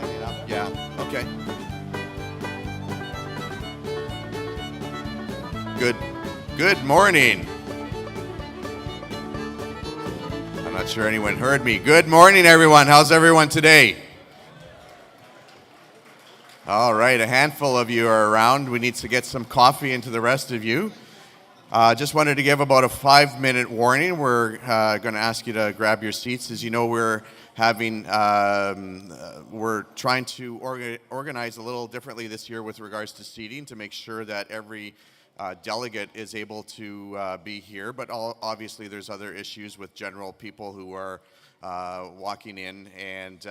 lining up. Yeah. Okay. Good morning. I'm not sure anyone heard me. Good morning, everyone. How's everyone today? All right, a handful of you are around. We need to get some coffee into the rest of you. Just wanted to give about a 5-minute warning. We're going to ask you to grab your seats. As you know, we're trying to organize a little differently this year with regards to seating to make sure that every delegate is able to be here. But obviously, there's other issues with general people who are walking in and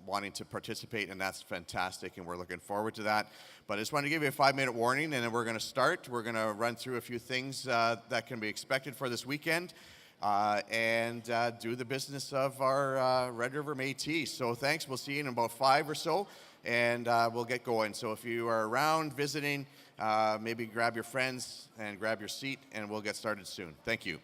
wanting to participate, and that's fantastic, and we're looking forward to that. But I just wanted to give you a 5-minute warning, and then we're going to start. We're going to run through a few things that can be expected for this weekend and do the business of our Red River Métis. So thanks. We'll see you in about 5 or so, and we'll get going. So if you are around visiting, maybe grab your friends and grab your seat, and we'll get started soon. Thank you.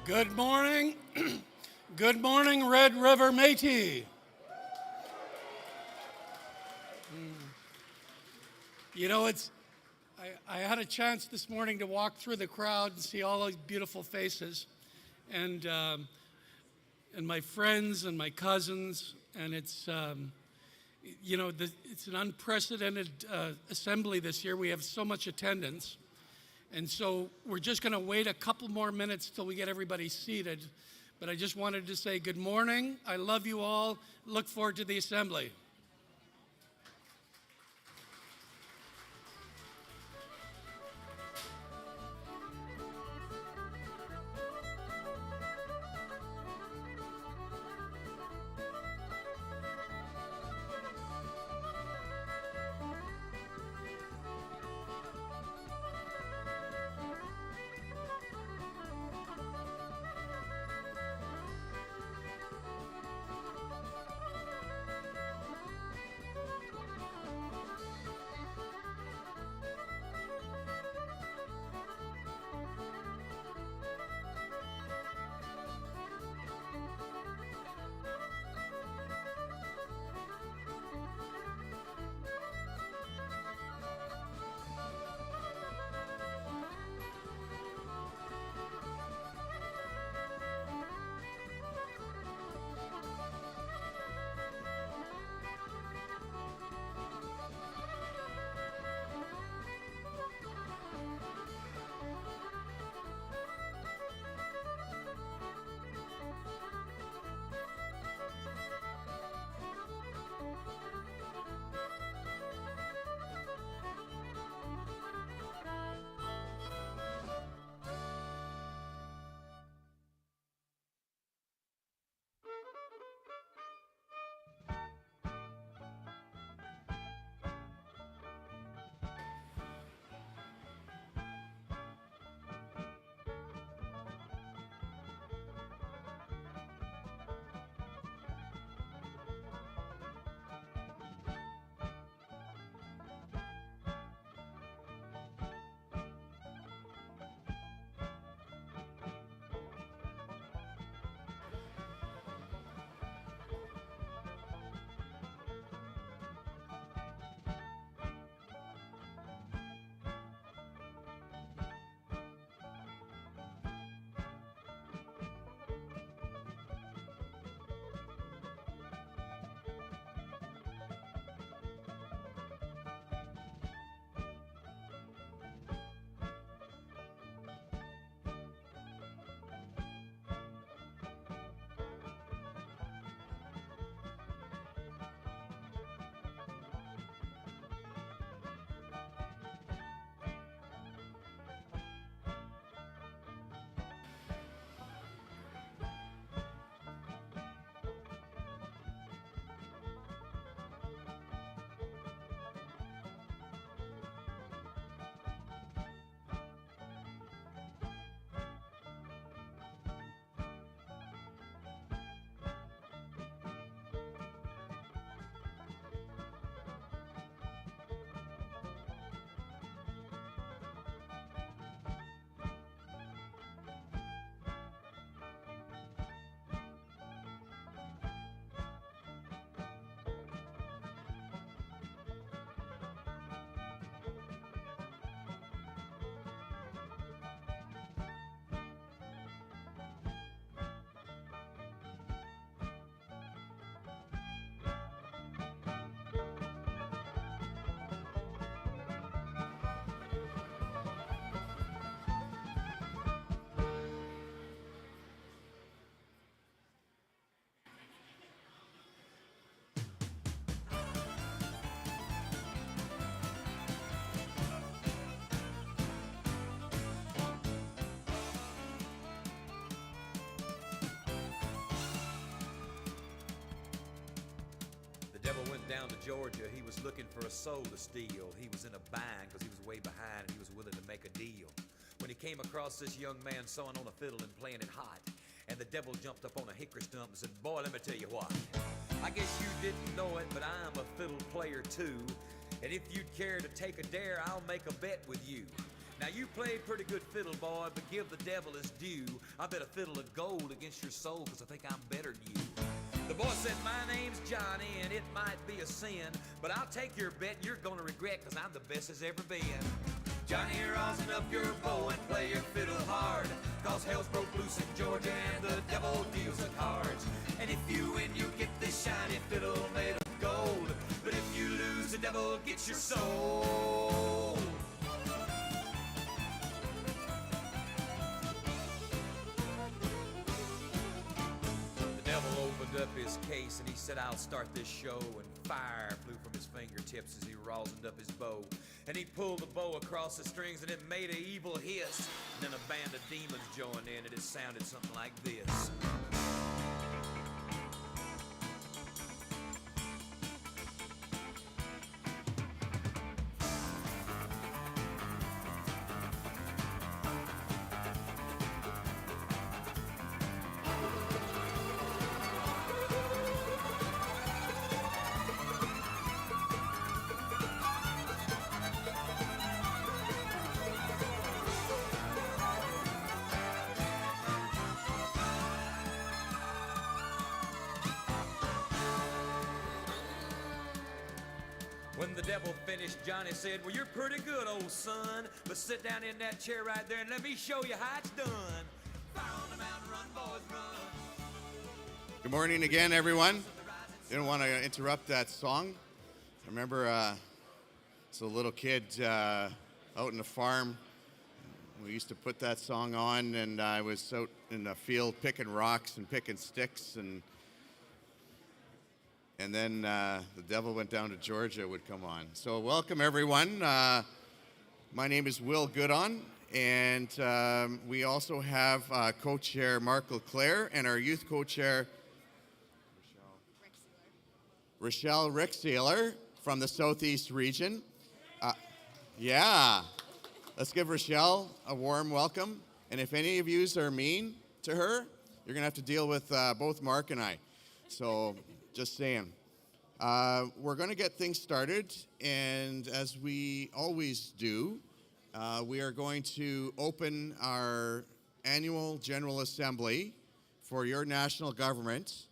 Good morning. Good morning, Red River Métis. You know, I had a chance this morning to walk through the crowd and see all those beautiful faces, and my friends and my cousins, and it's it's an unprecedented assembly this year. We have so much attendance. And so we're just going to wait a couple more minutes till we get everybody seated. But I just wanted to say good morning. I love you all. Look forward to the assembly. down to Georgia. He was looking for a soul to steal. He was in a bind because he was way behind and he was willing to make a deal. When he came across this young man sewing on a fiddle and playing it hot, and the devil jumped up on a hickory stump and said, boy, let me tell you what. I guess you didn't know it, but I'm a fiddle player too. And if you'd care to take a dare, I'll make a bet with you. Now you play pretty good fiddle, boy, but give the devil his due. I bet a fiddle of gold against your soul, cause I think I'm better than you. The boy said, my name's Johnny, and it might be a sin, but I'll take your bet you're gonna regret, cause I'm the best as ever been. Johnny, rosin up your bow and play your fiddle hard, cause hell's broke loose in Georgia and the devil deals the cards. And if you win, you get this shiny fiddle made of gold, but if you lose, the devil gets your soul. The devil opened up his case and he said, I'll start this show, and fire flew from his fingertips as he rosined up his bow. And he pulled the bow across the strings and it made an evil hiss. And then a band of demons joined in and it sounded something like this. When the devil finished, Johnny said, well, you're pretty good, old son, but sit down in that chair right there and let me show you how it's done. Fire on the mountain, run, boys, run. Good morning again, everyone. Didn't want to interrupt that song. I remember as a little kid out in the farm, we used to put that song on, and I was out in the field picking rocks and picking sticks, and then the devil went down to Georgia would come on. So welcome, everyone. My name is Will Goodon, and we also have co-chair Mark LeClaire and our youth co-chair Rochelle Ricksealer from the Southeast region. Yeah, let's give Rochelle a warm welcome. And if any of yous are mean to her, you're gonna have to deal with both Mark and I. So just saying. We're gonna get things started, and as we always do, we are going to open our annual General Assembly for your national government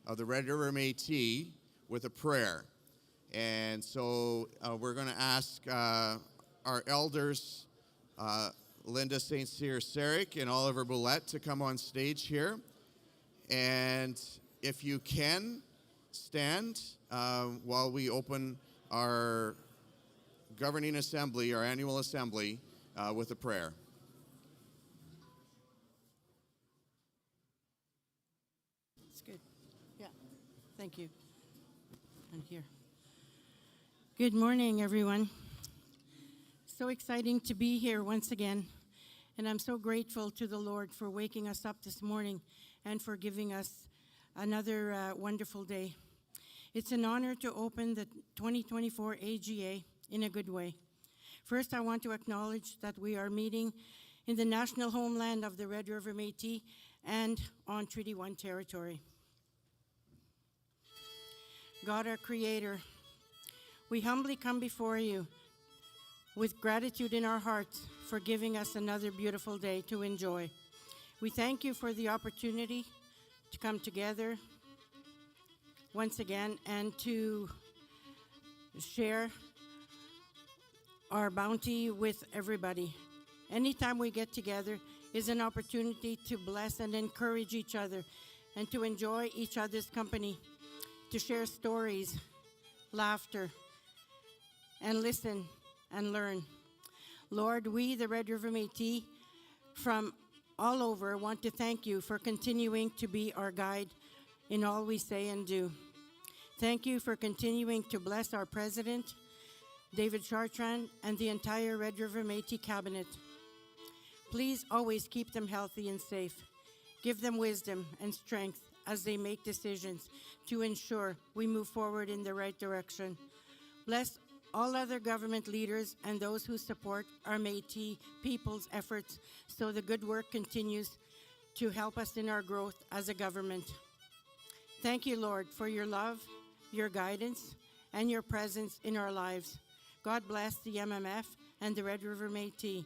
of the Red River Métis with a prayer. And so we're going to ask our elders, Linda St. Cyr-Seric and Oliver Boulette, to come on stage here. And if you can, stand while we open our governing assembly, our annual assembly, with a prayer. It's good. Yeah. Thank you. I'm here. Good morning, everyone. So exciting to be here once again. And I'm so grateful to the Lord for waking us up this morning and for giving us another wonderful day. It's an honor to open the 2024 AGA in a good way. First, I want to acknowledge that we are meeting in the national homeland of the Red River Métis and on Treaty 1 territory. God, our Creator, we humbly come before you with gratitude in our hearts for giving us another beautiful day to enjoy. We thank you for the opportunity to come together once again and to share our bounty with everybody. Anytime we get together is an opportunity to bless and encourage each other and to enjoy each other's company, to share stories, laughter, and listen and learn. Lord, we, the Red River Métis, from all over, want to thank you for continuing to be our guide in all we say and do. Thank you for continuing to bless our President, David Chartrand, and the entire Red River Métis cabinet. Please always keep them healthy and safe. Give them wisdom and strength as they make decisions to ensure we move forward in the right direction. Bless all other government leaders and those who support our Métis people's efforts so the good work continues to help us in our growth as a government. Thank you, Lord, for your love, your guidance, and your presence in our lives. God bless the MMF and the Red River Métis.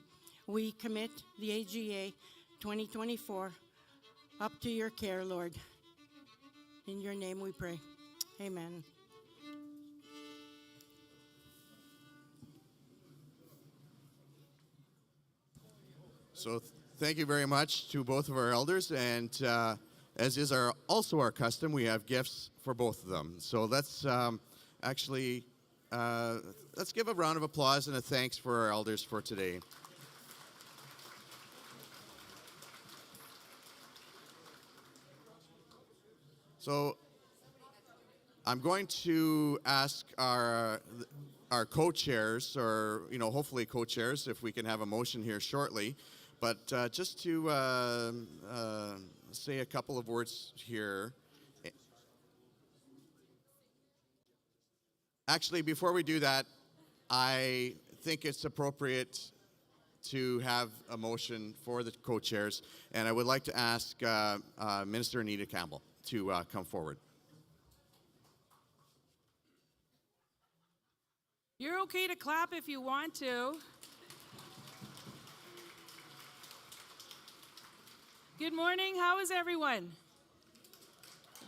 We commit the AGA 2024 up to your care, Lord. In your name we pray. Amen. So thank you very much to both of our elders, and as is also our custom, we have gifts for both of them. So let's let's give a round of applause and a thanks for our elders for today. So I'm going to ask our co-chairs, or hopefully co-chairs, if we can have a motion here shortly. But just to say a couple of words here. Actually, before we do that, I think it's appropriate to have a motion for the co-chairs, and I would like to ask Minister Anita Campbell to come forward. You're okay to clap if you want to. Good morning. How is everyone?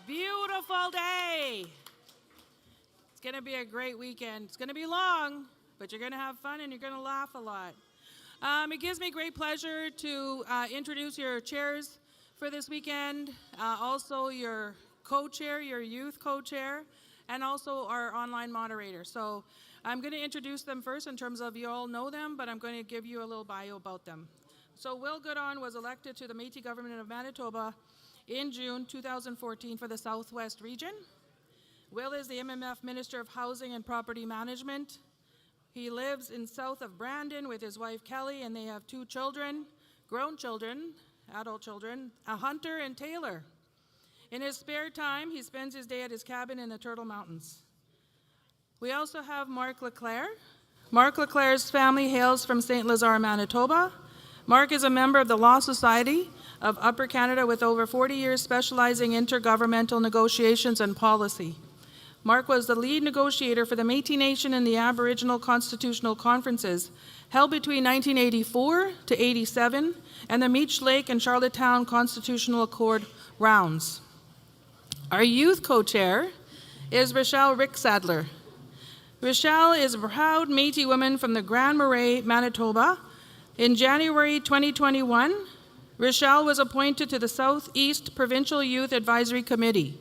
Beautiful day. It's going to be a great weekend. It's going to be long, but you're going to have fun and you're going to laugh a lot. It gives me great pleasure to introduce your chairs for this weekend, also your co-chair, your youth co-chair, and also our online moderator. So I'm going to introduce them first in terms of you all know them, but I'm going to give you a little bio about them. So Will Goodon was elected to the Métis government of Manitoba in June 2014 for the Southwest region. Will is the MMF Minister of Housing and Property Management. He lives in south of Brandon with his wife Kelly, and they have 2 children, grown children, adult children, a Hunter and Taylor. In his spare time, he spends his day at his cabin in the Turtle Mountains. We also have Mark Leclerc. Mark Leclerc's family hails from St. Lazare, Manitoba. Mark is a member of the Law Society of Upper Canada with over 40 years specializing in intergovernmental negotiations and policy. Mark was the lead negotiator for the Métis Nation in the Aboriginal Constitutional Conferences held between 1984 to 87 and the Meech Lake and Charlottetown Constitutional Accord rounds. Our youth co-chair is Rochelle Ricksadler. Rochelle is a proud Métis woman from the Grand Marais, Manitoba. In January 2021, Rochelle was appointed to the Southeast Provincial Youth Advisory Committee.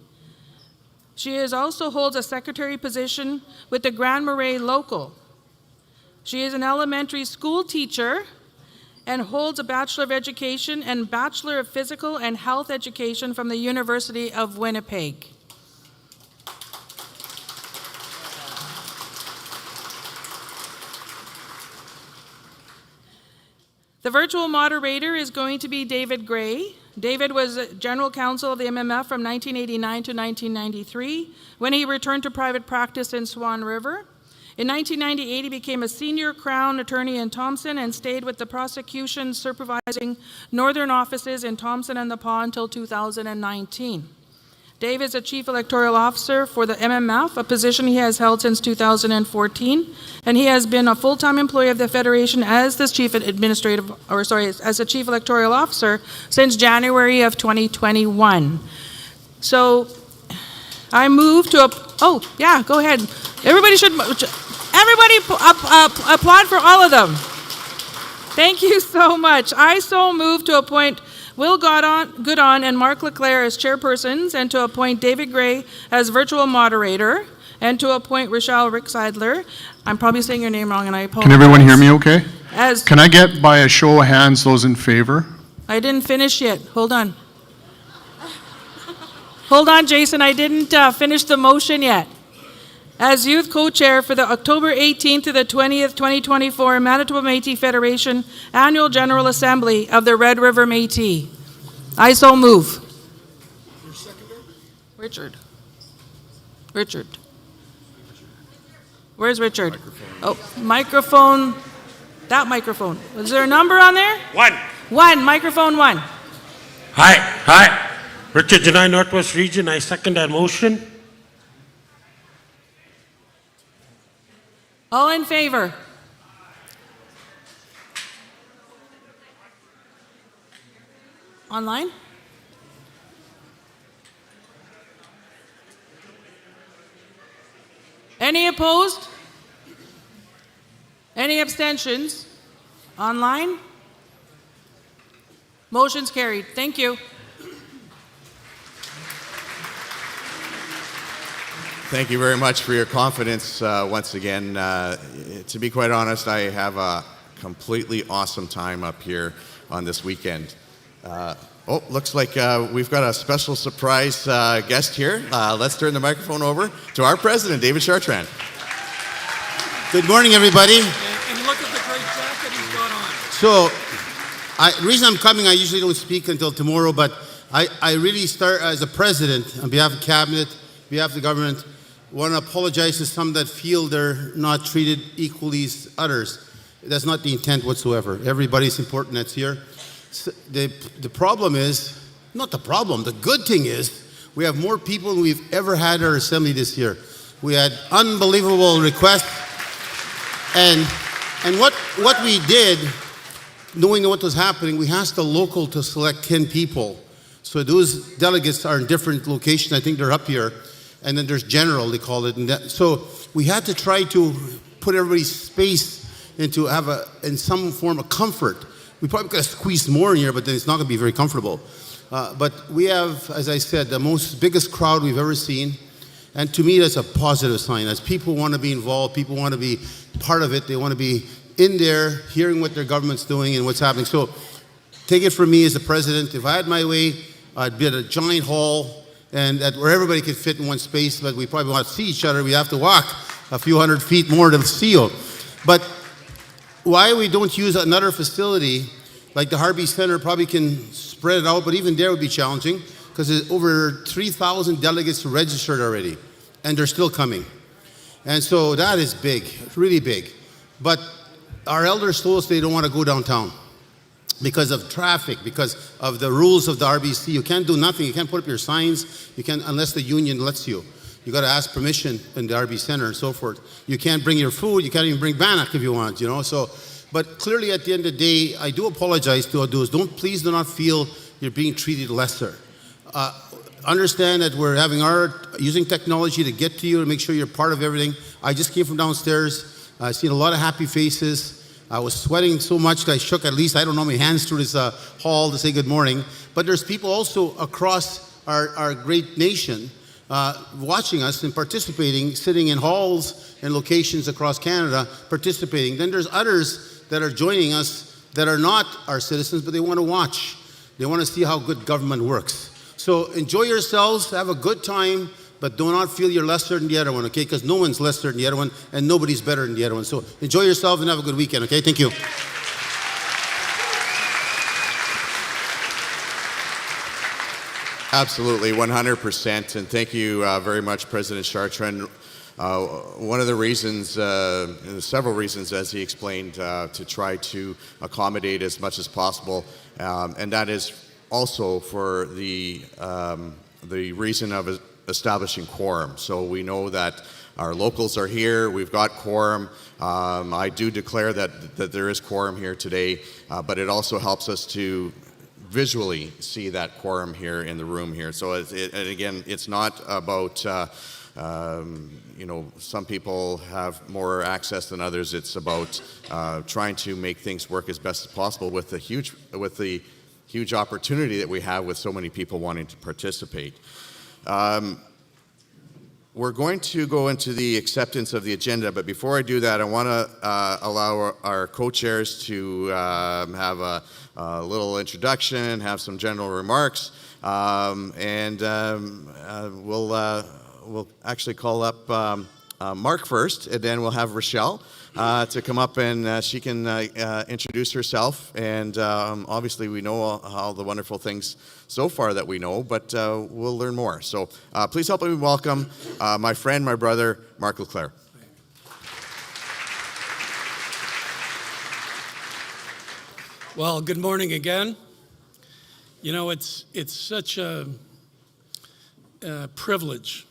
She also holds a secretary position with the Grand Marais Local. She is an elementary school teacher and holds a Bachelor of Education and Bachelor of Physical and Health Education from the University of Winnipeg. The virtual moderator is going to be David Gray. David was General Counsel of the MMF from 1989 to 1993, when he returned to private practice in Swan River. In 1998, he became a senior Crown attorney in Thompson and stayed with the prosecution supervising northern offices in Thompson and the Paw until 2019. Dave is a Chief Electoral Officer for the MMF, a position he has held since 2014, and he has been a full-time employee of the Federation as the Chief Electoral Officer since January of 2021. So I move to go ahead. Everybody applaud for all of them. Thank you so much. I so move to appoint Will Goodon and Mark Leclerc as chairpersons, and to appoint David Gray as virtual moderator, and to appoint Rochelle Ricksadler. I'm probably saying your name wrong, and I apologize. Can everyone hear me okay? Can I get by a show of hands those in favor? I didn't finish yet. Hold on. Hold on, Jason. I didn't finish the motion yet. As youth co-chair for the October 18th to the 20th, 2024 Manitoba Métis Federation Annual General Assembly of the Red River Métis. I so move. Richard. Richard. Where's Richard? Oh, microphone. That microphone. Was there a number on there? 1. Microphone 1. Hi. Richard Janai, Northwest Region. I second that motion. All in favor? Online? Any opposed? Any abstentions? Online? Motion's carried. Thank you. Thank you very much for your confidence once again. To be quite honest, I have a completely awesome time up here on this weekend. Looks like we've got a special surprise guest here. Let's turn the microphone over to our president, David Chartrand. Good morning, everybody. And look at the great jacket he's got on. So, the reason I'm coming, I usually don't speak until tomorrow, but I really start as a president on behalf of cabinet, on behalf of the government, want to apologize to some that feel they're not treated equally as others. That's not the intent whatsoever. Everybody's important that's here. So the problem is, not the problem, the good thing is, we have more people than we've ever had at our assembly this year. We had unbelievable requests, and what we did, knowing what was happening, we asked the local to select 10 people. So those delegates are in different locations. I think they're up here. And then there's general, they call it. And so we had to try to put everybody's space into in some form of comfort. We probably could have squeezed more in here, but then it's not going to be very comfortable. But we have, as I said, the biggest crowd we've ever seen. And to me, that's a positive sign. As people want to be involved, people want to be part of it. They want to be in there, hearing what their government's doing and what's happening. So take it from me as the president. If I had my way, I'd build a giant hall, and where everybody could fit in one space, but we probably want to see each other. We have to walk a few hundred feet more to see you. But why we don't use another facility, like the Harvey Center probably can spread it out, but even there would be challenging, because there's over 3,000 delegates registered already, and they're still coming. And so that is big, really big. But our elders told us they don't want to go downtown because of traffic, because of the rules of the RBC. You can't do nothing. You can't put up your signs. You can't, unless the union lets you. You got to ask permission in the RB Center and so forth. You can't bring your food. You can't even bring bannock if you want, you know. So, but clearly at the end of the day, I do apologize to all those. Please do not feel you're being treated lesser. Understand that we're using technology to get to you and make sure you're part of everything. I just came from downstairs. I've seen a lot of happy faces. I was sweating so much that I shook at least, I don't know, my hands through this hall to say good morning. But there's people also across our great nation watching us and participating, sitting in halls and locations across Canada, participating. Then there's others that are joining us that are not our citizens, but they want to watch. They want to see how good government works. So enjoy yourselves, have a good time, but do not feel you're lesser than the other one, okay? Because no one's lesser than the other one, and nobody's better than the other one. So enjoy yourself and have a good weekend, okay? Thank you. Absolutely, 100%, and thank you very much, President Chartrand. One of the reasons, several reasons, as he explained, to try to accommodate as much as possible, and that is also for the reason of establishing quorum. So we know that our locals are here, we've got quorum. I do declare that there is quorum here today, but it also helps us to visually see that quorum here in the room here. So and again, it's not about some people have more access than others. It's about trying to make things work as best as possible with the huge opportunity that we have with so many people wanting to participate. We're going to go into the acceptance of the agenda, but before I do that, I want to allow our co-chairs to have a little introduction, have some general remarks, and we'll actually call up Mark first, and then we'll have Rochelle to come up and she can introduce herself. And obviously, we know all the wonderful things so far that we know, but we'll learn more. So please help me welcome my friend, my brother, Mark Leclerc. Well, good morning again. You know, it's such a privilege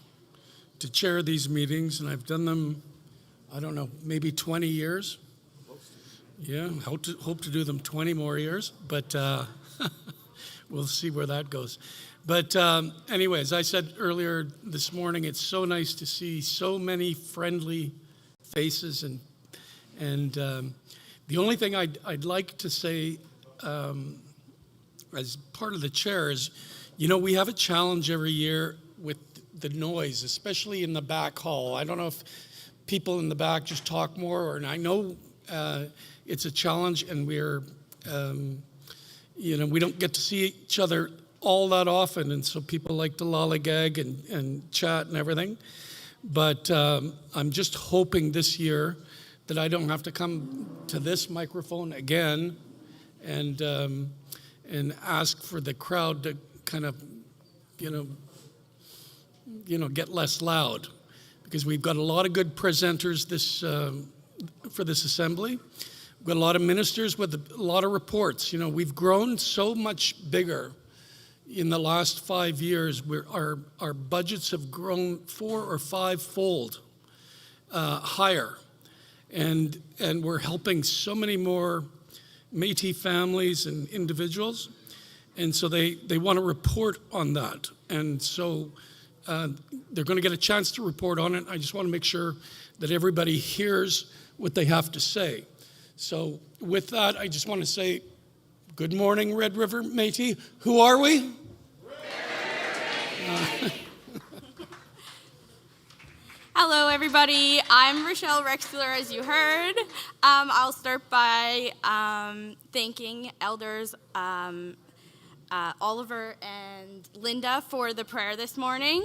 to chair these meetings, and I've done them, I don't know, maybe 20 years. Yeah, hope to do them 20 more years, but we'll see where that goes. But anyway, as I said earlier this morning, it's so nice to see so many friendly faces, and the only thing I'd like to say as part of the chair is, you know, we have a challenge every year with the noise, especially in the back hall. I don't know if people in the back just talk more, and I know it's a challenge, and we're, you know, we don't get to see each other all that often, and so people like to lollygag and chat and everything. But I'm just hoping this year that I don't have to come to this microphone again and ask for the crowd to kind of, you know, get less loud, because we've got a lot of good presenters for this assembly. We've got a lot of ministers with a lot of reports. You know, we've grown so much bigger in the last 5 years. Our budgets have grown 4 or 5-fold higher. And we're helping so many more Métis families and individuals, and so they want to report on that. And so they're going to get a chance to report on it. I just want to make sure that everybody hears what they have to say. So with that, I just want to say, good morning, Red River Métis. Who are we? Hello, everybody. I'm Rochelle Rexler, as you heard. I'll start by thanking Elders Oliver and Linda for the prayer this morning.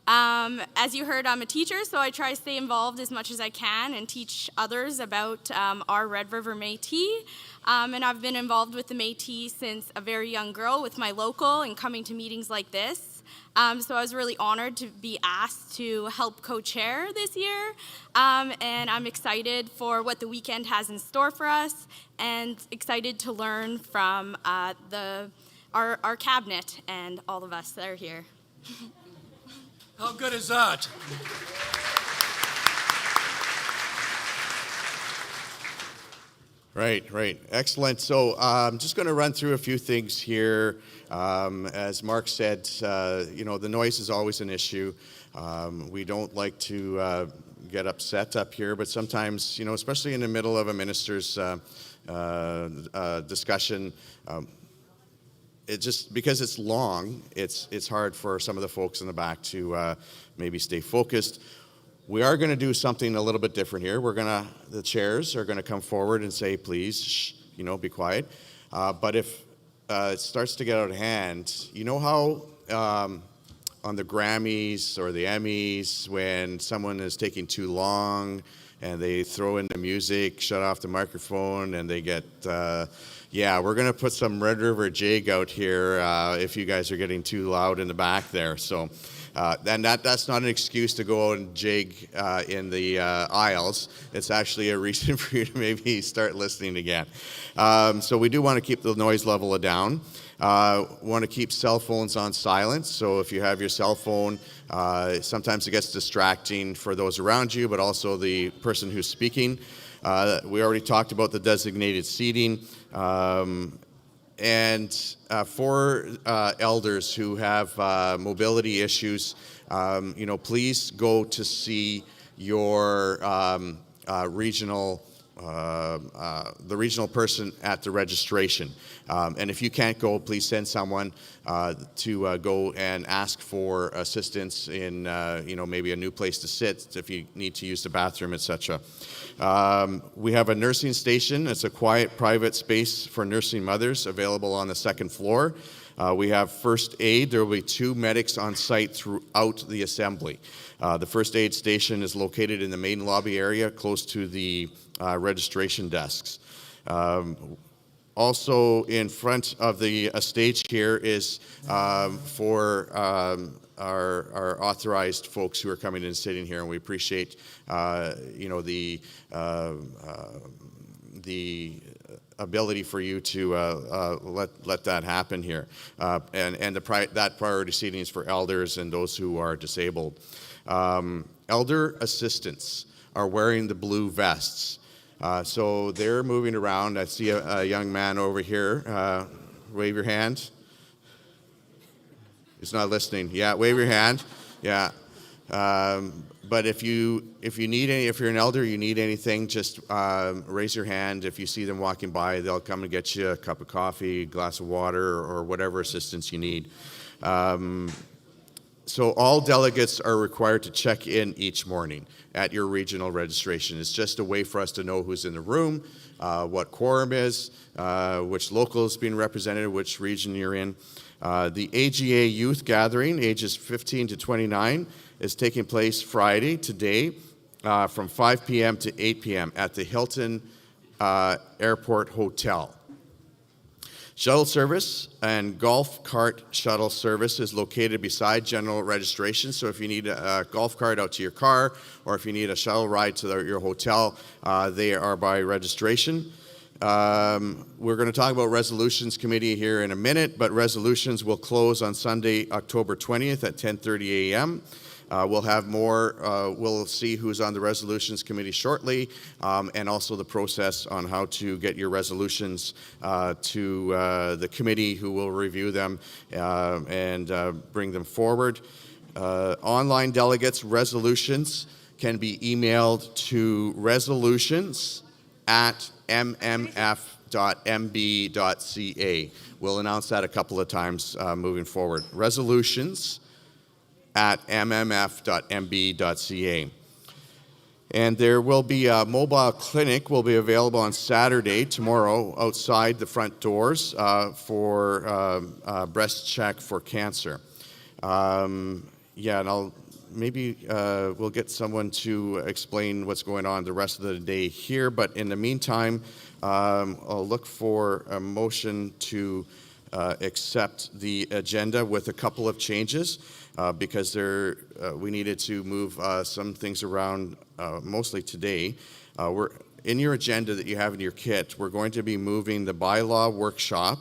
As you heard, I'm a teacher, so I try to stay involved as much as I can and teach others about our Red River Métis. And I've been involved with the Métis since a very young girl with my local and coming to meetings like this. So I was really honored to be asked to help co-chair this year, and I'm excited for what the weekend has in store for us, and excited to learn from our cabinet and all of us that are here. How good is that? Right. Excellent. So I'm just going to run through a few things here. As Mark said, you know, the noise is always an issue. We don't like to get upset up here, but sometimes, you know, especially in the middle of a minister's discussion, it just, because it's long, it's hard for some of the folks in the back to maybe stay focused. We are going to do something a little bit different here. The chairs are going to come forward and say, please, shh, you know, be quiet. But if it starts to get out of hand, you know how on the Grammys or the Emmys, when someone is taking too long and they throw in the music, shut off the microphone, and they get, yeah, we're going to put some Red River jig out here if you guys are getting too loud in the back there. So. And that's not an excuse to go out and jig in the aisles. It's actually a reason for you to maybe start listening again. So we do want to keep the noise level down. Want to keep cell phones on silent. So if you have your cell phone, sometimes it gets distracting for those around you, but also the person who's speaking. We already talked about the designated seating. And for elders who have mobility issues, you know, please go to see your regional the regional person at the registration. And if you can't go, please send someone to go and ask for assistance in, maybe a new place to sit if you need to use the bathroom, etc. We have a nursing station. It's a quiet, private space for nursing mothers available on the second floor. We have first aid. There will be 2 medics on site throughout the assembly. The first aid station is located in the main lobby area close to the registration desks. Also in front of the stage here is for our authorized folks who are coming and sitting here, and we appreciate the ability for you to let that happen here, and that priority seating is for elders and those who are disabled. Elder assistants are wearing the blue vests, so they're moving around. I see a young man over here. Wave your hand. He's not listening. Yeah, wave your hand. Yeah. But if you're an elder, you need anything, just raise your hand. If you see them walking by, they'll come and get you a cup of coffee, a glass of water, or whatever assistance you need. So all delegates are required to check in each morning at your regional registration. It's just a way for us to know who's in the room, what quorum is, which local is being represented, which region you're in. The AGA Youth Gathering, ages 15 to 29, is taking place Friday, today, from 5 p.m. to 8 p.m. at the Hilton Airport Hotel. Shuttle service and golf cart shuttle service is located beside general registration. So if you need a golf cart out to your car, or if you need a shuttle ride to your hotel, they are by registration. We're going to talk about resolutions committee here in a minute, but resolutions will close on Sunday, October 20th at 10:30 a.m. We'll have more, we'll see who's on the resolutions committee shortly, and also the process on how to get your resolutions to the committee, who will review them and bring them forward. Online delegates' resolutions can be emailed to resolutions@mmf.mb.ca. We'll announce that a couple of times moving forward. Resolutions@mmf.mb.ca. And there will be a mobile clinic will be available on Saturday, tomorrow, outside the front doors for breast check for cancer. And we'll get someone to explain what's going on the rest of the day here. But in the meantime, I'll look for a motion to accept the agenda with a couple of changes. Because we needed to move some things around mostly today. We're in your agenda that you have in your kit, we're going to be moving the bylaw workshop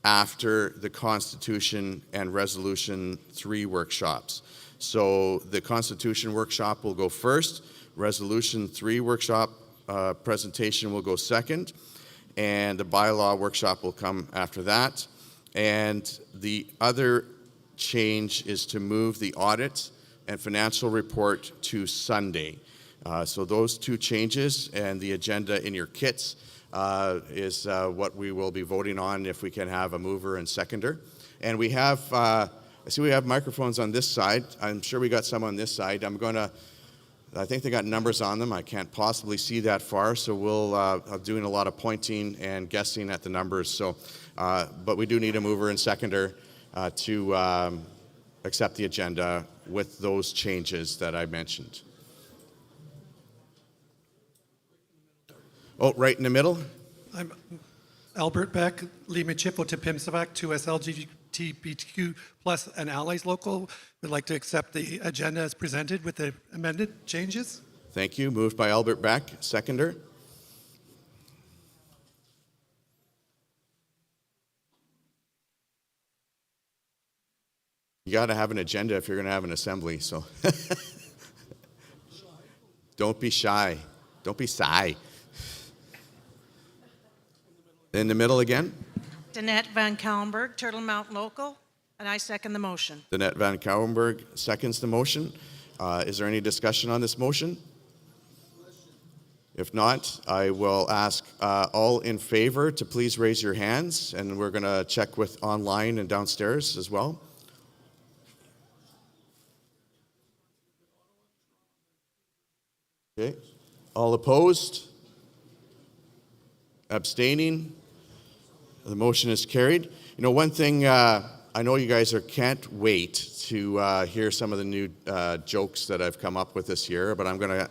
after the Constitution and Resolution 3 workshops. So the Constitution workshop will go first, Resolution 3 workshop presentation will go second, and the bylaw workshop will come after that. And the other change is to move the audit and financial report to Sunday. So those 2 changes, and the agenda in your kits is what we will be voting on, if we can have a mover and seconder. And we have, I see we have microphones on this side. I'm sure we got some on this side. I think they got numbers on them. I can't possibly see that far, so we'll doing a lot of pointing and guessing at the numbers. So, but we do need a mover and seconder to accept the agenda with those changes that I mentioned. Oh, right in the middle? I'm Albert Beck, Lima Chifo to Pimsavac, 2S LGBTQ plus and allies local. Would like to accept the agenda as presented with the amended changes. Thank you. Moved by Albert Beck. Seconder? You got to have an agenda if you're going to have an assembly, so. Don't be shy. Don't be shy. In the middle again? Danette Van Kallenberg, Turtle Mountain Local, and I second the motion. Danette Van Kallenberg seconds the motion. Is there any discussion on this motion? If not, I will ask all in favor to please raise your hands, and we're going to check with online and downstairs as well. Okay. All opposed? Abstaining? The motion is carried. You know, one thing, I know you guys can't wait to hear some of the new jokes that I've come up with this year, but I'm going to...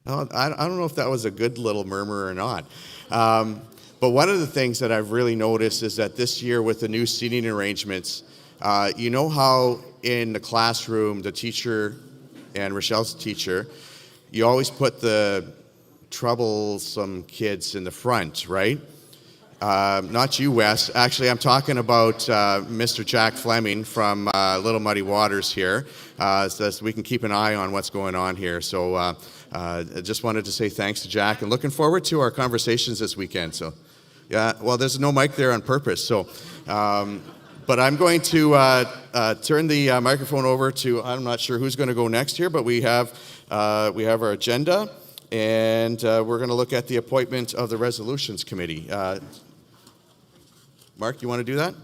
I don't know if that was a good little murmur or not. But one of the things that I've really noticed is that this year with the new seating arrangements, you know how in the classroom, the teacher and Rochelle's teacher, you always put the troublesome kids in the front, right? Not you, Wes. Actually, I'm talking about Mr. Jack Fleming from Little Muddy Waters here, so we can keep an eye on what's going on here. So I just wanted to say thanks to Jack and looking forward to our conversations this weekend. So, yeah, well, there's no mic there on purpose. So, but I'm going to turn the microphone over to, I'm not sure who's going to go next here, but we have our agenda, and we're going to look at the appointment of the Resolutions Committee. Mark, you want to do that?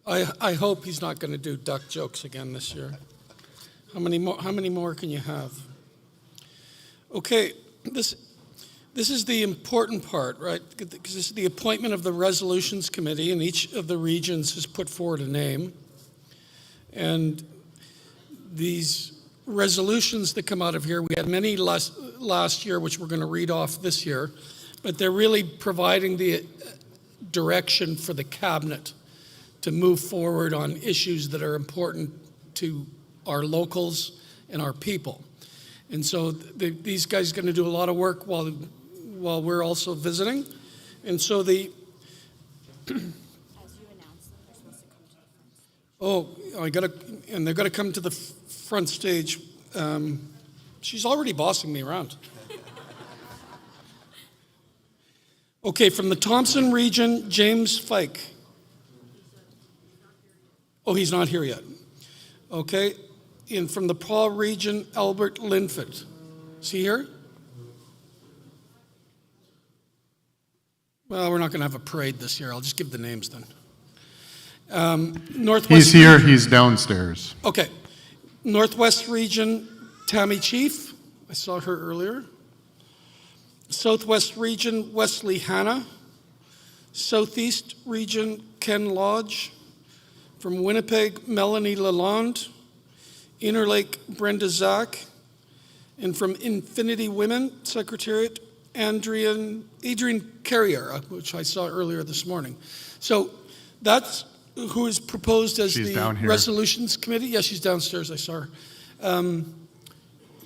I hope he's not going to do duck jokes again this year. How many more can you have? Okay, this is the important part, right? Because this is the appointment of the Resolutions Committee, and each of the regions has put forward a name. And these resolutions that come out of here, we had many last year, which we're going to read off this year, but they're really providing the direction for the cabinet to move forward on issues that are important to our locals and our people. And so these guys are going to do a lot of work while we're also visiting. And so the... and they're going to come to the front stage. She's already bossing me around. Okay, from the Thompson region, James Fike. Oh, he's not here yet. Okay, and from the Paul region, Albert Linford. Is he here? Well, we're not going to have a parade this year. I'll just give the names then. Northwest He's here, region. he's downstairs. Okay. Northwest region, Tammy Chief. I saw her earlier. Southwest region, Wesley Hanna. Southeast region, Ken Lodge. From Winnipeg, Melanie Lalonde. Interlake, Brenda Zach. And from Infinity Women Secretariat, Adrian Carrier, which I saw earlier this morning. So that's who is proposed as She's the Resolutions Committee. Yes, she's downstairs, I saw her.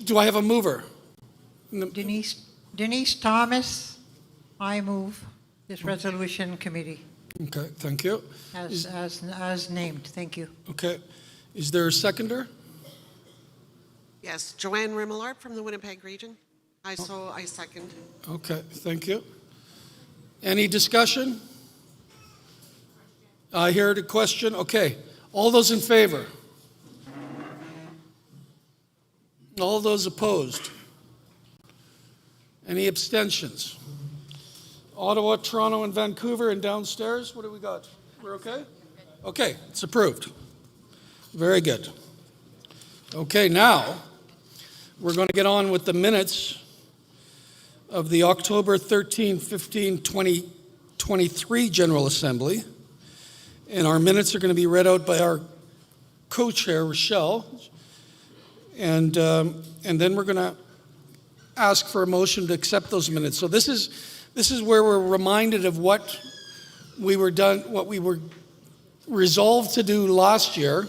Do I have a mover? Denise Thomas, I move this resolution committee. Okay, thank you. As named, thank you. Okay, is there a seconder? Yes, Joanne Rimmelart from the Winnipeg region. I second. Okay, thank you. Any discussion? I heard a question. Okay, all those in favor? All those opposed? Any abstentions? Ottawa, Toronto, and Vancouver, and downstairs, what do we got? We're okay? Okay, it's approved. Very good. Okay, now we're going to get on with the minutes of the October 13, 15, 2023 General Assembly. And our minutes are going to be read out by our co-chair, Rochelle. And then we're going to ask for a motion to accept those minutes. So this is where we're reminded of what we were resolved to do last year,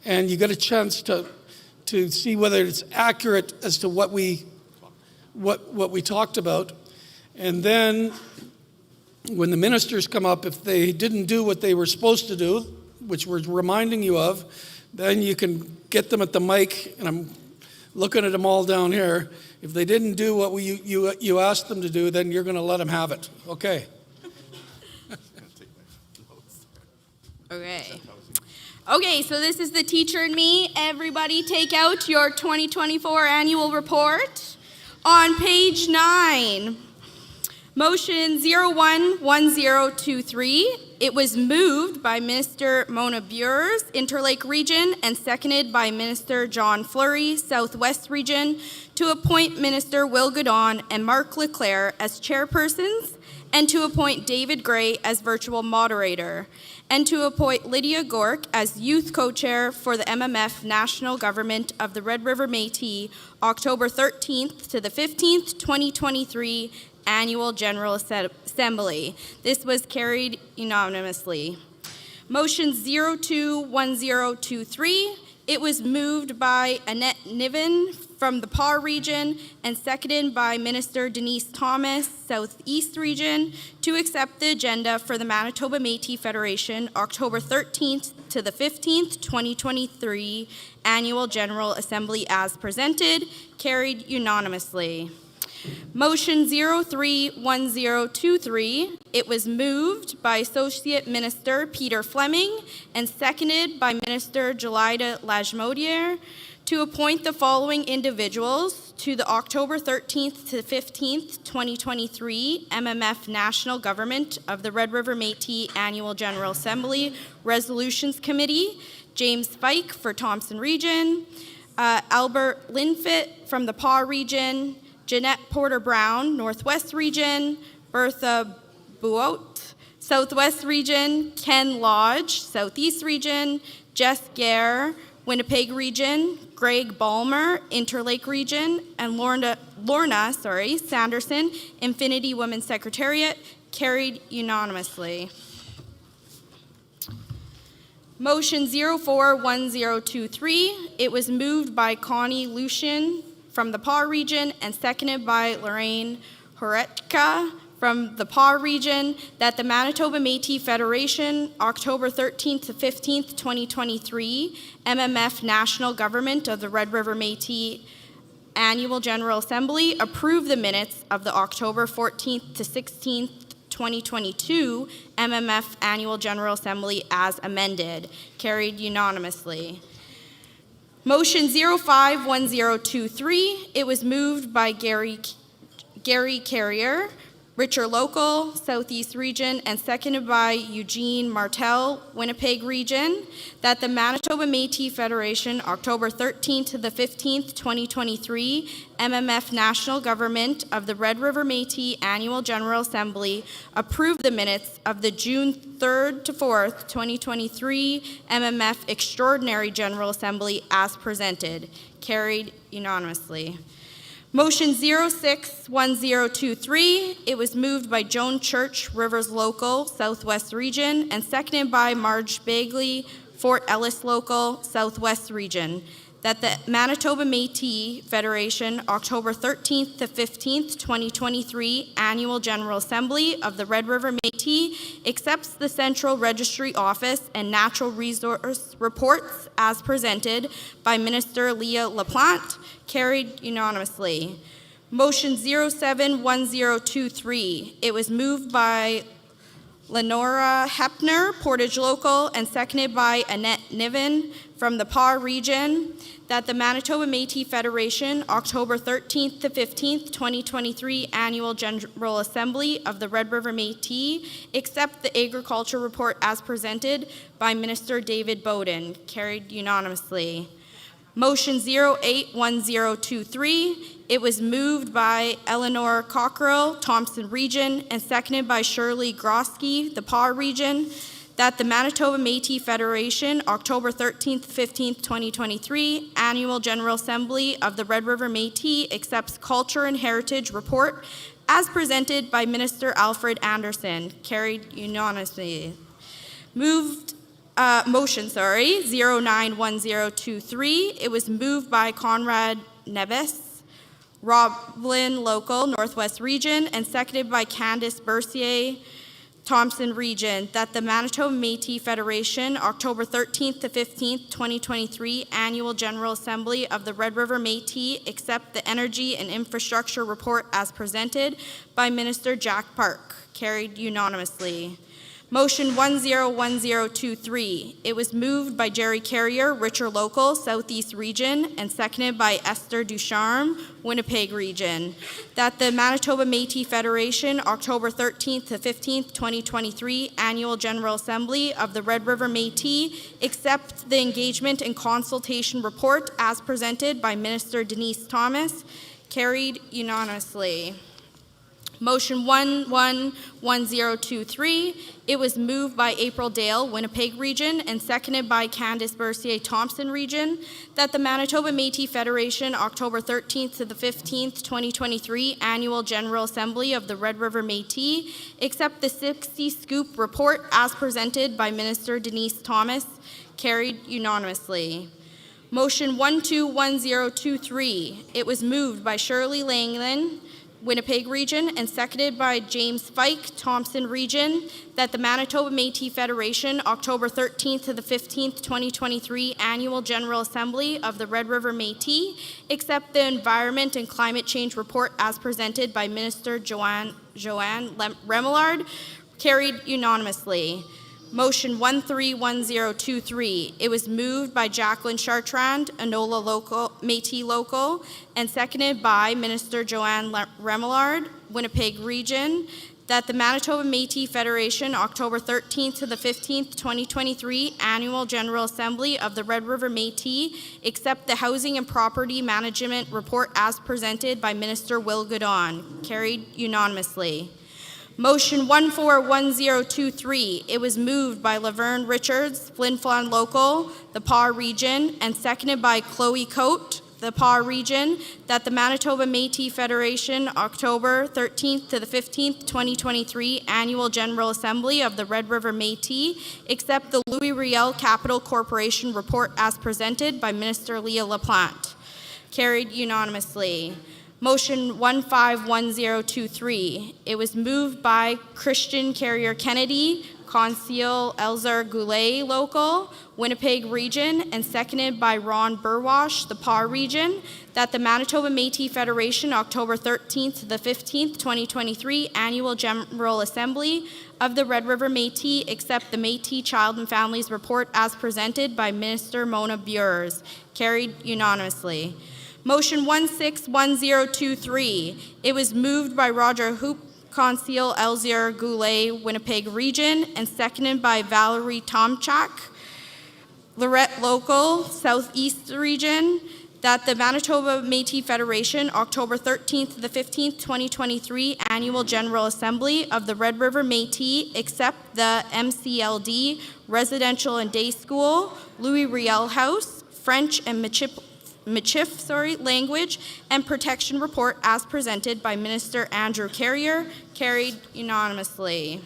and you get a chance to see whether it's accurate as to what we talked about. And then when the ministers come up, if they didn't do what they were supposed to do, which we're reminding you of, then you can get them at the mic, and I'm looking at them all down here. If they didn't do what you asked them to do, then you're going to let them have it. Okay. Okay. Okay, so this is the teacher and me. Everybody take out your 2024 annual report. On page 9, motion 011023. It was moved by Minister Mona Bures, Interlake Region, and seconded by Minister John Fleury, Southwest Region, to appoint Minister Will Godon and Mark Leclerc as chairpersons, and to appoint David Gray as virtual moderator, and to appoint Lydia Gork as youth co-chair for the MMF National Government of the Red River Métis, October 13th to the 15th, 2023 Annual General Assembly. This was carried unanimously. Motion 021023. It was moved by Annette Niven from the PAR region and seconded by Minister Denise Thomas, Southeast Region, to accept the agenda for the Manitoba Métis Federation, October 13th to the 15th, 2023 Annual General Assembly as presented, carried unanimously. Motion 031023, it was moved by Associate Minister Peter Fleming and seconded by Minister Gelida Lajmodiere to appoint the following individuals to the October 13th to 15th, 2023 MMF National Government of the Red River Métis Annual General Assembly Resolutions Committee: James Fike for Thompson Region, Albert Linfitt from the PAR Region, Jeanette Porter-Brown, Northwest Region, Bertha Buot, Southwest Region, Ken Lodge, Southeast Region, Jess Gare, Winnipeg Region, Greg Balmer, Interlake Region, and Lorna Sanderson, Infinity Women's Secretariat, carried unanimously. Motion 041023, it was moved by Connie Lucien from the PAR region and seconded by Lorraine Horetka from the PAR region, that the Manitoba Métis Federation, October 13th to 15th, 2023, MMF National Government of the Red River Métis Annual General Assembly approve the minutes of the October 14th to 16th, 2022 MMF Annual General Assembly as amended, carried unanimously. Motion 051023, it was moved by Gary Carrier, Richard Local, Southeast Region, and seconded by Eugene Martel, Winnipeg Region, that the Manitoba Métis Federation, October 13th to the 15th, 2023, MMF National Government of the Red River Métis Annual General Assembly approve the minutes of the June 3rd to 4th, 2023 MMF Extraordinary General Assembly as presented, carried unanimously. Motion 061023, it was moved by Joan Church, Rivers Local, Southwest Region, and seconded by Marge Bagley, Fort Ellis Local, Southwest Region, that the Manitoba Métis Federation, October 13th to 15th, 2023 Annual General Assembly of the Red River Métis accepts the Central Registry Office and Natural Resource Reports as presented by Minister Leah LaPlante, carried unanimously. Motion 071023, it was moved by Lenora Hepner, Portage Local, and seconded by Annette Niven from the PAR region, that the Manitoba Métis Federation, October 13th to 15th, 2023 Annual General Assembly of the Red River Métis accept the Agriculture Report as presented by Minister David Bowden, carried unanimously. Motion 081023, it was moved by Eleanor Cockrell, Thompson Region, and seconded by Shirley Grosky, the PAR region, that the Manitoba Métis Federation, October 13th, 15th, 2023, Annual General Assembly of the Red River Métis accepts Culture and Heritage Report as presented by Minister Alfred Anderson, carried unanimously. Motion 091023, it was moved by Conrad Neves, Roblin Local, Northwest Region, and seconded by Candice Bercier, Thompson Region, that the Manitoba Métis Federation, October 13th to 15th, 2023 Annual General Assembly of the Red River Métis accept the Energy and Infrastructure Report as presented by Minister Jack Park, carried unanimously. Motion 101023. It was moved by Jerry Carrier, Richer Local, Southeast Region, and seconded by Esther Ducharme, Winnipeg Region, that the Manitoba Métis Federation, October 13th to 15th, 2023 Annual General Assembly of the Red River Métis accept the engagement and consultation report as presented by Minister Denise Thomas, carried unanimously. Motion 111023. It was moved by April Dale, Winnipeg Region, and seconded by Candice Bercier, Thompson Region, that the Manitoba Métis Federation, October 13th to the 15th, 2023 Annual General Assembly of the Red River Métis accept the 60 Scoop report as presented by Minister Denise Thomas, carried unanimously. Motion 121023. It was moved by Shirley Langland, Winnipeg Region, and seconded by James Fike, Thompson Region, that the Manitoba Métis Federation, October 13th to the 15th, 2023 Annual General Assembly of the Red River Métis accept the Environment and Climate Change Report as presented by Minister Joanne Remillard, carried unanimously. Motion 131023. It was moved by Jacqueline Chartrand, Enola Local, Métis Local, and seconded by Minister Joanne Remillard, Winnipeg Region, that the Manitoba Métis Federation, October 13th to the 15th, 2023 Annual General Assembly of the Red River Métis accept the Housing and Property Management Report as presented by Minister Will Goodon, carried unanimously. Motion 141023. It was moved by Laverne Richards, Flin Flon Local, the PAR Region, and seconded by Chloe Coate, the PAR Region, that the Manitoba Métis Federation, October 13th to the 15th, 2023 Annual General Assembly of the Red River Métis accept the Louis Riel Capital Corporation report as presented by Minister Leah LaPlante, carried unanimously. Motion 151023. It was moved by Christian Carrier Kennedy, Conseil Elzar Goulet Local, Winnipeg Region, and seconded by Ron Burwash, the PAR Region, that the Manitoba Métis Federation, October 13th to the 15th, 2023 Annual General Assembly of the Red River Métis accept the Métis Child and Families Report as presented by Minister Mona Bures, carried unanimously. Motion 161023. It was moved by Roger Hoop, Conseil Elzar Goulet, Winnipeg Region, and seconded by Valerie Tomchak, Lorette Local, Southeast Region, that the Manitoba Métis Federation, October 13th to the 15th, 2023 Annual General Assembly of the Red River Métis accept the MCLD Residential and Day School, Louis Riel House, French and Michif language and protection report as presented by Minister Andrew Carrier, carried unanimously.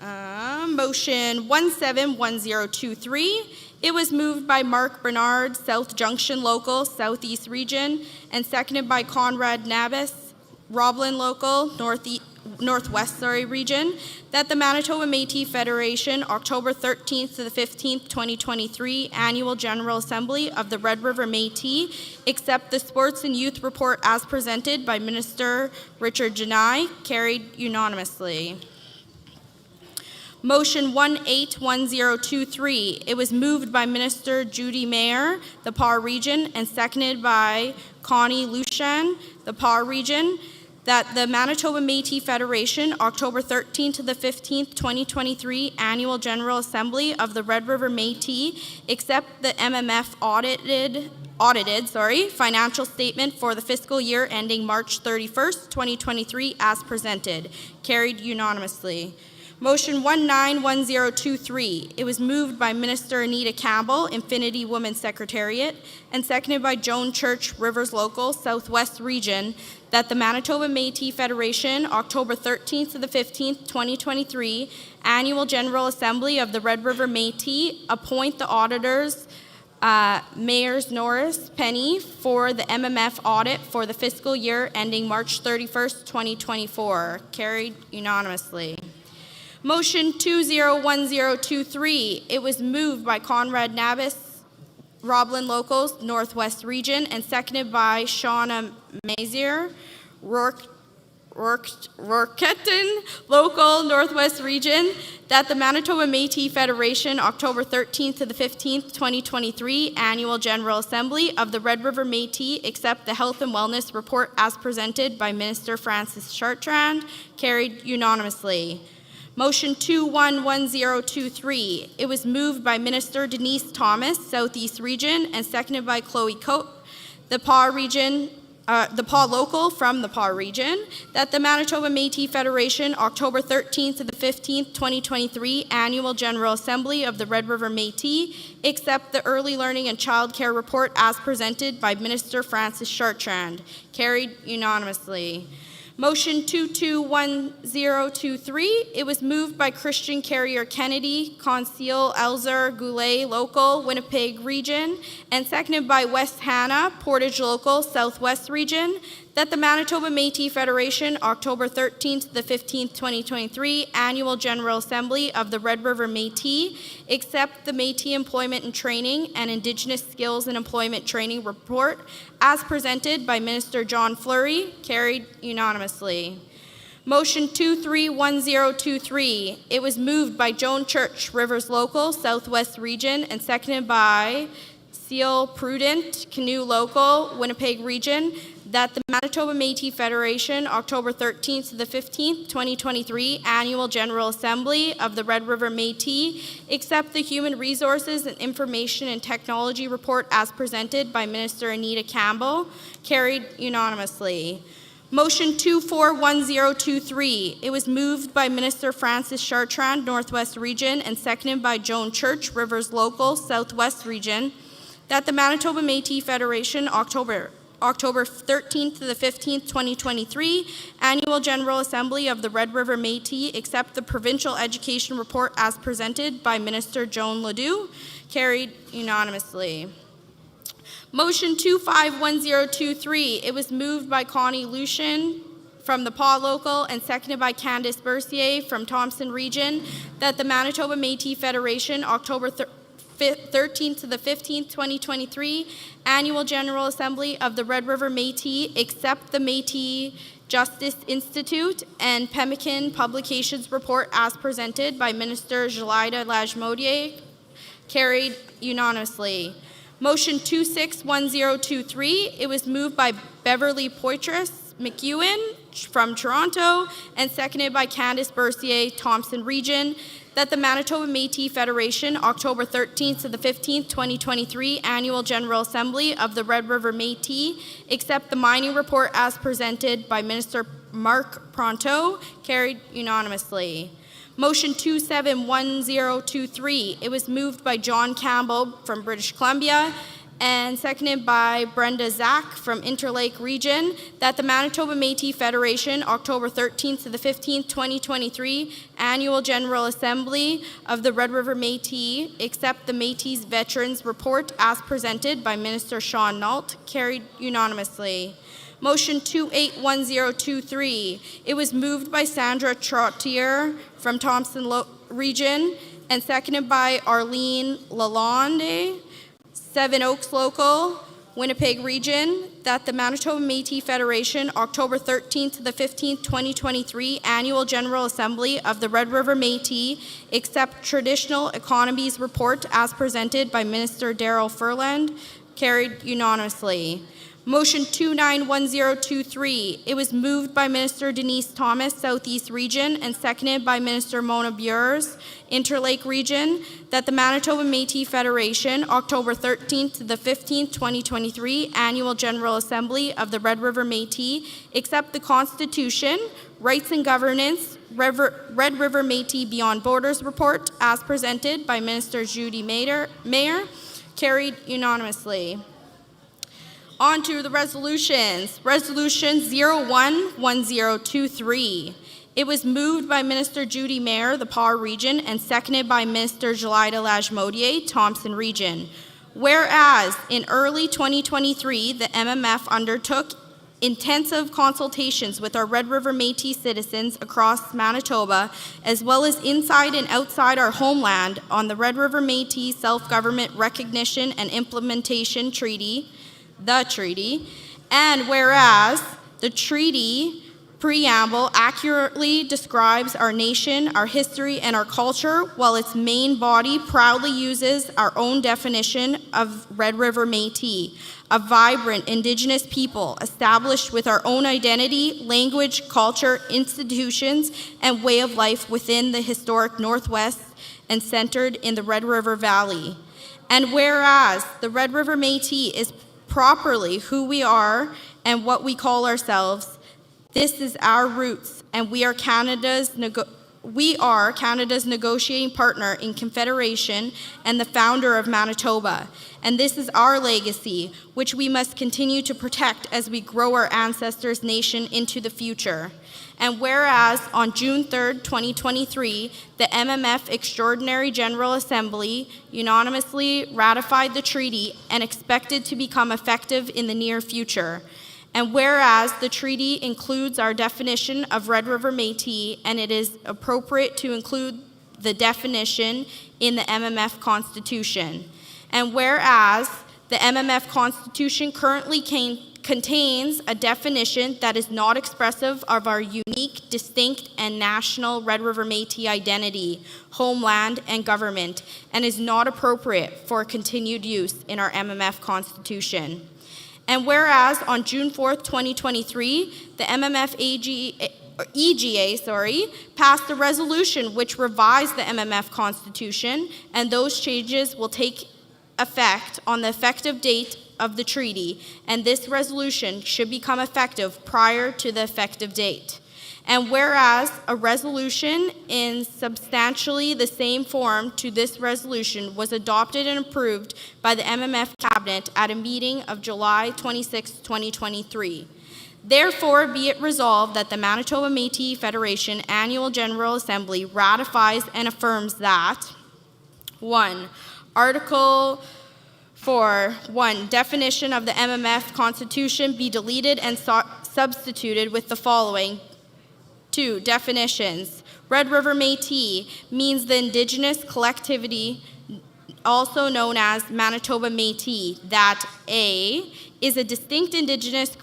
Motion 171023. It was moved by Mark Bernard, South Junction Local, Southeast Region, and seconded by Conrad Nabis, Roblin Local, Northwest Region, that the Manitoba Métis Federation, October 13th to the 15th, 2023 Annual General Assembly of the Red River Métis accept the Sports and Youth Report as presented by Minister Richard Janai, carried unanimously. Motion 181023. It was moved by Minister Judy Mayer, the PAR Region, and seconded by Connie Lushan, the PAR Region, that the Manitoba Métis Federation, October 13th to the 15th, 2023 Annual General Assembly of the Red River Métis accept the MMF audited financial statement for the fiscal year ending March 31st, 2023 as presented, carried unanimously. Motion 191023. It was moved by Minister Anita Campbell, Infinity Women's Secretariat, and seconded by Joan Church, Rivers Local, Southwest Region, that the Manitoba Métis Federation, October 13th to the 15th, 2023 Annual General Assembly of the Red River Métis appoint the auditors Mayors Norris Penny for the MMF audit for the fiscal year ending March 31st, 2024, carried unanimously. Motion 201023. It was moved by Conrad Nabis, Roblin Locals, Northwest Region, and seconded by Shauna Mazier, Rorketon Local Northwest Region, that the Manitoba Métis Federation, October 13th to the 15th, 2023, Annual General Assembly of the Red River Métis accept the Health and Wellness Report as presented by Minister Francis Chartrand, carried unanimously. Motion 211023. It was moved by Minister Denise Thomas, Southeast Region, and seconded by Chloe Cote, the PA Region, the PA Local from the PA Region, that the Manitoba Métis Federation, October 13th to the 15th, 2023, Annual General Assembly of the Red River Métis accept the Early Learning and Child Care Report as presented by Minister Francis Chartrand, carried unanimously. Motion 221023, it was moved by Christian Carrier Kennedy, Conseil Elzer Goulet Local, Winnipeg Region, and seconded by West Hannah, Portage Local, Southwest Region, that the Manitoba Métis Federation, October 13th to the 15th, 2023, Annual General Assembly of the Red River Métis accept the Métis Employment and Training and Indigenous Skills and Employment Training Report as presented by Minister John Fleury, carried unanimously. Motion 231023, it was moved by Joan Church, Rivers Local, Southwest Region, and seconded by Seal Prudent, Canoe Local, Winnipeg Region, that the Manitoba Métis Federation, October 13th to the 15th, 2023, Annual General Assembly of the Red River Métis accept the Human Resources and Information and Technology Report as presented by Minister Anita Campbell, carried unanimously. Motion 241023, it was moved by Minister Francis Chartrand, Northwest Region, and seconded by Joan Church, Rivers Local, Southwest Region, that the Manitoba Métis Federation, October 13th to the 15th, 2023, Annual General Assembly of the Red River Métis accept the Provincial Education Report as presented by Minister Joan Ledoux, carried unanimously. Motion 251023, it was moved by Connie Lucien from the PA Local and seconded by Candice Bercier from Thompson Region, that the Manitoba Métis Federation, October 13th to the 15th, 2023, Annual General Assembly of the Red River Métis accept the Métis Justice Institute and Pemmican Publications Report as presented by Minister Gelida Lajmodier, carried unanimously. Motion 261023, it was moved by Beverly Poitras McEwen from Toronto and seconded by Candice Bercier, Thompson Region, that the Manitoba Métis Federation, October 13th to the 15th, 2023, Annual General Assembly of the Red River Métis accept the mining report as presented by Minister Marc Pronto, carried unanimously. Motion 271023, it was moved by John Campbell from British Columbia and seconded by Brenda Zach from Interlake Region, that the Manitoba Métis Federation, October 13th to the 15th, 2023, Annual General Assembly of the Red River Métis accept the Métis Veterans Report as presented by Minister Sean Nault, carried unanimously. Motion 281023, it was moved by Sandra Trottier from Thompson Region and seconded by Arlene Lalonde, Seven Oaks Local, Winnipeg Region, that the Manitoba Métis Federation, October 13th to the 15th, 2023, Annual General Assembly of the Red River Métis accept Traditional Economies Report as presented by Minister Daryl Furland, carried unanimously. Motion 291023, it was moved by Minister Denise Thomas, Southeast Region, and seconded by Minister Mona Bures, Interlake Region, that the Manitoba Métis Federation, October 13th to the 15th, 2023, Annual General Assembly of the Red River Métis accept the Constitution, Rights and Governance, Red River Métis Beyond Borders Report as presented by Minister Judy Mayer, carried unanimously. On to the resolutions. Resolution 011023. It was moved by Minister Judy Mayer, the PAR Region, and seconded by Minister Gelida Lajmodier, Thompson Region. Whereas in early 2023, the MMF undertook intensive consultations with our Red River Métis citizens across Manitoba, as well as inside and outside our homeland, on the Red River Métis Self-Government Recognition and Implementation Treaty, the treaty, and whereas the treaty preamble accurately describes our nation, our history, and our culture, while its main body proudly uses our own definition of Red River Métis, a vibrant Indigenous people established with our own identity, language, culture, institutions, and way of life within the historic Northwest and centered in the Red River Valley. And whereas the Red River Métis is properly who we are and what we call ourselves, this is our roots, and we are Canada's negotiating partner in Confederation and the founder of Manitoba. And this is our legacy, which we must continue to protect as we grow our ancestors' nation into the future. And whereas on June 3rd, 2023, the MMF Extraordinary General Assembly unanimously ratified the treaty and expected to become effective in the near future. And whereas the treaty includes our definition of Red River Métis, and it is appropriate to include the definition in the MMF Constitution. And whereas the MMF Constitution currently contains a definition that is not expressive of our unique, distinct, and national Red River Métis identity, homeland, and government, and is not appropriate for continued use in our MMF Constitution. And whereas on June 4th, 2023, the MMF EGA passed a resolution which revised the MMF Constitution, and those changes will take effect on the effective date of the treaty, and this resolution should become effective prior to the effective date. And whereas a resolution in substantially the same form to this resolution was adopted and approved by the MMF Cabinet at a meeting of July 26, 2023. Therefore, be it resolved that the Manitoba Métis Federation Annual General Assembly ratifies and affirms that 1. Article 4, 1. Definition of the MMF Constitution be deleted and substituted with the following. 2. Definitions. Red River Métis means the Indigenous collectivity, also known as Manitoba Métis, that A. is a distinct Indigenous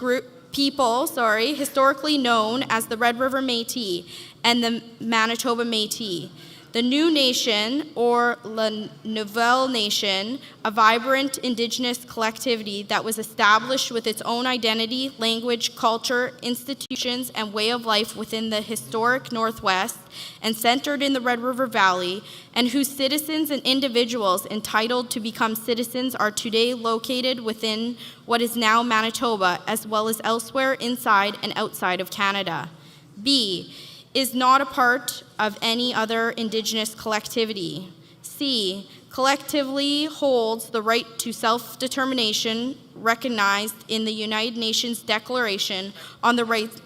people, historically known as the Red River Métis and the Manitoba Métis. The new nation, or La Nouvelle Nation, a vibrant Indigenous collectivity that was established with its own identity, language, culture, institutions, and way of life within the historic Northwest and centered in the Red River Valley, and whose citizens and individuals entitled to become citizens are today located within what is now Manitoba, as well as elsewhere inside and outside of Canada. B. Is not a part of any other Indigenous collectivity. C. Collectively holds the right to self-determination recognized in the United Nations Declaration on the Rights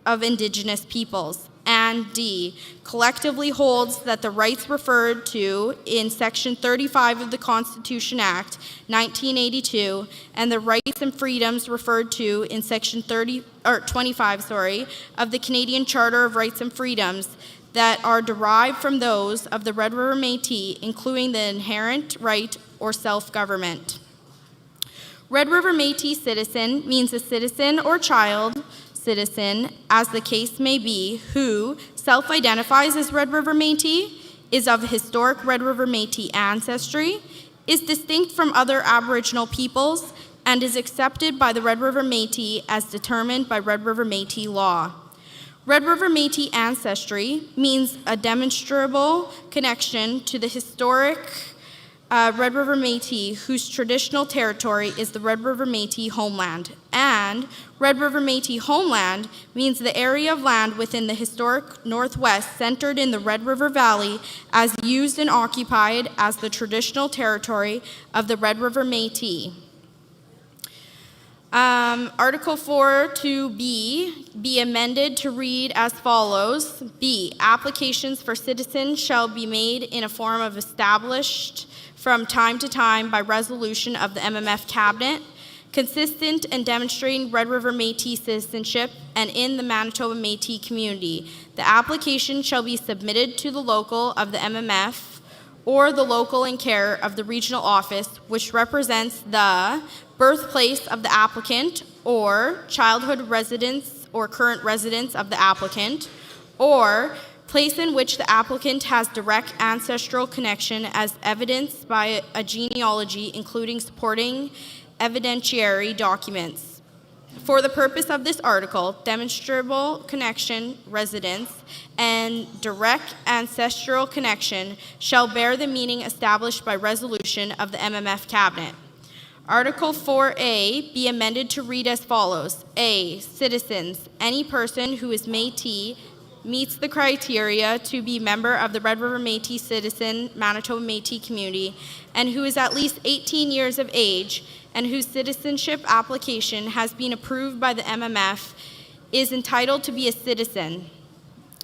of Indigenous Peoples. And D. Collectively holds that the rights referred to in Section 35 of the Constitution Act, 1982, and the rights and freedoms referred to in Section 25 of the Canadian Charter of Rights and Freedoms that are derived from those of the Red River Métis, including the inherent right or self-government. Red River Métis citizen means a citizen or child citizen, as the case may be, who self-identifies as Red River Métis, is of historic Red River Métis ancestry, is distinct from other Aboriginal peoples, and is accepted by the Red River Métis as determined by Red River Métis law. Red River Métis ancestry means a demonstrable connection to the historic Red River Métis, whose traditional territory is the Red River Métis homeland. And Red River Métis homeland means the area of land within the historic Northwest centered in the Red River Valley as used and occupied as the traditional territory of the Red River Métis. Article 4 to be amended to read as follows. B, applications for citizens shall be made in a form of established from time to time by resolution of the MMF Cabinet, consistent and demonstrating Red River Métis citizenship and in the Manitoba Métis community. The application shall be submitted to the local of the MMF or the local in care of the regional office, which represents the birthplace of the applicant or childhood residence or current residence of the applicant, or place in which the applicant has direct ancestral connection as evidenced by a genealogy including supporting evidentiary documents. For the purpose of this article, demonstrable connection, residence, and direct ancestral connection shall bear the meaning established by resolution of the MMF Cabinet. Article 4A be amended to read as follows. A. Citizens. Any person who is Métis, meets the criteria to be member of the Red River Métis Citizen Manitoba Métis community, and who is at least 18 years of age, and whose citizenship application has been approved by the MMF, is entitled to be a citizen.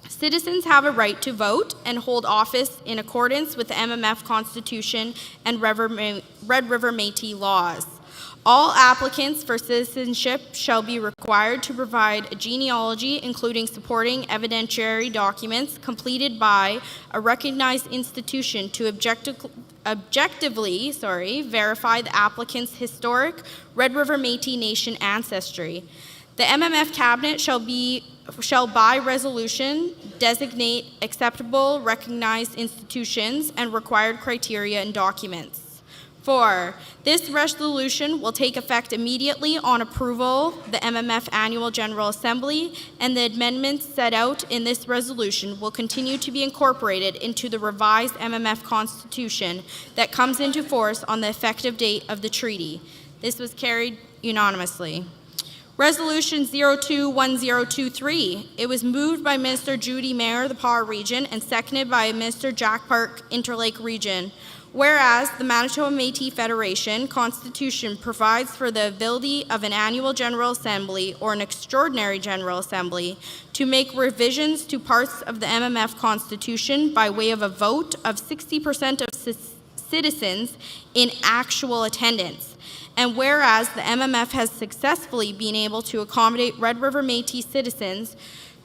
Citizens have a right to vote and hold office in accordance with the MMF Constitution and Red River Métis laws. All applicants for citizenship shall be required to provide a genealogy including supporting evidentiary documents completed by a recognized institution to objectively verify the applicant's historic Red River Métis Nation ancestry. The MMF Cabinet shall by resolution designate acceptable recognized institutions and required criteria and documents. 4. This resolution will take effect immediately on approval the MMF Annual General Assembly, and the amendments set out in this resolution will continue to be incorporated into the revised MMF Constitution that comes into force on the effective date of the treaty. This was carried unanimously. Resolution 021023. It was moved by Minister Judy Mayer, the Power Region, and seconded by Minister Jack Park, Interlake Region. Whereas the Manitoba Métis Federation Constitution provides for the ability of an annual General Assembly or an extraordinary General Assembly to make revisions to parts of the MMF Constitution by way of a vote of 60% of citizens in actual attendance. And whereas the MMF has successfully been able to accommodate Red River Métis citizens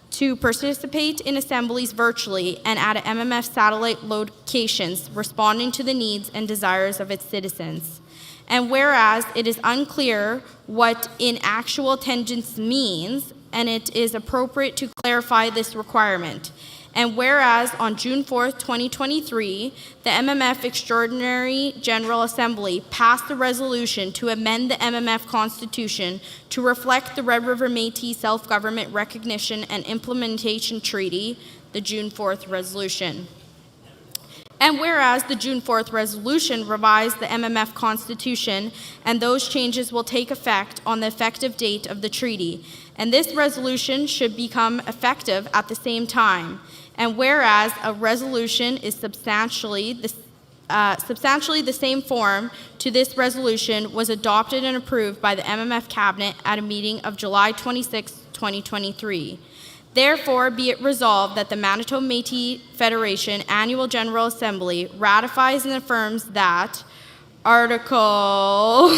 to participate in assemblies virtually and at MMF satellite locations, responding to the needs and desires of its citizens. And whereas it is unclear what in actual attendance means, and it is appropriate to clarify this requirement. And whereas on June 4th, 2023, the MMF Extraordinary General Assembly passed a resolution to amend the MMF Constitution to reflect the Red River Métis Self-Government Recognition and Implementation Treaty, the June 4th resolution. And whereas the June 4th resolution revised the MMF Constitution, and those changes will take effect on the effective date of the treaty, and this resolution should become effective at the same time. And whereas a resolution is substantially the same form to this resolution was adopted and approved by the MMF Cabinet at a meeting of July 26, 2023. Therefore, be it resolved that the Manitoba Métis Federation Annual General Assembly ratifies and affirms that Article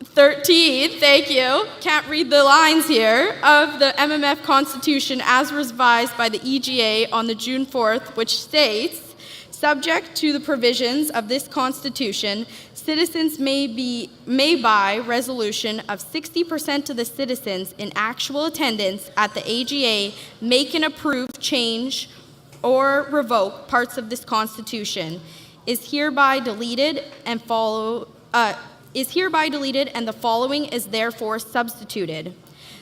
13, thank you, can't read the lines here, of the MMF Constitution as revised by the AGA on the June 4th, which states, subject to the provisions of this Constitution, citizens may by resolution of 60% of the citizens in actual attendance at the AGA make and approve, change, or revoke parts of this Constitution, is hereby deleted and the following is therefore substituted.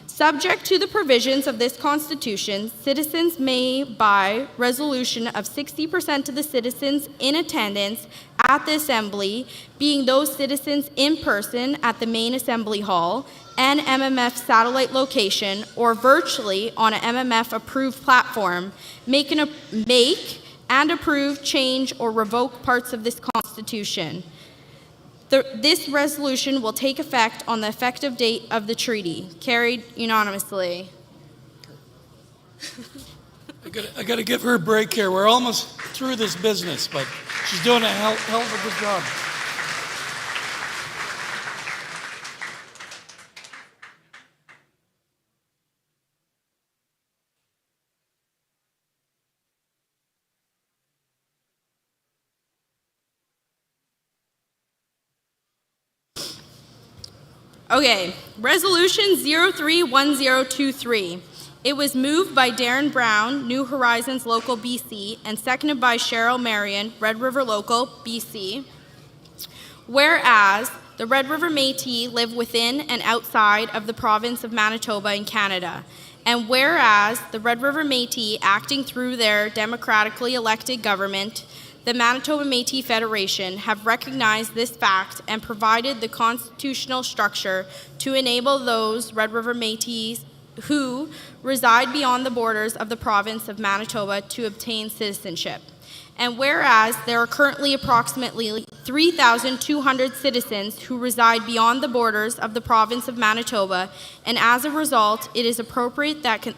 Subject to the provisions of this Constitution, citizens may, by resolution of 60% of the citizens in attendance at the Assembly, being those citizens in person at the main Assembly Hall and MMF satellite location, or virtually on an MMF-approved platform, make and approve, change, or revoke parts of this Constitution. This resolution will take effect on the effective date of the treaty. Carried unanimously. I got to give her a break here. We're almost through this business, but she's doing a hell of a good job. Okay, Resolution 031023. It was moved by Darren Brown, New Horizons Local BC, and seconded by Cheryl Marion, Red River Local BC. Whereas the Red River Métis live within and outside of the province of Manitoba in Canada, and whereas the Red River Métis, acting through their democratically elected government, the Manitoba Métis Federation, have recognized this fact and provided the constitutional structure to enable those Red River Métis who reside beyond the borders of the province of Manitoba to obtain citizenship. And whereas there are currently approximately 3,200 citizens who reside beyond the borders of the province of Manitoba, and as a result, it is appropriate that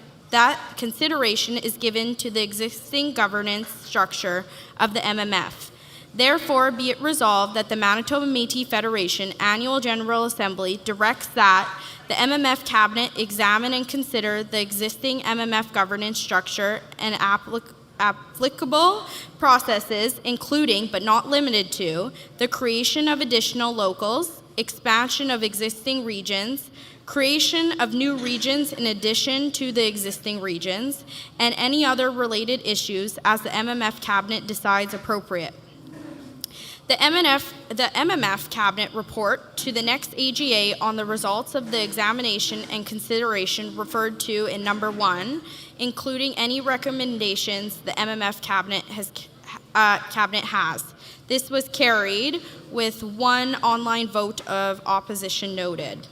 consideration is given to the existing governance structure of the MMF. Therefore, be it resolved that the Manitoba Métis Federation Annual General Assembly directs that the MMF Cabinet examine and consider the existing MMF governance structure and applicable processes, including but not limited to the creation of additional locals, expansion of existing regions, creation of new regions in addition to the existing regions, and any other related issues as the MMF Cabinet decides appropriate. The MMF Cabinet report to the next AGA on the results of the examination and consideration referred to in number 1, including any recommendations the MMF Cabinet has. This was carried with 1 online vote of opposition noted.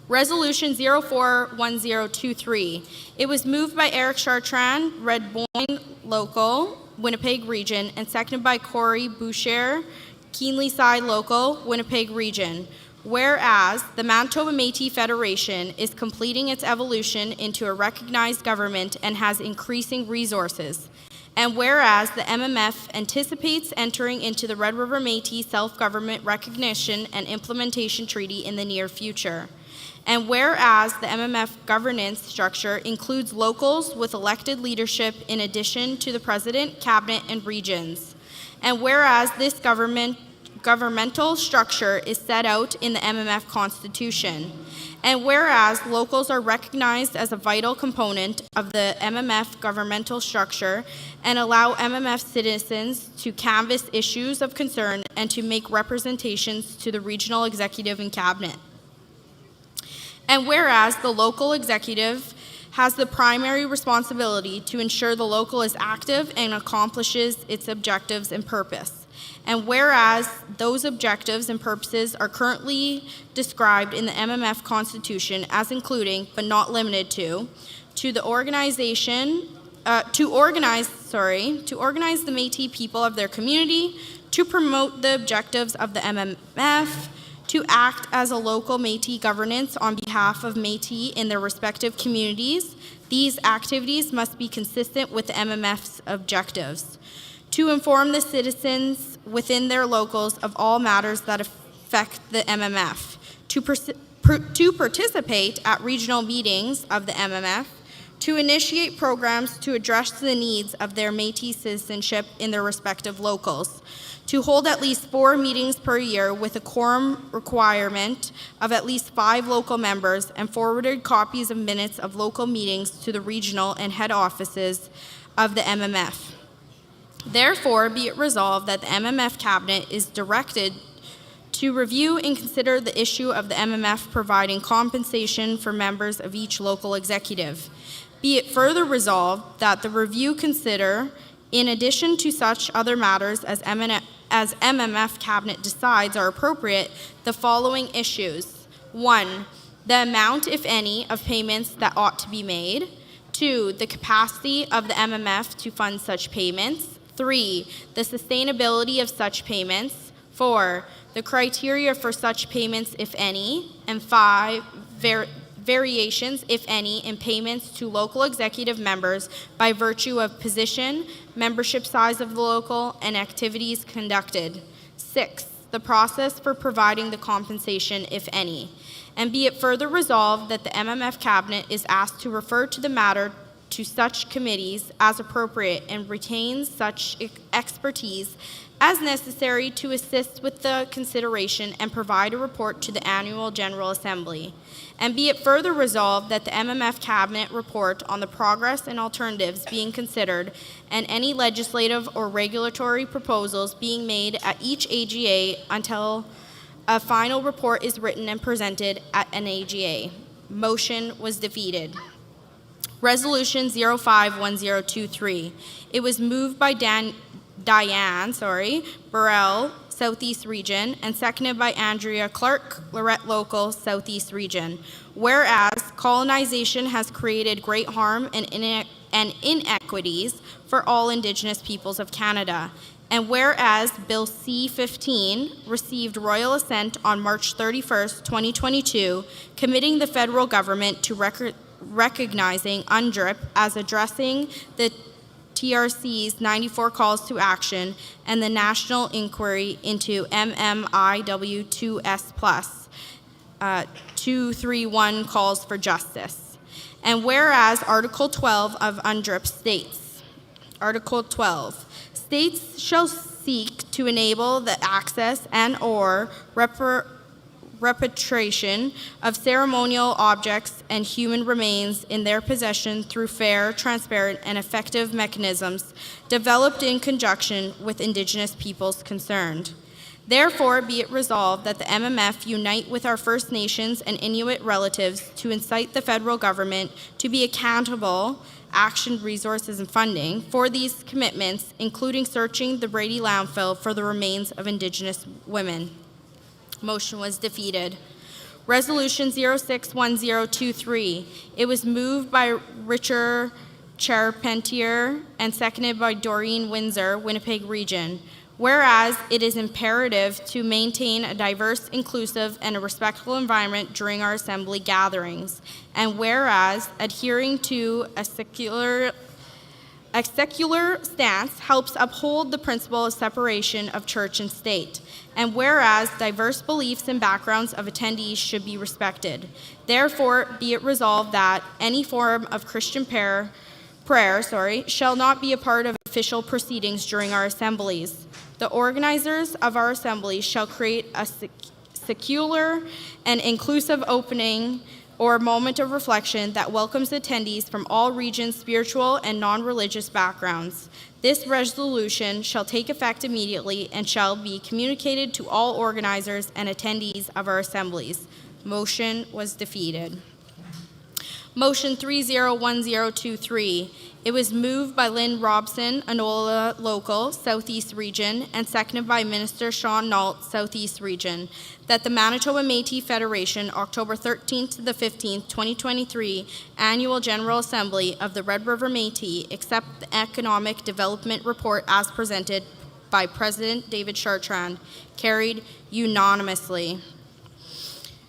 Resolution 041023. It was moved by Eric Chartrand, Red Boyne Local, Winnipeg Region, and seconded by Corey Boucher, Keenly Side Local, Winnipeg Region. Whereas the Manitoba Métis Federation is completing its evolution into a recognized government and has increasing resources. And whereas the MMF anticipates entering into the Red River Métis Self-Government Recognition and Implementation Treaty in the near future. And whereas the MMF governance structure includes locals with elected leadership in addition to the President, Cabinet, and regions. And whereas this governmental structure is set out in the MMF Constitution. And whereas locals are recognized as a vital component of the MMF governmental structure and allow MMF citizens to canvass issues of concern and to make representations to the regional executive and cabinet. And whereas the local executive has the primary responsibility to ensure the local is active and accomplishes its objectives and purpose. And whereas those objectives and purposes are currently described in the MMF Constitution as including, but not limited to organize the Métis people of their community, to promote the objectives of the MMF, to act as a local Métis governance on behalf of Métis in their respective communities. These activities must be consistent with the MMF's objectives. To inform the citizens within their locals of all matters that affect the MMF. To participate at regional meetings of the MMF. To initiate programs to address the needs of their Métis citizenship in their respective locals. To hold at least 4 meetings per year with a quorum requirement of at least 5 local members, and forwarded copies of minutes of local meetings to the regional and head offices of the MMF. Therefore, be it resolved that the MMF Cabinet is directed to review and consider the issue of the MMF providing compensation for members of each local executive. Be it further resolved that the review consider, in addition to such other matters as MMF Cabinet decides are appropriate, the following issues. 1. The amount, if any, of payments that ought to be made. 2. The capacity of the MMF to fund such payments. 3. The sustainability of such payments. 4. The criteria for such payments, if any. And 5. Variations, if any, in payments to local executive members by virtue of position, membership size of the local, and activities conducted. 6. The process for providing the compensation, if any. And be it further resolved that the MMF Cabinet is asked to refer to the matter to such committees as appropriate and retains such expertise as necessary to assist with the consideration and provide a report to the Annual General Assembly. And be it further resolved that the MMF Cabinet report on the progress and alternatives being considered and any legislative or regulatory proposals being made at each AGA until a final report is written and presented at an AGA. Motion was defeated. Resolution 051023. It was moved by Diane Burrell, Southeast Region, and seconded by Andrea Clark, Lorette Local, Southeast Region. Whereas colonization has created great harm and inequities for all Indigenous peoples of Canada. And whereas Bill C-15 received royal assent on March 31st, 2022, committing the federal government to recognizing UNDRIP as addressing the TRC's 94 calls to action and the national inquiry into MMIW2S+, 231 calls for justice. And whereas Article 12 of UNDRIP states, Article 12, states shall seek to enable the access and or repatriation of ceremonial objects and human remains in their possession through fair, transparent, and effective mechanisms developed in conjunction with Indigenous peoples concerned. Therefore, be it resolved that the MMF unite with our First Nations and Inuit relatives to incite the federal government to be accountable, action, resources, and funding for these commitments, including searching the Brady landfill for the remains of Indigenous women. Motion was defeated. Resolution 061023. It was moved by Richard Charpentier and seconded by Doreen Windsor, Winnipeg Region. Whereas it is imperative to maintain a diverse, inclusive, and a respectful environment during our assembly gatherings. And whereas adhering to a secular stance helps uphold the principle of separation of church and state. And whereas diverse beliefs and backgrounds of attendees should be respected. Therefore, be it resolved that any form of Christian prayer shall not be a part of official proceedings during our assemblies. The organizers of our assemblies shall create a secular and inclusive opening or moment of reflection that welcomes attendees from all regions, spiritual and non-religious backgrounds. This resolution shall take effect immediately and shall be communicated to all organizers and attendees of our assemblies. Motion was defeated. Motion 301023. It was moved by Lynn Robson, Anola Local, Southeast Region, and seconded by Minister Sean Nault, Southeast Region, that the Manitoba Métis Federation, October 13th to the 15th, 2023, Annual General Assembly of the Red River Métis accept the Economic Development Report as presented by President David Chartrand. Carried unanimously.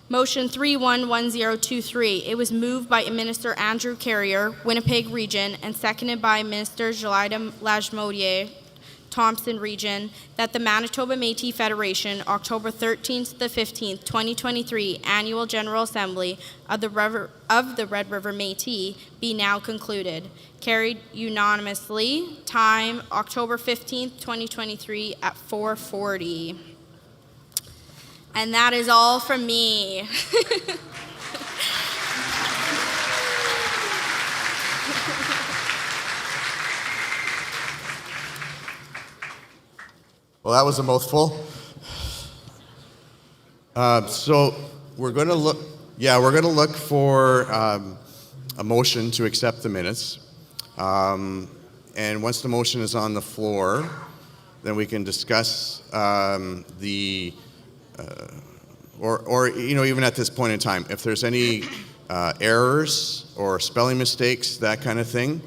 Motion 311023. It was moved by Minister Andrew Carrier, Winnipeg Region, and seconded by Minister Gelida Lajmodier, Thompson Region, that the Manitoba Métis Federation, October 13th to the 15th, 2023, Annual General Assembly of the Red River Métis be now concluded. Carried unanimously. Time, October 15th, 2023 at 4:40. And that is all from me. Well, that was a mouthful. So we're going to look. Yeah, we're going to look for a motion to accept the minutes. And once the motion is on the floor, then we can discuss or even at this point in time, if there's any errors or spelling mistakes, that kind of thing,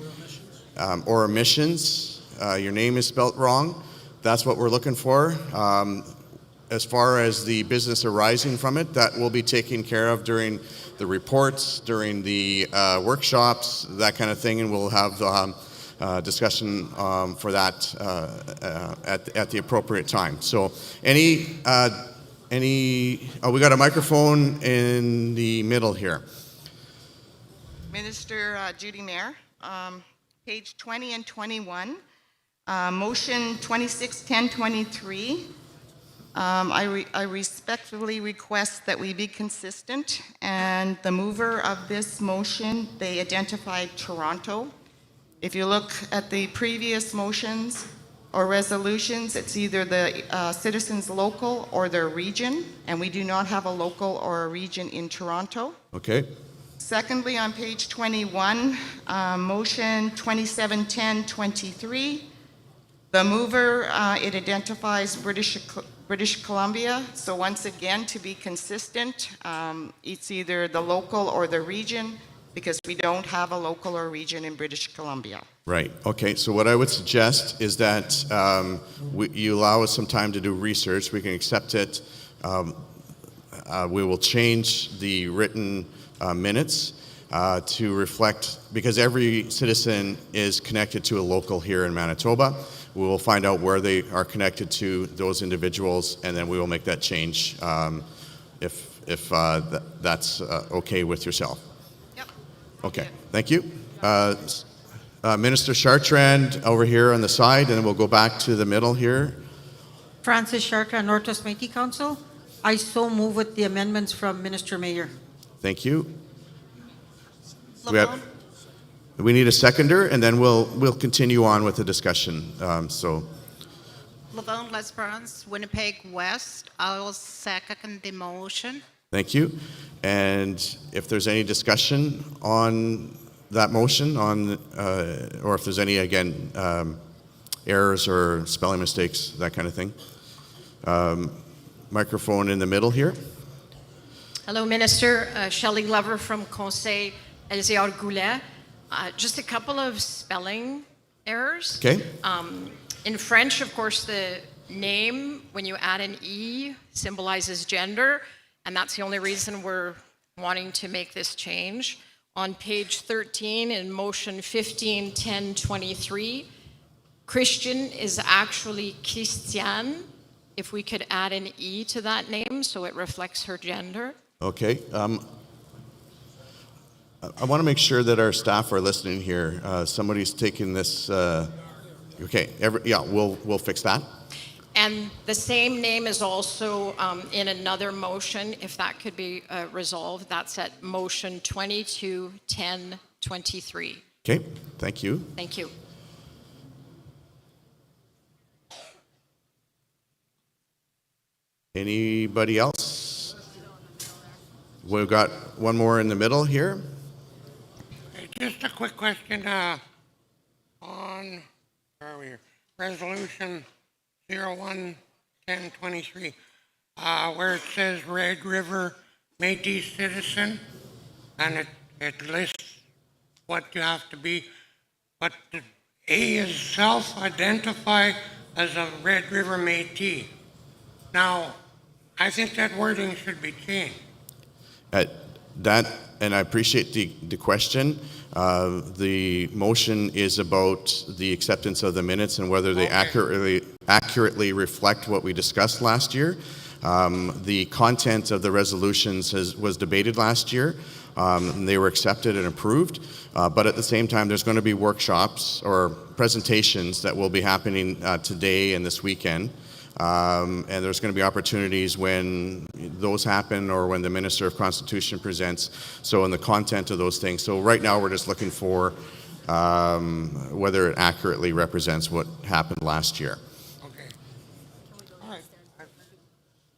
or omissions, your name is spelt wrong, that's what we're looking for. As far as the business arising from it, that will be taken care of during the reports, during the workshops, that kind of thing, and we'll have discussion for that at the appropriate time. So we got a microphone in the middle here. Minister Judy Mayer. page 20 and 21. Motion 261023. I respectfully request that we be consistent, and the mover of this motion, they identified Toronto. If you look at the previous motions or resolutions, it's either the citizens local or their region, and we do not have a local or a region in Toronto. Okay. Secondly, on page 21, motion 271023, the mover, it identifies British Columbia. So once again, to be consistent, it's either the local or the region, because we don't have a local or region in British Columbia. Right. Okay. So what I would suggest is that you allow us some time to do research. We can accept it. We will change the written minutes to reflect, because every citizen is connected to a local here in Manitoba. We will find out where they are connected to those individuals, and then we will make that change if that's okay with yourself. Yep. Okay. Thank you. Minister Chartrand over here on the side, and then we'll go back to the middle here. Francis Chartrand, Northwest Métis Council. I so move with the amendments from Minister Mayor. Thank you. We need a seconder, and then we'll continue on with the discussion. Lavone Lesperance, Winnipeg West. I will second the motion. Thank you. And if there's any discussion on that motion, or if there's any, again, errors or spelling mistakes, that kind of thing. Microphone in the middle here. Hello, Minister. Shelley Glover from Conseil Elzéar Goulet. Just a couple of spelling errors. Okay. In French, of course, the name, when you add an E, symbolizes gender, and that's the only reason we're wanting to make this change. On page 13 in motion 151023, Christian is actually Christiane. If we could add an E to that name so it reflects her gender. Okay. I want to make sure that our staff are listening here. Somebody's taking this. Okay. We'll fix that. And the same name is also in another motion, if that could be resolved. That's at motion 221023. Okay. Thank you. Thank you. Anybody else? We've got one more in the middle here. Just a quick question on where are we here? Resolution 01-1023, where it says Red River Métis citizen, and it lists what you have to be, but the A is self-identify as a Red River Métis. Now, I think that wording should be changed. And I appreciate the question. The motion is about the acceptance of the minutes and whether they accurately reflect what we discussed last year. The content of the resolutions was debated last year. And they were accepted and approved. But at the same time, there's going to be workshops or presentations that will be happening today and this weekend. And there's going to be opportunities when those happen or when the Minister of Constitution presents, so in the content of those things. So right now we're just looking for whether it accurately represents what happened last year. Okay. All right.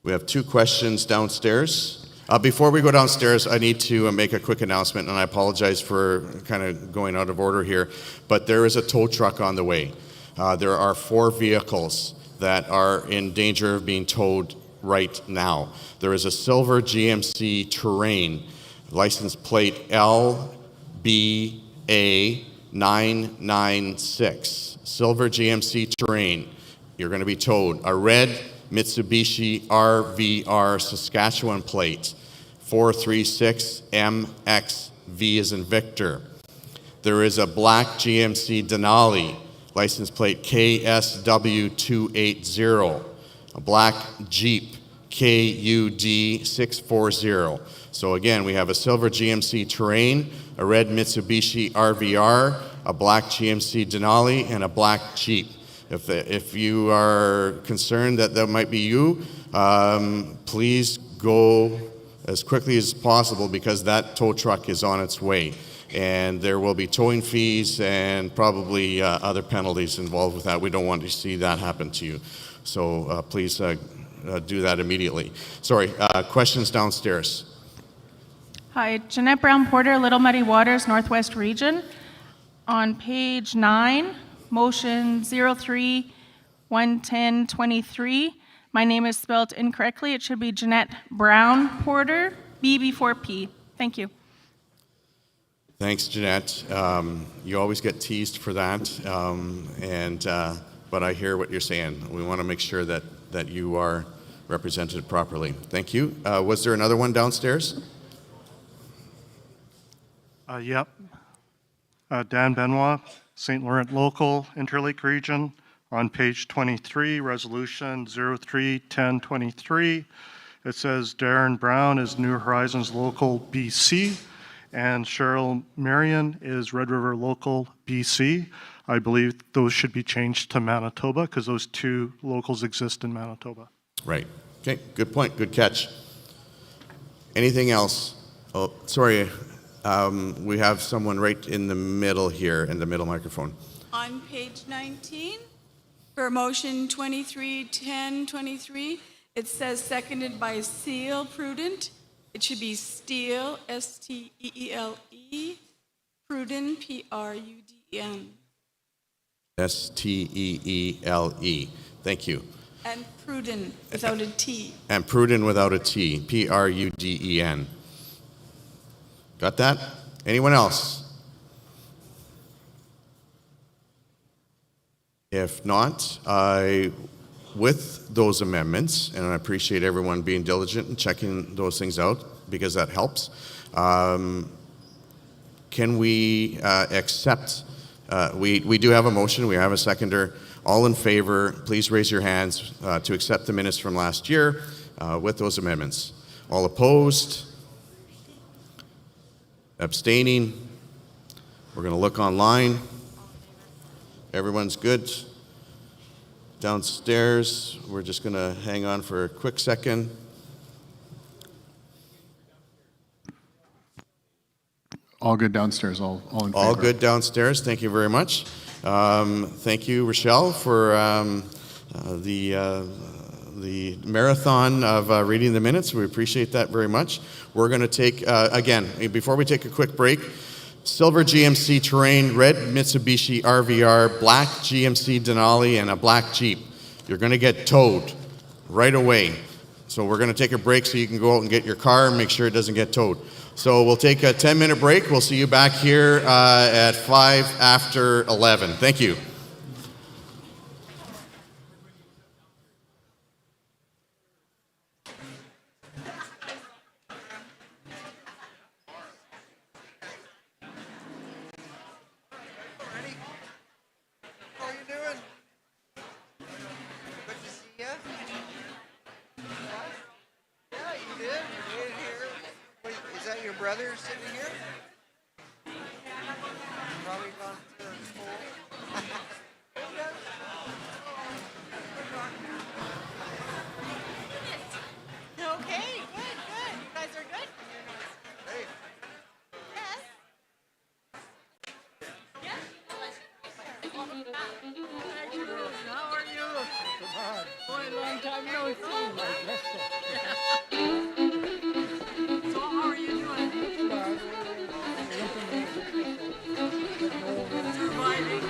We have two questions downstairs. Before we go downstairs, I need to make a quick announcement, and I apologize for kind of going out of order here, but there is a tow truck on the way. There are 4 vehicles that are in danger of being towed right now. There is a silver GMC Terrain, license plate LBA996. Silver GMC Terrain. You're going to be towed. A red Mitsubishi RVR Saskatchewan plate, 436MXV as in Victor. There is a black GMC Denali, license plate KSW280, a black Jeep KUD 640. So again, we have a silver GMC Terrain, a red Mitsubishi RVR, a black GMC Denali, and a black Jeep. If you are concerned that that might be you, please go as quickly as possible because that tow truck is on its way. And there will be towing fees and probably other penalties involved with that. We don't want to see that happen to you. So please do that immediately. Sorry, questions downstairs. Hi, Jeanette Brown Porter, Little Muddy Waters, Northwest Region. On page 9, motion 03-110-23, my name is spelled incorrectly. It should be Jeanette Brown Porter, B before P. Thank you. Thanks, Jeanette. You always get teased for that, but I hear what you're saying. We want to make sure that you are represented properly. Thank you. Was there another one downstairs? Yep. Dan Benoit, St. Laurent Local, Interlake Region. On page 23, resolution 03-1023, it says Darren Brown is New Horizons Local BC, and Cheryl Marion is Red River Local BC. I believe those should be changed to Manitoba because those two locals exist in Manitoba. Right. Okay, good point, good catch. Anything else? Oh, sorry, we have someone right in the middle here, in the middle microphone. On page 19, for motion 23-10-23, it says seconded by Seal Prudent. It should be Steele, S-T-E-E-L-E, Pruden, P-R-U-D-E-N. S-T-E-E-L-E. Thank you. And Pruden, without a T. And Pruden without a T, P-R-U-D-E-N. Got that? Anyone else? If not, with those amendments, and I appreciate everyone being diligent and checking those things out because that helps, can we accept, we do have a motion, we have a seconder. All in favor, please raise your hands to accept the minutes from last year with those amendments. All opposed? Abstaining? We're going to look online. Everyone's good. Downstairs, we're just going to hang on for a quick second. All good downstairs, all in favor. All good downstairs. Thank you very much. Thank you, Rochelle, for the marathon of reading the minutes. We appreciate that very much. We're going to take, again, before we take a quick break, silver GMC Terrain, red Mitsubishi RVR, black GMC Denali, and a black Jeep. You're going to get towed right away. So we're going to take a break so you can go out and get your car and make sure it doesn't get towed. So we'll take a 10-minute break. We'll see you back here at 5 after 11. Thank you. Brother sitting here? Probably gone to school. Okay, good, good. You guys are good? Hey. Yes. Yes. How are you? Boy, long time no see. So how are you doing? Surviving.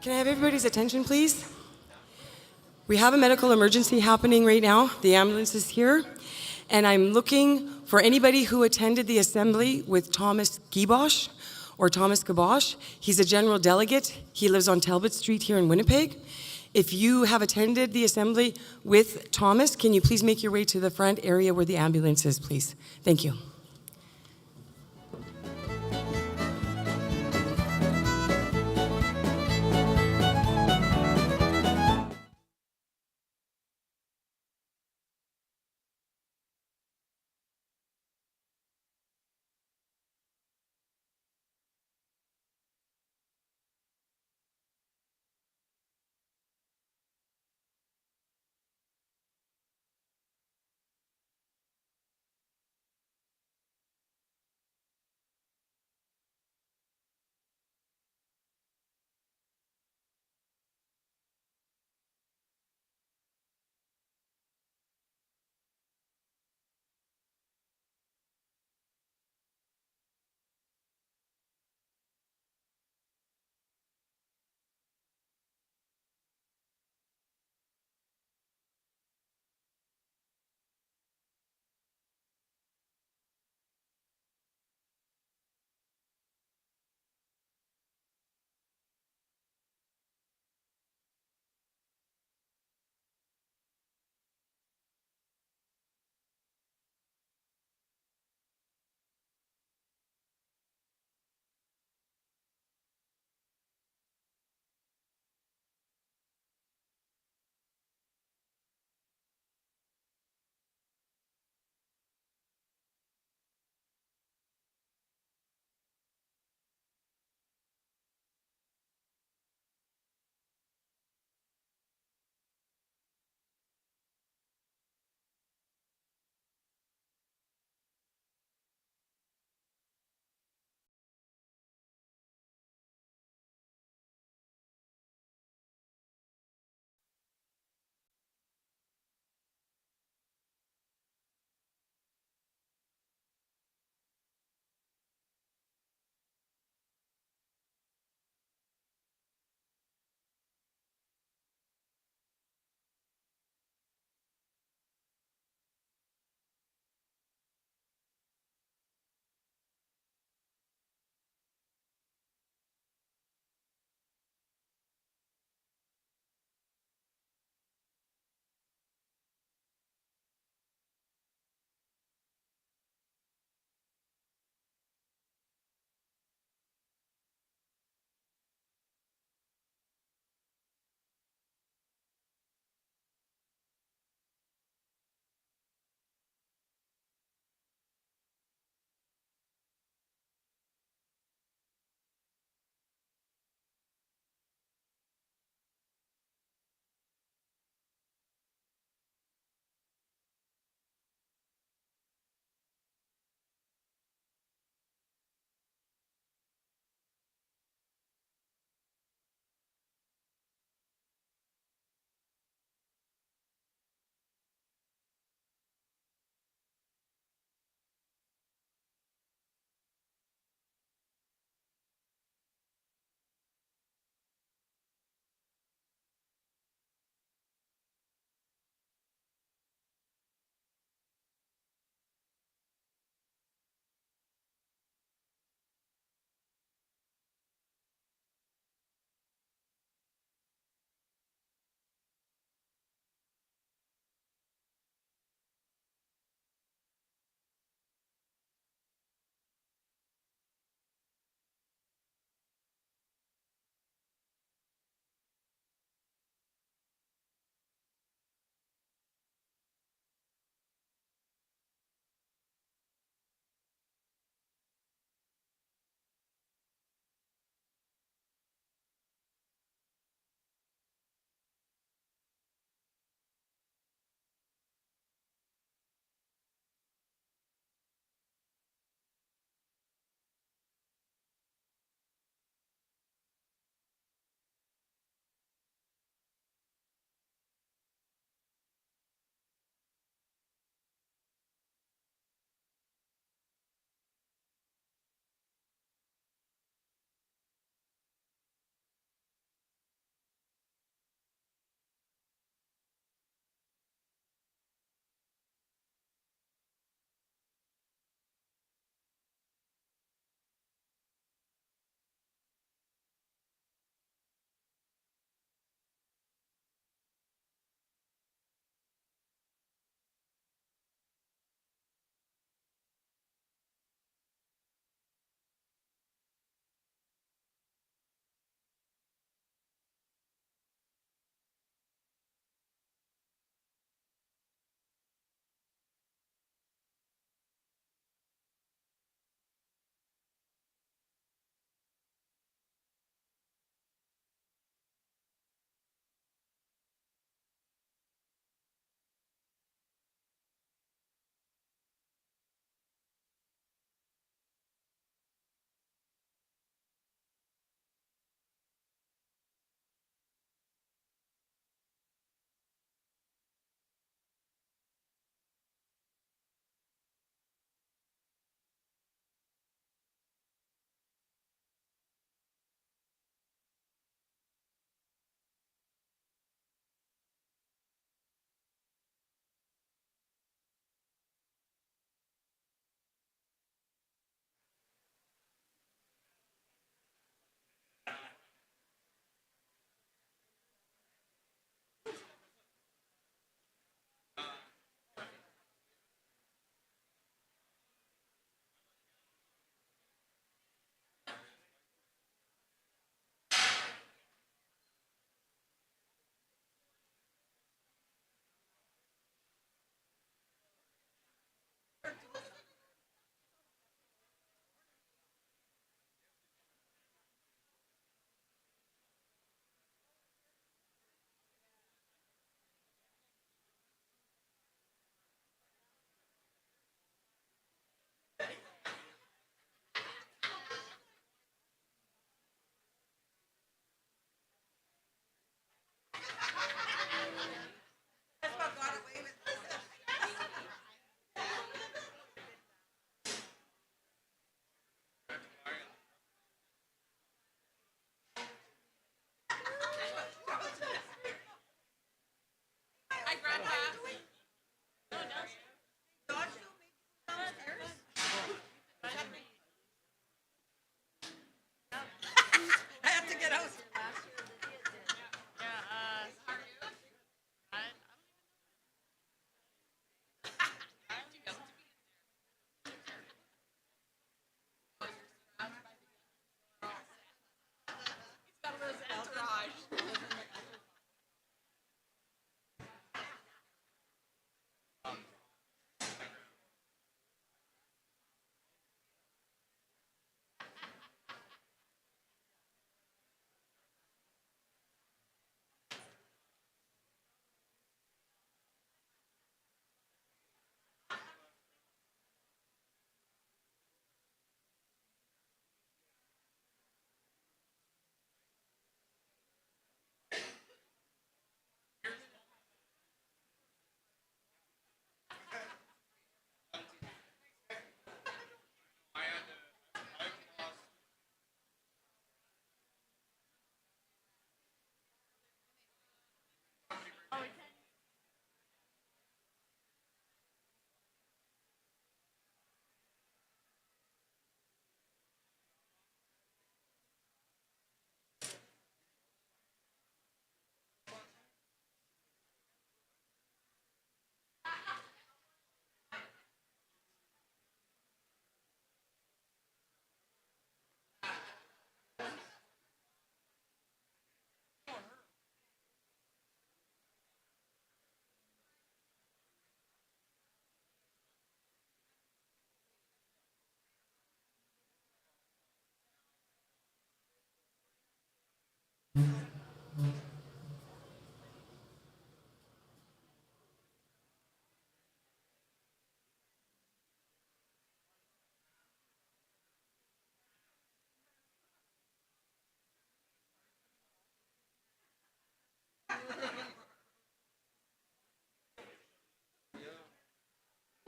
Can I have everybody's attention, please? We have a medical emergency happening right now. The ambulance is here. And I'm looking for anybody who attended the assembly with Thomas Gibosh or Thomas Gabosh. He's a general delegate. He lives on Talbot Street here in Winnipeg. If you have attended the assembly with Thomas, can you please make your way to the front area where the ambulance is, please? Thank you.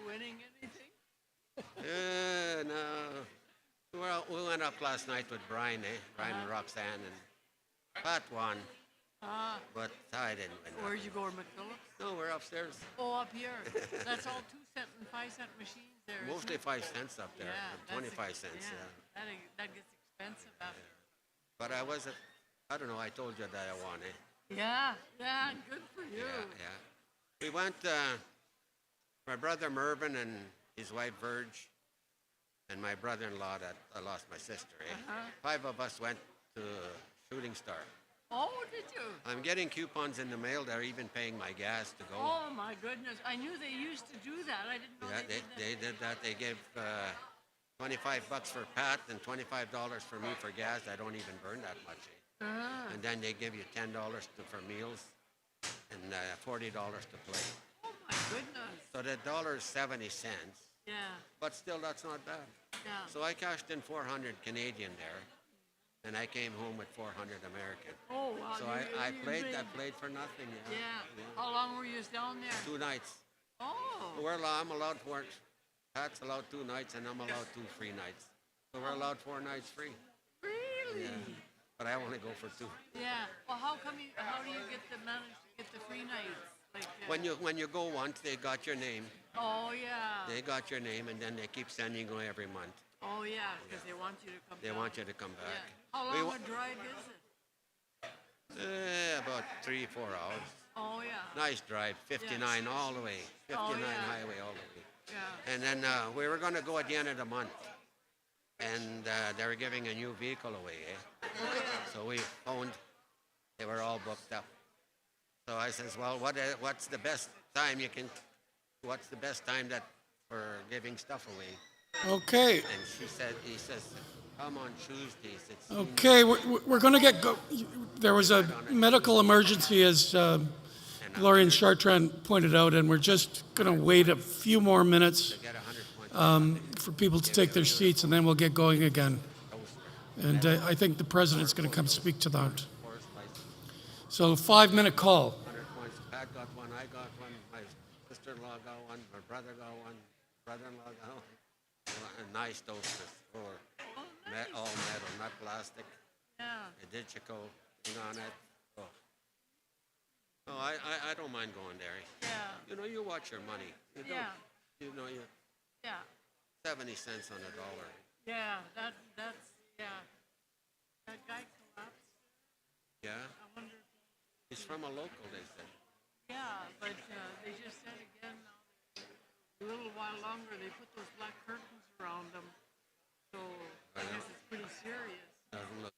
Winning anything? No. Well, we went up last night with Brian, Brian and Roxanne, and Pat won, but I didn't win. Where'd you go, McKillop? No, we're upstairs. Oh, up here. That's all 2-cent and 5-cent machines there. isn't Mostly it? 5 cents up there, Yeah, and that's 25 cents. Yeah, Yeah. that gets expensive after. But I wasn't. I don't know. I told you that I won. Yeah, yeah, good for you. Yeah. We went. My brother Mervyn and his wife Verge, and my brother-in-law that I lost my sister. 5 of us went to Shooting Star. Oh, did you? I'm getting coupons in the mail. They're even paying my gas to go. Oh my goodness! I knew they used to do that. I didn't know Yeah, they did that. They gave $25 for Pat and $25 for me for gas. I don't even burn that much. And then they give you $10 for meals and $40 to play. Oh my goodness! So the $1.70. Yeah. But still, that's not bad. Yeah. So I cashed in 400 Canadian there, and I came home with 400 American. Oh wow! So I played for nothing. Yeah. How long were you down there? 2 nights. Oh. I'm allowed 4. Pat's allowed 2 nights, and I'm allowed 2 free nights. So we're allowed 4 nights free. Really? Yeah. But I only go for 2. Yeah. Well, how do you manage to get the free nights? Like, When you go once, they got your name. Oh yeah. They got your name, and then they keep sending you every month. Oh yeah, because they want you to come. They want you to come back. How long a drive is it? About 3-4 hours. Oh yeah. Nice drive, 59 all the way, 59 highway all the way. Yeah. And then we were going to go at the end of the month, and they were giving a new vehicle away. So we phoned. They were all booked up. So I says, well, what's the best time what's the best time that for giving stuff away? Okay. And he says, come on Tuesdays. It's Okay, we're going to get there was a medical emergency, as Gloria and Chartrand pointed out, and we're just going to wait a few more minutes for people to take their seats, and then we'll get going again. And I think the president's going to come speak to that. So 5-minute call. 100 points. Pat got one, I got one, my sister-in-law got one, my brother got one, brother-in-law got one. A nice toaster for all metal, not plastic. Yeah. A digital thing on it. Oh, I don't mind going there. Yeah. You watch your money. You don't. Yeah. Yeah. 70 cents on a dollar. Yeah. That's yeah. That guy collapsed. Yeah. I wonder. He's from a local, they said. Yeah, but they just said again a little while longer they put those black curtains around them. So I guess it's pretty serious. Doesn't look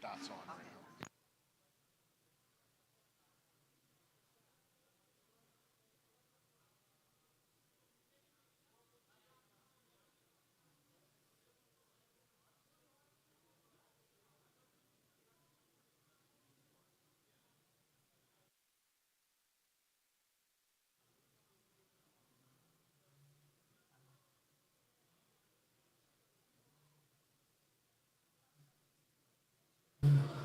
That's on right now.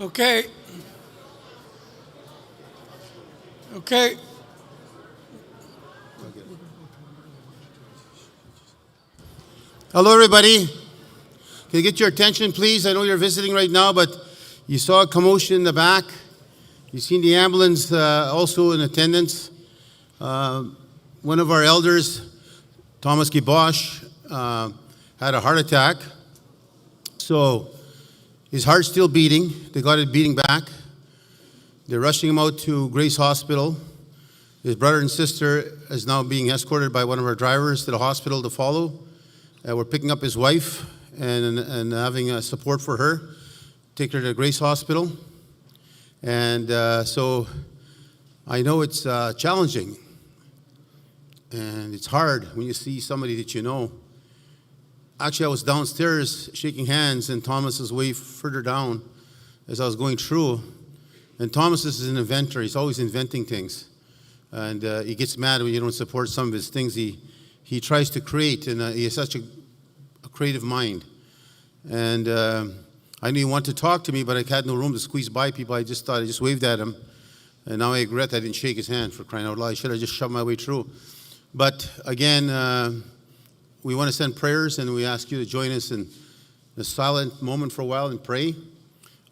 Okay. Okay. Hello, everybody. Can I get your attention, please? I know you're visiting right now, but you saw a commotion in the back. You've seen the ambulance also in attendance. One of our elders, Thomas Gibosh, had a heart attack. So his heart's still beating. They got it beating back. They're rushing him out to Grace Hospital. His brother and sister is now being escorted by one of our drivers to the hospital to follow. We're picking up his wife and having support for her, take her to Grace Hospital. And so I know it's challenging. And it's hard when you see somebody that you know. Actually, I was downstairs shaking hands, and Thomas is way further down as I was going through. And Thomas is an inventor. He's always inventing things. And he gets mad when you don't support some of his things. He tries to create, and he has such a creative mind. And I knew he wanted to talk to me, but I had no room to squeeze by people. I just thought I just waved at him. And now I regret I didn't shake his hand, for crying out loud. I should have just shoved my way through. But again, we want to send prayers, and we ask you to join us in a silent moment for a while and pray.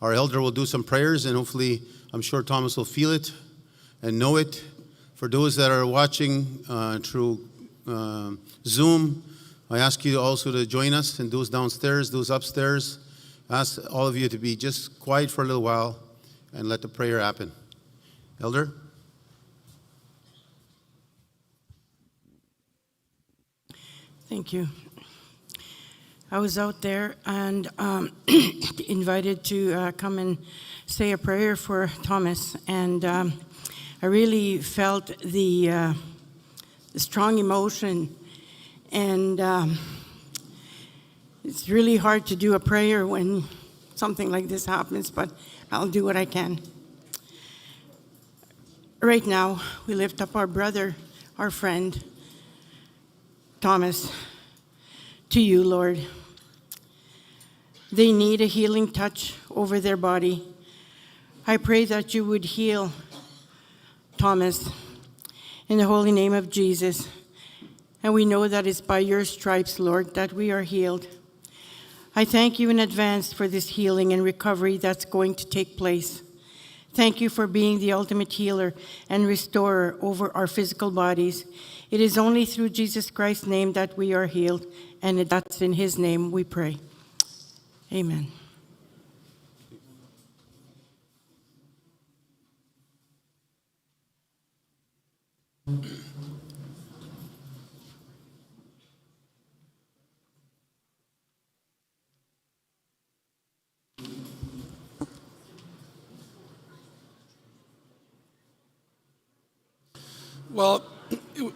Our elder will do some prayers, and hopefully, I'm sure Thomas will feel it and know it. For those that are watching through Zoom, I ask you also to join us, and those downstairs, those upstairs. I ask all of you to be just quiet for a little while and let the prayer happen. Elder? Thank you. I was out there and invited to come and say a prayer for Thomas, and I really felt the strong emotion, and it's really hard to do a prayer when something like this happens, but I'll do what I can. Right now, we lift up our brother, our friend, Thomas, to you, Lord. They need a healing touch over their body. I pray that you would heal Thomas in the holy name of Jesus. And we know that it's by your stripes, Lord, that we are healed. I thank you in advance for this healing and recovery that's going to take place. Thank you for being the ultimate healer and restorer over our physical bodies. It is only through Jesus Christ's name that we are healed, and that's in his name we pray. Amen. Well,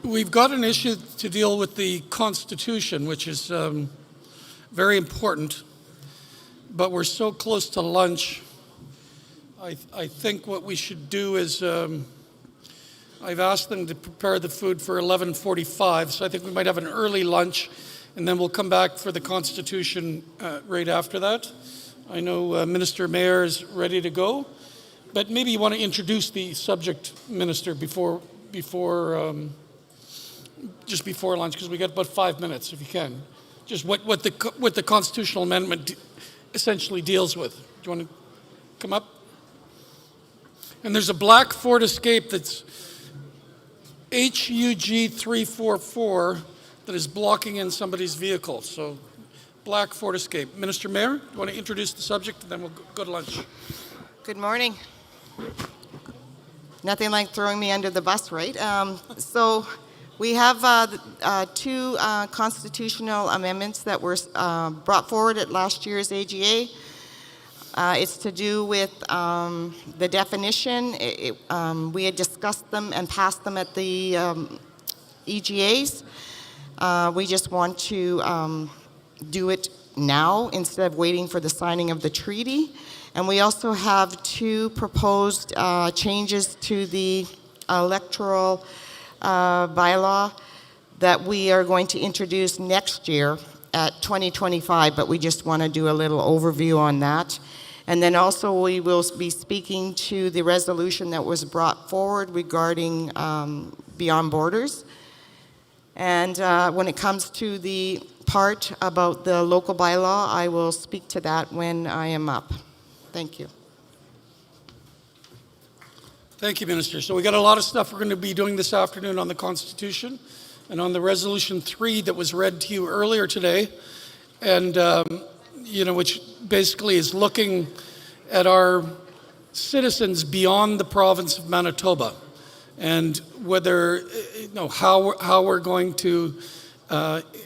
we've got an issue to deal with the Constitution, which is very important, but we're so close to lunch. I think what we should do is I've asked them to prepare the food for 11:45, so I think we might have an early lunch, and then we'll come back for the Constitution right after that. I know Minister Mayer is ready to go, but maybe you want to introduce the subject, Minister, just before lunch, because we got about 5 minutes, if you can. Just what the constitutional amendment essentially deals with. Do you want to come up? And there's a black Ford Escape that's HUG 344 that is blocking in somebody's vehicle. So, black Ford Escape. Minister Mayer, do you want to introduce the subject, and then we'll go to lunch. Good morning. Nothing like throwing me under the bus, right? So we have two constitutional amendments that were brought forward at last year's AGA. It's to do with the definition. We had discussed them and passed them at the EGAs. We just want to do it now instead of waiting for the signing of the treaty. And we also have two proposed changes to the electoral bylaw that we are going to introduce next year at 2025, but we just want to do a little overview on that. And then also we will be speaking to the resolution that was brought forward regarding Beyond Borders. And when it comes to the part about the local bylaw, I will speak to that when I am up. Thank you. Thank you, Minister. So we got a lot of stuff we're going to be doing this afternoon on the Constitution and on the Resolution 3 that was read to you earlier today, and which basically is looking at our citizens beyond the province of Manitoba, and whether how we're going to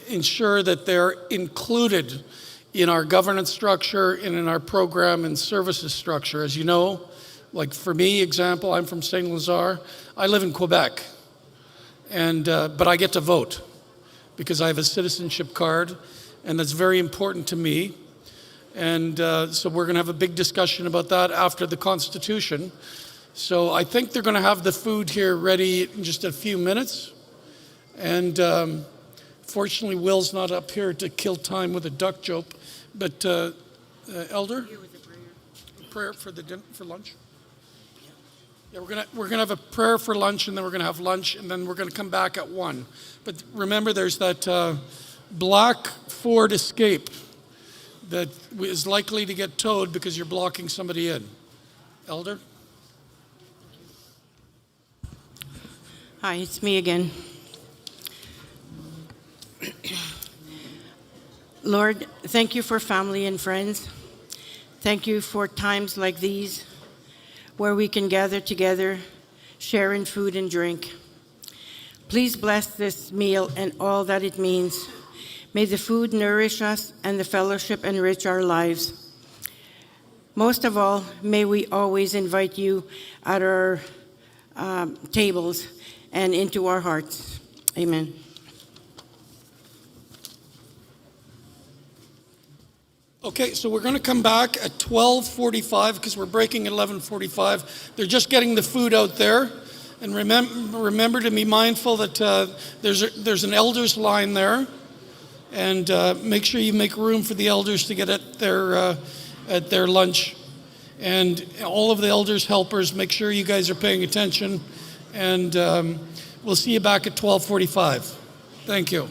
ensure that they're included in our governance structure and in our program and services structure. As you know, like for me, example, I'm from Saint Lazare. I live in Quebec, and but I get to vote because I have a citizenship card, and that's very important to me. And so we're going to have a big discussion about that after the Constitution. So I think they're going to have the food here ready in just a few minutes. And fortunately, Will's not up here to kill time with a duck joke. But Elder, prayer for lunch. Yeah, we're gonna have a prayer for lunch, and then we're gonna have lunch, and then we're gonna come back at 1. But remember, there's that black Ford Escape that is likely to get towed because you're blocking somebody in. Elder? Hi, it's me again. Lord, thank you for family and friends. Thank you for times like these where we can gather together, sharing food and drink. Please bless this meal and all that it means. May the food nourish us and the fellowship enrich our lives. Most of all, may we always invite you at our tables and into our hearts. Amen. Okay, so we're going to come back at 12:45 because we're breaking at 11:45. They're just getting the food out there. And remember to be mindful that there's an elders line there. And make sure you make room for the elders to get at their lunch. And all of the elders' helpers, make sure you guys are paying attention. And we'll see you back at 12:45. Thank you.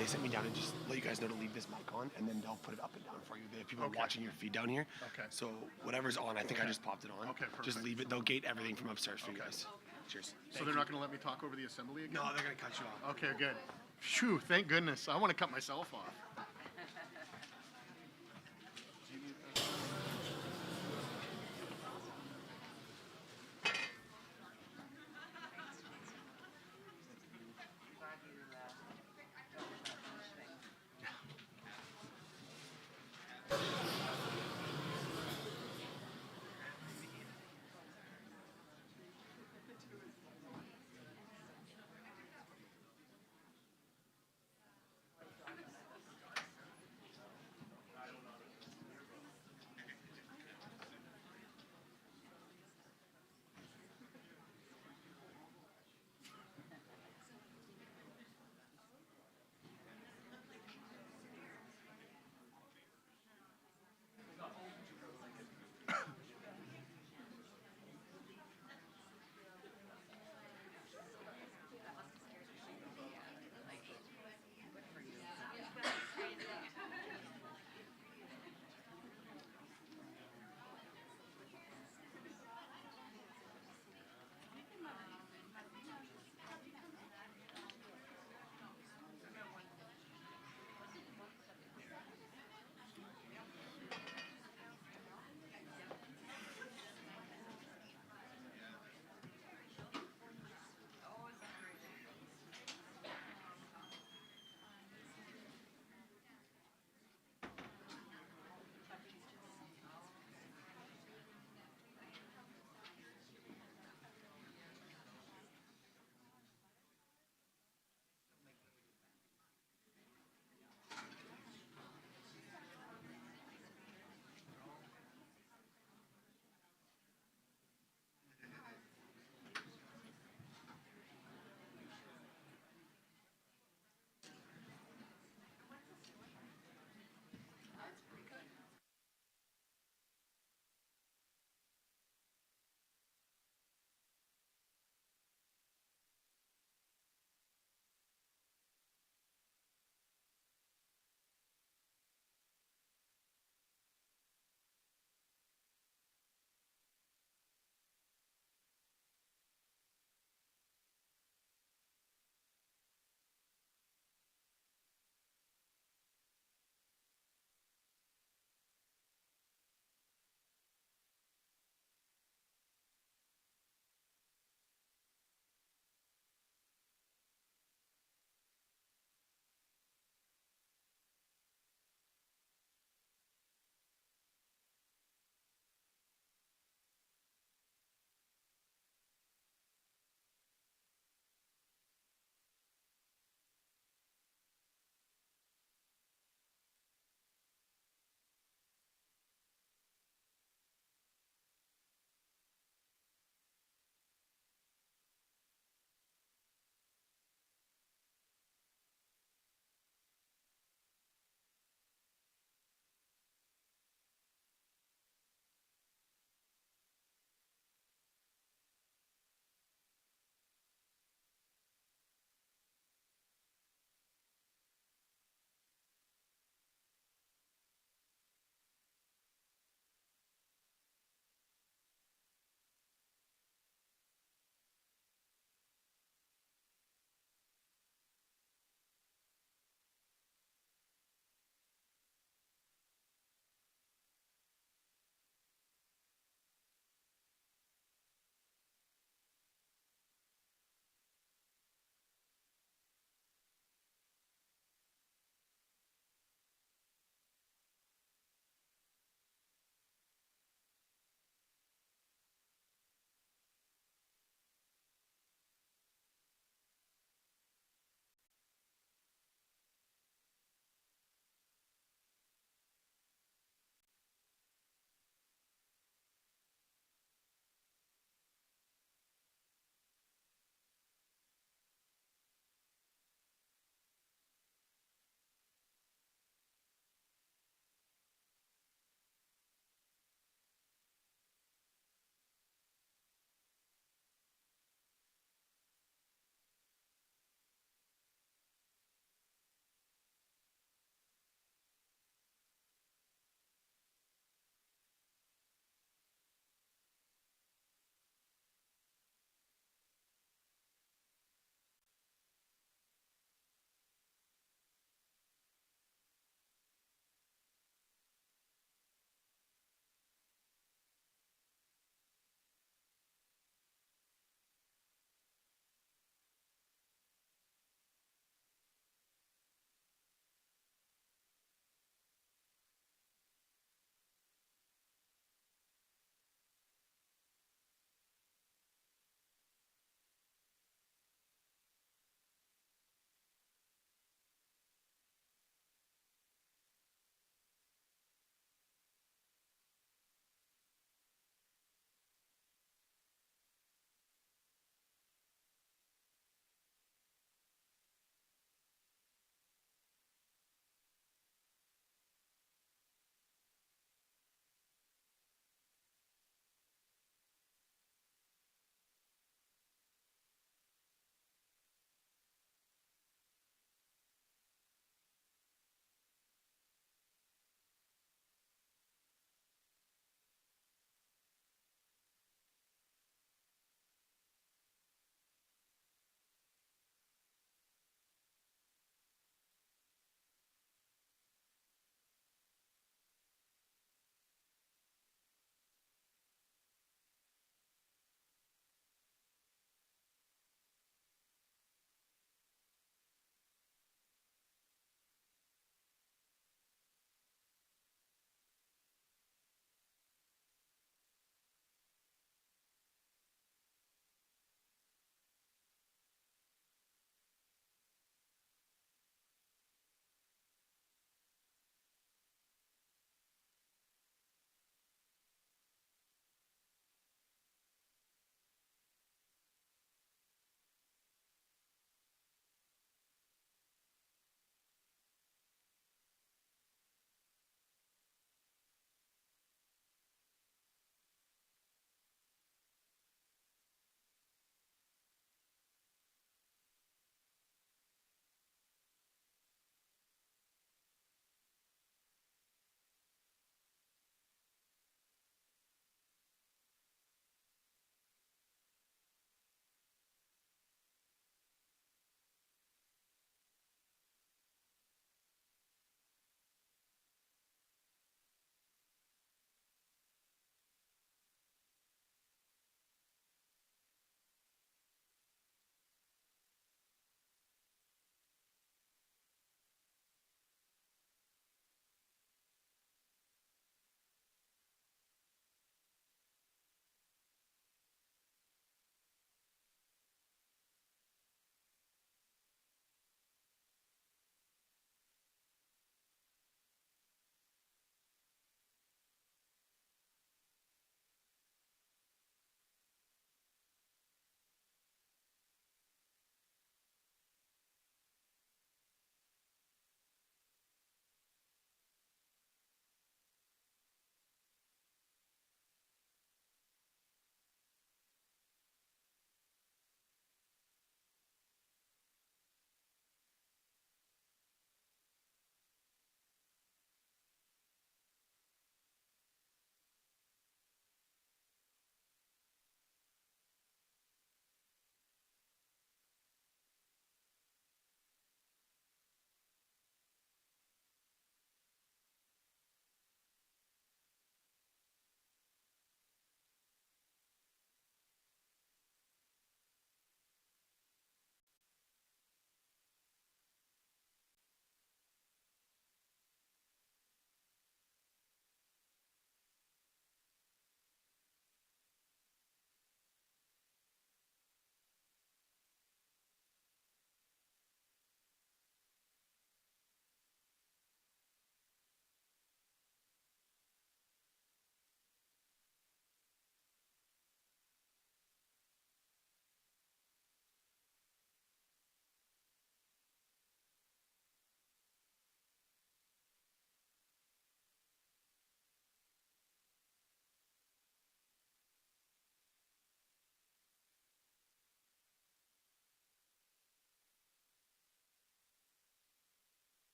they sent me down and just let you guys know to leave this mic on, and then they'll put it up and down for you. If people are watching your feed down here. Okay. So whatever's on, I think I just popped it on. Okay, Just perfect. leave it. They'll gate everything from upstairs for you guys. Cheers. So they're not going to let me talk over the assembly again? No, they're going to cut you off. Okay, good. Phew, thank goodness. I want to cut myself off.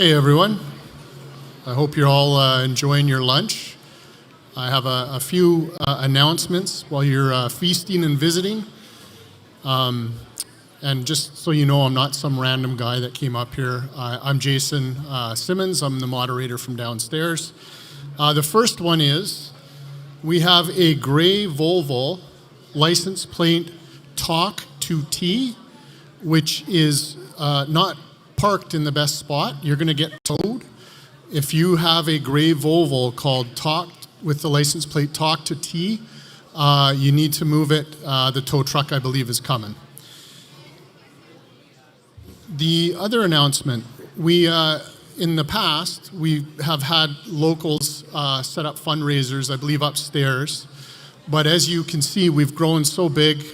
Hey everyone, I hope you're all enjoying your lunch. I have a few announcements while you're feasting and visiting. And just so you know, I'm not some random guy that came up here. I'm Jason Simmons. I'm the moderator from downstairs. The first one is we have a gray Volvo license plate Talk to T, which is not parked in the best spot. You're going to get towed. If you have a gray Volvo called Talk with the license plate Talk to T, you need to move it. The tow truck, I believe, is coming. The other announcement, we in the past, we have had locals set up fundraisers, I believe, upstairs. But as you can see, we've grown so big,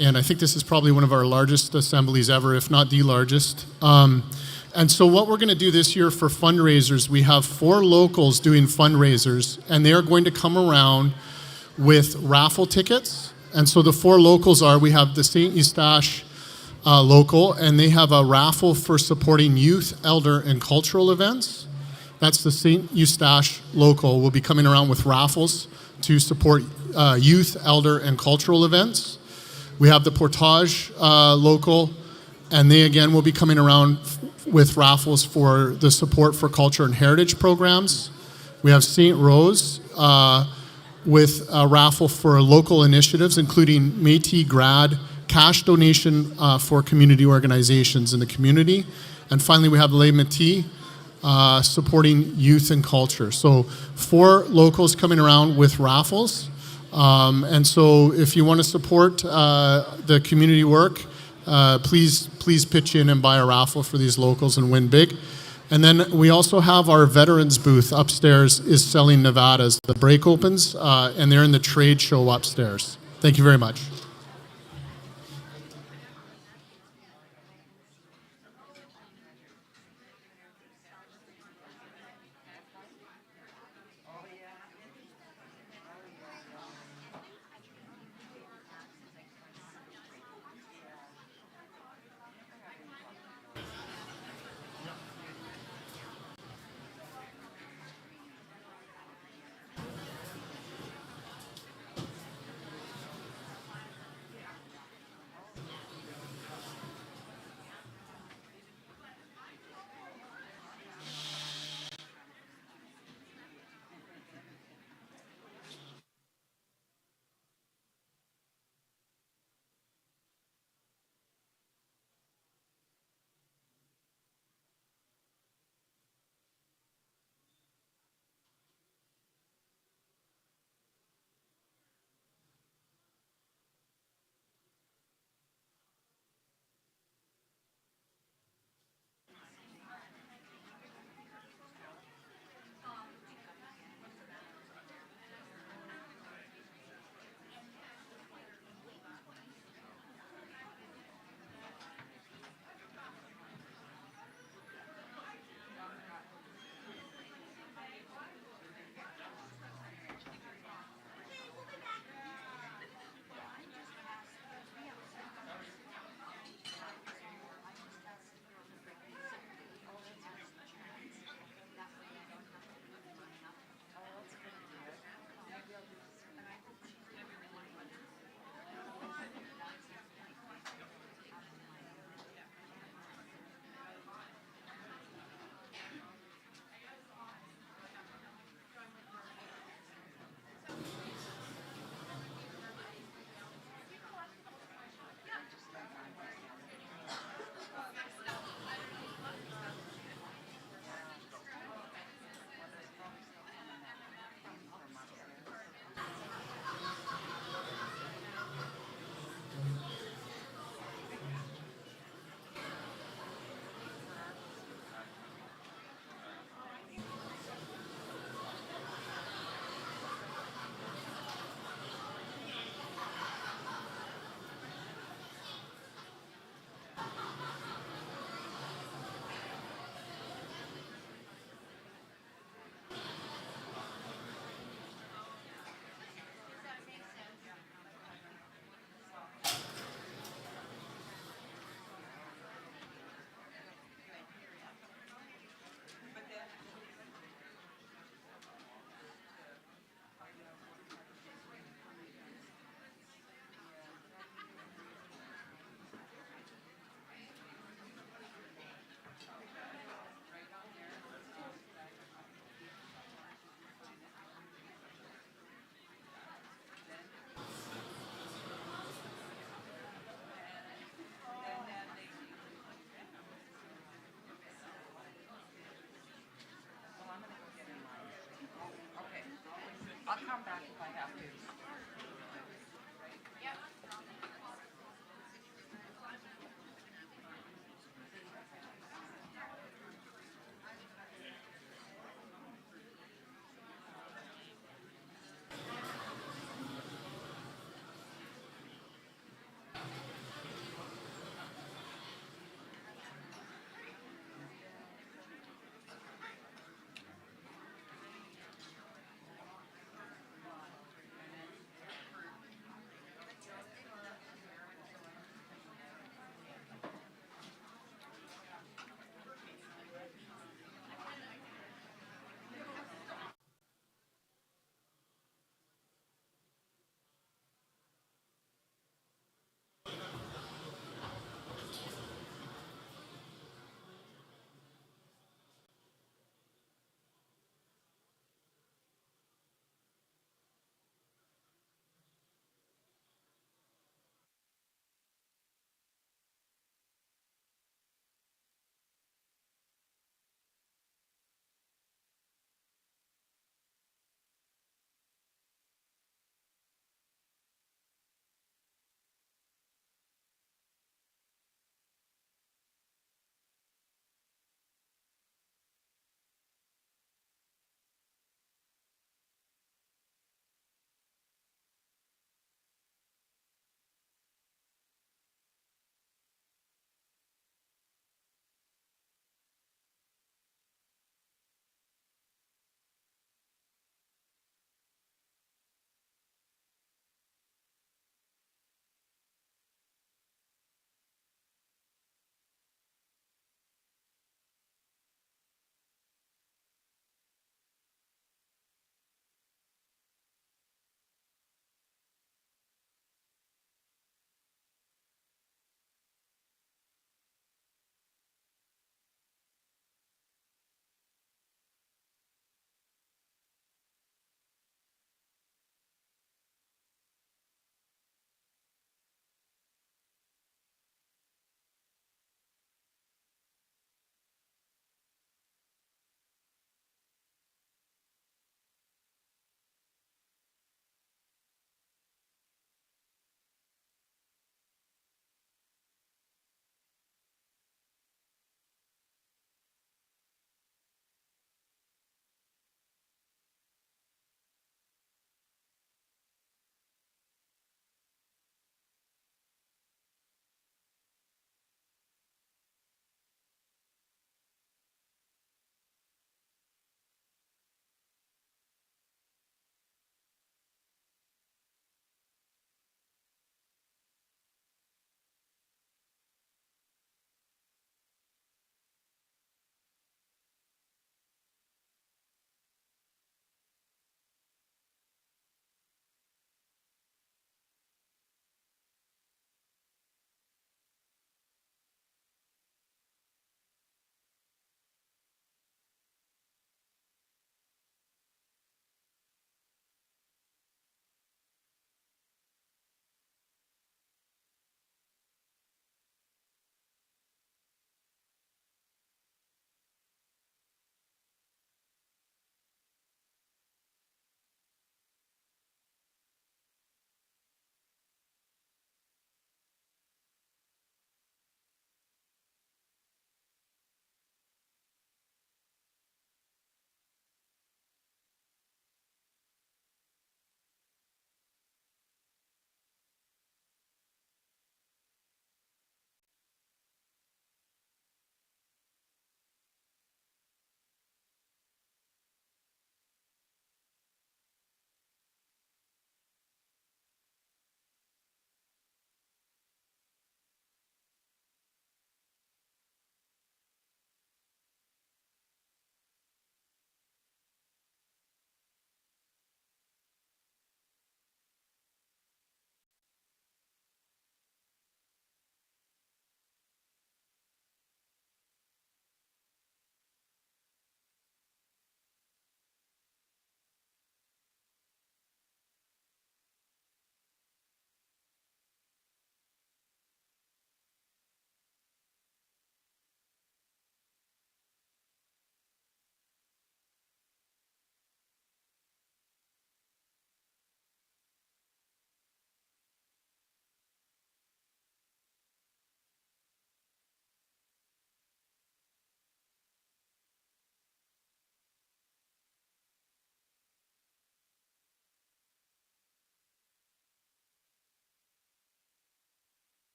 and I think this is probably one of our largest assemblies ever, if not the largest. And so what we're going to do this year for fundraisers, we have 4 locals doing fundraisers, and they are going to come around with raffle tickets. And so the 4 locals are, we have the St. Eustache local, and they have a raffle for supporting youth, elder, and cultural events. That's the St. Eustache local. Will be coming around with raffles to support youth, elder, and cultural events. We have the Portage local, and they again will be coming around with raffles for the support for culture and heritage programs. We have St. Rose with a raffle for local initiatives, including Métis grad, cash donation for community organizations in the community. And finally, we have Les Métis supporting youth and culture. So 4 locals coming around with raffles. And so if you want to support the community work, please pitch in and buy a raffle for these locals and win big. And then we also have our veterans booth upstairs is selling Nevadas. The break opens, and they're in the trade show upstairs. Thank you very much.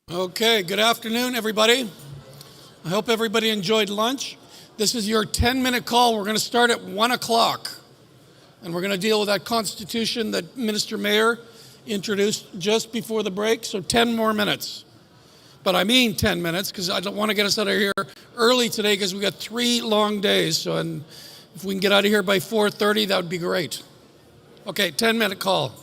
Okay, good afternoon, everybody. I hope everybody enjoyed lunch. This is your 10-minute call. We're going to start at 1 o'clock, and we're going to deal with that Constitution that Minister Mayor introduced just before the break, so 10 more minutes. But I mean 10 minutes because I don't want to get us out of here early today because we got 3 long days. So and if we can get out of here by 4:30, that would be great. Okay, 10-minute call.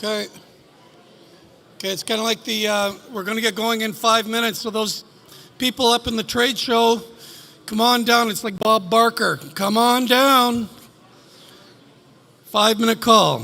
Okay. Okay, it's kind of like we're going to get going in 5 minutes. So those people up in the trade show, come on down. It's like Bob Barker. Come on down. 5-minute call.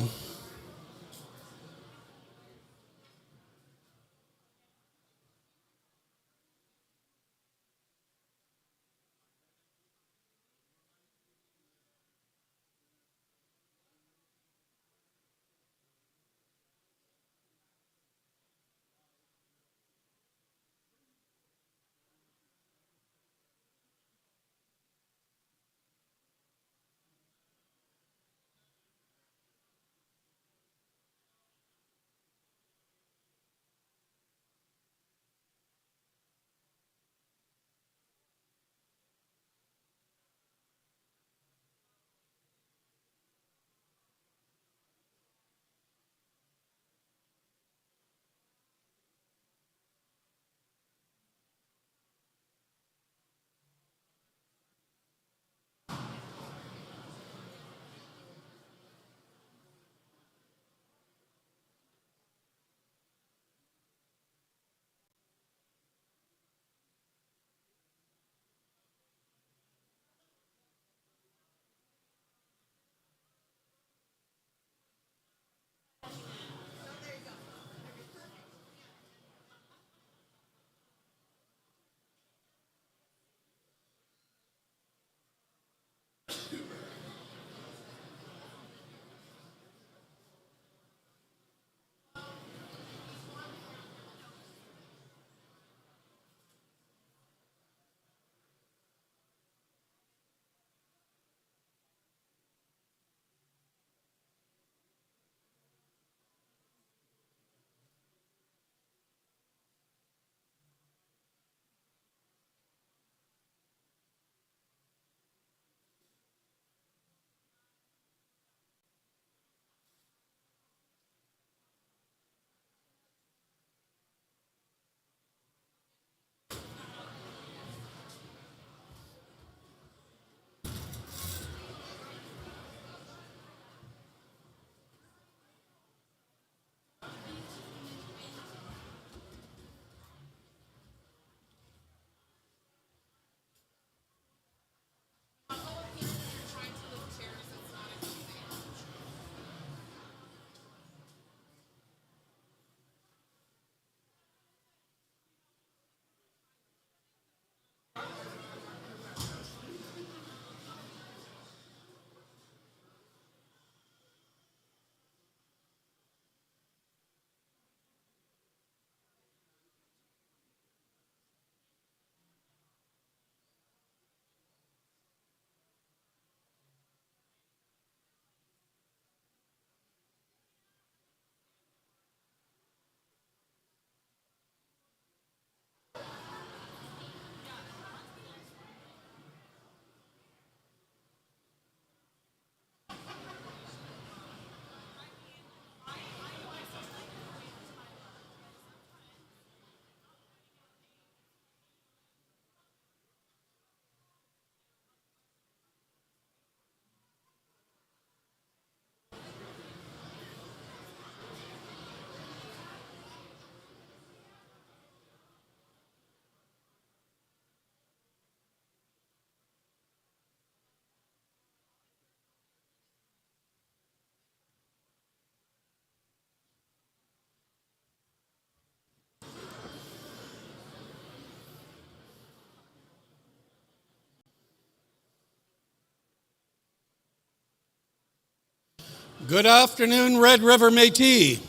Good afternoon, Red River Métis.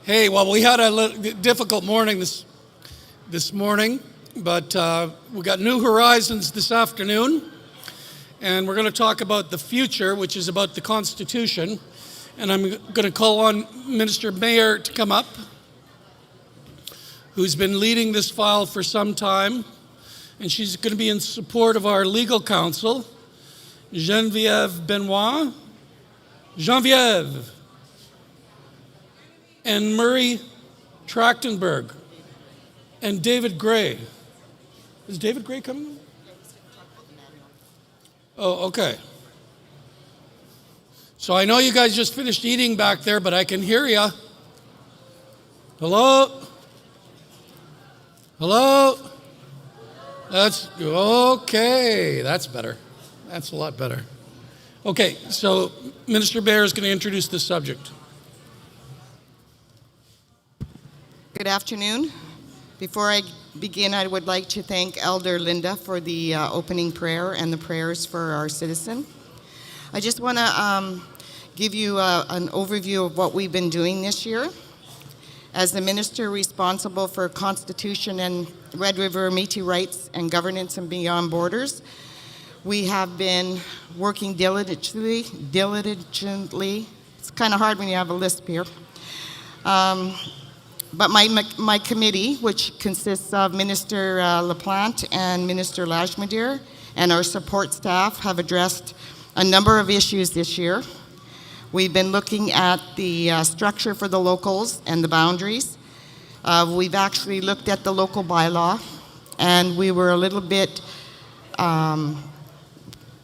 Hey, well, we had a difficult morning this morning, but we got New Horizons this afternoon, and we're going to talk about the future, which is about the Constitution. And I'm going to call on Minister Mayer to come up, who's been leading this file for some time, and she's going to be in support of our legal counsel, Geneviève Benoit. Geneviève. And Murray Trachtenberg. And David Gray. Is David Gray coming? Oh, okay. So I know you guys just finished eating back there, but I can hear you. Hello? Hello? That's okay. That's better. That's a lot better. Okay, so Minister Bayer is going to introduce this subject. Good afternoon. Before I begin, I would like to thank Elder Linda for the opening prayer and the prayers for our citizen. I just want to give you an overview of what we've been doing this year. As the minister responsible for Constitution and Red River Métis rights and governance and beyond borders, we have been working diligently. It's kind of hard when you have a lisp here. But my committee, which consists of Minister LaPlante and Minister Lajmadier, and our support staff have addressed a number of issues this year. We've been looking at the structure for the locals and the boundaries. We've actually looked at the local bylaw, and we were a little bit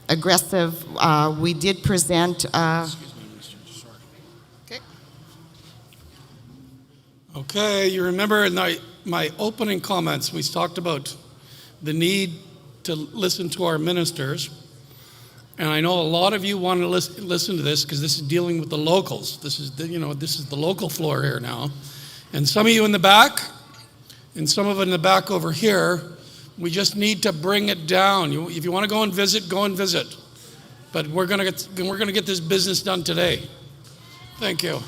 aggressive. We did present. Okay, you remember in my opening comments, we talked about the need to listen to our ministers. And I know a lot of you want to listen to this because this is dealing with the locals. This is the local floor here now. And some of you in the back, and some of it in the back over here, we just need to bring it down. If you want to go and visit, go and visit. But we're gonna get this business done today. Thank you.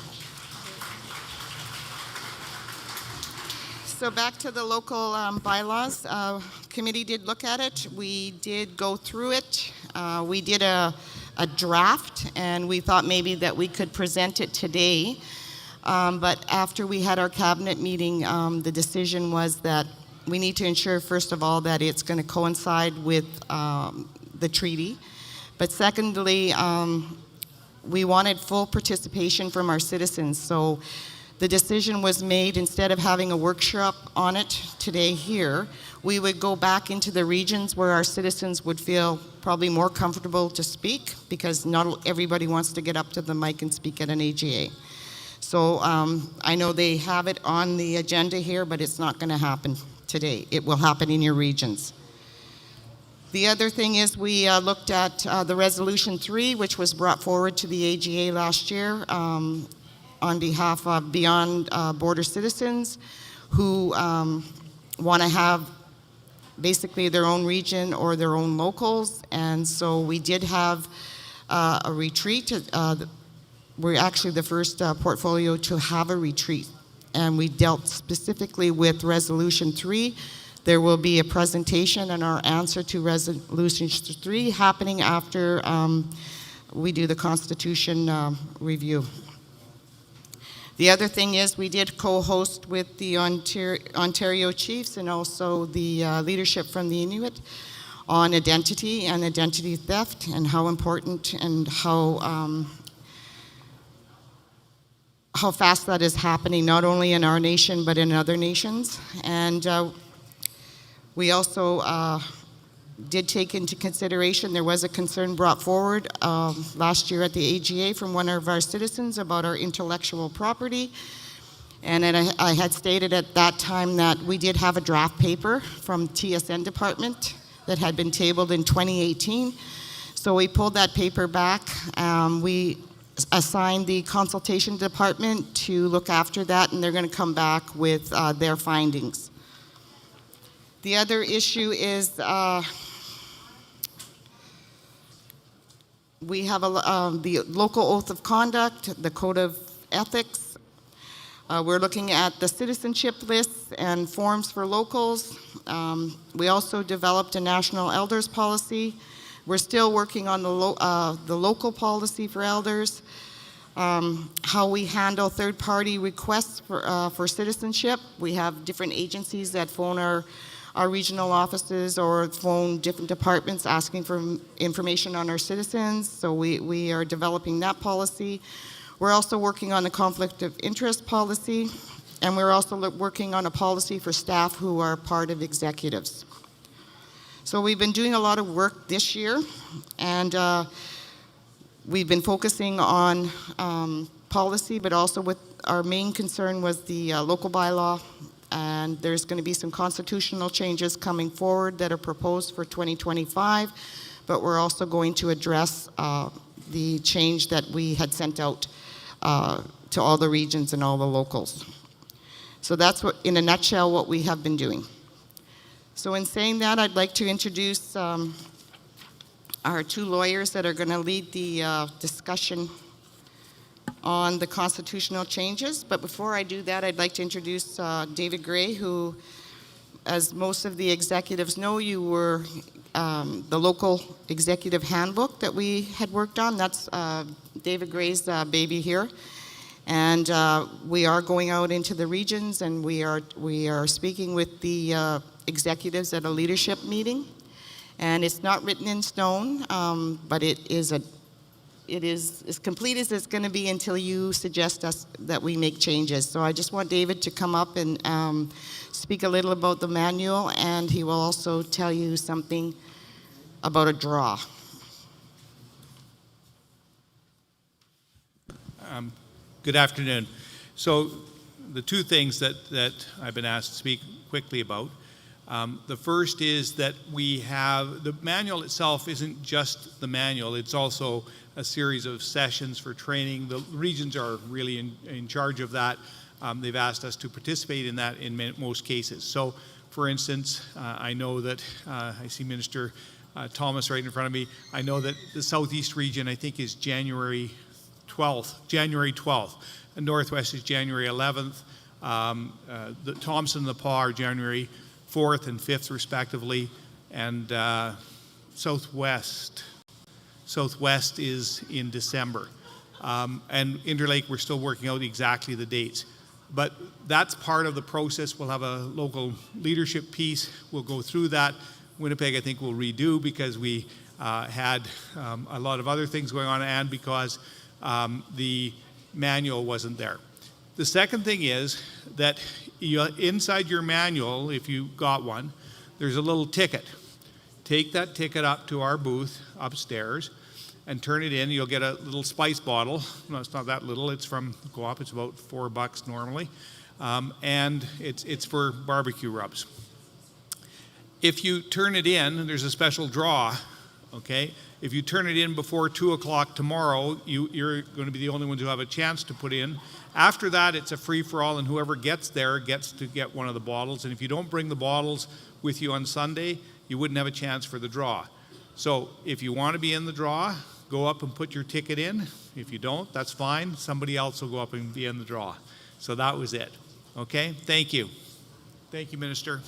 So back to the local bylaws. Committee did look at it. We did go through it. We did a draft, and we thought maybe that we could present it today. But after we had our cabinet meeting, the decision was that we need to ensure, first of all, that it's going to coincide with the treaty. But secondly, we wanted full participation from our citizens. So the decision was made, instead of having a workshop on it today here, we would go back into the regions where our citizens would feel probably more comfortable to speak, because not everybody wants to get up to the mic and speak at an AGA. So I know they have it on the agenda here, but it's not going to happen today. It will happen in your regions. The other thing is we looked at the Resolution 3, which was brought forward to the AGA last year, on behalf of Beyond Border citizens who want to have basically their own region or their own locals. And so we did have a retreat. We're actually the first portfolio to have a retreat. And we dealt specifically with Resolution 3. There will be a presentation and our answer to Resolution 3 happening after we do the Constitution review. The other thing is we did co-host with the Ontario Chiefs and also the leadership from the Inuit on identity and identity theft and how important and how fast that is happening, not only in our nation but in other nations. And we also did take into consideration, there was a concern brought forward last year at the AGA from one of our citizens about our intellectual property. And then I had stated at that time that we did have a draft paper from TSN department that had been tabled in 2018. So we pulled that paper back. We assigned the consultation department to look after that, and they're going to come back with their findings. The other issue is we have the local oath of conduct, the code of ethics. We're looking at the citizenship lists and forms for locals. We also developed a national elders policy. We're still working on the local policy for elders, how we handle third-party requests for citizenship. We have different agencies that phone our regional offices or phone different departments asking for information on our citizens. So we are developing that policy. We're also working on the conflict of interest policy, and we're also working on a policy for staff who are part of executives. So we've been doing a lot of work this year, and we've been focusing on policy, but also with our main concern was the local bylaw, and there's going to be some constitutional changes coming forward that are proposed for 2025, but we're also going to address the change that we had sent out to all the regions and all the locals. So that's what, in a nutshell, what we have been doing. So in saying that, I'd like to introduce our two lawyers that are going to lead the discussion on the constitutional changes. But before I do that, I'd like to introduce David Gray, who, as most of the executives know, you were the local executive handbook that we had worked on. That's David Gray's baby here. And we are going out into the regions, and we are speaking with the executives at a leadership meeting. And it's not written in stone, but it is as complete as it's going to be until you suggest us that we make changes. So I just want David to come up and speak a little about the manual, and he will also tell you something about a draw. Good afternoon. So the two things that I've been asked to speak quickly about. The first is that we have, the manual itself isn't just the manual, it's also a series of sessions for training. The regions are really in charge of that. They've asked us to participate in that in most cases. So, for instance, I know that, I see Minister Thomas right in front of me, I know that the Southeast region, I think, is January 12th. And Northwest is January 11th. The Thompson and the Paw are January 4th and 5th, respectively. And Southwest is in December. And Interlake, we're still working out exactly the dates. But that's part of the process. We'll have a local leadership piece. We'll go through that. Winnipeg, I think, will redo because we had a lot of other things going on and because the manual wasn't there. The second thing is that inside your manual, if you got one, there's a little ticket. Take that ticket up to our booth upstairs and turn it in. You'll get a little spice bottle. No, it's not that little. It's from Co-op. It's about $4 normally. And it's for barbecue rubs. If you turn it in, there's a special draw, okay? If you turn it in before 2 o'clock tomorrow, you're going to be the only ones who have a chance to put in. After that, it's a free-for-all, and whoever gets there gets to get one of the bottles. And if you don't bring the bottles with you on Sunday, you wouldn't have a chance for the draw. So if you want to be in the draw, go up and put your ticket in. If you don't, that's fine. Somebody else will go up and be in the draw. So that was it. Okay? Thank you. Thank you, Minister.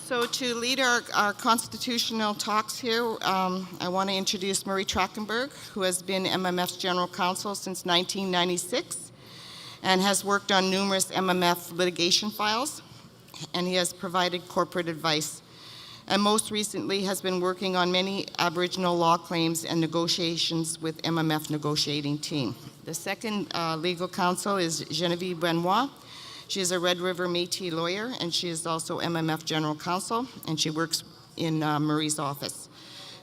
So to lead our constitutional talks here, I want to introduce Murray Trachtenberg, who has been MMF's General Counsel since 1996 and has worked on numerous MMF litigation files, and he has provided corporate advice, and most recently has been working on many Aboriginal law claims and negotiations with MMF negotiating team. The second legal counsel is Genevieve Benoit. She is a Red River Métis lawyer, and she is also MMF General Counsel, and she works in Murray's office.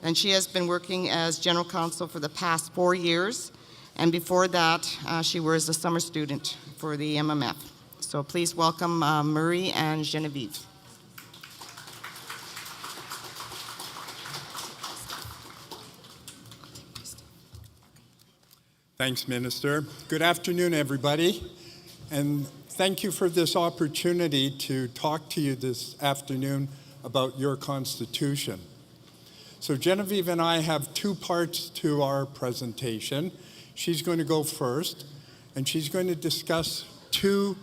And she has been working as General Counsel for the past 4 years, and before that, she was a summer student for the MMF. So please welcome Murray and Genevieve. Thanks, Minister. Good afternoon, everybody. And thank you for this opportunity to talk to you this afternoon about your Constitution. So Genevieve and I have two parts to our presentation. She's going to go first, and she's going to discuss two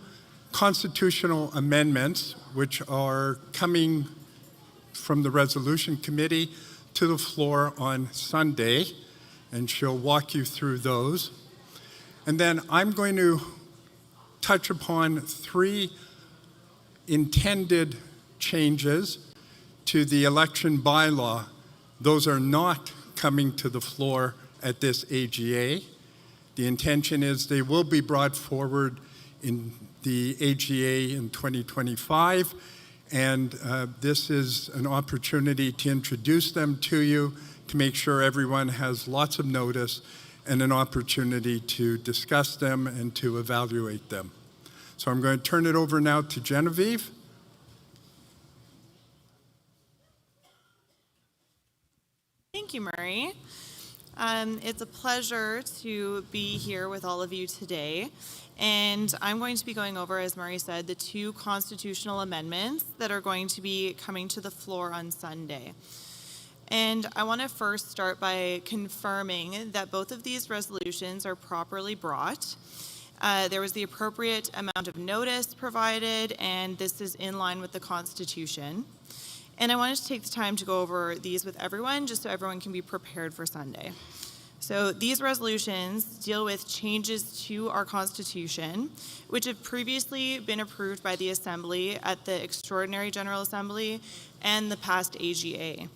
constitutional amendments which are coming from the Resolution Committee to the floor on Sunday, and she'll walk you through those. And then I'm going to touch upon three intended changes to the election bylaw. Those are not coming to the floor at this AGA. The intention is they will be brought forward in the AGA in 2025, And this is an opportunity to introduce them to you, to make sure everyone has lots of notice and an opportunity to discuss them and to evaluate them. So I'm going to turn it over now to Genevieve. Thank you, Murray. It's a pleasure to be here with all of you today. And I'm going to be going over, as Murray said, the two constitutional amendments that are going to be coming to the floor on Sunday. And I want to first start by confirming that both of these resolutions are properly brought. There was the appropriate amount of notice provided, and this is in line with the Constitution. And I wanted to take the time to go over these with everyone, just so everyone can be prepared for Sunday. So these resolutions deal with changes to our Constitution, which have previously been approved by the Assembly at the Extraordinary General Assembly and the past AGA.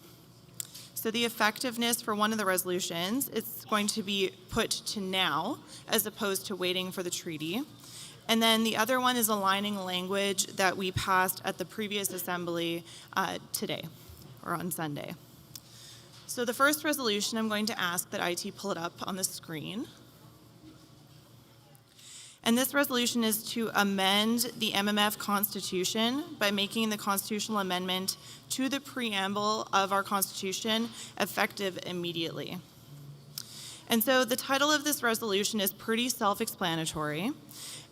So the effectiveness for one of the resolutions is going to be put to now, as opposed to waiting for the treaty. And then the other one is aligning language that we passed at the previous Assembly today, or on Sunday. So the first resolution, I'm going to ask that IT pull it up on the screen. And this resolution is to amend the MMF Constitution by making the constitutional amendment to the preamble of our Constitution effective immediately. And so the title of this resolution is pretty self-explanatory.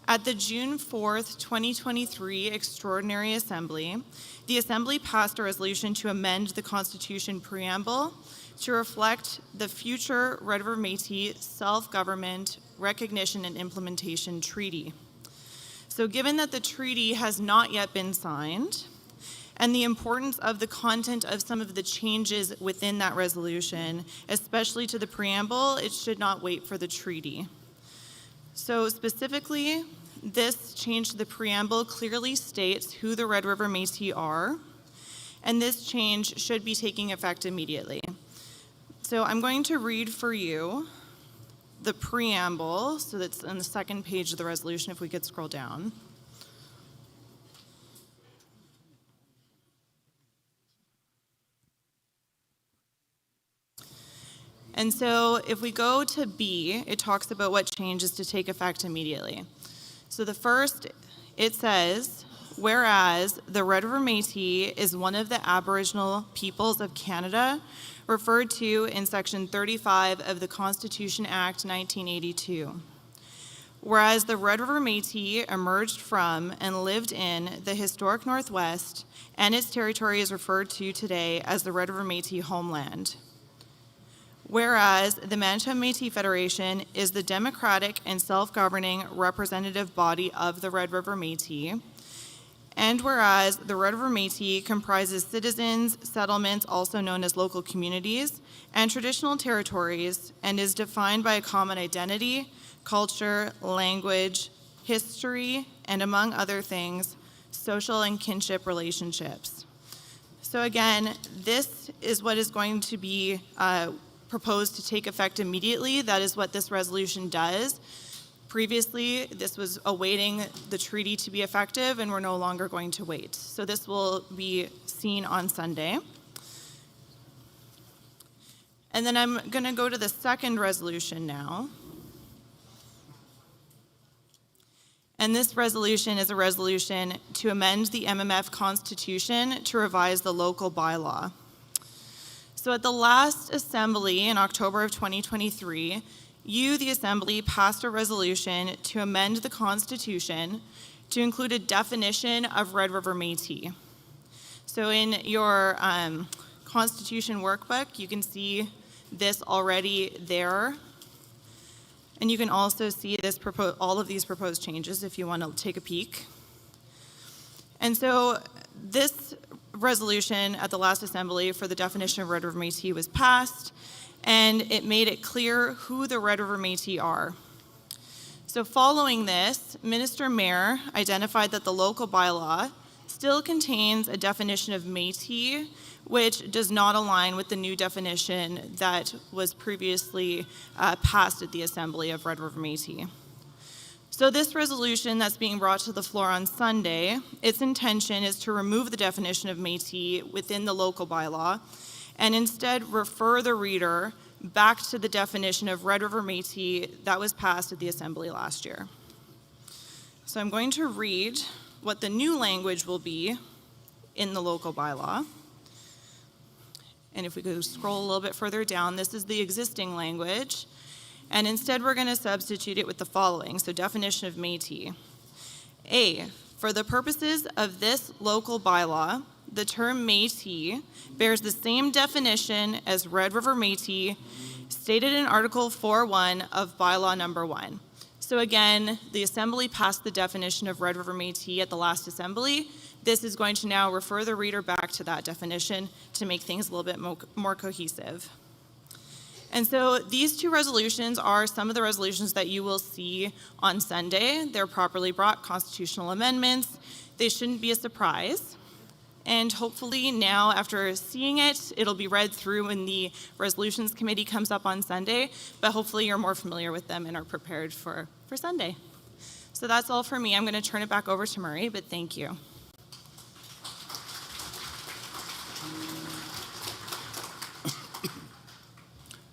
At the June 4th, 2023 Extraordinary Assembly, the Assembly passed a resolution to amend the Constitution preamble to reflect the future Red River Métis Self-Government Recognition and Implementation Treaty. So given that the treaty has not yet been signed, and the importance of the content of some of the changes within that resolution, especially to the preamble, it should not wait for the treaty. So specifically, this change to the preamble clearly states who the Red River Métis are, and this change should be taking effect immediately. So I'm going to read for you the preamble, so that's on the second page of the resolution, if we could scroll down. And so if we go to B, it talks about what changes to take effect immediately. So the first, it says, whereas the Red River Métis is one of the Aboriginal peoples of Canada, referred to in Section 35 of the Constitution Act 1982. Whereas the Red River Métis emerged from and lived in the historic Northwest, and its territory is referred to today as the Red River Métis homeland. Whereas the Manitoba Métis Federation is the democratic and self-governing representative body of the Red River Métis, and whereas the Red River Métis comprises citizens, settlements, also known as local communities, and traditional territories, and is defined by a common identity, culture, language, history, and among other things, social and kinship relationships. So again, this is what is going to be proposed to take effect immediately. That is what this resolution does. Previously, this was awaiting the treaty to be effective, and we're no longer going to wait. So this will be seen on Sunday. And then I'm going to go to the second resolution now. And this resolution is a resolution to amend the MMF Constitution to revise the local bylaw. So at the last assembly in October of 2023, you, the Assembly, passed a resolution to amend the Constitution to include a definition of Red River Métis. So in your Constitution workbook, you can see this already there. And you can also see this all of these proposed changes if you want to take a peek. And so this resolution at the last assembly for the definition of Red River Métis was passed, and it made it clear who the Red River Métis are. So following this, Minister Mayer identified that the local bylaw still contains a definition of Métis, which does not align with the new definition that was previously passed at the Assembly of Red River Métis. So this resolution that's being brought to the floor on Sunday, its intention is to remove the definition of Métis within the local bylaw and instead refer the reader back to the definition of Red River Métis that was passed at the Assembly last year. So I'm going to read what the new language will be in the local bylaw. And if we could scroll a little bit further down, this is the existing language. And instead, we're going to substitute it with the following. So definition of Métis. A, for the purposes of this local bylaw, the term Métis bears the same definition as Red River Métis stated in Article 4.1 of Bylaw Number 1. So again, the Assembly passed the definition of Red River Métis at the last Assembly. This is going to now refer the reader back to that definition to make things a little bit more cohesive. And so these two resolutions are some of the resolutions that you will see on Sunday. They're properly brought constitutional amendments. They shouldn't be a surprise. And hopefully now, after seeing it, it'll be read through when the Resolutions Committee comes up on Sunday, but hopefully you're more familiar with them and are prepared for Sunday. So that's all for me. I'm going to turn it back over to Murray, but thank you.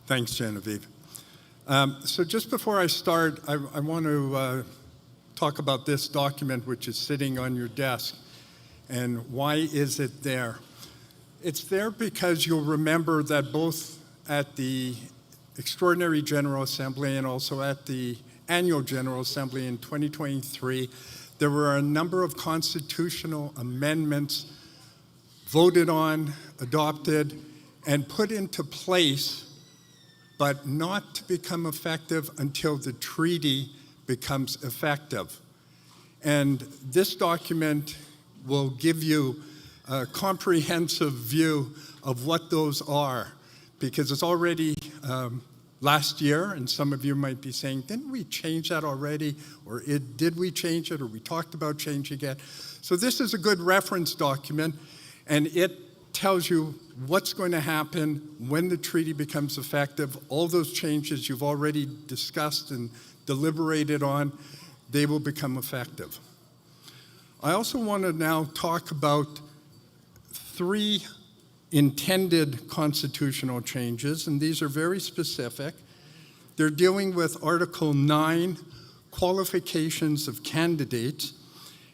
Thanks, Genevieve. So just before I start, I want to talk about this document which is sitting on your desk. And why is it there? It's there because you'll remember that both at the Extraordinary General Assembly and also at the Annual General Assembly in 2023, there were a number of constitutional amendments voted on, adopted, and put into place, but not to become effective until the treaty becomes effective. And this document will give you a comprehensive view of what those are, because it's already last year, and some of you might be saying, didn't we change that already? Or did we change it? Or we talked about changing it? So this is a good reference document, and it tells you what's going to happen when the treaty becomes effective. All those changes you've already discussed and deliberated on, they will become effective. I also want to now talk about 3 intended constitutional changes, and these are very specific. They're dealing with Article 9, qualifications of candidates.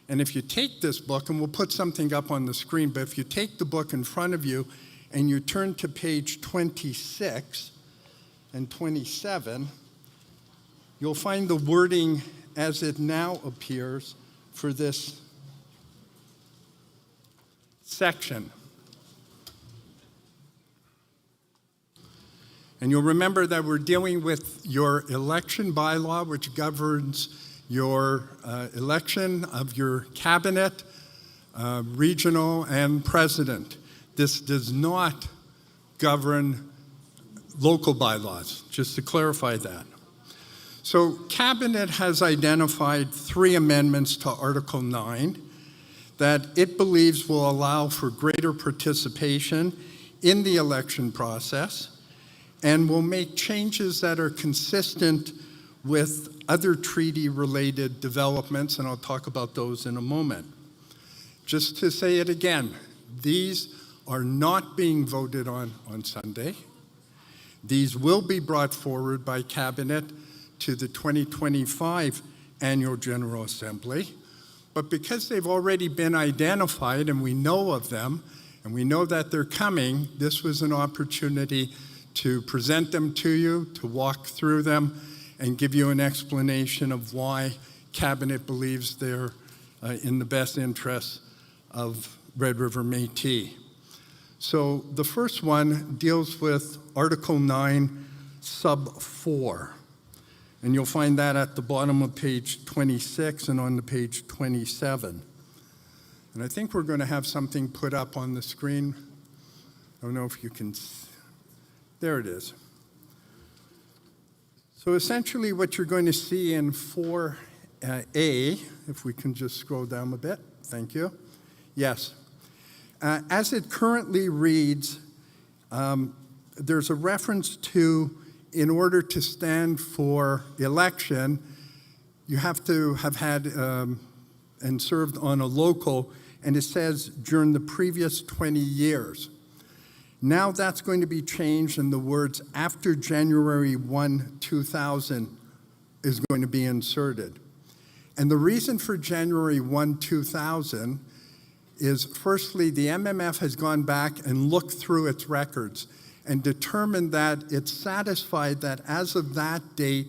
And if you take this book, and we'll put something up on the screen, but if you take the book in front of you and you turn to page 26 and 27, you'll find the wording as it now appears for this section. And you'll remember that we're dealing with your election bylaw, which governs your election of your cabinet, regional, and president. This does not govern local bylaws, just to clarify that. So cabinet has identified 3 amendments to Article 9 that it believes will allow for greater participation in the election process and will make changes that are consistent with other treaty-related developments, and I'll talk about those in a moment. Just to say it again, these are not being voted on Sunday. These will be brought forward by Cabinet to the 2025 Annual General Assembly, but because they've already been identified and we know of them, and we know that they're coming, this was an opportunity to present them to you, to walk through them, and give you an explanation of why Cabinet believes they're in the best interests of Red River Métis. So the first one deals with Article 9, Sub 4. And you'll find that at the bottom of page 26 and on the page 27. And I think we're going to have something put up on the screen. I don't know if you can, there it is. So essentially what you're going to see in 4A, if we can just scroll down a bit, thank you. Yes. As it currently reads, there's a reference to, in order to stand for election, you have to have had and served on a local, and it says during the previous 20 years. Now that's going to be changed, and the words after January 1, 2000 is going to be inserted. And the reason for January 1, 2000 is, firstly, the MMF has gone back and looked through its records and determined that it's satisfied that as of that date,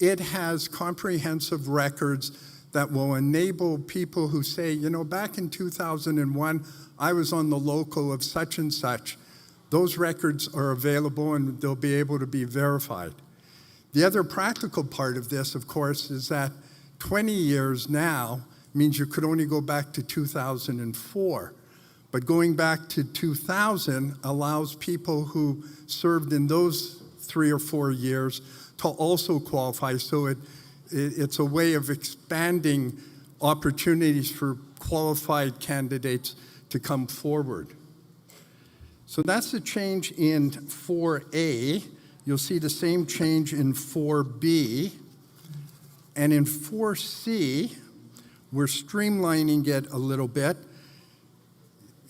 it has comprehensive records that will enable people who say, you know, back in 2001, I was on the local of such and such. Those records are available and they'll be able to be verified. The other practical part of this, of course, is that 20 years now means you could only go back to 2004. But going back to 2000 allows people who served in those 3 or 4 years to also qualify. So it's a way of expanding opportunities for qualified candidates to come forward. So that's the change in 4A. You'll see the same change in 4B. And in 4C, we're streamlining it a little bit.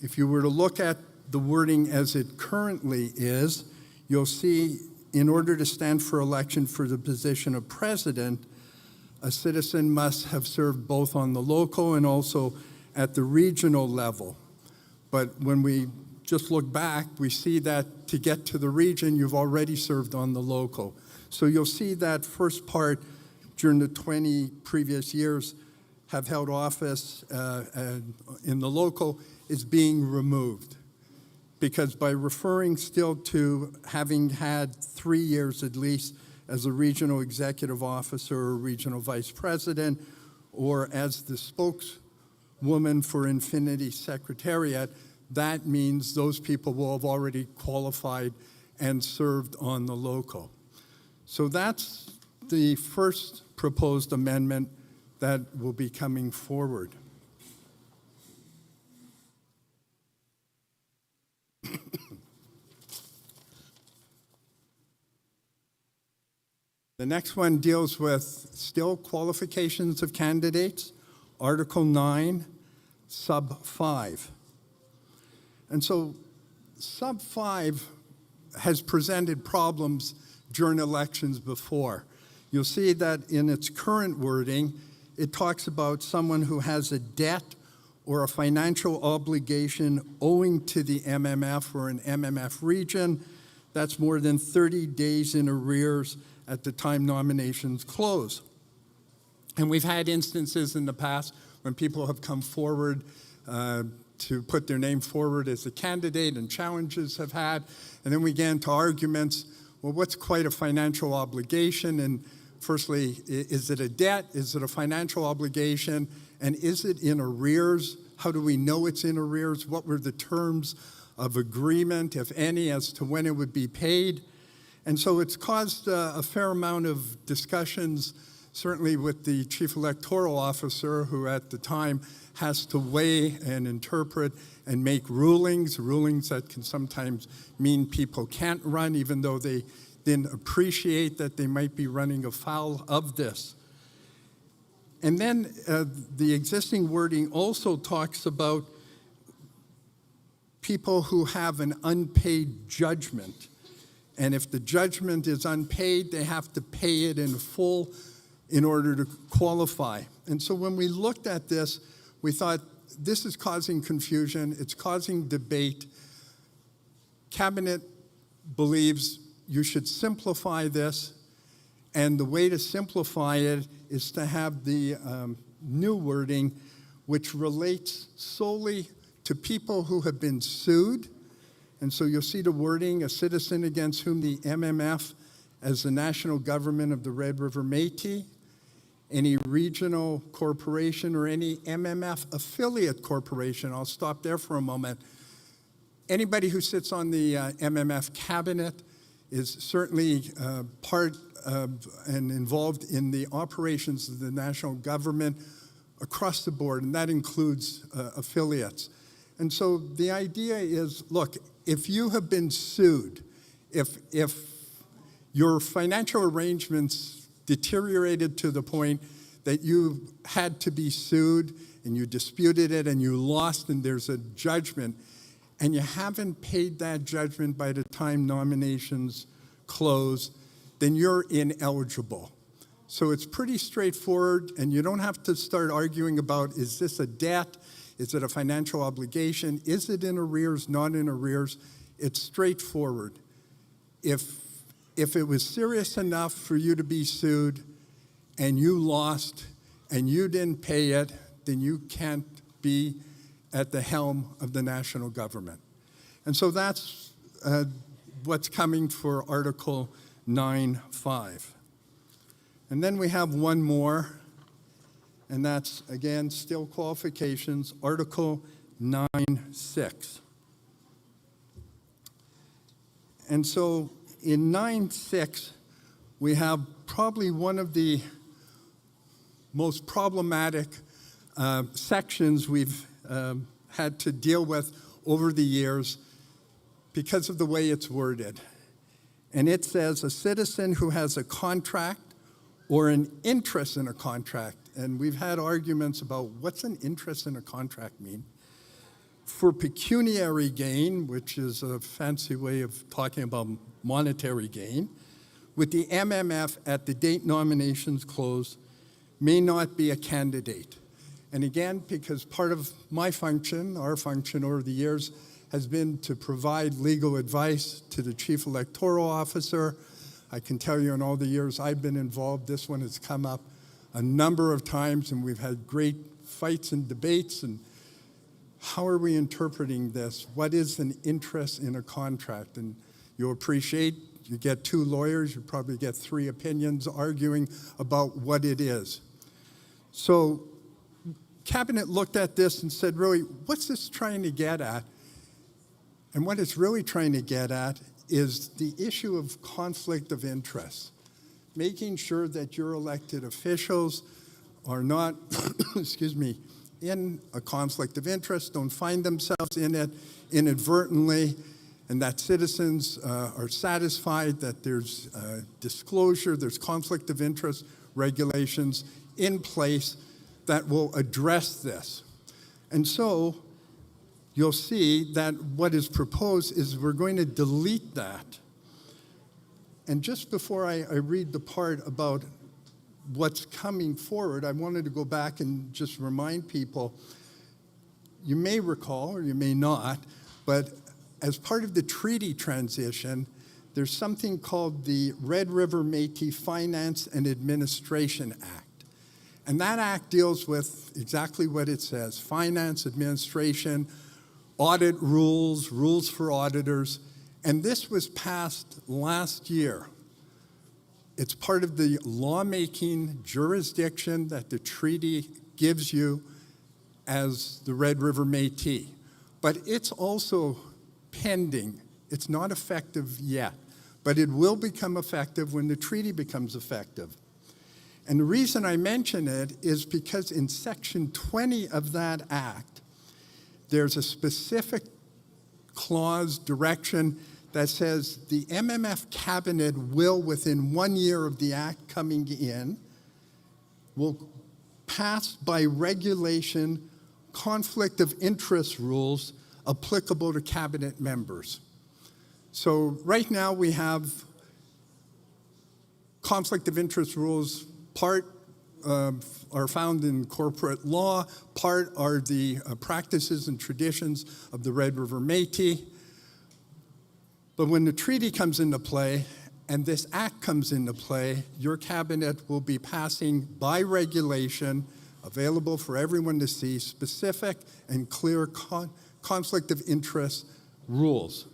If you were to look at the wording as it currently is, you'll see in order to stand for election for the position of president, a citizen must have served both on the local and also at the regional level. But when we just look back, we see that to get to the region, you've already served on the local. So you'll see that first part during the 20 previous years have held office in the local is being removed. Because by referring still to having had 3 years at least as a regional executive officer or regional vice president, or as the spokeswoman for Infinity Secretariat, that means those people will have already qualified and served on the local. So that's the first proposed amendment that will be coming forward. The next one deals with still qualifications of candidates, Article 9, Sub 5. And so Sub 5 has presented problems during elections before. You'll see that in its current wording, it talks about someone who has a debt or a financial obligation owing to the MMF or an MMF region that's more than 30 days in arrears at the time nominations close. And we've had instances in the past when people have come forward to put their name forward as a candidate, and challenges have had. And then we get into arguments, well, what's quite a financial obligation? And firstly, is it a debt? Is it a financial obligation? And is it in arrears? How do we know it's in arrears? What were the terms of agreement, if any, as to when it would be paid? And so it's caused a fair amount of discussions, certainly with the chief electoral officer, who at the time has to weigh and interpret and make rulings that can sometimes mean people can't run, even though they didn't appreciate that they might be running afoul of this. And then the existing wording also talks about people who have an unpaid judgment. And if the judgment is unpaid, they have to pay it in full in order to qualify. And so when we looked at this, we thought, this is causing confusion, it's causing debate. Cabinet believes you should simplify this, and the way to simplify it is to have the new wording, which relates solely to people who have been sued. And so you'll see the wording, a citizen against whom the MMF, as the national government of the Red River Métis, any regional corporation or any MMF affiliate corporation, I'll stop there for a moment. Anybody who sits on the MMF cabinet is certainly part of and involved in the operations of the national government across the board, and that includes affiliates. And so the idea is, look, if you have been sued, if your financial arrangements deteriorated to the point that you had to be sued and you disputed it and you lost and there's a judgment and you haven't paid that judgment by the time nominations close, then you're ineligible. So it's pretty straightforward, and you don't have to start arguing about, is this a debt? Is it a financial obligation? Is it in arrears, not in arrears? It's straightforward. If it was serious enough for you to be sued and you lost and you didn't pay it, then you can't be at the helm of the national government. And so that's what's coming for Article 9.5. And then we have one more, and that's, again, still qualifications, Article 9.6. And so in 9.6, we have probably one of the most problematic sections we've had to deal with over the years because of the way it's worded. And it says, a citizen who has a contract or an interest in a contract, and we've had arguments about what's an interest in a contract mean, for pecuniary gain, which is a fancy way of talking about monetary gain, with the MMF at the date nominations close, may not be a candidate. And again, because part of my function, our function over the years, has been to provide legal advice to the Chief Electoral Officer. I can tell you in all the years I've been involved, this one has come up a number of times, and we've had great fights and debates. And how are we interpreting this? What is an interest in a contract? And you'll appreciate, you get two lawyers, you probably get three opinions arguing about what it is. So Cabinet looked at this and said, really, what's this trying to get at? And what it's really trying to get at is the issue of conflict of interest, making sure that your elected officials are not, excuse me, in a conflict of interest, don't find themselves in it inadvertently, and that citizens are satisfied that there's disclosure, there's conflict of interest regulations in place that will address this. And so you'll see that what is proposed is we're going to delete that. And just before I read the part about what's coming forward, I wanted to go back and just remind people, you may recall, or you may not, but as part of the treaty transition, there's something called the Red River Métis Finance and Administration Act. And that act deals with exactly what it says, finance, administration, audit rules, rules for auditors, and this was passed last year. It's part of the lawmaking jurisdiction that the treaty gives you as the Red River Métis. But it's also pending. It's not effective yet, but it will become effective when the treaty becomes effective. And the reason I mention it is because in Section 20 of that act, there's a specific clause, direction, that says the MMF cabinet will, within 1 year of the act coming in, will pass by regulation conflict of interest rules applicable to cabinet members. So right now we have conflict of interest rules. Part are found in corporate law, part are the practices and traditions of the Red River Métis. But when the treaty comes into play and this act comes into play, your cabinet will be passing by regulation, available for everyone to see, specific and clear conflict of interest rules.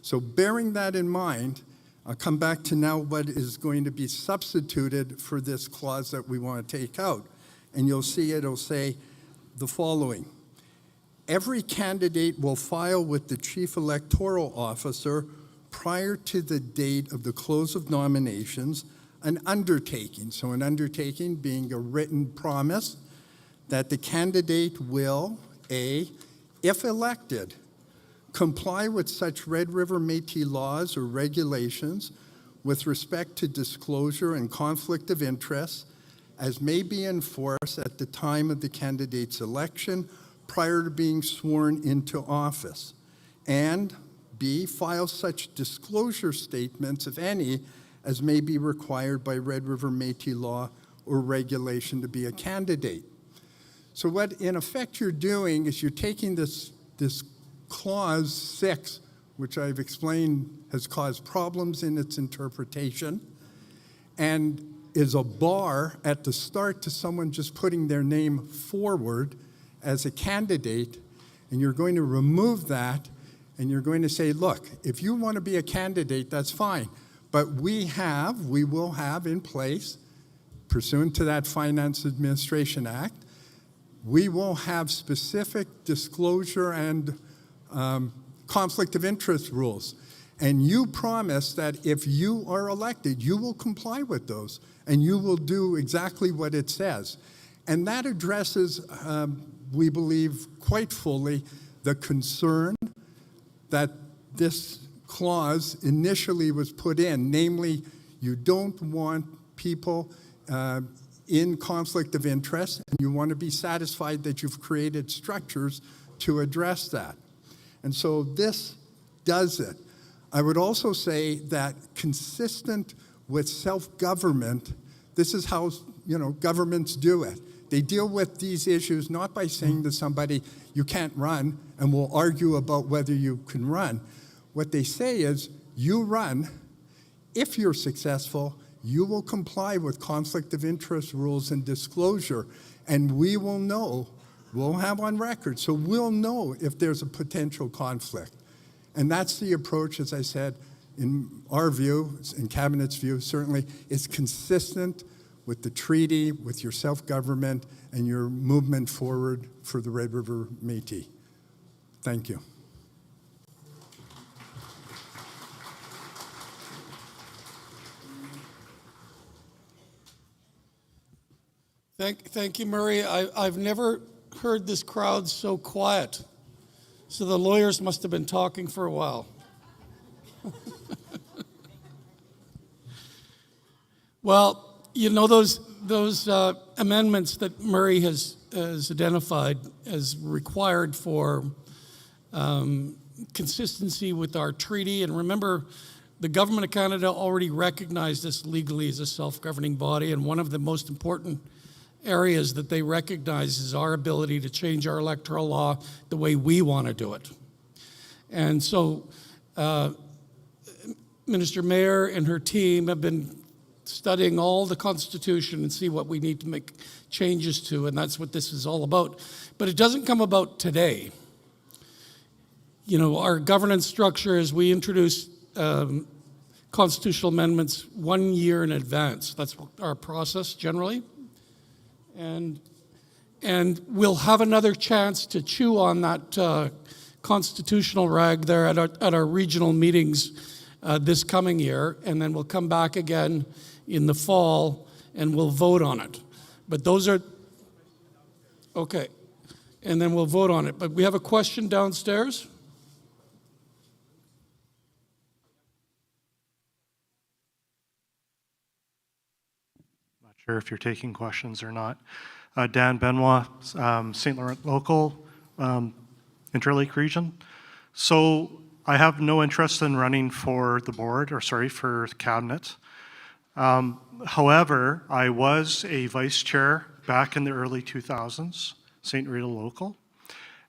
So bearing that in mind, I'll come back to now what is going to be substituted for this clause that we want to take out. And you'll see it'll say the following. Every candidate will file with the Chief Electoral Officer prior to the date of the close of nominations an undertaking. So an undertaking being a written promise that the candidate will, A, if elected, comply with such Red River Métis laws or regulations with respect to disclosure and conflict of interest as may be in force at the time of the candidate's election prior to being sworn into office. And B, file such disclosure statements, if any, as may be required by Red River Métis law or regulation to be a candidate. So what in effect you're doing is you're taking this clause 6, which I've explained has caused problems in its interpretation, and is a bar at the start to someone just putting their name forward as a candidate, and you're going to remove that, and you're going to say, look, if you want to be a candidate, that's fine, but we will have in place, pursuant to that Finance Administration Act, we will have specific disclosure and conflict of interest rules. And you promise that if you are elected, you will comply with those and you will do exactly what it says. And that addresses, we believe quite fully, the concern that this clause initially was put in, namely, you don't want people in conflict of interest, and you want to be satisfied that you've created structures to address that. And so this does it. I would also say that consistent with self-government, this is how governments do it. They deal with these issues not by saying to somebody, you can't run, and we'll argue about whether you can run. What they say is, you run, if you're successful, you will comply with conflict of interest rules and disclosure, and we will know, we'll have on record, so we'll know if there's a potential conflict. And that's the approach, as I said, in our view, in Cabinet's view, certainly is consistent with the treaty, with your self-government, and your movement forward for the Red River Métis. Thank you. Thank you, Murray. I've never heard this crowd so quiet. So the lawyers must have been talking for a while. Well, you know, those amendments that Murray has identified as required for consistency with our treaty, and remember, the Government of Canada already recognized us legally as a self-governing body, and one of the most important areas that they recognize is our ability to change our electoral law the way we want to do it. And so Minister Mayer and her team have been studying all the Constitution and see what we need to make changes to, and that's what this is all about. But it doesn't come about today. You know, our governance structure is we introduce constitutional amendments 1 year in advance. That's our process generally. And we'll have another chance to chew on that constitutional rag there at our regional meetings this coming year, and then we'll come back again in the fall and we'll vote on it. But those are, okay, and then we'll vote on it. But we have a question downstairs. Sure if you're taking questions or not. Dan Benoit, St. Laurent Local, Interlake Region. So I have no interest in running for the board, for cabinet. However, I was a vice chair back in the early 2000s, St. Rita Local.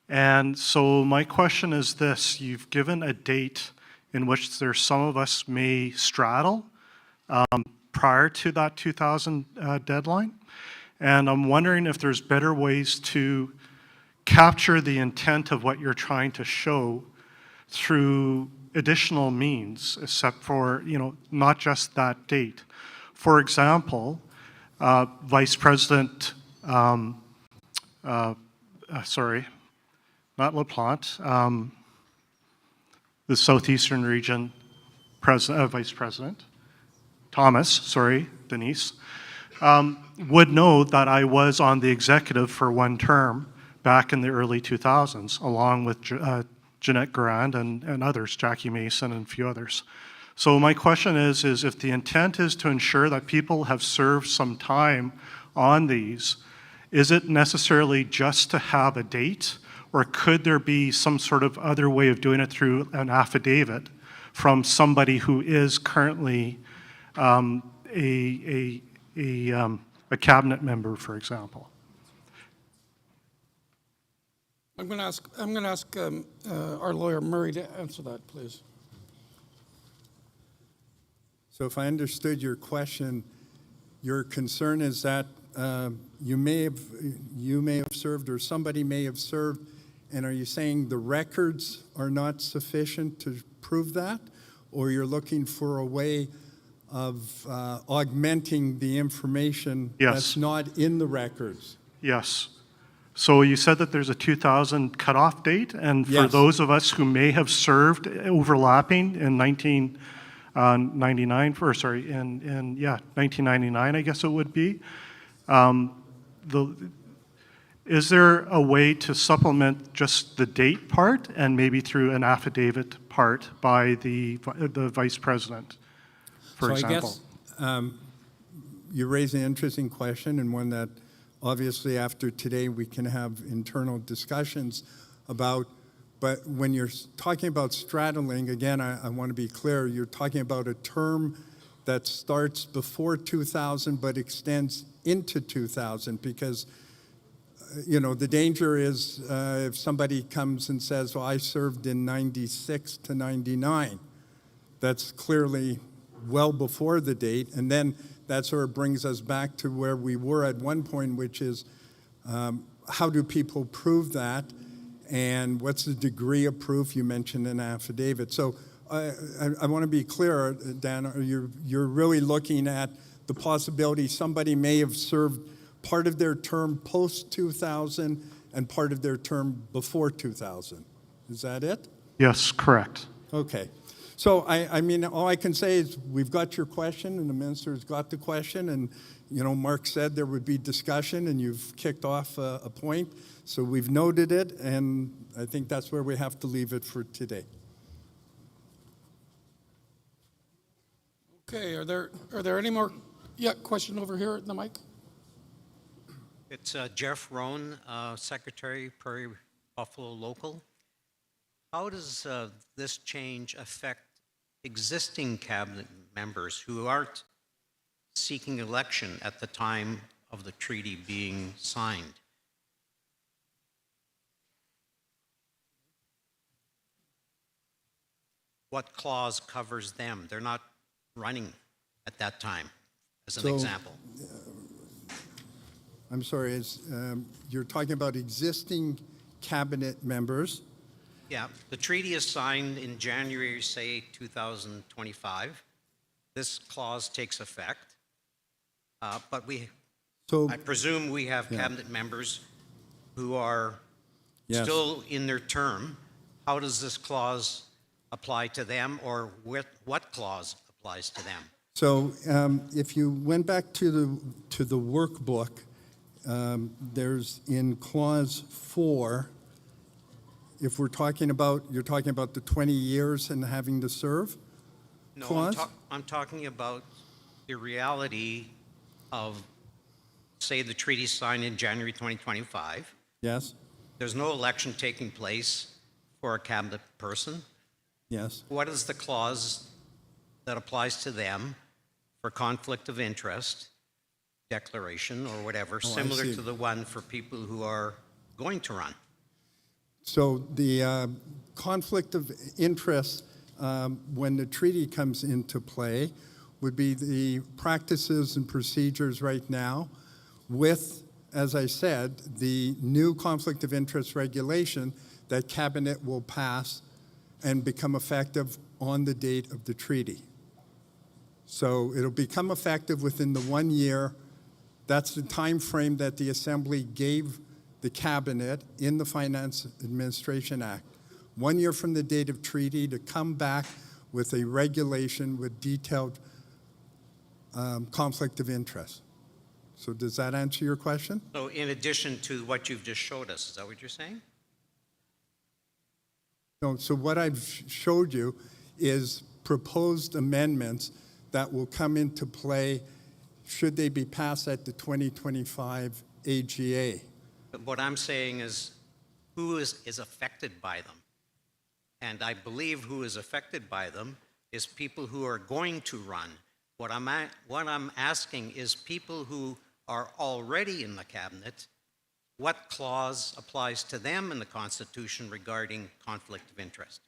And so my question is this: you've given a date in which some of us may straddle prior to that 2000 deadline. And I'm wondering if there's better ways to capture the intent of what you're trying to show through additional means, except for, not just that date. For example, Vice President, not LaPlante, the Southeastern Region Vice President, Denise, would know that I was on the executive for one term back in the early 2000s, along with Jeanette Garand and others, Jackie Mason and a few others. So my question is if the intent is to ensure that people have served some time on these, is it necessarily just to have a date, or could there be some sort of other way of doing it through an affidavit from somebody who is currently a cabinet member, for example? I'm going to ask our lawyer Murray to answer that, please. So if I understood your question, your concern is that you may have served, or somebody may have served, and are you saying the records are not sufficient to prove that, or you're looking for a way of augmenting the information that's not in the records? Yes. So you said that there's a 2000 cutoff date, and for those of us who may have served overlapping in 1999, 1999, I guess it would be. Is there a way to supplement just the date part and maybe through an affidavit part by the vice president, for example? I guess you raise an interesting question, and one that obviously after today we can have internal discussions about. But when you're talking about straddling, again, I want to be clear, you're talking about a term that starts before 2000 but extends into 2000, because the danger is if somebody comes and says, well, I served in 96 to 99, that's clearly well before the date, and then that sort of brings us back to where we were at one point, which is how do people prove that, and what's the degree of proof? You mentioned an affidavit. So I want to be clear, Dan, you're really looking at the possibility somebody may have served part of their term post-2000 and part of their term before 2000. Is that it? Yes, correct. Okay. So, I mean, all I can say is we've got your question, and the minister's got the question, and, Mark said there would be discussion, and you've kicked off a point. So we've noted it, and I think that's where we have to leave it for today. Okay, are there any more? Yeah, question over here at the mic. It's Jeff Rohn, Secretary, Prairie Buffalo Local. How does this change affect existing cabinet members who aren't seeking election at the time of the treaty being signed? What clause covers them? They're not running at that time, as an example. I'm sorry, you're talking about existing cabinet members. Yeah, the treaty is signed in January, say, 2025. This clause takes effect. But I presume we have cabinet members who are still in their term. How does this clause apply to them, or what clause applies to them? So if you went back to the workbook, there's in clause 4, if you're talking about the 20 years and having to serve clause? No, I'm talking about the reality of, say, the treaty signed in January 2025. Yes. There's no election taking place for a cabinet person. Yes. What is the clause that applies to them for conflict of interest declaration or whatever, similar to the one for people who are going to run? So the conflict of interest when the treaty comes into play would be the practices and procedures right now with, as I said, the new conflict of interest regulation that Cabinet will pass and become effective on the date of the treaty. So it'll become effective within the 1 year. That's the time frame that the Assembly gave the Cabinet in the Finance Administration Act. 1 year from the date of treaty to come back with a regulation with detailed conflict of interest. So does that answer your question? So in addition to what you've just showed us, is that what you're saying? No, so what I've showed you is proposed amendments that will come into play should they be passed at the 2025 AGA. But what I'm saying is who is affected by them. And I believe who is affected by them is people who are going to run. What I'm asking is people who are already in the cabinet, what clause applies to them in the Constitution regarding conflict of interest?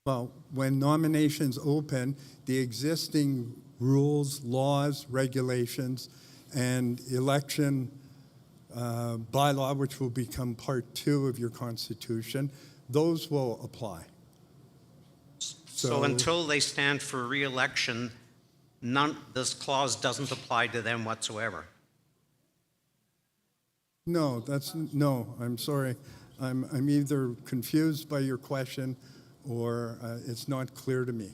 Well, when nominations open, the existing rules, laws, regulations, and election bylaw, which will become part 2 of your Constitution, those will apply. So until they stand for re-election, this clause doesn't apply to them whatsoever. No, no, I'm sorry. I'm either confused by your question or it's not clear to me.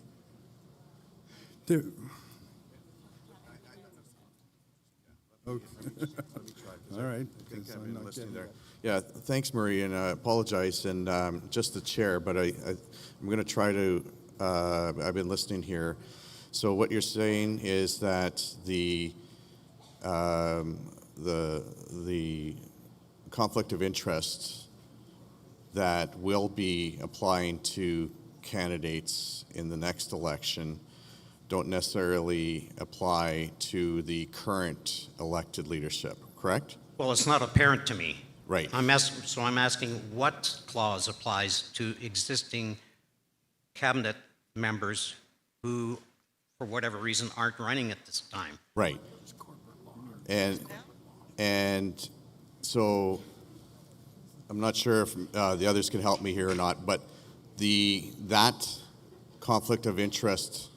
Okay. All right. because I'm not getting that. Yeah, thanks, Marie, and I apologize, and just the chair, but I'm going to try to, I've been listening here. So what you're saying is that the conflict of interest that will be applying to candidates in the next election don't necessarily apply to the current elected leadership, correct? Well, it's not apparent to me. Right. I'm asking what clause applies to existing cabinet members who, for whatever reason, aren't running at this time. Right. And so I'm not sure if the others can help me here or not, but that conflict of interest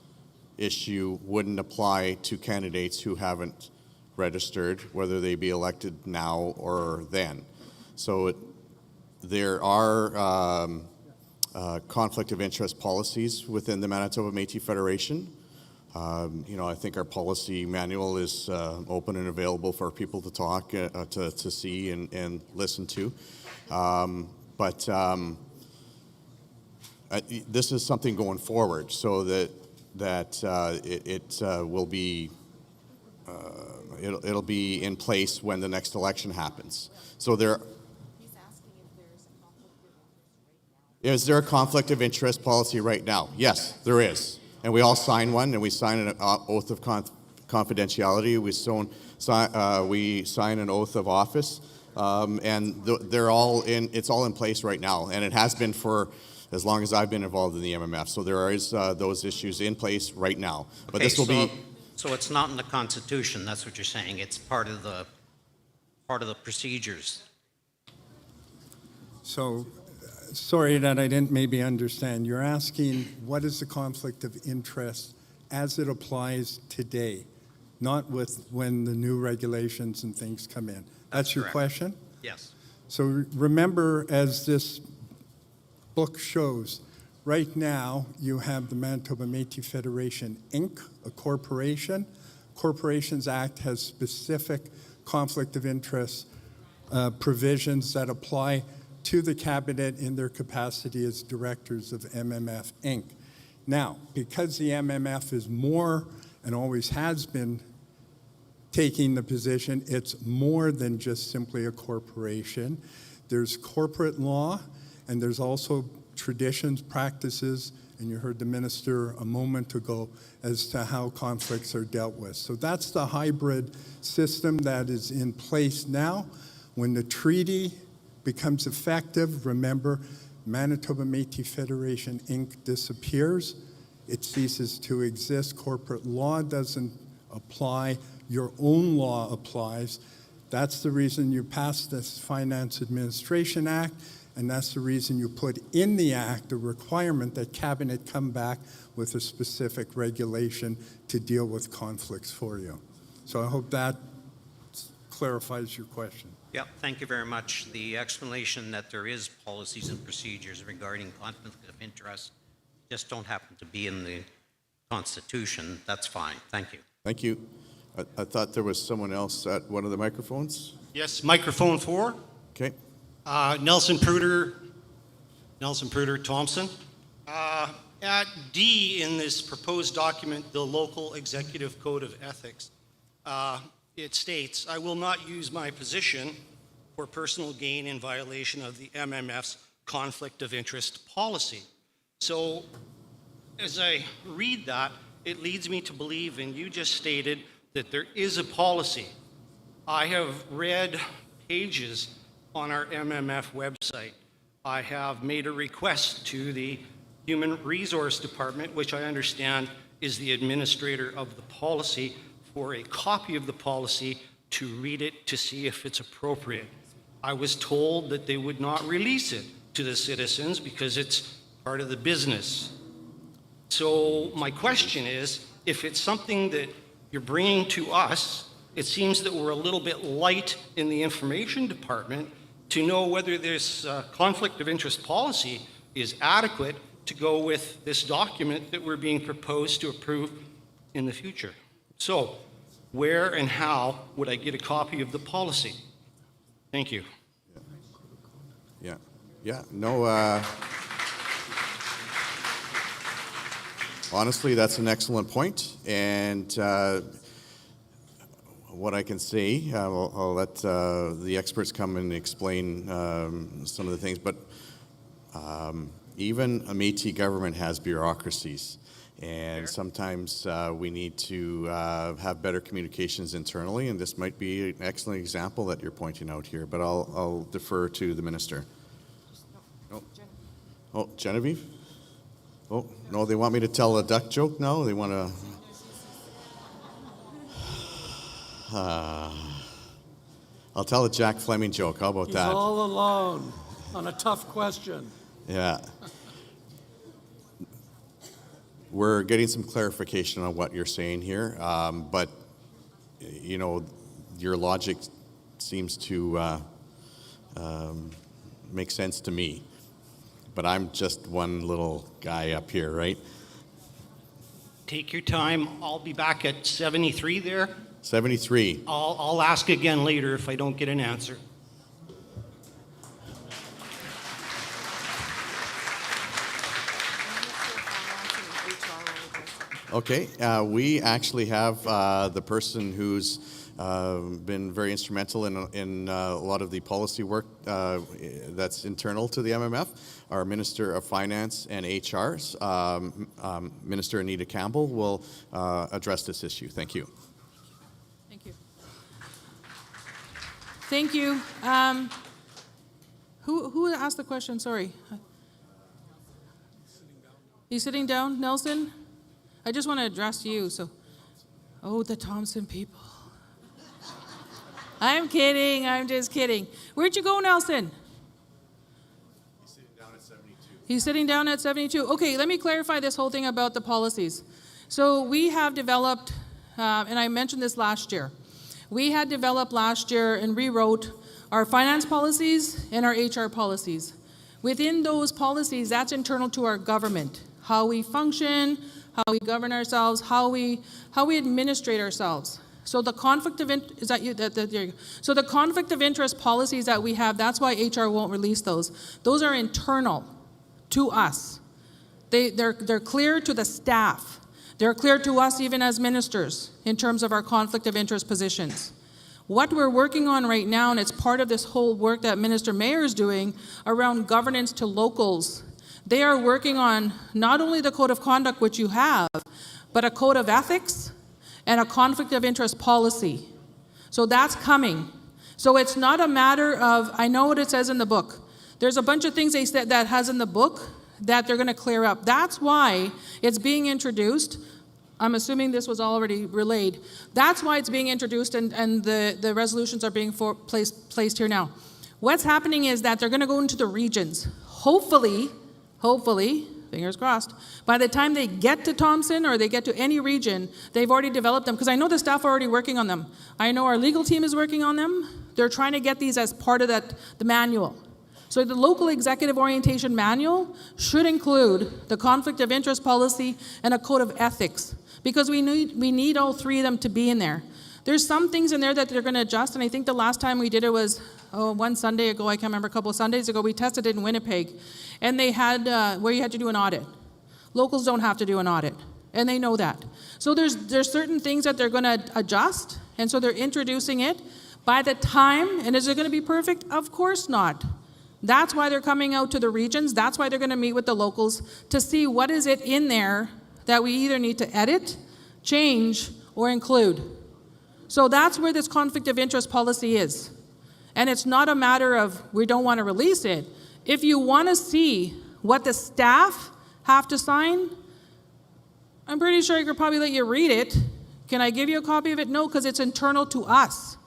issue wouldn't apply to candidates who haven't registered, whether they be elected now or then. So there are conflict of interest policies within the Manitoba Métis Federation. I think our policy manual is open and available for people to talk, to see and listen to. This is something going forward, so that it will be it'll be in place when the next election happens. So is there a conflict of interest policy right now? Yes, there is. And we all sign one, and we sign an oath of confidentiality. We sign an oath of office, and they're all in. It's all in place right now, and it has been for as long as I've been involved in the MMF. So there is those issues in place right now. But this will be. So it's not in the Constitution. That's what you're saying. It's part of the procedures. So, sorry that I didn't maybe understand. You're asking what is the conflict of interest as it applies today, not with when the new regulations and things come in. That's your correct. question? Yes. So remember, as this book shows, right now you have the Manitoba Métis Federation, Inc., a corporation. Corporations Act has specific conflict of interest provisions that apply to the cabinet in their capacity as directors of MMF Inc. Now, because the MMF is more and always has been taking the position, it's more than just simply a corporation. There's corporate law, and there's also traditions, practices, and you heard the minister a moment ago as to how conflicts are dealt with. So that's the hybrid system that is in place now. When the treaty becomes effective, remember, Manitoba Métis Federation, Inc. disappears. It ceases to exist. Corporate law doesn't apply. Your own law applies. That's the reason you passed this Finance Administration Act, and that's the reason you put in the act a requirement that Cabinet come back with a specific regulation to deal with conflicts for you. So I hope that clarifies your question. Yeah, thank you very much. The explanation that there is policies and procedures regarding conflict of interest just don't happen to be in the Constitution. That's fine. Thank you. Thank you. I thought there was someone else at one of the microphones. Yes, microphone 4. Okay. Nelson Pruder Thompson. At D in this proposed document, the local executive code of ethics, it states, I will not use my position for personal gain in violation of the MMF's conflict of interest policy. So as I read that, it leads me to believe, and you just stated, that there is a policy. I have read pages on our MMF website. I have made a request to the Human Resource Department, which I understand is the administrator of the policy, for a copy of the policy to read it to see if it's appropriate. I was told that they would not release it to the citizens because it's part of the business. So my question is, if it's something that you're bringing to us, it seems that we're a little bit light in the information department to know whether this conflict of interest policy is adequate to go with this document that we're being proposed to approve in the future. So where and how would I get a copy of the policy? Thank you. Yeah, no, honestly, that's an excellent point. And what I can say, I'll let the experts come and explain some of the things, but even a Métis government has bureaucracies. And sometimes we need to have better communications internally, and this might be an excellent example that you're pointing out here, but I'll defer to the minister. Oh, Genevieve? Oh, no, they want me to tell a duck joke now? They want to... I'll tell a Jack Fleming joke. How about that? He's all alone on a tough question. Yeah. We're getting some clarification on what you're saying here, but, you know, your logic seems to make sense to me. But I'm just one little guy up here, right? Take your time. I'll be back at 73 there. 73. I'll ask again later if I don't get an answer. Okay, we actually have the person who's been very instrumental in a lot of the policy work that's internal to the MMF, our Minister of Finance and HR. Minister Anita Campbell will address this issue. Thank you. Thank you. Thank you. Who asked the question? Sorry. He's sitting down, Nelson? I just want to address you. So, oh, the Thompson people. I'm kidding. I'm just kidding. Where'd you go, Nelson? He's sitting down at 72. He's sitting down at 72. Okay, let me clarify this whole thing about the policies. So we have developed, and I mentioned this last year, we had developed last year and rewrote our finance policies and our HR policies. Within those policies, that's internal to our government, how we function, how we govern ourselves, how we administrate ourselves. So the conflict of interest, So the conflict of interest policies that we have, that's why HR won't release those. Those are internal to us. They're clear to the staff. They're clear to us even as ministers in terms of our conflict of interest positions. What we're working on right now, and it's part of this whole work that Minister Mayer is doing around governance to locals, they are working on not only the code of conduct, which you have, but a code of ethics and a conflict of interest policy. So that's coming. So it's not a matter of, I know what it says in the book. There's a bunch of things they said that has in the book that they're going to clear up. That's why it's being introduced. I'm assuming this was already relayed. That's why it's being introduced and the resolutions are being placed here now. What's happening is that they're going to go into the regions. Hopefully, fingers crossed, by the time they get to Thompson or they get to any region, they've already developed them, because I know the staff are already working on them. I know our legal team is working on them. They're trying to get these as part of the manual. So the local executive orientation manual should include the conflict of interest policy and a code of ethics, because we need all three of them to be in there. There's some things in there that they're going to adjust, and I think the last time we did it was one Sunday ago, I can't remember, a couple of Sundays ago, we tested it in Winnipeg, and they had where you had to do an audit. Locals don't have to do an audit, and they know that. So there's certain things that they're going to adjust, And so they're introducing it. By the time, and is it going to be perfect? Of course not. That's why they're coming out to the regions. That's why they're going to meet with the locals to see what is it in there that we either need to edit, change, or include. So that's where this conflict of interest policy is. And it's not a matter of we don't want to release it. If you want to see what the staff have to sign, I'm pretty sure I could probably let you read it. Can I give you a copy of it? No, because it's internal to us.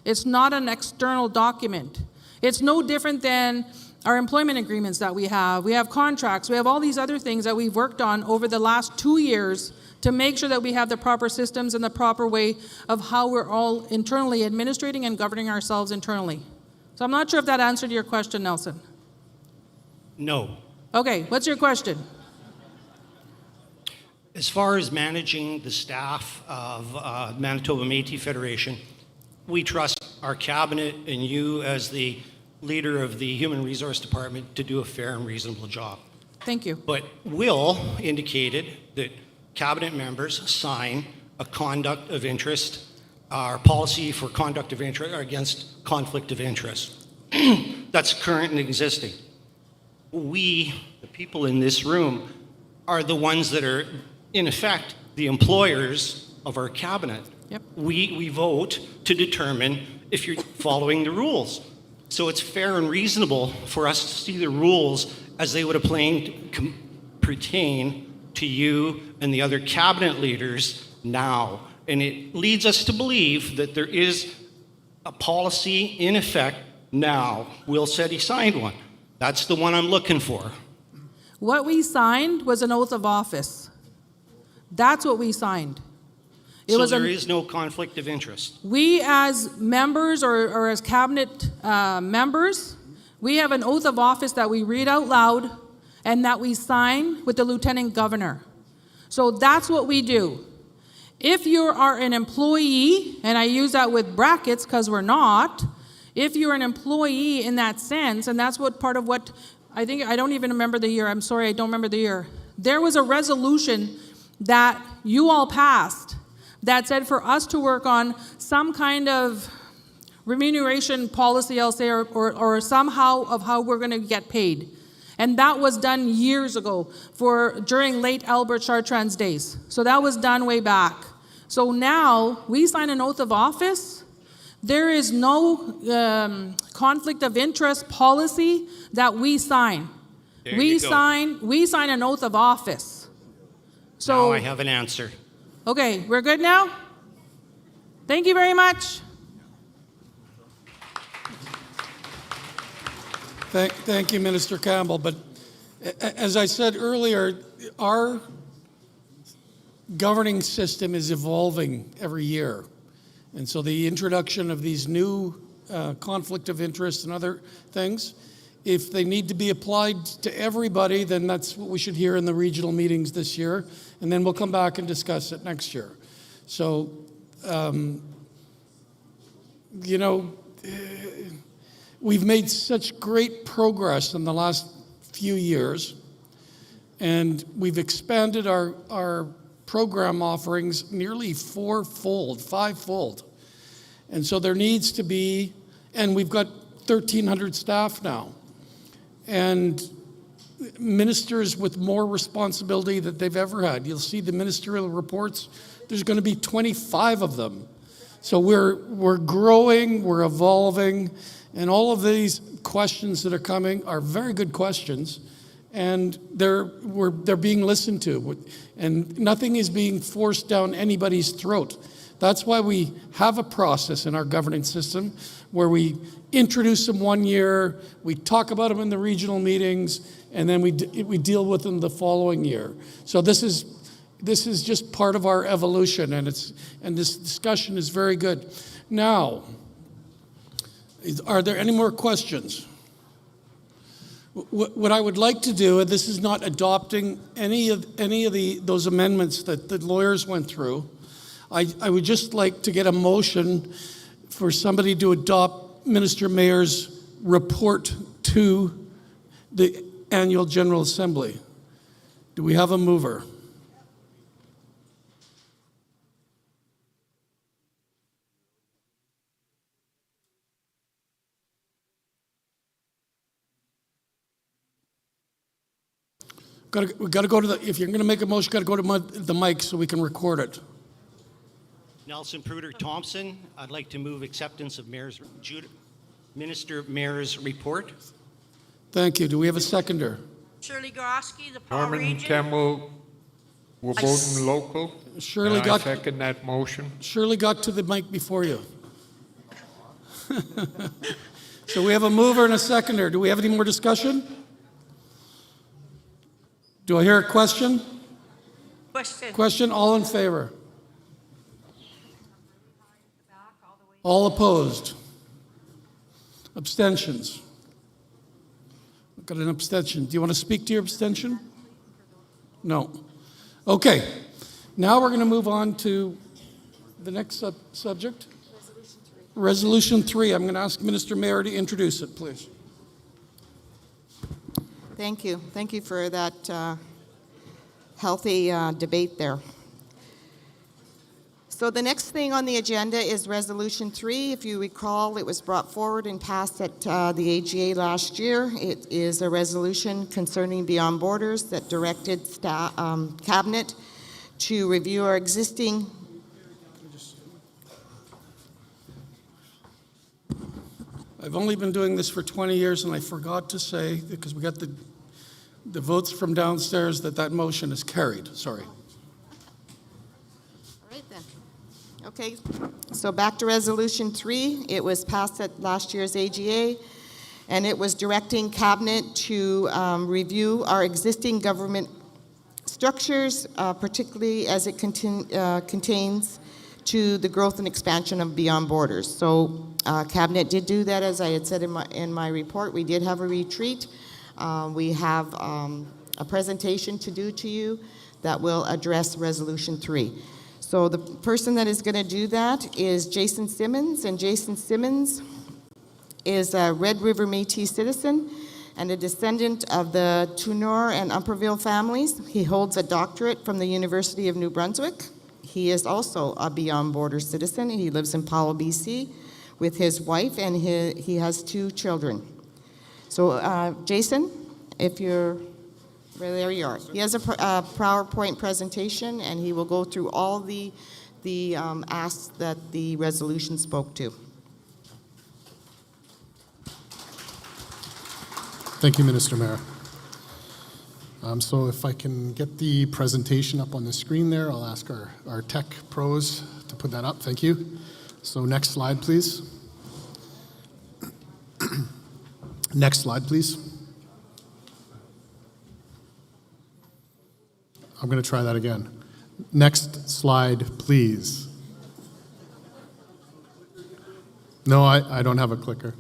It's not an external document. It's no different than our employment agreements that we have. We have contracts. We have all these other things that we've worked on over the last 2 years to make sure that we have the proper systems and the proper way of how we're all internally administrating and governing ourselves internally. So I'm not sure if that answered your question, Nelson. No. Okay, what's your question? As far as managing the staff of Manitoba Métis Federation, we trust our cabinet and you as the leader of the Human Resource Department to do a fair and reasonable job. Thank you. But Will indicated that cabinet members sign a conduct of interest, our policy for conduct of interest against conflict of interest. That's current and existing. We, the people in this room, are the ones that are, in effect, the employers of our cabinet. Yep. We vote to determine if you're following the rules. So it's fair and reasonable for us to see the rules as they would pertain to you and the other cabinet leaders now. And it leads us to believe that there is a policy in effect now. Will said he signed one. That's the one I'm looking for. What we signed was an oath of office. That's what we signed. So there is no conflict of interest. We as members or as cabinet members, we have an oath of office that we read out loud and that we sign with the Lieutenant Governor. So that's what we do. If you are an employee, and I use that with brackets because we're not, if you're an employee in that sense, and that's what part of what, I think, I don't even remember the year, I'm sorry, I don't remember the year. There was a resolution that you all passed that said for us to work on some kind of remuneration policy, I'll say, or somehow of how we're going to get paid. And that was done years ago during late Albert Chartrand's days. So that was done way back. So now we sign an oath of office. There is no conflict of interest policy that we sign. We sign an oath of office. So now I have an answer. Okay, we're good now? Thank you very much. Thank you, Minister Campbell. But as I said earlier, our governing system is evolving every year. And so the introduction of these new conflict of interest and other things, if they need to be applied to everybody, then that's what we should hear in the regional meetings this year. And then we'll come back and discuss it next year. So, you know, we've made such great progress in the last few years, and we've expanded our program offerings nearly fivefold. And so there needs to be, and we've got 1,300 staff now, and ministers with more responsibility than they've ever had. You'll see the ministerial reports. There's going to be 25 of them. So we're growing, we're evolving, and all of these questions that are coming are very good questions, and they're being listened to, and nothing is being forced down anybody's throat. That's why we have a process in our governance system where we introduce them 1 year, we talk about them in the regional meetings, and then we deal with them the following year. So this is just part of our evolution, and this discussion is very good. Now, are there any more questions? What I would like to do, and this is not adopting any of those amendments that the lawyers went through, I would just like to get a motion for somebody to adopt Minister Mayor's report to the Annual General Assembly. Do we have a mover? We got to go to the, if you're going to make a motion, got to go to the mic so we can record it. Nelson Pruder Thompson, I'd like to move acceptance of Minister Mayor's report. Thank you. Do we have a seconder? Shirley Grosky, the Paul Norman Region. Campbell, we're voting local. Shirley and got- I second that motion. Shirley got to the mic before you. So we have a mover and a seconder. Do we have any more discussion? Do I hear a question? Question. Question, all in favor? All opposed? Abstentions? I've got an abstention. Do you want to speak to your abstention? No. Okay. Now we're going to move on to the next subject. Resolution 3. I'm going to ask Minister Mayor to introduce it, please. Thank you. Thank you for that healthy debate there. So the next thing on the agenda is Resolution 3. If you recall, it was brought forward and passed at the AGA last year. It is a resolution concerning Beyond Borders that directed Cabinet to review our existing I've only been doing this for 20 years, and I forgot to say, because we got the votes from downstairs, that motion is carried. Sorry. All right then. Okay, so back to Resolution 3. It was passed at last year's AGA, and it was directing Cabinet to review our existing government structures, particularly as it contains to the growth and expansion of Beyond Borders. So Cabinet did do that, as I had said in my report. We did have a retreat. We have a presentation to do to you that will address Resolution 3. So the person that is going to do that is Jason Simmons, and Jason Simmons is a Red River Métis citizen and a descendant of the Tunor and Umperville families. He holds a doctorate from the University of New Brunswick. He is also a Beyond Borders citizen. He lives in Powell, BC, with his wife, and he has 2 children. So, Jason, if you're, well, there you are. He has a PowerPoint presentation, and he will go through all the asks that the resolution spoke to. Thank you, Minister Mayor. So if I can get the presentation up on the screen there, I'll ask our tech pros to put that up. Thank you. So next slide, please. Next slide, please. I'm going to try that again. Next slide, please. No, I don't have a clicker.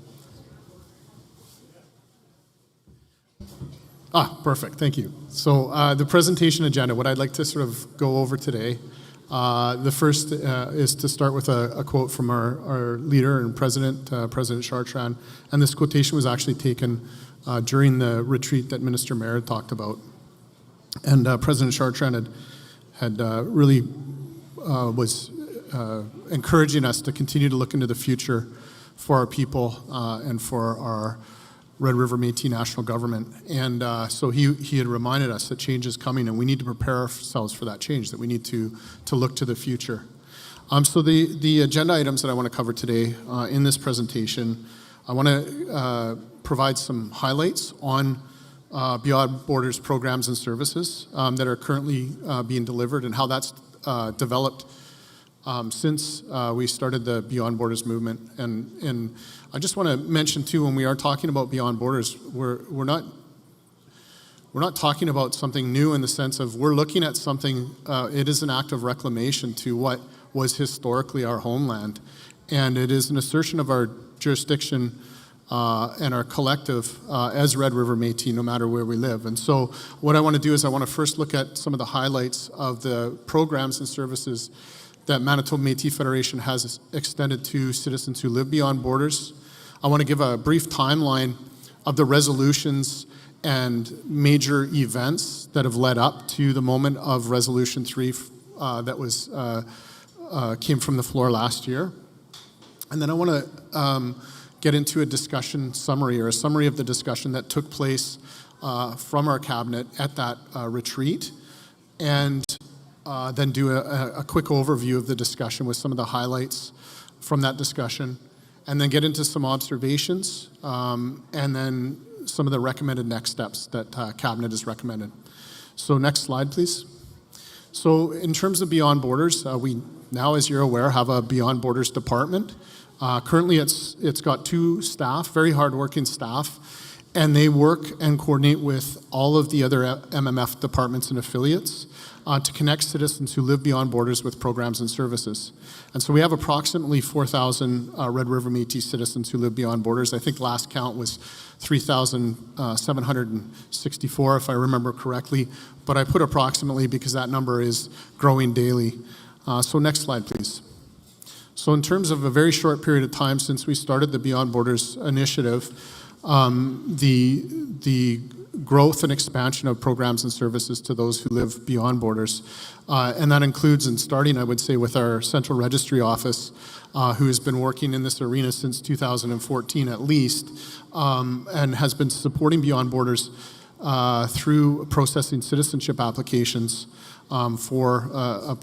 Perfect. Thank you. So the presentation agenda, what I'd like to sort of go over today, the first is to start with a quote from our leader and president, President Chartrand. And this quotation was actually taken during the retreat that Minister Mayor talked about. And President Chartrand had really was encouraging us to continue to look into the future for our people and for our Red River Métis National Government. And so he had reminded us that change is coming and we need to prepare ourselves for that change, that we need to look to the future. So the agenda items that I want to cover today in this presentation, I want to provide some highlights on Beyond Borders programs and services that are currently being delivered and how that's developed since we started the Beyond Borders movement. And I just want to mention too, when we are talking about Beyond Borders, we're not talking about something new in the sense of we're looking at something, it is an act of reclamation to what was historically our homeland. And it is an assertion of our jurisdiction and our collective as Red River Métis, no matter where we live. And so what I want to do is I want to first look at some of the highlights of the programs and services that Manitoba Métis Federation has extended to citizens who live beyond borders. I want to give a brief timeline of the resolutions and major events that have led up to the moment of Resolution 3 that was came from the floor last year. And then I want to get into a discussion summary or a summary of the discussion that took place from our cabinet at that retreat, and then do a quick overview of the discussion with some of the highlights from that discussion, and then get into some observations, and then some of the recommended next steps that cabinet has recommended. So next slide, please. So in terms of Beyond Borders, we now, as you're aware, have a Beyond Borders department. Currently, it's got 2 staff, very hardworking staff, and they work and coordinate with all of the other MMF departments and affiliates to connect citizens who live beyond borders with programs and services. And so we have approximately 4,000 Red River Métis citizens who live beyond borders. I think last count was 3,764, if I remember correctly, but I put approximately because that number is growing daily. So next slide, please. So in terms of a very short period of time since we started the Beyond Borders initiative, the growth and expansion of programs and services to those who live beyond borders. And that includes, and starting, I would say, with our Central Registry office, who has been working in this arena since 2014 at least, and has been supporting Beyond Borders through processing citizenship applications for, a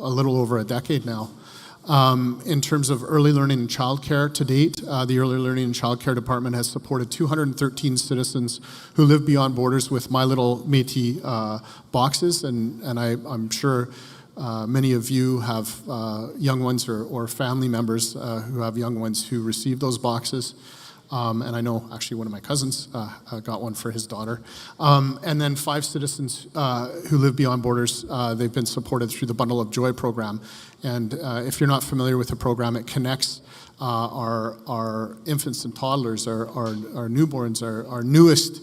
little over a decade now. In terms of early learning and childcare, to date, the Early Learning and Childcare Department has supported 213 citizens who live beyond borders with My Little Métis boxes, and I'm sure many of you have young ones or family members who have young ones who receive those boxes. And I know actually one of my cousins got one for his daughter. And then 5 citizens who live beyond borders, they've been supported through the Bundle of Joy program. And if you're not familiar with the program, it connects our infants and toddlers, our newborns, our newest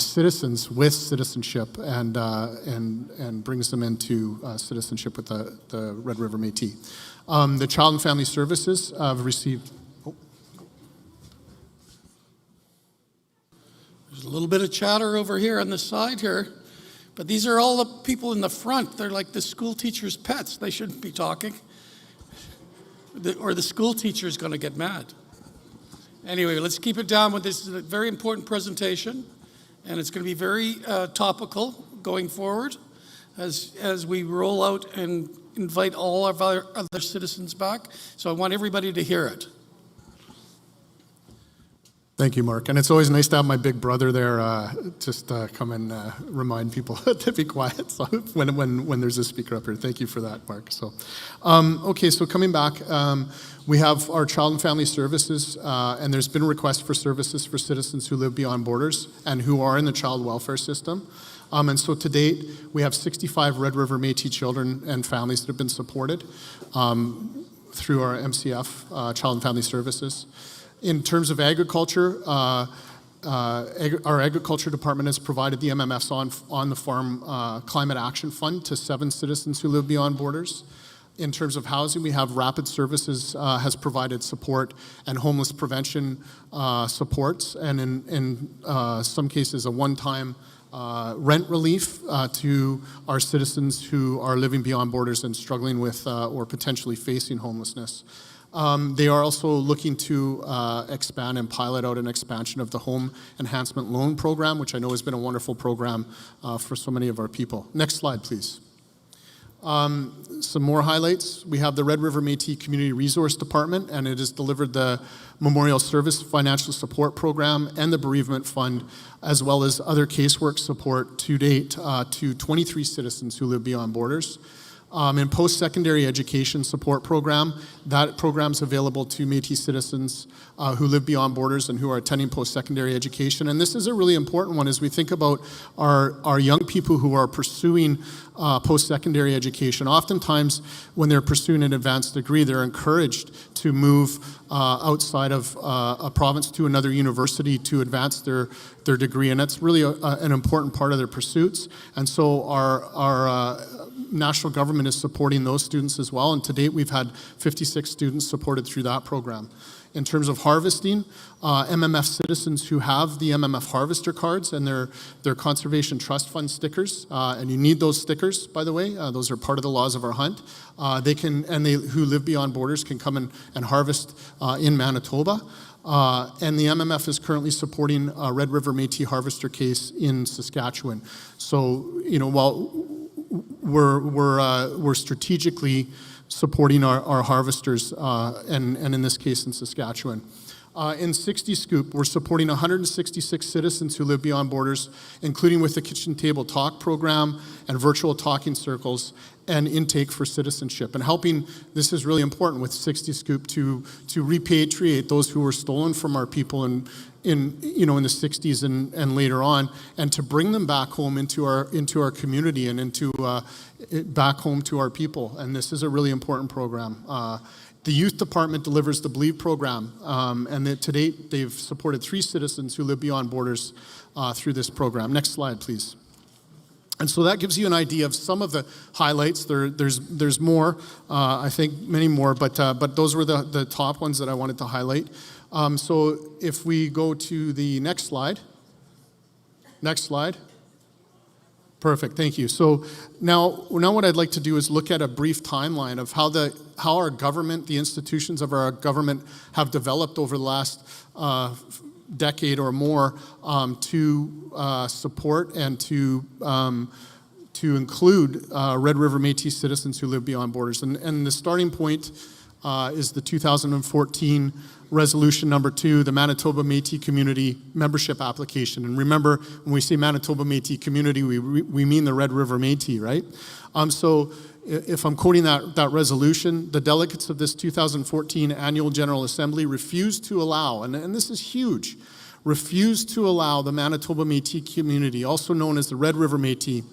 citizens with citizenship, and brings them into citizenship with the Red River Métis. The Child and Family Services have received. There's a little bit of chatter over here on the side here, but these are all the people in the front. They're like the school teachers' pets. They shouldn't be talking. Or the school teacher is going to get mad. Anyway, let's keep it down with this. Is a very important presentation, and it's going to be very topical going forward as we roll out and invite all of our other citizens back. So I want everybody to hear it. Thank you, Mark. And it's always nice to have my big brother there come and remind people to be quiet so when there's a speaker up here. Thank you for that, Mark. So, okay, so coming back, we have our Child and Family Services, and there's been a request for services for citizens who live beyond borders and who are in the child welfare system. And so to date, we have 65 Red River Métis children and families that have been supported through our MCF, Child and Family Services. In terms of agriculture, our agriculture department has provided the MMFs on the farm climate action fund to 7 citizens who live beyond borders. In terms of housing, we have Rapid Services has provided support and homeless prevention supports, and in some cases a one-time rent relief to our citizens who are living beyond borders and struggling with or potentially facing homelessness. They are also looking to expand and pilot out an expansion of the Home Enhancement Loan Program, which I know has been a wonderful program for so many of our people. Next slide, please. Some more highlights. We have the Red River Métis Community Resource Department, and it has delivered the Memorial Service Financial Support Program and the Bereavement Fund, as well as other casework support to date to 23 citizens who live beyond borders. In post-secondary education support program, that program's available to Métis citizens who live beyond borders and who are attending post-secondary education. And this is a really important one as we think about our young people who are pursuing post-secondary education. Oftentimes, when they're pursuing an advanced degree, they're encouraged to move outside of a province to another university to advance their degree, and that's really an important part of their pursuits. And so our national government is supporting those students as well, and to date we've had 56 students supported through that program. In terms of harvesting, MMF citizens who have the MMF harvester cards and their Conservation Trust Fund stickers, and you need those stickers, by the way, those are part of the laws of our hunt, who live beyond borders can come and harvest in Manitoba. And the MMF is currently supporting a Red River Métis harvester case in Saskatchewan. So, while we're strategically supporting our harvesters, and in this case in Saskatchewan. In 60 Scoop, we're supporting 166 citizens who live beyond borders, including with the Kitchen Table Talk program and virtual talking circles and intake for citizenship. And helping, this is really important with 60 Scoop, to repatriate those who were stolen from our people in the 60s and later on, and to bring them back home into our community and back home to our people. And this is a really important program. The youth department delivers the Believe program, and to date they've supported 3 citizens who live beyond borders through this program. Next slide, please. And so that gives you an idea of some of the highlights. There's more, I think many more, but those were the top ones that I wanted to highlight. So if we go to the next slide. Next slide. Perfect, thank you. So now what I'd like to do is look at a brief timeline of how our government, the institutions of our government, have developed over the last decade or more to support and to include Red River Métis citizens who live beyond borders. And the starting point is the 2014 Resolution number 2, the Manitoba Métis Community Membership Application. And remember, when we say Manitoba Métis Community, we mean the Red River Métis, right? So if I'm quoting that resolution, the delegates of this 2014 Annual General Assembly refused to allow, and this is huge, refused to allow the Manitoba Métis community, also known as the Red River Métis,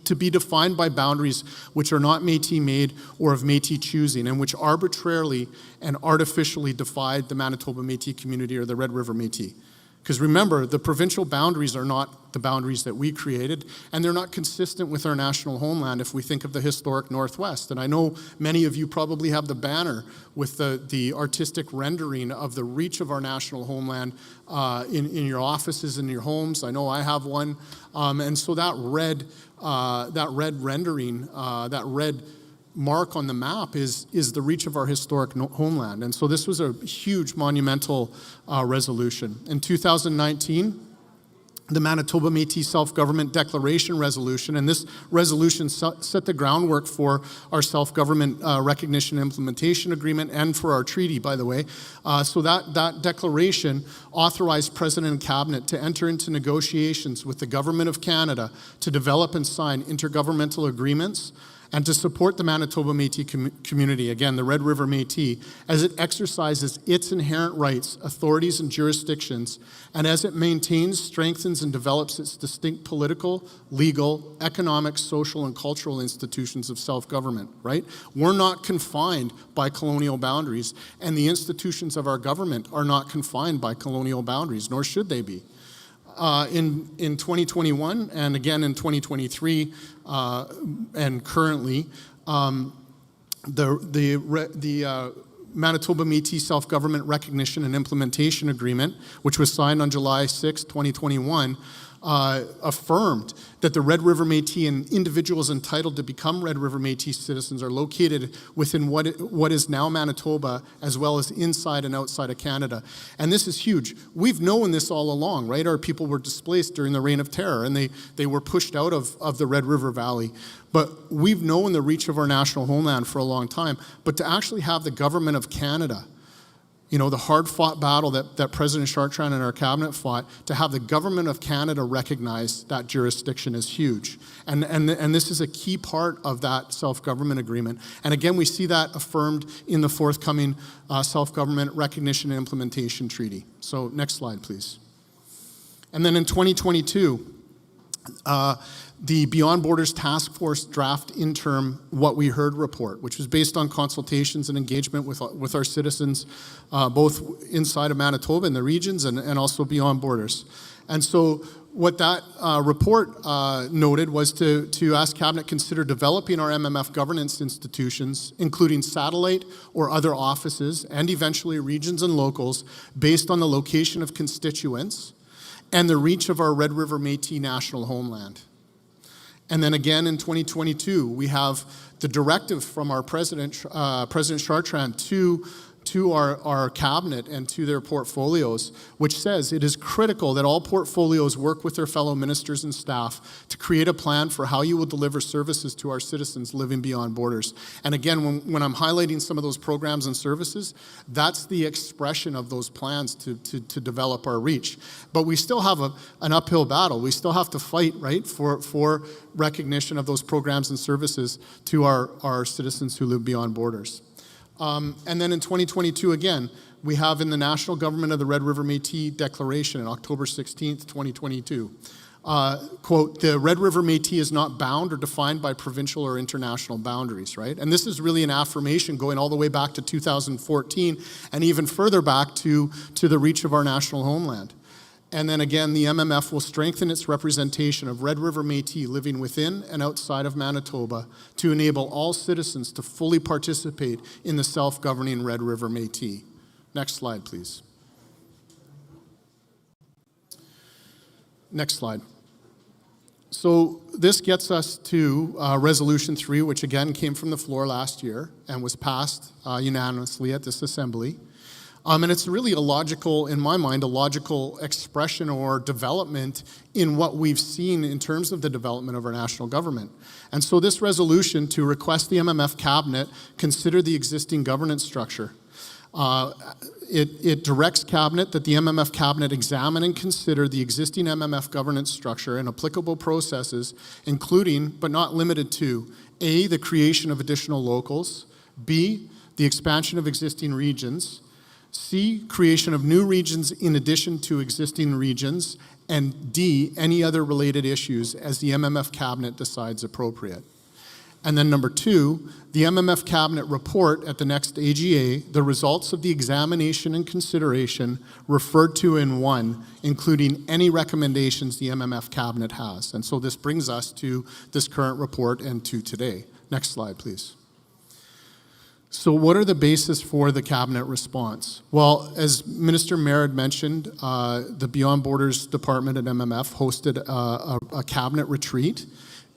to be defined by boundaries which are not Métis-made or of Métis choosing, and which arbitrarily and artificially divide the Manitoba Métis community or the Red River Métis. Because remember, the provincial boundaries are not the boundaries that we created, and they're not consistent with our national homeland if we think of the historic Northwest. And I know many of you probably have the banner with the artistic rendering of the reach of our national homeland in your offices, in your homes. I know I have one. And so that red rendering, that red mark on the map is the reach of our historic homeland. And so this was a huge monumental resolution. In 2019, the Manitoba Métis Self-Government Declaration Resolution, and this resolution set the groundwork for our self-government recognition implementation agreement and for our treaty, by the way. So that declaration authorized President and Cabinet to enter into negotiations with the Government of Canada to develop and sign intergovernmental agreements and to support the Manitoba Métis community, again, the Red River Métis, as it exercises its inherent rights, authorities, and jurisdictions, and as it maintains, strengthens, and develops its distinct political, legal, economic, social, and cultural institutions of self-government, right? We're not confined by colonial boundaries, and the institutions of our government are not confined by colonial boundaries, nor should they be. In 2021 and again in 2023 and currently, the Manitoba Métis Self-Government Recognition and Implementation Agreement, which was signed on July 6, 2021, affirmed that the Red River Métis and individuals entitled to become Red River Métis citizens are located within what is now Manitoba, as well as inside and outside of Canada. And this is huge. We've known this all along, right? Our people were displaced during the Reign of Terror, and they were pushed out of the Red River Valley. But we've known the reach of our national homeland for a long time. But to actually have the Government of Canada, the hard-fought battle that President Chartrand and our cabinet fought, to have the Government of Canada recognize that jurisdiction is huge. And this is a key part of that self-government agreement. And again, we see that affirmed in the forthcoming Self-Government Recognition and Implementation Treaty. So next slide, please. And then in 2022, the Beyond Borders Task Force draft interim What We Heard report, which was based on consultations and engagement with our citizens, both inside of Manitoba and the regions and also beyond borders. And so what that report noted was to ask Cabinet consider developing our MMF governance institutions, including satellite or other offices, and eventually regions and locals, based on the location of constituents and the reach of our Red River Métis national homeland. And then again in 2022, we have the directive from our President Chartrand to our cabinet and to their portfolios, which says it is critical that all portfolios work with their fellow ministers and staff to create a plan for how you will deliver services to our citizens living beyond borders. And again, when I'm highlighting some of those programs and services, that's the expression of those plans to develop our reach. But we still have an uphill battle. We still have to fight, right, for recognition of those programs and services to our citizens who live beyond borders. And then in 2022, again, we have in the National Government of the Red River Métis Declaration on October 16th, 2022, quote, the Red River Métis is not bound or defined by provincial or international boundaries, right? And this is really an affirmation going all the way back to 2014 and even further back to the reach of our national homeland. And then again, the MMF will strengthen its representation of Red River Métis living within and outside of Manitoba to enable all citizens to fully participate in the self-governing Red River Métis. Next slide, please. Next slide. So this gets us to Resolution 3, which again came from the floor last year and was passed unanimously at this Assembly. And it's really in my mind, a logical expression or development in what we've seen in terms of the development of our national government. And so this resolution to request the MMF Cabinet consider the existing governance structure. It directs Cabinet that the MMF Cabinet examine and consider the existing MMF governance structure and applicable processes, including, but not limited to, A, the creation of additional locals, B, the expansion of existing regions, C, creation of new regions in addition to existing regions, and D, any other related issues as the MMF Cabinet decides appropriate. And then number 2, the MMF Cabinet report at the next AGA the results of the examination and consideration referred to in 1, including any recommendations the MMF Cabinet has. And so this brings us to this current report and to today. Next slide, please. So what are the basis for the Cabinet response? Well, as Minister Merritt mentioned, the Beyond Borders Department at MMF hosted a Cabinet retreat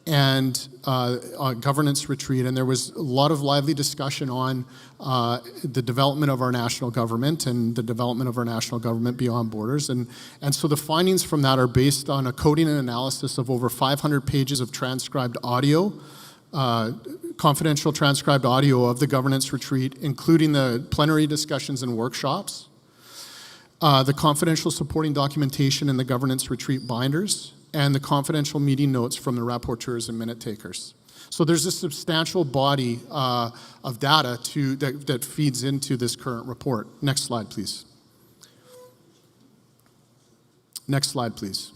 and a governance retreat, and there was a lot of lively discussion on the development of our national government and the development of our national government beyond borders. And so the findings from that are based on a coding and analysis of over 500 pages of transcribed audio, confidential transcribed audio of the governance retreat, including the plenary discussions and workshops, the confidential supporting documentation in the governance retreat binders, and the confidential meeting notes from the rapporteurs and minute takers. So there's a substantial body of data that feeds into this current report. Next slide, please. Next slide, please.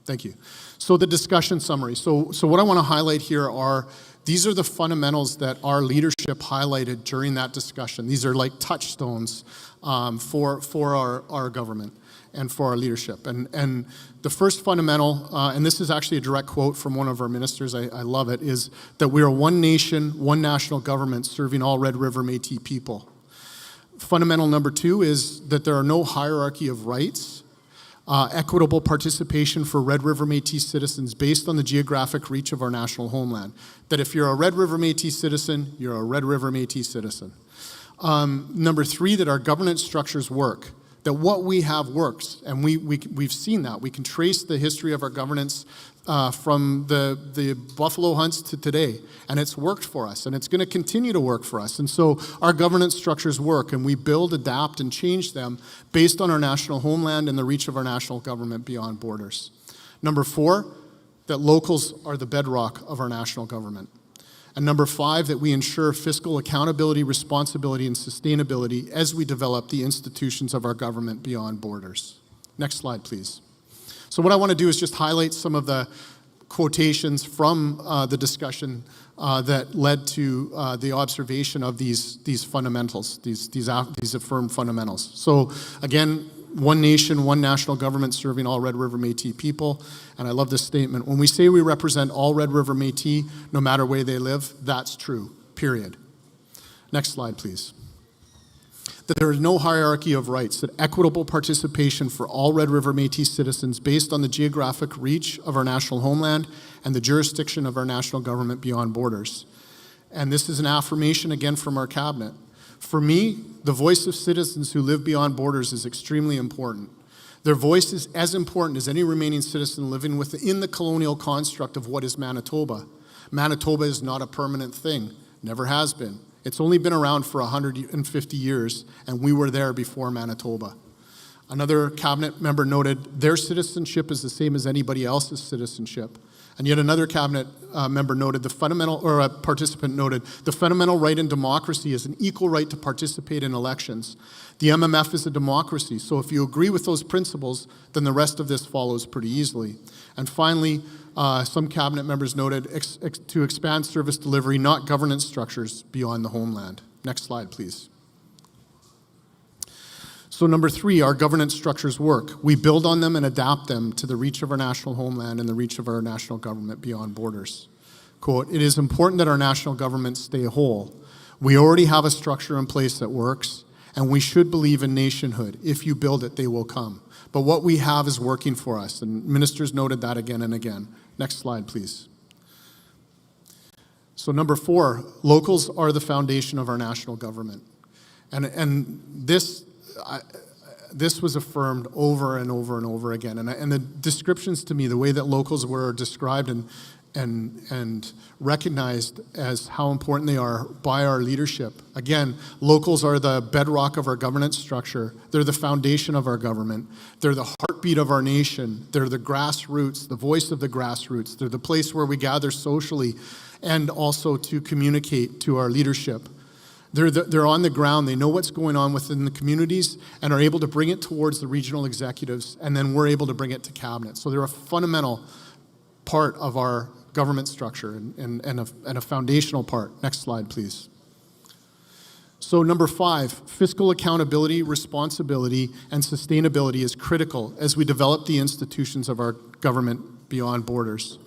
Thank you. So the discussion summary. So what I want to highlight here are these are the fundamentals that our leadership highlighted during that discussion. These are like touchstones for our government and for our leadership. And the first fundamental, and this is actually a direct quote from one of our ministers, I love it, is that we are one nation, one national government serving all Red River Métis people. Fundamental number 2 is that there are no hierarchy of rights, equitable participation for Red River Métis citizens based on the geographic reach of our national homeland. That if you're a Red River Métis citizen, you're a Red River Métis citizen. Number 3, that our governance structures work. That what we have works, and we've seen that. We can trace the history of our governance from the buffalo hunts to today, and it's worked for us, and it's going to continue to work for us. And so our governance structures work, and we build, adapt, and change them based on our national homeland and the reach of our national government beyond borders. Number 4, that locals are the bedrock of our national government. And number 5, that we ensure fiscal accountability, responsibility, and sustainability as we develop the institutions of our government beyond borders. Next slide, please. So what I want to do is just highlight some of the quotations from the discussion that led to the observation of these fundamentals, these affirmed fundamentals. So again, one nation, one national government serving all Red River Métis people. And I love this statement. When we say we represent all Red River Métis, no matter where they live, that's true, period. Next slide, please. That there is no hierarchy of rights, that equitable participation for all Red River Métis citizens based on the geographic reach of our national homeland and the jurisdiction of our national government beyond borders. And this is an affirmation again from our cabinet. For me, the voice of citizens who live beyond borders is extremely important. Their voice is as important as any remaining citizen living within the colonial construct of what is Manitoba. Manitoba is not a permanent thing, never has been. It's only been around for 150 years, and we were there before Manitoba. Another cabinet member noted their citizenship is the same as anybody else's citizenship. And yet another cabinet member noted a participant noted, the fundamental right in democracy is an equal right to participate in elections. The MMF is a democracy, so if you agree with those principles, then the rest of this follows pretty easily. And finally, some cabinet members noted to expand service delivery, not governance structures beyond the homeland. Next slide, please. So number 3, our governance structures work. We build on them and adapt them to the reach of our national homeland and the reach of our national government beyond borders. Quote, it is important that our national governments stay whole. We already have a structure in place that works, and we should believe in nationhood. If you build it, they will come. But what we have is working for us, and ministers noted that again and again. Next slide, please. So number 4, locals are the foundation of our national government. And this was affirmed over and over and over again. And the descriptions to me, the way that locals were described and recognized as how important they are by our leadership. Again, locals are the bedrock of our governance structure. They're the foundation of our government. They're the heartbeat of our nation. They're the grassroots, the voice of the grassroots. They're the place where we gather socially and also to communicate to our leadership. They're on the ground. They know what's going on within the communities and are able to bring it towards the regional executives, and then we're able to bring it to cabinet. So they're a fundamental part of our government structure and a foundational part. Next slide, please. So number 5, fiscal accountability, responsibility, and sustainability is critical as we develop the institutions of our government beyond borders.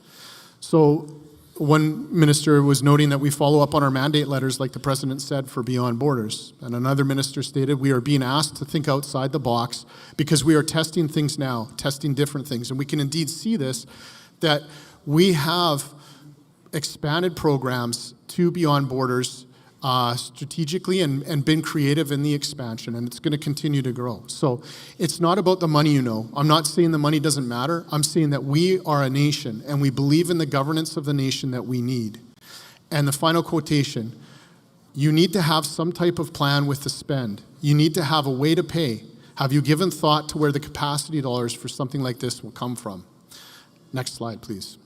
So one minister was noting that we follow up on our mandate letters, like the president said, for beyond borders. And another minister stated we are being asked to think outside the box because we are testing things now, testing different things. And we can indeed see this, that we have expanded programs to beyond borders strategically and been creative in the expansion, and it's going to continue to grow. So it's not about the money, I'm not saying the money doesn't matter. I'm saying that we are a nation, and we believe in the governance of the nation that we need. And the final quotation, you need to have some type of plan with the spend. You need to have a way to pay. Have you given thought to where the capacity dollars for something like this will come from? Next slide, please.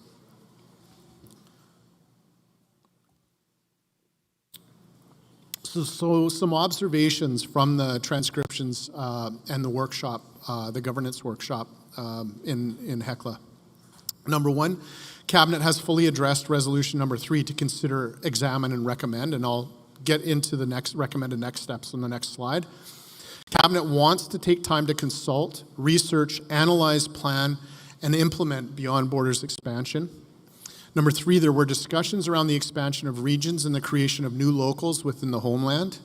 So some observations from the transcriptions and the workshop, the governance workshop in Hecla. Number 1, Cabinet has fully addressed resolution number 3 to consider, examine, and recommend, and I'll get into the recommended next steps on the next slide. Cabinet wants to take time to consult, research, analyze, plan, and implement beyond borders expansion. Number 3, there were discussions around the expansion of regions and the creation of new locals within the homeland.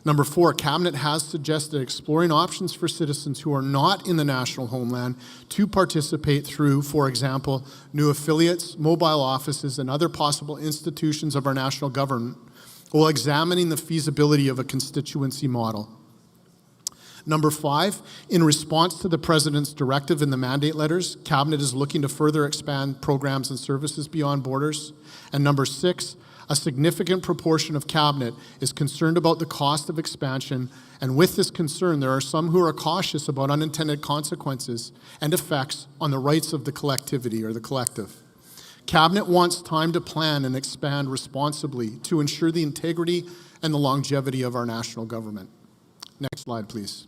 Number 4, Cabinet has suggested exploring options for citizens who are not in the national homeland to participate through, for example, new affiliates, mobile offices, and other possible institutions of our national government, while examining the feasibility of a constituency model. Number 5, in response to the President's directive in the mandate letters, Cabinet is looking to further expand programs and services beyond borders. And number 6, a significant proportion of Cabinet is concerned about the cost of expansion, and with this concern, there are some who are cautious about unintended consequences and effects on the rights of the collectivity or the collective. Cabinet wants time to plan and expand responsibly to ensure the integrity and the longevity of our national government. Next slide, please.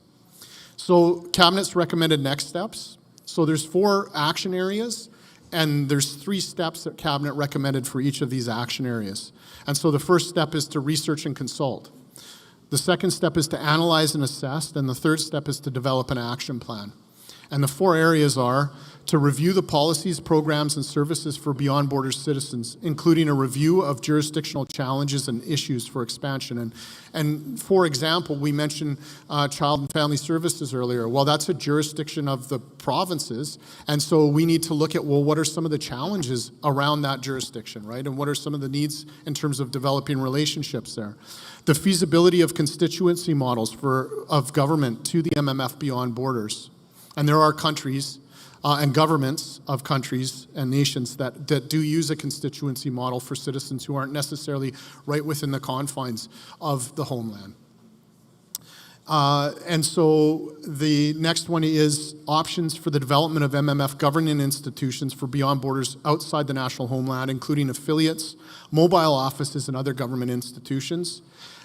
So Cabinet's recommended next steps. So there's 4 action areas, and there's 3 steps that Cabinet recommended for each of these action areas. And so the first step is to research and consult. The second step is to analyze and assess, and the third step is to develop an action plan. And the 4 areas are to review the policies, programs, and services for Beyond Borders citizens, including a review of jurisdictional challenges and issues for expansion. And for example, we mentioned Child and Family Services earlier. Well, that's a jurisdiction of the provinces, and so we need to look at, well, what are some of the challenges around that jurisdiction, right? And what are some of the needs in terms of developing relationships there? The feasibility of constituency models of government to the MMF Beyond Borders. And there are countries and governments of countries and nations that do use a constituency model for citizens who aren't necessarily right within the confines of the homeland. And so the next one is options for the development of MMF governing institutions for Beyond Borders outside the national homeland, including affiliates, mobile offices, and other government institutions.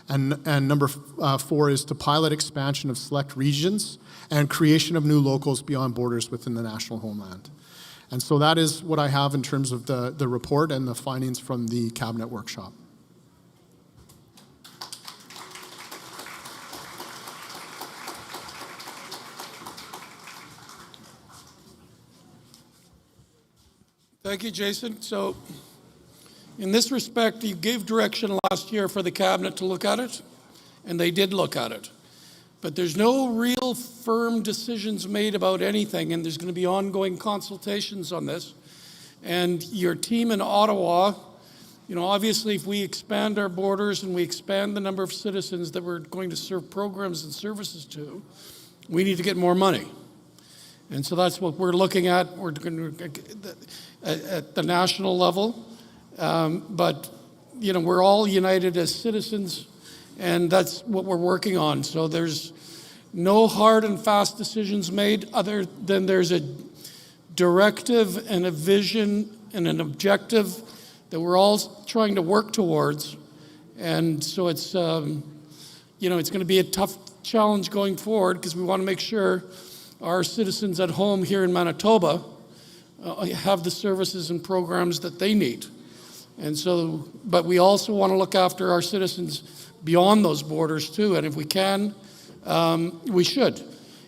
And number 4 is to pilot expansion of select regions and creation of new locals beyond borders within the national homeland. And so that is what I have in terms of the report and the findings from the Cabinet workshop. Thank you, Jason. So in this respect, you gave direction last year for the Cabinet to look at it, and they did look at it. But there's no real firm decisions made about anything, and there's going to be ongoing consultations on this. And your team in Ottawa, you know, obviously if we expand our borders and we expand the number of citizens that we're going to serve programs and services to, we need to get more money. And so that's what we're looking at. We're going to, at the national level. But, you know, we're all united as citizens, and that's what we're working on. So there's no hard and fast decisions made other than there's a directive and a vision and an objective that we're all trying to work towards. And so it's, you know, it's going to be a tough challenge going forward because we want to make sure our citizens at home here in Manitoba have the services and programs that they need. And so, but we also want to look after our citizens beyond those borders too, and if we can, we should.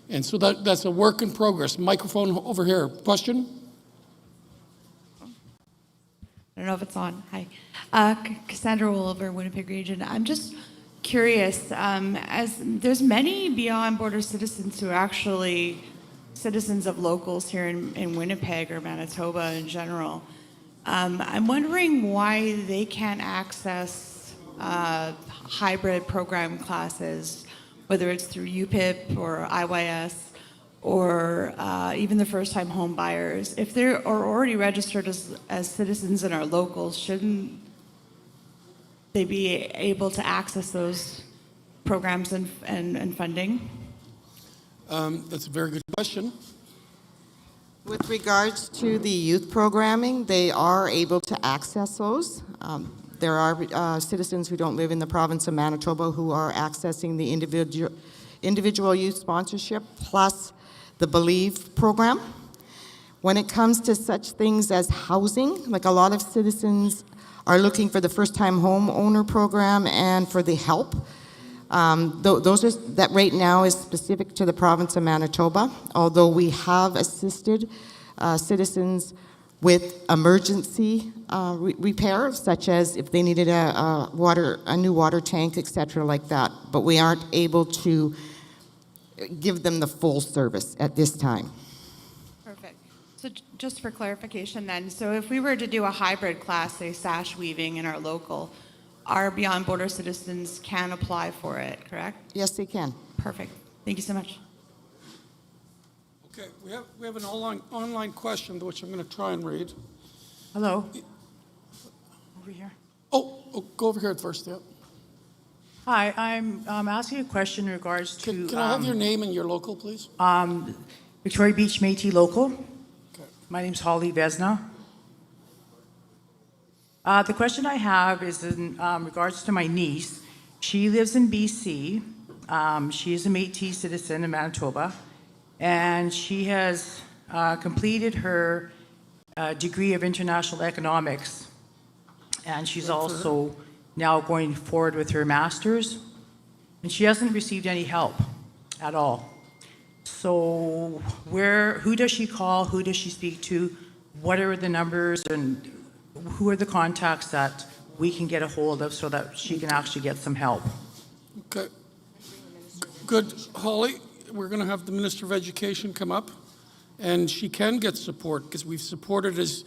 And so that's a work in progress. Microphone over here. Question? I don't know if it's on. Hi. Cassandra Wolver, Winnipeg Region. I'm just curious, as there's many Beyond Border citizens who are actually citizens of locals here in Winnipeg or Manitoba in general. I'm wondering why they can't access hybrid program classes, whether it's through UPIP or IYS or even the first-time home buyers. If they are already registered as citizens and are locals, shouldn't they be able to access those programs and funding? That's a very good question. With regards to the youth programming, they are able to access those. There are citizens who don't live in the province of Manitoba who are accessing the individual youth sponsorship plus the Believe program. When it comes to such things as housing, like a lot of citizens are looking for the first-time home owner program and for the HELP. Those are, that right now is specific to the province of Manitoba, although we have assisted citizens with emergency repairs, such as if they needed a new water tank, etc., like that. But we aren't able to give them the full service at this time. Perfect. So just for clarification then, so if we were to do a hybrid class, say sash weaving in our local, our Beyond Border citizens can apply for it, correct? Yes, they can. Perfect. Thank you so much. Okay, we have an online question which I'm going to try and read. Hello. Over here. Oh, go over here first, yeah. Hi, I'm asking a question in regards to... Can I have your name and your local, please? Victoria Beach Métis Local. Okay. My name's Holly Vesna. The question I have is in regards to my niece. She lives in BC. She is a Métis citizen in Manitoba, and she has completed her degree of international economics, and she's also now going forward with her master's. and she hasn't received any help at all. So who does she call? Who does she speak to? What are the numbers and who are the contacts that we can get a hold of so that she can actually get some help? Okay. Good. Holly, we're going to have the Minister of Education come up, and she can get support because we've supported, as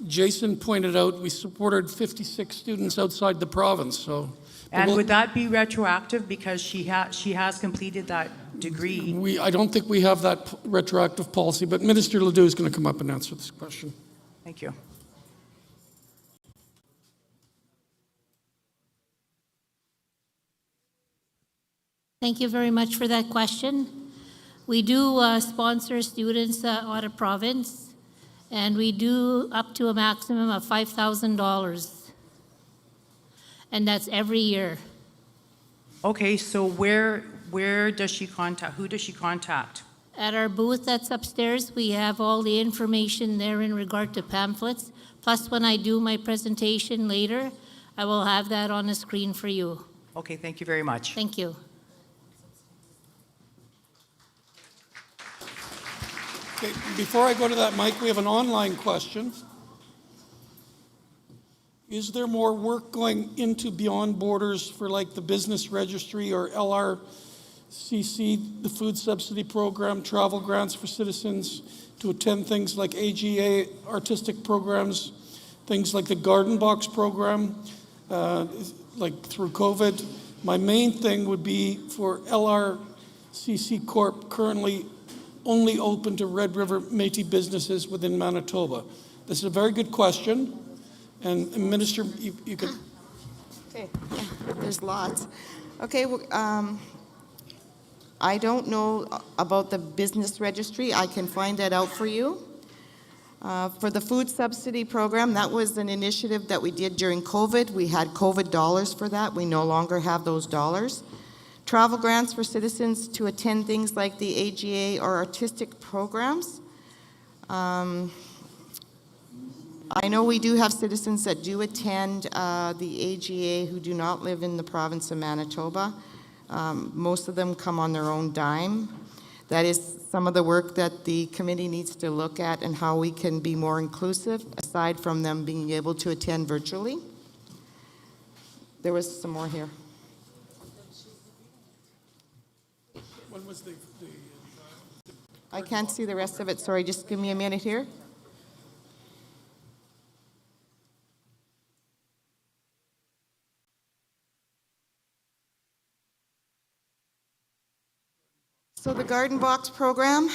Jason pointed out, we supported 56 students outside the province. So, and would that be retroactive because she has completed that degree? I don't think we have that retroactive policy, but Minister Ledoux is going to come up and answer this question. Thank you. Thank you very much for that question. We do sponsor students out of province, and we do up to a maximum of $5,000. And that's every year. Okay, so where does she contact? Who does she contact? At our booth that's upstairs, we have all the information there in regard to pamphlets. Plus, when I do my presentation later, I will have that on the screen for you. Okay, thank you very much. Thank you. Okay, before I go to that, Mike, we have an online question. Is there more work going into Beyond Borders for like the Business Registry or LRCC, the food subsidy program, travel grants for citizens to attend things like AGA, artistic programs, things like the Garden Box program, like through COVID? My main thing would be for LRCC Corp, currently only open to Red River Métis businesses within Manitoba. This is a very good question. And Minister, you could. Okay, there's lots. Okay, I don't know about the business registry. I can find that out for you. For the food subsidy program, that was an initiative that we did during COVID. We had COVID dollars for that. We no longer have those dollars. Travel grants for citizens to attend things like the AGA or artistic programs. I know we do have citizens that do attend the AGA who do not live in the province of Manitoba. Most of them come on their own dime. That is some of the work that the committee needs to look at and how we can be more inclusive, aside from them being able to attend virtually. There was some more here. When was I can't see the rest of it. Sorry, just give me a minute here. So the Garden Box program,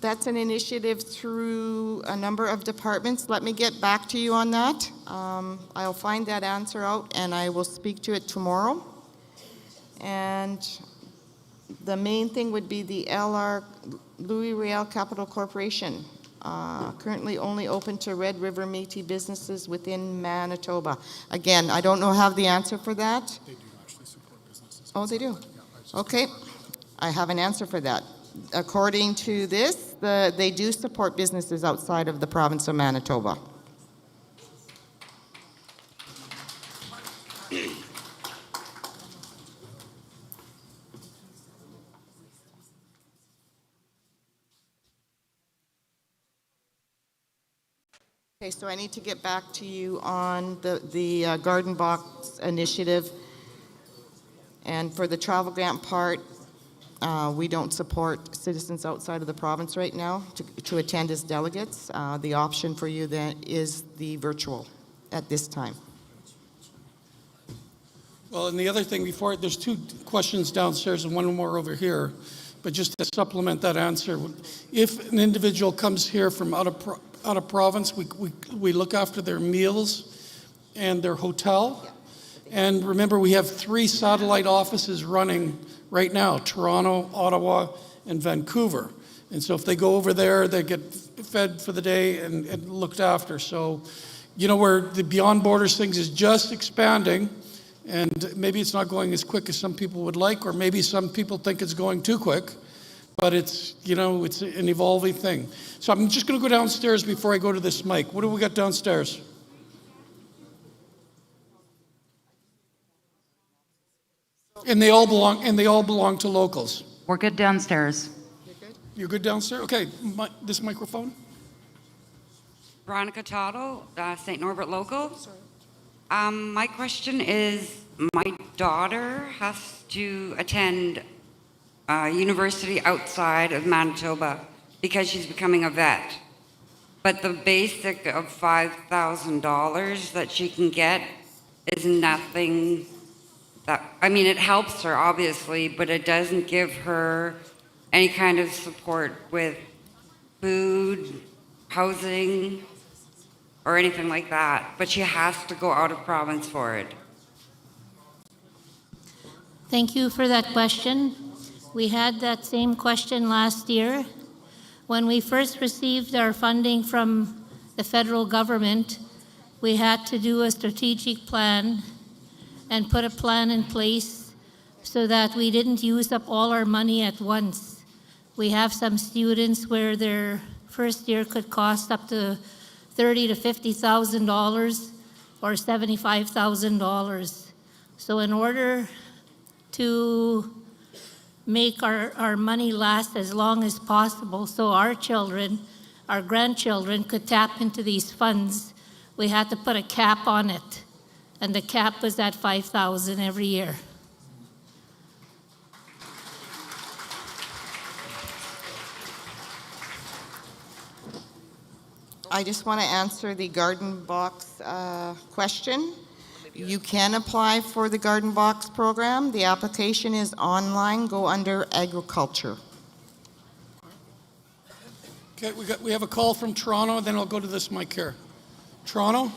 that's an initiative through a number of departments. Let me get back to you on that. I'll find that answer out and I will speak to it tomorrow. And the main thing would be the Louis Riel Capital Corporation, currently only open to Red River Métis businesses within Manitoba. Again, I don't have the answer for that. They do actually support businesses. Oh, they do? Okay. I have an answer for that. According to this, they do support businesses outside of the province of Manitoba. Okay, so I need to get back to you on the Garden Box initiative. And for the travel grant part, we don't support citizens outside of the province right now to attend as delegates. The option for you then is the virtual at this time. Well, and the other thing before, there's two questions downstairs and one more over here, but just to supplement that answer, if an individual comes here from out of province, we look after their meals and their hotel. And remember, we have 3 satellite offices running right now: Toronto, Ottawa, and Vancouver. And so if they go over there, they get fed for the day and looked after. So, you know, where the Beyond Borders things is just expanding, and maybe it's not going as quick as some people would like, or maybe some people think it's going too quick, but it's, you know, it's an evolving thing. So I'm just going to go downstairs before I go to this mic. What do we got downstairs? And they all belong to locals. We're good downstairs. You're good downstairs? Okay, this microphone? Veronica Totto, St. Norbert Local. My question is, my daughter has to attend university outside of Manitoba because she's becoming a vet. But the basic of $5,000 that she can get is nothing that, I mean, it helps her obviously, but it doesn't give her any kind of support with food, housing, or anything like that. But she has to go out of province for it. Thank you for that question. We had that same question last year. When we first received our funding from the federal government, we had to do a strategic plan and put a plan in place so that we didn't use up all our money at once. We have some students where their first year could cost up to $30,000 to $50,000 or $75,000. So in order to make our money last as long as possible so our children, our grandchildren could tap into these funds, we had to put a cap on it. And the cap was at $5,000 every year. I just want to answer the garden box question. You can apply for the garden box program. The application is online. Go under agriculture. Okay, we have a call from Toronto, then I'll go to this mic here. Toronto?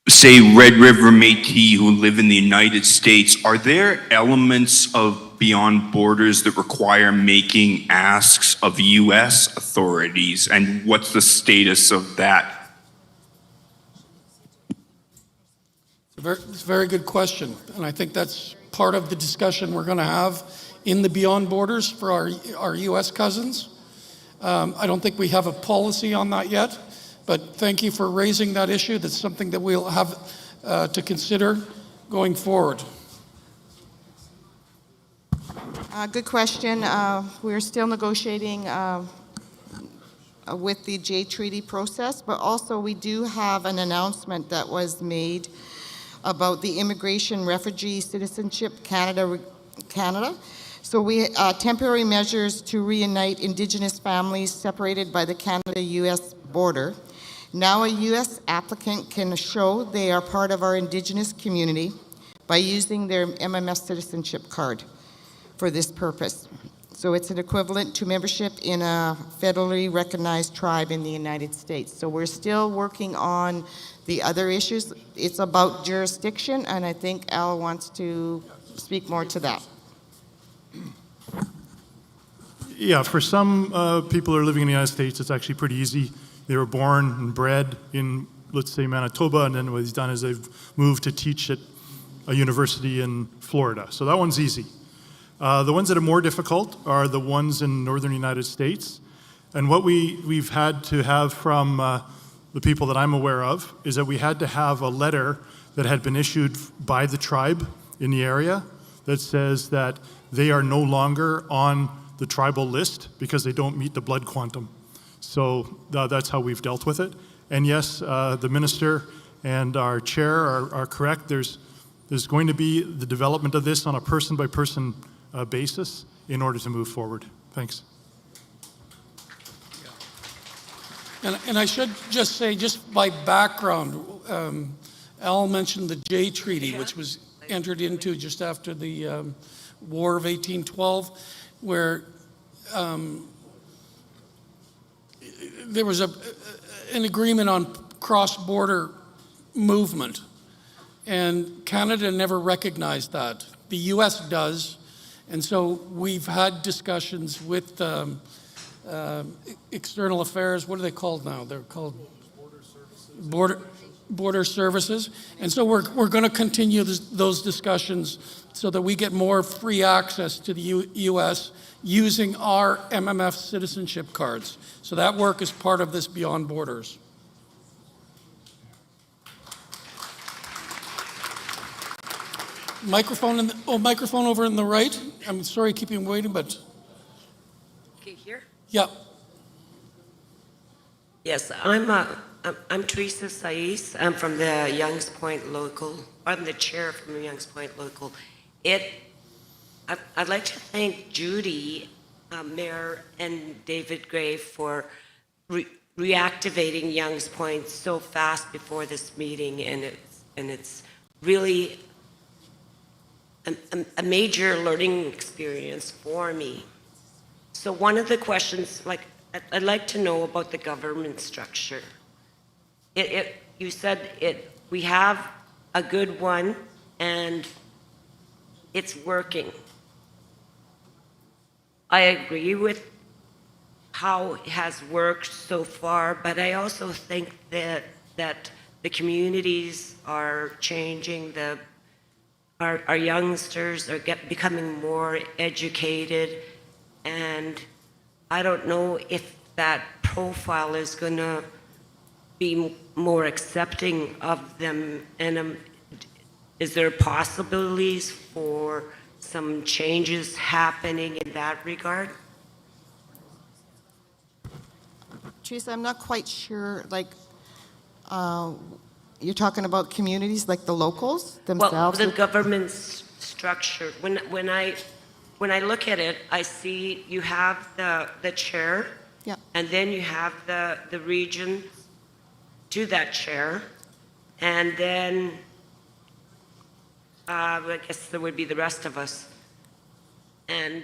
Say Red River Métis who live in the United States, are there elements of Beyond Borders that require making asks of U.S. authorities, and what's the status of that? It's a very good question, and I think that's part of the discussion we're going to have in the Beyond Borders for our U.S. cousins. I don't think we have a policy on that yet, but thank you for raising that issue. That's something that we'll have to consider going forward. Good question. We're still negotiating with the J Treaty process, but also we do have an announcement that was made about the Immigration, Refugee, Citizenship Canada. So we temporary measures to reunite Indigenous families separated by the Canada-U.S. border. Now a U.S. applicant can show they are part of our Indigenous community by using their MMS citizenship card for this purpose. So it's an equivalent to membership in a federally recognized tribe in the United States. So we're still working on the other issues. It's about jurisdiction, and I think Al wants to speak more to that. Yeah, for some people who are living in the United States, it's actually pretty easy. They were born and bred in, let's say, Manitoba, and then what he's done is they've moved to teach at a university in Florida. So that one's easy. The ones that are more difficult are the ones in northern United States. And what we've had to have from the people that I'm aware of is that we had to have a letter that had been issued by the tribe in the area that says that they are no longer on the tribal list because they don't meet the blood quantum. So that's how we've dealt with it. And yes, the minister and our chair are correct. There's going to be the development of this on a person-by-person basis in order to move forward. Thanks. And I should just say, just by background, Al mentioned the Jay Treaty, which was entered into just after the War of 1812, where there was an agreement on cross-border movement, and Canada never recognized that. The U.S. does, and so we've had discussions with external affairs. What are they called now? They're called border border services. And so we're going to continue those discussions so that we get more free access to the U.S. using our MMF citizenship cards. So that work is part of this Beyond Borders. Microphone, microphone over in the right. I'm sorry to keep you waiting, but. Okay, here? Yeah. Yes, I'm Teresa Saiz. I'm from the Youngs Point Local. I'm the chair from the Youngs Point Local. I'd like to thank Judy, Mayor, and David Gray for reactivating Youngs Point so fast before this meeting, and it's really a major learning experience for me. So one of the questions, I'd like to know about the government structure. You said we have a good one and it's working. I agree with how it has worked so far, but I also think that the communities are changing. Our youngsters are becoming more educated, and I don't know if that profile is going to be more accepting of them. And is there possibilities for some changes happening in that regard? Teresa, I'm not quite sure, you're talking about communities like the locals themselves? Well, the government structure. When I look at it, I see you have the chair, yeah, and then you have the region to that chair, and then I guess there would be the rest of us. And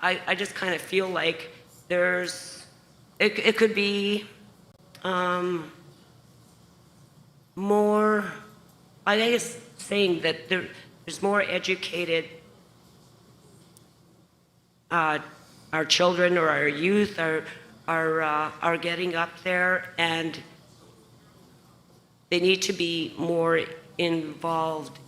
I just kind of feel like it could be more, I guess, saying that there's more educated, our children or our youth are getting up there, and they need to be more involved.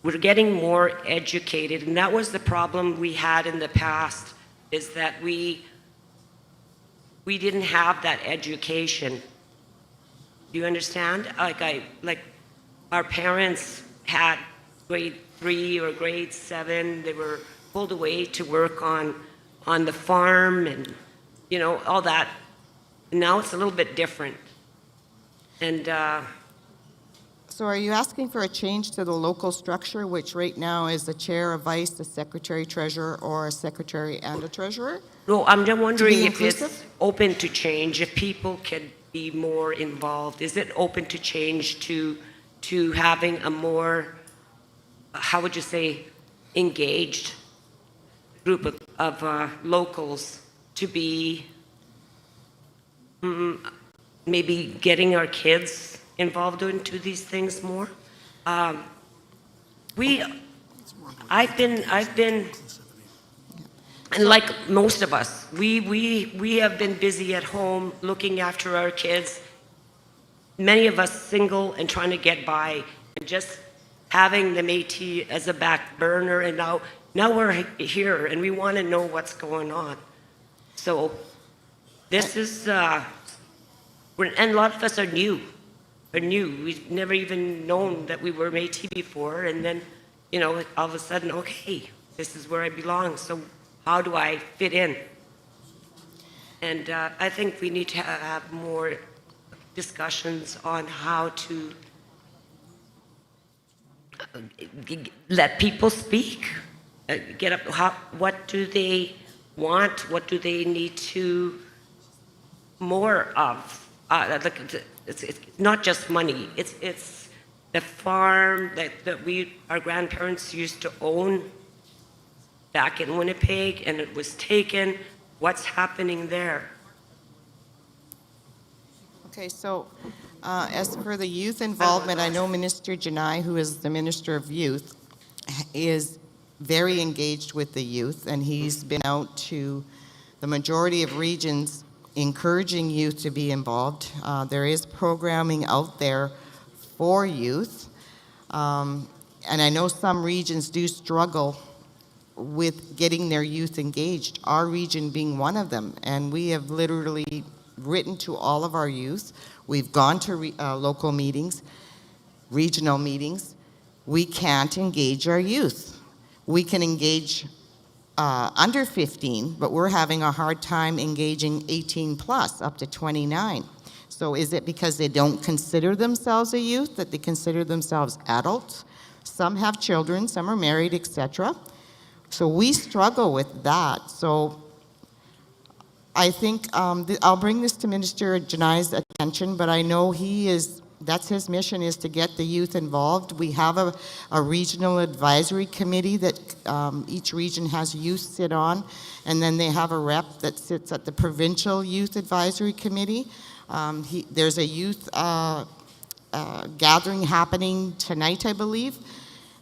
We're getting more educated, and that was the problem we had in the past, is that we didn't have that education. Do you understand? Like our parents had grade 3 or grade 7. They were pulled away to work on the farm and, all that. Now it's a little bit different. And so are you asking for a change to the local structure, which right now is the chair, a vice, a secretary, treasurer, or a secretary and a treasurer? No, I'm just wondering if it's open to change, if people can be more involved. Is it open to change to having a more, how would you say, engaged group of locals to be maybe getting our kids involved into these things more? I've been, and like most of us, we have been busy at home looking after our kids. Many of us single and trying to get by, and just having the Métis as a back burner. And now we're here, and we want to know what's going on. So this is, and a lot of us are new. We've never even known that we were Métis before, and then, all of a sudden, okay, this is where I belong. So how do I fit in? And I think we need to have more discussions on how to let people speak, get up. What do they want? What do they need to more of? It's not just money. It's the farm that our grandparents used to own back in Winnipeg, and it was taken. What's happening there? Okay, so as for the youth involvement, I know Minister Janai, who is the Minister of Youth, is very engaged with the youth, and he's been out to the majority of regions encouraging youth to be involved. There is programming out there for youth. And I know some regions do struggle with getting their youth engaged, our region being one of them. And we have literally written to all of our youth. We've gone to local meetings, regional meetings. We can't engage our youth. We can engage under 15, but we're having a hard time engaging 18 plus, up to 29. So is it because they don't consider themselves a youth, that they consider themselves adults? Some have children, some are married, etc. So we struggle with that. So I think I'll bring this to Minister Janai's attention, but I know that's his mission, is to get the youth involved. We have a regional advisory committee that each region has youth sit on, and then they have a rep that sits at the provincial youth advisory committee. There's a youth gathering happening tonight, I believe.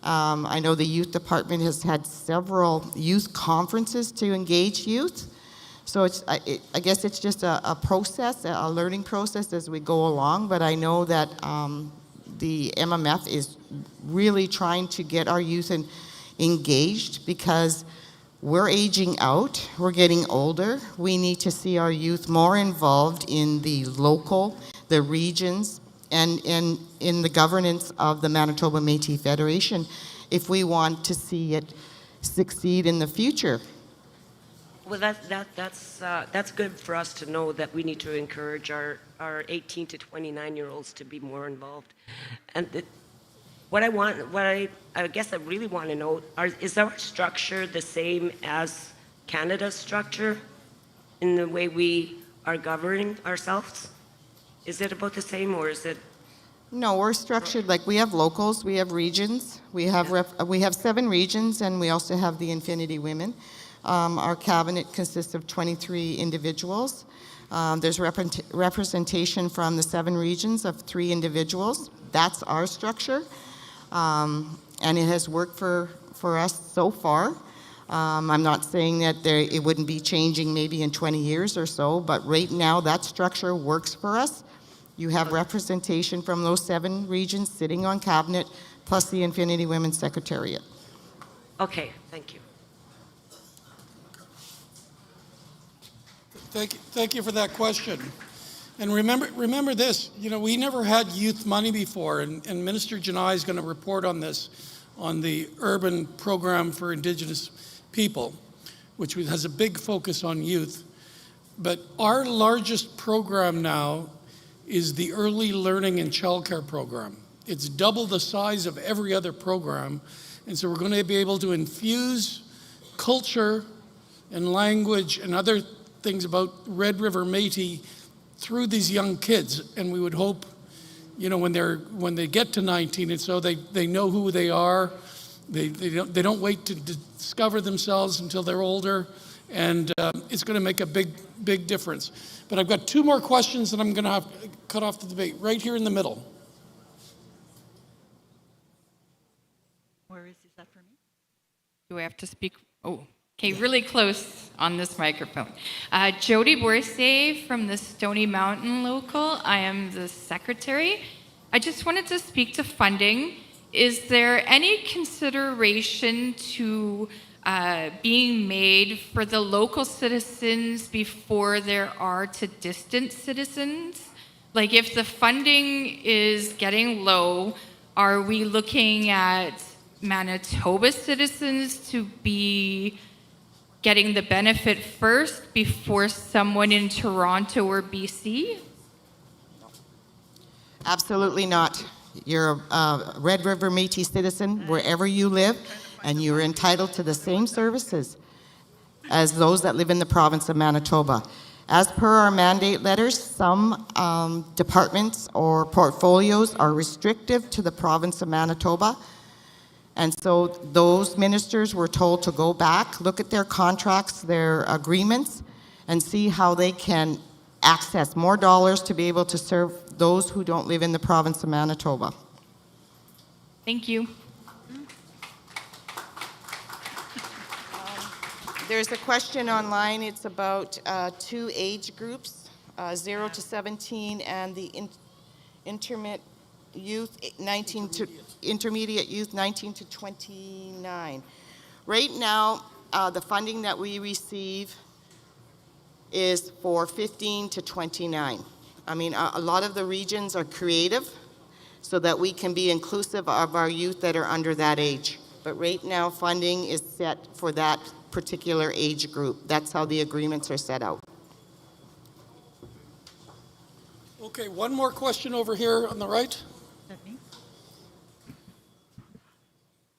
I know the youth department has had several youth conferences to engage youth. So I guess it's just a process, a learning process as we go along, but I know that the MMF is really trying to get our youth engaged, because we're aging out, we're getting older. We need to see our youth more involved in the local, the regions, and in the governance of the Manitoba Métis Federation if we want to see it succeed in the future. Well, that's good for us to know that we need to encourage our 18 to 29-year-olds to be more involved. And what I guess I really want to know, is our structure the same as Canada's structure in the way we are governing ourselves? Is it about the same, or is it? No, we're structured like we have locals, we have regions, we have 7 regions, and we also have the Infinity Women. Our cabinet consists of 23 individuals. There's representation from the 7 regions of 3 individuals. That's our structure, and it has worked for us so far. I'm not saying that it wouldn't be changing maybe in 20 years or so, but right now that structure works for us. You have representation from those 7 regions sitting on cabinet, plus the Infinity Women's Secretariat. Okay, thank you. Thank you for that question. And remember this, we never had youth money before, and Minister Janai is going to report on this, on the urban program for Indigenous people, which has a big focus on youth. But our largest program now is the Early Learning and Childcare Program. It's double the size of every other program, and so we're going to be able to infuse culture and language and other things about Red River Métis through these young kids, and we would hope, when they get to 19, and so they know who they are. They don't wait to discover themselves until they're older, and it's going to make a big difference. But I've got 2 more questions, and I'm going to have to cut off the debate right here in the middle. Where is that for me? Do I have to speak? Oh. Okay, really close on this microphone. Jody Borsay from the Stony Mountain local. I am the secretary. I just wanted to speak to funding. Is there any consideration to being made for the local citizens before there are to distant citizens? Like if the funding is getting low, are we looking at Manitoba citizens to be getting the benefit first before someone in Toronto or BC? Absolutely not. You're a Red River Métis citizen wherever you live, and you're entitled to the same services as those that live in the province of Manitoba. As per our mandate letters, some departments or portfolios are restrictive to the province of Manitoba. And so those ministers were told to go back, look at their contracts, their agreements, and see how they can access more dollars to be able to serve those who don't live in the province of Manitoba. Thank you. There's a question online. It's about 2 age groups. 0 to 17, and the intermediate youth 19 to 29. Right now, the funding that we receive is for 15 to 29. I mean, a lot of the regions are creative so that we can be inclusive of our youth that are under that age. But right now, funding is set for that particular age group. That's how the agreements are set out. Okay, one more question over here on the right.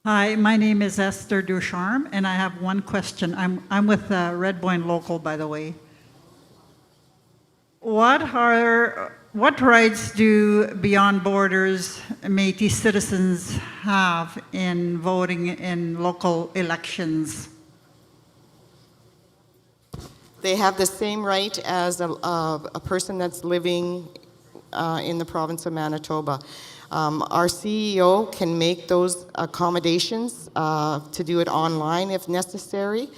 Hi, my name is Esther Ducharme, and I have one question. I'm with Red Boyne Local, by the way. What rights do Beyond Borders Métis citizens have in voting in local elections? They have the same right as a person that's living in the province of Manitoba. Our CEO can make those accommodations to do it online if necessary.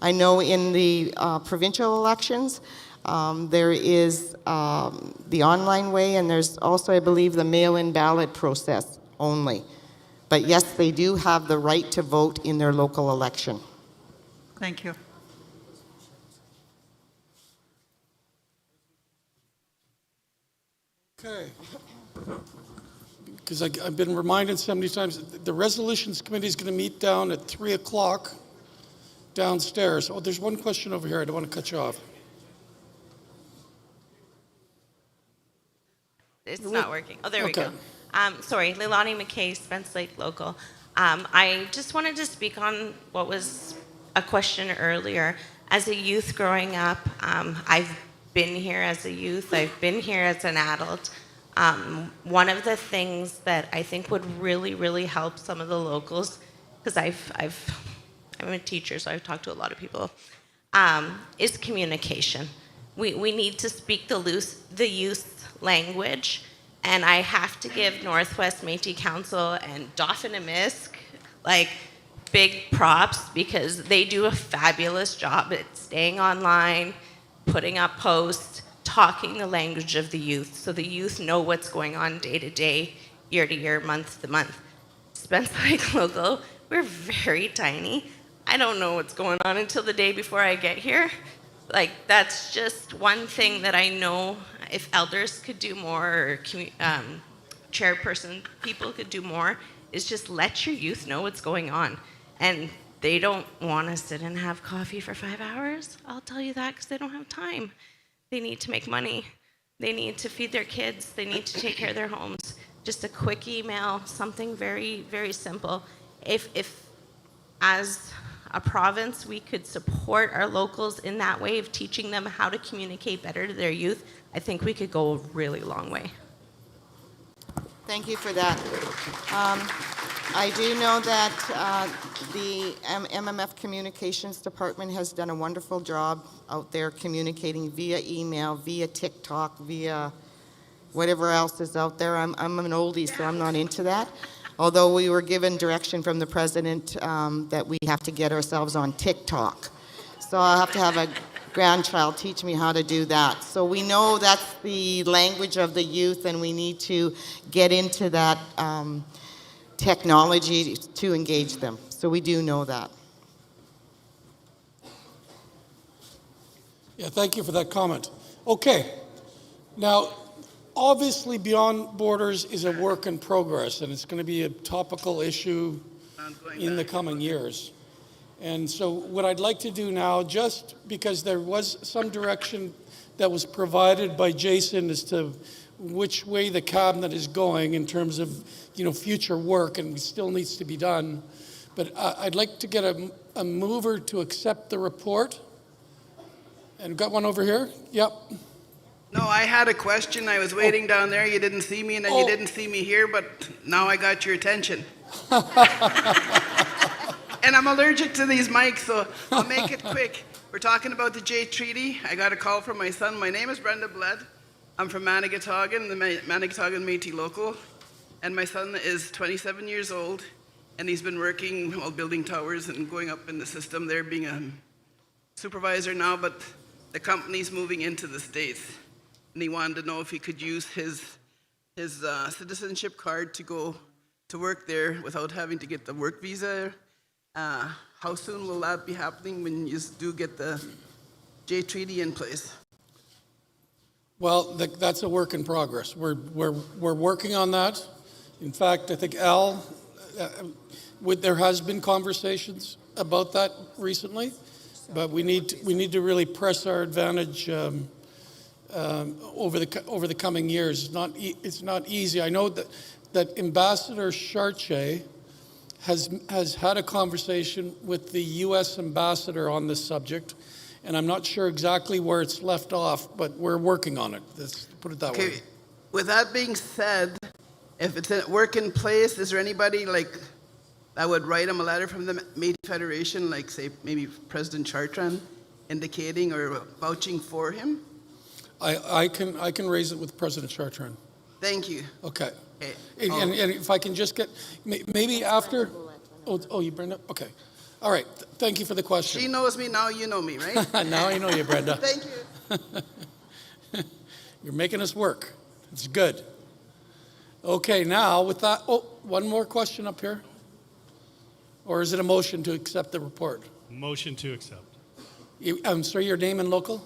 I know in the provincial elections, there is the online way, and there's also, I believe, the mail-in ballot process only. But yes, they do have the right to vote in their local election. Thank you. Okay. Because I've been reminded so many times, the Resolutions Committee is going to meet down at 3 o'clock downstairs. Oh, there's one question over here. I don't want to cut you off. It's not working. Oh, there we go. Sorry, Leilani McKay, Spence Lake Local. I just wanted to speak on what was a question earlier. As a youth growing up, I've been here as a youth. I've been here as an adult. One of the things that I think would really, really help some of the locals, because I'm a teacher, so I've talked to a lot of people, is communication. We need to speak the youth language, and I have to give Northwest Métis Council and Dauphin and Misk big props, because they do a fabulous job at staying online, putting up posts, talking the language of the youth, so the youth know what's going on day to day, year to year, month to month. Spence Lake Local, we're very tiny. I don't know what's going on until the day before I get here. That's just one thing that I know if elders could do more, or chairperson people could do more, is just let your youth know what's going on. And they don't want to sit and have coffee for 5 hours. I'll tell you that, because they don't have time. They need to make money. They need to feed their kids. They need to take care of their homes. Just a quick email, something very, very simple. If as a province, we could support our locals in that way of teaching them how to communicate better to their youth, I think we could go a really long way. Thank you for that. I do know that the MMF Communications Department has done a wonderful job out there communicating via email, via TikTok, via whatever else is out there. I'm an oldie, so I'm not into that. Although we were given direction from the president that we have to get ourselves on TikTok. So I'll have to have a grandchild teach me how to do that. So we know that's the language of the youth, and we need to get into that technology to engage them. So we do know that. Yeah, thank you for that comment. Okay, now, obviously Beyond Borders is a work in progress, and it's going to be a topical issue in the coming years. And so what I'd like to do now, just because there was some direction that was provided by Jason as to which way the cabinet is going in terms of, future work, and it still needs to be done. But I'd like to get a mover to accept the report. And got one over here? Yep. No, I had a question. I was waiting down there. You didn't see me, and then you didn't see me here, but now I got your attention. And I'm allergic to these mics, so I'll make it quick. We're talking about the Jay Treaty. I got a call from my son. My name is Brenda Blood. I'm from Manigatogan, the Manigatogan Métis Local. And my son is 27 years old, and he's been working while building towers and going up in the system there, being a supervisor now, but the company's moving into the States. and he wanted to know if he could use his citizenship card to go to work there without having to get the work visa. How soon will that be happening when you do get the J Treaty in place? Well, that's a work in progress. We're working on that. In fact, I think Al, there has been conversations about that recently, but we need to really press our advantage over the coming years. It's not easy. I know that Ambassador Chartier has had a conversation with the U.S. ambassador on this subject, and I'm not sure exactly where it's left off, but we're working on it. Let's put it that way. Okay. With that being said, if it's a work in place, is there anybody like that would write him a letter from the Métis Federation, like say maybe President Chartrand, indicating or vouching for him? I can raise it with President Chartrand. Thank you. Okay. Okay. And if I can just get, maybe after, oh, you, Brenda? Okay. All right. Thank you for the question. She knows me, now you know me, right? Now I know you, Brenda. Thank you. You're making us work. It's good. Okay, now with that, one more question up here. Or is it a motion to accept the report? Motion to accept. I'm sorry, your name and local?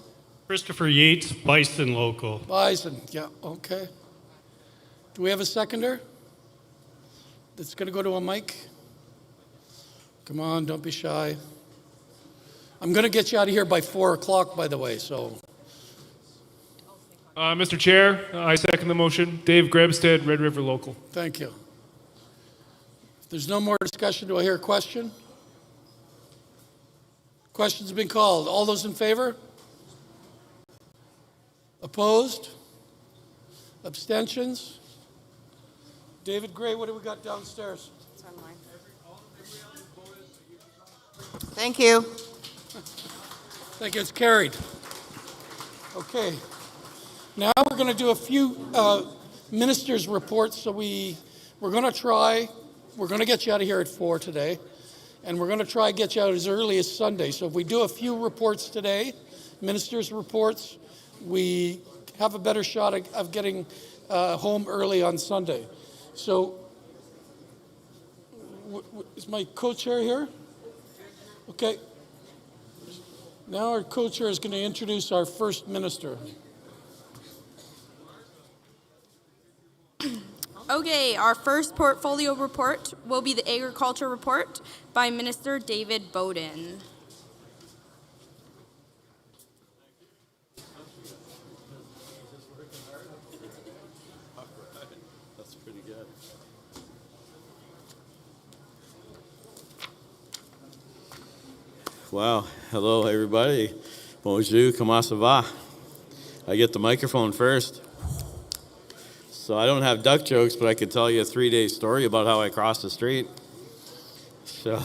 Christopher Yates, Bison Local. Bison, yeah, okay. Do we have a seconder? That's going to go to a mic? Come on, don't be shy. I'm going to get you out of here by 4 o'clock, by the way, so. Mr. Chair, I second the motion. Dave Grebstead, Red River Local. Thank you. If there's no more discussion, do I hear a question? Questions have been called. All those in favor? Opposed? Abstentions? David Gray, what do we got downstairs? It's online. Thank you. Thank you. It's carried. Okay. Now we're going to do a few ministers' reports. So we're going to get you out of here at 4 today. And we're going to try to get you out as early as Sunday. So if we do a few reports today, ministers' reports, we have a better shot of getting home early on Sunday. So is my co-chair here? Okay. Now our co-chair is going to introduce our first minister. Okay, our first portfolio report will be the agriculture report by Minister David Bowden. That's pretty good. Wow. Hello, everybody. Bonjour, comment ça va? I get the microphone first. So I don't have duck jokes, but I could tell you a 3-day story about how I crossed the street. So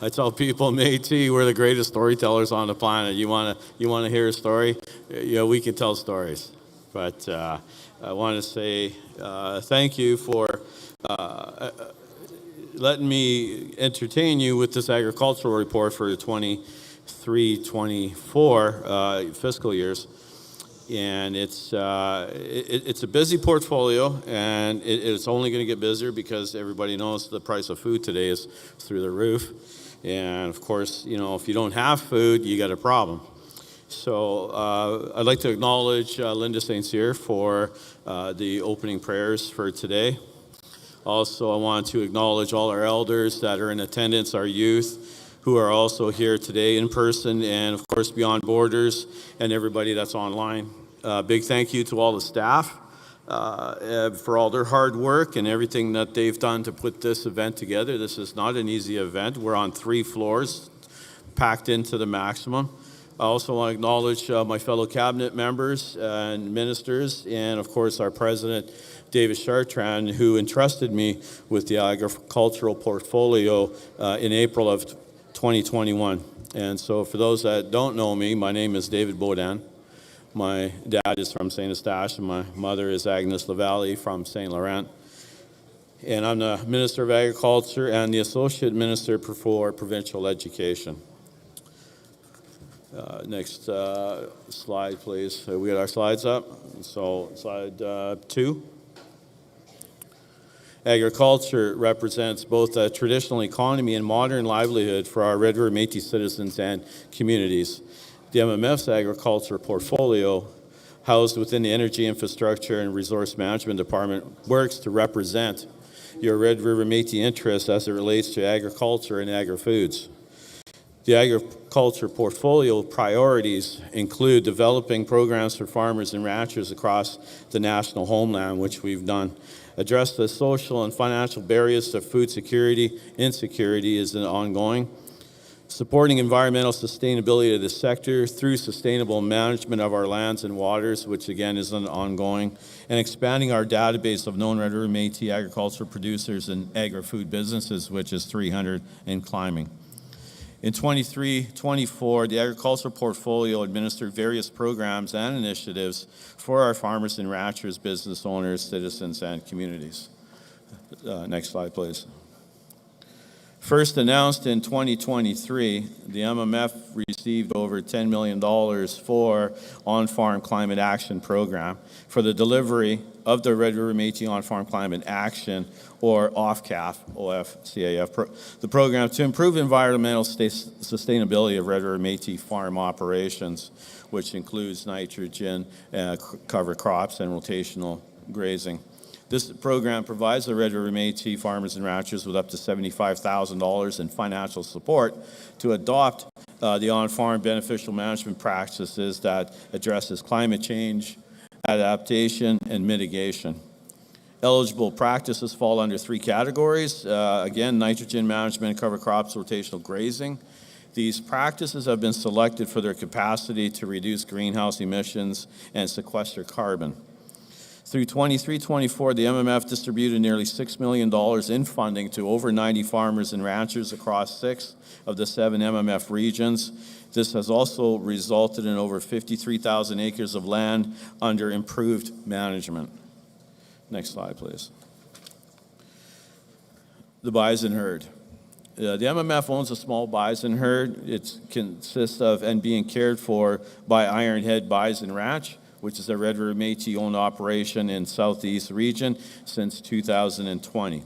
I tell people, Métis, we're the greatest storytellers on the planet. You want to hear a story? Yeah, we can tell stories. But I want to say thank you for letting me entertain you with this agricultural report for the 23-24 fiscal years. And it's a busy portfolio, and it's only going to get busier because everybody knows the price of food today is through the roof. And of course, you know, if you don't have food, you got a problem. So I'd like to acknowledge Linda St. Cyr for the opening prayers for today. Also, I want to acknowledge all our elders that are in attendance, our youth who are also here today in person, and of course beyond borders, and everybody that's online. Big thank you to all the staff for all their hard work and everything that they've done to put this event together. This is not an easy event. We're on 3 floors, packed into the maximum. I also want to acknowledge my fellow cabinet members and ministers, and of course our president, David Chartrand, who entrusted me with the agricultural portfolio in April of 2021. And so for those that don't know me, my name is David Bowden. My dad is from St. Eustache, and my mother is Agnes Lavallee from St. Laurent. And I'm the Minister of Agriculture and the Associate Minister for Provincial Education. Next slide, please. We got our slides up. So slide 2. Agriculture represents both a traditional economy and modern livelihood for our Red River Métis citizens and communities. The MMF's agriculture portfolio, housed within the Energy Infrastructure and Resource Management Department, works to represent your Red River Métis interests as it relates to agriculture and agri-foods. The agriculture portfolio priorities include developing programs for farmers and ranchers across the national homeland, which we've done. Address the social and financial barriers to food security. Insecurity is ongoing. Supporting environmental sustainability of the sector through sustainable management of our lands and waters, which again is ongoing. And expanding our database of known Red River Métis agricultural producers and agri-food businesses, which is 300 and climbing. In 23-24, the agricultural portfolio administered various programs and initiatives for our farmers and ranchers, business owners, citizens, and communities. Next slide, please. First announced in 2023, the MMF received over $10 million for On-Farm Climate Action Program for the delivery of the Red River Métis On-Farm Climate Action, or OFCAF, OFCAF, the program to improve environmental sustainability of Red River Métis farm operations, which includes nitrogen, cover crops, and rotational grazing. This program provides the Red River Métis farmers and ranchers with up to $75,000 in financial support to adopt the on-farm beneficial management practices that addresses climate change, adaptation, and mitigation. Eligible practices fall under 3 categories. Again, nitrogen management, cover crops, rotational grazing. These practices have been selected for their capacity to reduce greenhouse emissions and sequester carbon. Through 23-24, the MMF distributed nearly $6 million in funding to over 90 farmers and ranchers across 6 of the 7 MMF regions. This has also resulted in over 53,000 acres of land under improved management. Next slide, please. The bison herd. The MMF owns a small bison herd. It consists of and being cared for by Iron Head Bison Ranch, which is a Red River Métis-owned operation in Southeast region since 2020.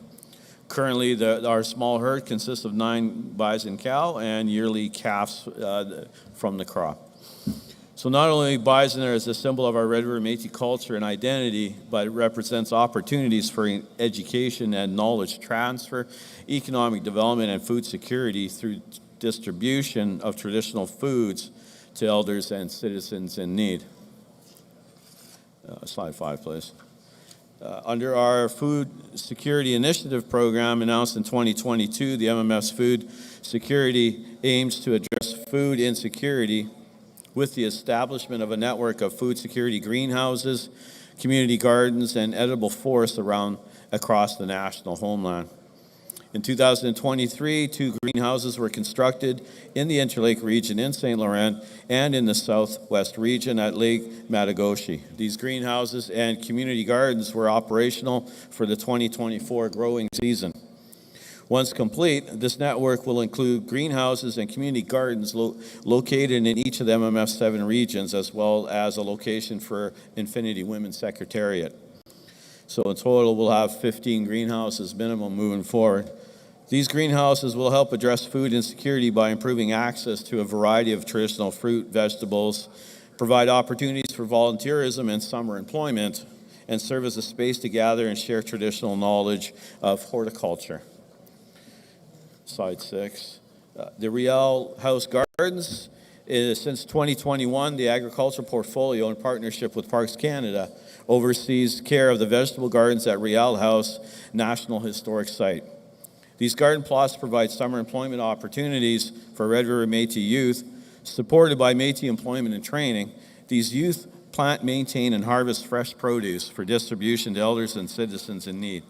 Currently, our small herd consists of 9 bison cow and yearly calves from the crop. So not only bison is a symbol of our Red River Métis culture and identity, but it represents opportunities for education and knowledge transfer, economic development, and food security through distribution of traditional foods to elders and citizens in need. Slide 5, please. Under our Food Security Initiative program announced in 2022, the MMF's food security aims to address food insecurity with the establishment of a network of food security greenhouses, community gardens, and edible forests across the national homeland. In 2023, 2 greenhouses were constructed in the Interlake region in St. Laurent and in the Southwest region at Lake Matagoshi. These greenhouses and community gardens were operational for the 2024 growing season. Once complete, this network will include greenhouses and community gardens located in each of the MMF's 7 regions, as well as a location for Infinity Women's Secretariat. So in total, we'll have 15 greenhouses minimum moving forward. These greenhouses will help address food insecurity by improving access to a variety of traditional fruit, vegetables, provide opportunities for volunteerism and summer employment, and serve as a space to gather and share traditional knowledge of horticulture. Slide 6. The Riel House Gardens is, since 2021, the agricultural portfolio in partnership with Parks Canada oversees care of the vegetable gardens at Riel House National Historic Site. These garden plots provide summer employment opportunities for Red River Métis youth, supported by Métis Employment and Training. These youth plant, maintain, and harvest fresh produce for distribution to elders and citizens in need.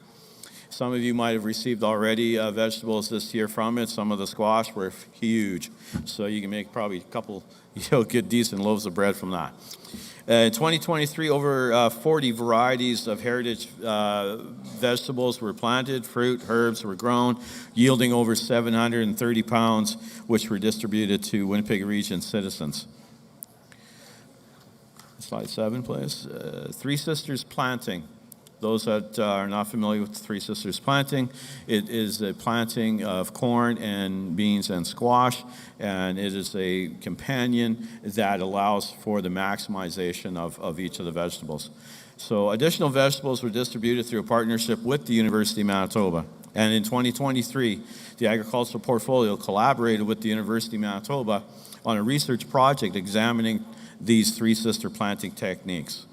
Some of you might have received already vegetables this year from it. Some of the squash were huge, so you can make probably a couple, good decent loaves of bread from that. In 2023, over 40 varieties of heritage vegetables were planted, fruit, herbs were grown, yielding over 730 pounds, which were distributed to Winnipeg Region citizens. Slide 7, please. Three Sisters Planting. Those that are not familiar with Three Sisters Planting, it is a planting of corn and beans and squash, and it is a companion that allows for the maximization of each of the vegetables. So additional vegetables were distributed through a partnership with the University of Manitoba. And in 2023, the agricultural portfolio collaborated with the University of Manitoba on a research project examining these Three Sister planting techniques.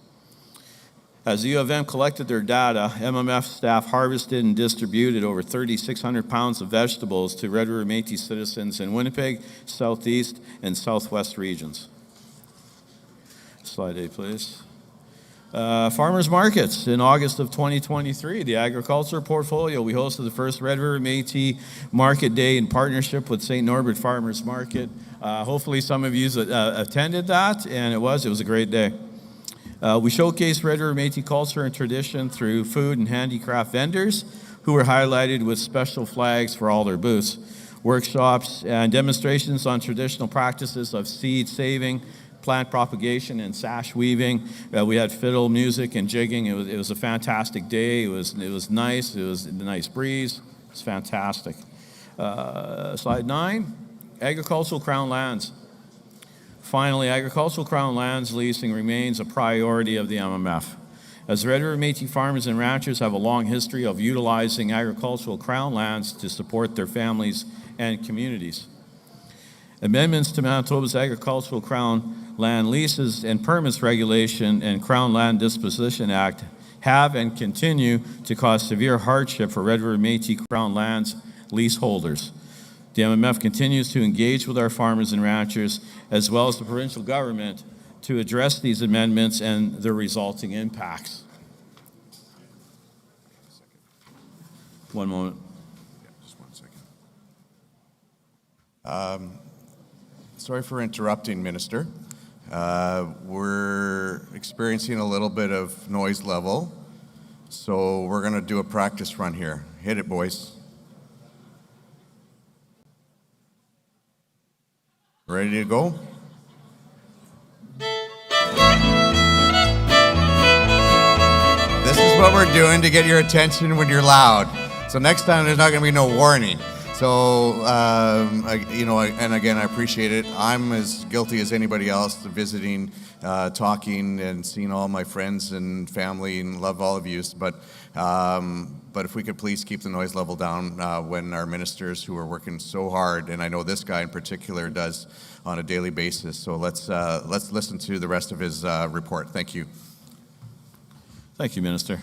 As the U of M collected their data, MMF staff harvested and distributed over 3,600 pounds of vegetables to Red River Métis citizens in Winnipeg, Southeast, and Southwest regions. Slide 8, please. Farmers markets. In August of 2023, the agriculture portfolio, we hosted the first Red River Métis Market Day in partnership with St. Norbert Farmers Market. Hopefully some of you attended that, and it was a great day. We showcased Red River Métis culture and tradition through food and handicraft vendors who were highlighted with special flags for all their booths, workshops, and demonstrations on traditional practices of seed saving, plant propagation, and sash weaving. We had fiddle music and jigging. It was a fantastic day. It was nice. It was a nice breeze. It was fantastic. Slide 9, agricultural crown lands. Finally, agricultural crown lands leasing remains a priority of the MMF. As Red River Métis farmers and ranchers have a long history of utilizing agricultural crown lands to support their families and communities. Amendments to Manitoba's Agricultural Crown Land Leases and Permits Regulation and Crown Land Disposition Act have and continue to cause severe hardship for Red River Métis Crown Lands leaseholders. The MMF continues to engage with our farmers and ranchers, as well as the provincial government, to address these amendments and their resulting impacts. One moment. Just 1 second. Sorry for interrupting, Minister. We're experiencing a little bit of noise level, so we're going to do a practice run here. Hit it, boys. Ready to go? This is what we're doing to get your attention when you're loud. So next time there's not going to be no warning. So, and again, I appreciate it. I'm as guilty as anybody else visiting, talking, and seeing all my friends and family, and love all of you. But if we could please keep the noise level down when our ministers who are working so hard, and I know this guy in particular does on a daily basis. So let's listen to the rest of his report. Thank you. Thank you, Minister.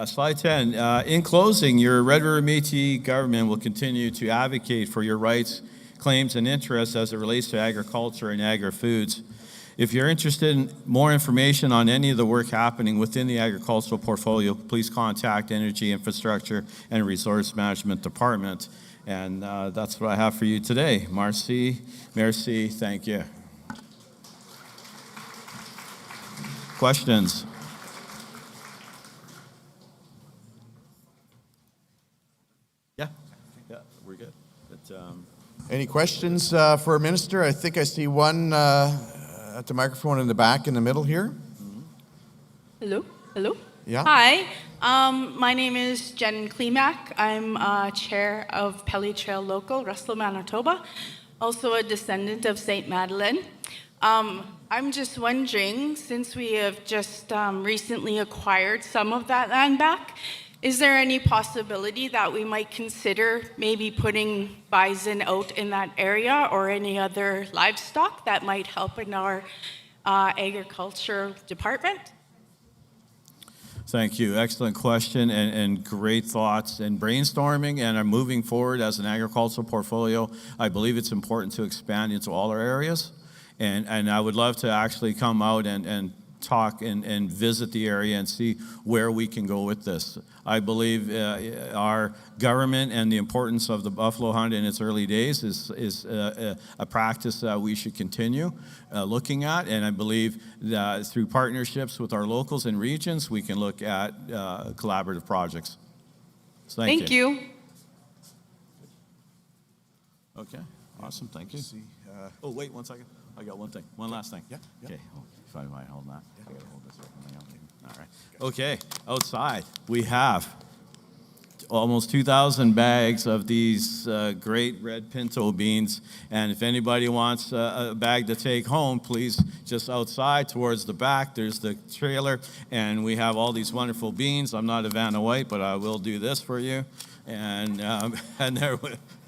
Slide 10. In closing, your Red River Métis government will continue to advocate for your rights, claims, and interests as it relates to agriculture and agri-foods. If you're interested in more information on any of the work happening within the agricultural portfolio, please contact Energy, Infrastructure, and Resource Management Department. And that's what I have for you today. Merci, thank you. Questions? Yeah, we're good. Any questions for a minister? I think I see one at the microphone in the back in the middle here. Hello? Yeah. Hi, my name is Jen Klimak. I'm chair of Pelly Trail Local, Russell, Manitoba, also a descendant of St. Madeleine. I'm just wondering, since we have just recently acquired some of that land back, is there any possibility that we might consider maybe putting bison out in that area or any other livestock that might help in our agriculture department? Thank you. Excellent question and great thoughts and brainstorming, and I'm moving forward as an agricultural portfolio. I believe it's important to expand into all our areas, and I would love to actually come out and talk and visit the area and see where we can go with this. I believe our government and the importance of the buffalo hunt in its early days is a practice that we should continue looking at, and I believe that through partnerships with our locals and regions, we can look at collaborative projects. So thank you. Okay, awesome, thank you. Oh, wait 1 second. I got one thing, one last thing. Yeah. Okay, if I might hold that. I gotta hold this right. All right. Okay, outside we have almost 2,000 bags of these great red pinto beans. And if anybody wants a bag to take home, please just outside towards the back, there's the trailer. And we have all these wonderful beans. I'm not a Vanna White, but I will do this for you. And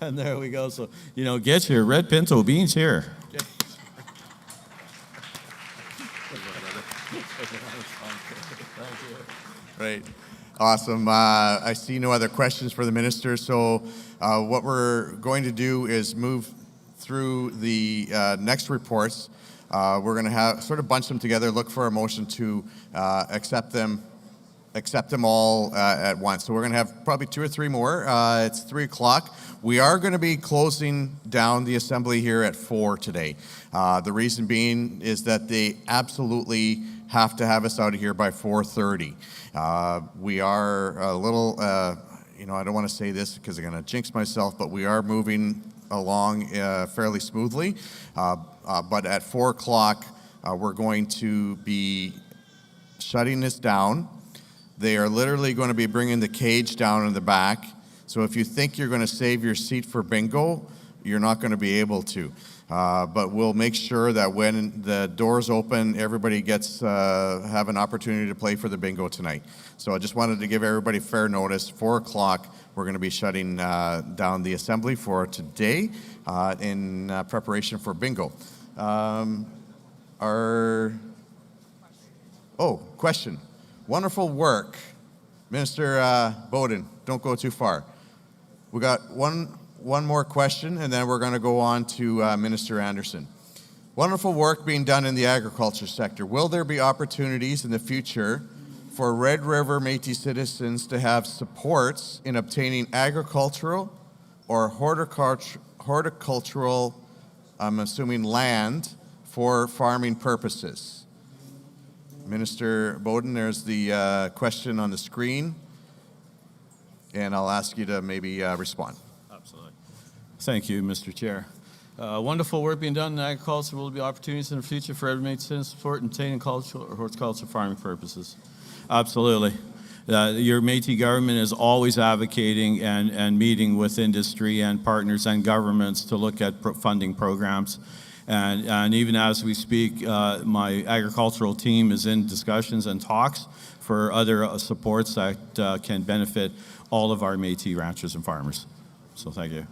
there we go. So, get your red pinto beans here. Right. Awesome. I see no other questions for the minister. So what we're going to do is move through the next reports. We're going to have sort of bunch them together, look for a motion to accept them all at once. So we're going to have probably 2 or 3 more. It's 3 o'clock. We are going to be closing down the assembly here at 4 today. The reason being is that they absolutely have to have us out of here by 4:30. We are a little, I don't want to say this because I'm going to jinx myself, but we are moving along fairly smoothly. But at 4 o'clock, we're going to be shutting this down. They are literally going to be bringing the cage down in the back. So if you think you're going to save your seat for bingo, you're not going to be able to. But we'll make sure that when the doors open, everybody gets have an opportunity to play for the bingo tonight. So I just wanted to give everybody fair notice. 4 o'clock, we're going to be shutting down the assembly for today in preparation for bingo. Question. Wonderful work. Minister Bowden, don't go too far. We got one more question, and then we're going to go on to Minister Anderson. Wonderful work being done in the agriculture sector. Will there be opportunities in the future for Red River Métis citizens to have supports in obtaining agricultural or horticultural, I'm assuming, land for farming purposes? Minister Bowden, there's the question on the screen, and I'll ask you to maybe respond. Absolutely. Thank you, Mr. Chair. Wonderful work being done in agriculture. Will there be opportunities in the future for every Métis citizen support in obtaining cultural or horticultural farming purposes? Absolutely. Your Métis government is always advocating and meeting with industry and partners and governments to look at funding programs. And even as we speak, my agricultural team is in discussions and talks for other supports that can benefit all of our Métis ranchers and farmers. So thank you.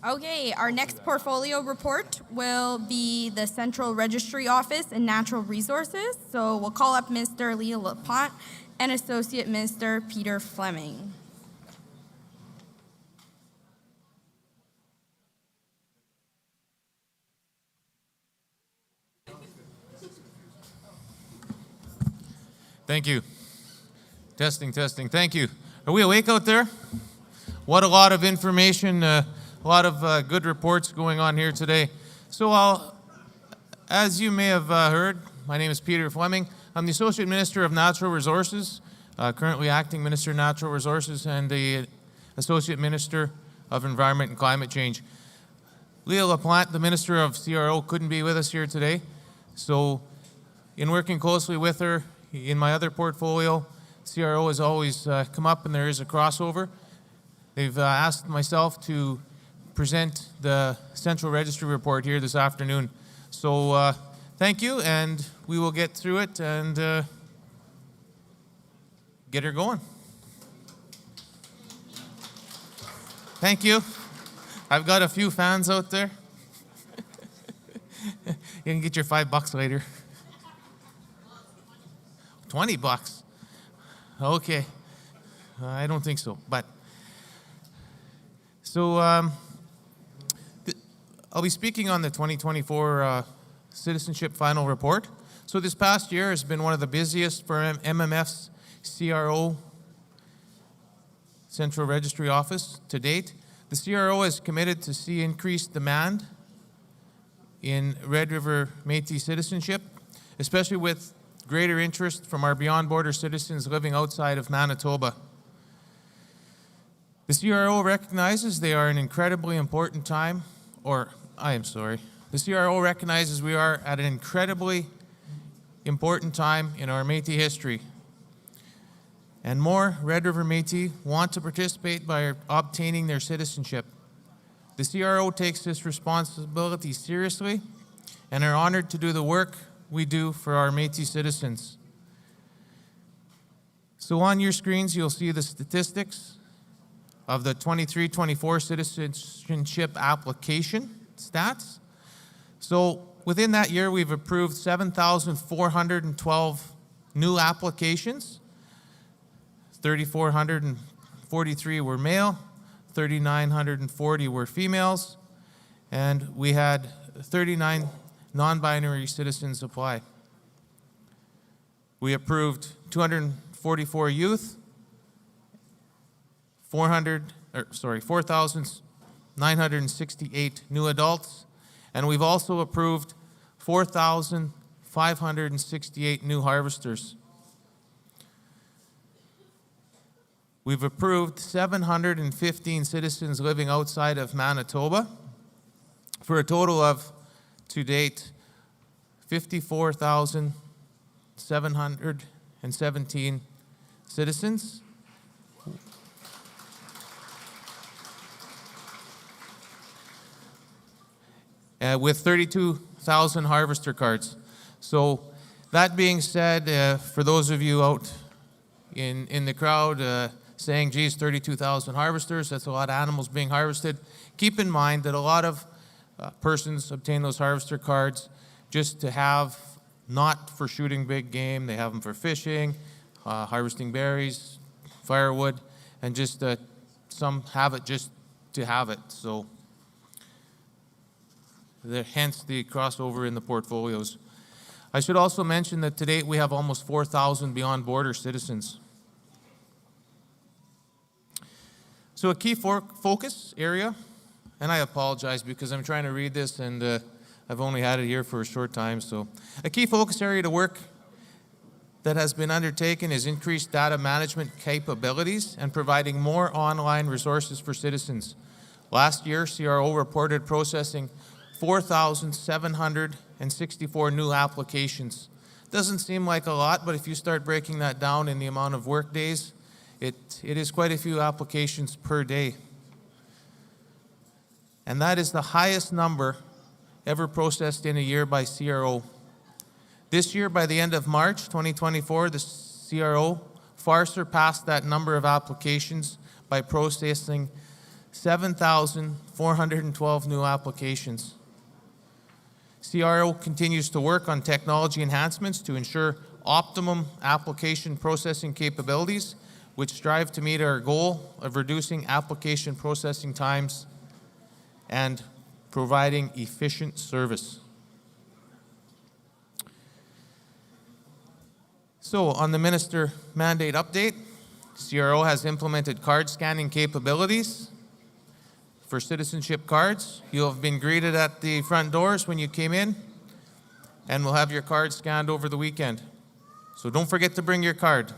Okay, our next portfolio report will be the Central Registry Office and Natural Resources. So we'll call up Mr. Leah LaPlante and Associate Minister Peter Fleming. Thank you. Testing. Thank you. Are we awake out there? What a lot of information, a lot of good reports going on here today. So as you may have heard, my name is Peter Fleming. I'm the Associate Minister of Natural Resources, currently Acting Minister of Natural Resources, and the Associate Minister of Environment and Climate Change. Leah LaPlante, the Minister of CRO, couldn't be with us here today. So in working closely with her in my other portfolio, CRO has always come up and there is a crossover. They've asked myself to present the Central Registry report here this afternoon. So thank you, and we will get through it and get her going. Thank you. I've got a few fans out there. You can get your $5 later. $20? Okay. I don't think so, but So I'll be speaking on the 2024 Citizenship Final Report. So this past year has been one of the busiest for MMF's CRO, Central Registry Office, to date. The CRO is committed to see increased demand in Red River Métis citizenship, especially with greater interest from our beyond border citizens living outside of Manitoba. The CRO recognizes they are an incredibly important time, the CRO recognizes we are at an incredibly important time in our Métis history. And more Red River Métis want to participate by obtaining their citizenship. The CRO takes this responsibility seriously and are honored to do the work we do for our Métis citizens. So on your screens, you'll see the statistics of the 23-24 citizenship application stats. So within that year, we've approved 7,412 new applications. 3,443 were male, 3,940 were females, and we had 39 non-binary citizens apply. We approved 244 youth, 4,968 new adults, and we've also approved 4,568 new harvesters. We've approved 715 citizens living outside of Manitoba for a total of, to date, 54,717 citizens. With 32,000 harvester cards. So that being said, for those of you out in the crowd saying, geez, 32,000 harvesters, that's a lot of animals being harvested, keep in mind that a lot of persons obtain those harvester cards just to have, not for shooting big game, they have them for fishing, harvesting berries, firewood, and just some have it just to have it. So hence the crossover in the portfolios. I should also mention that to date we have almost 4,000 beyond border citizens. So a key focus area, and I apologize because I'm trying to read this and I've only had it here for a short time. So a key focus area to work that has been undertaken is increased data management capabilities and providing more online resources for citizens. Last year, CRO reported processing 4,764 new applications. Doesn't seem like a lot, but if you start breaking that down in the amount of work days, it is quite a few applications per day. And that is the highest number ever processed in a year by CRO. This year, by the end of March 2024, the CRO far surpassed that number of applications by processing 7,412 new applications. CRO continues to work on technology enhancements to ensure optimum application processing capabilities, which strive to meet our goal of reducing application processing times and providing efficient service. So on the minister mandate update, CRO has implemented card scanning capabilities for citizenship cards. You'll have been greeted at the front doors when you came in, and we'll have your card scanned over the weekend. So don't forget to bring your card.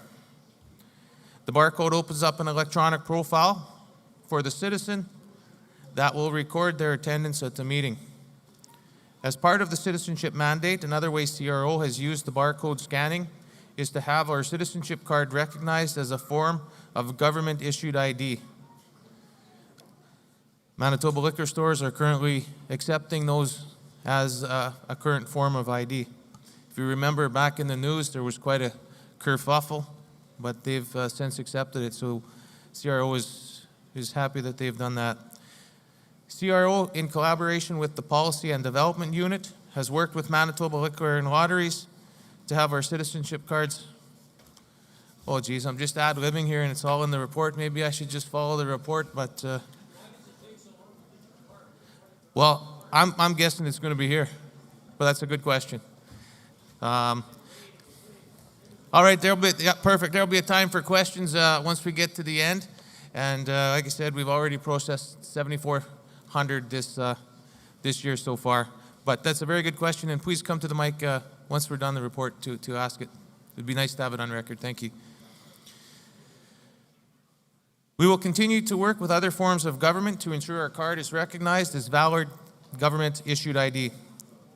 The barcode opens up an electronic profile for the citizen that will record their attendance at the meeting. As part of the citizenship mandate, another way CRO has used the barcode scanning is to have our citizenship card recognized as a form of government-issued ID. Manitoba liquor stores are currently accepting those as a current form of ID. If you remember back in the news, there was quite a kerfuffle, but they've since accepted it, so CRO is happy that they've done that. CRO, in collaboration with the Policy and Development Unit, has worked with Manitoba Liquor and Lotteries to have our citizenship cards. Oh geez, I'm just ad-libbing here and it's all in the report. Maybe I should just follow the report, but Well, I'm guessing it's going to be here, but that's a good question. All right, perfect. There'll be a time for questions once we get to the end. And like I said, we've already processed 7,400 this year so far. But that's a very good question, and please come to the mic once we're done the report to ask it. It'd be nice to have it on record. Thank you. We will continue to work with other forms of government to ensure our card is recognized as valid government-issued ID.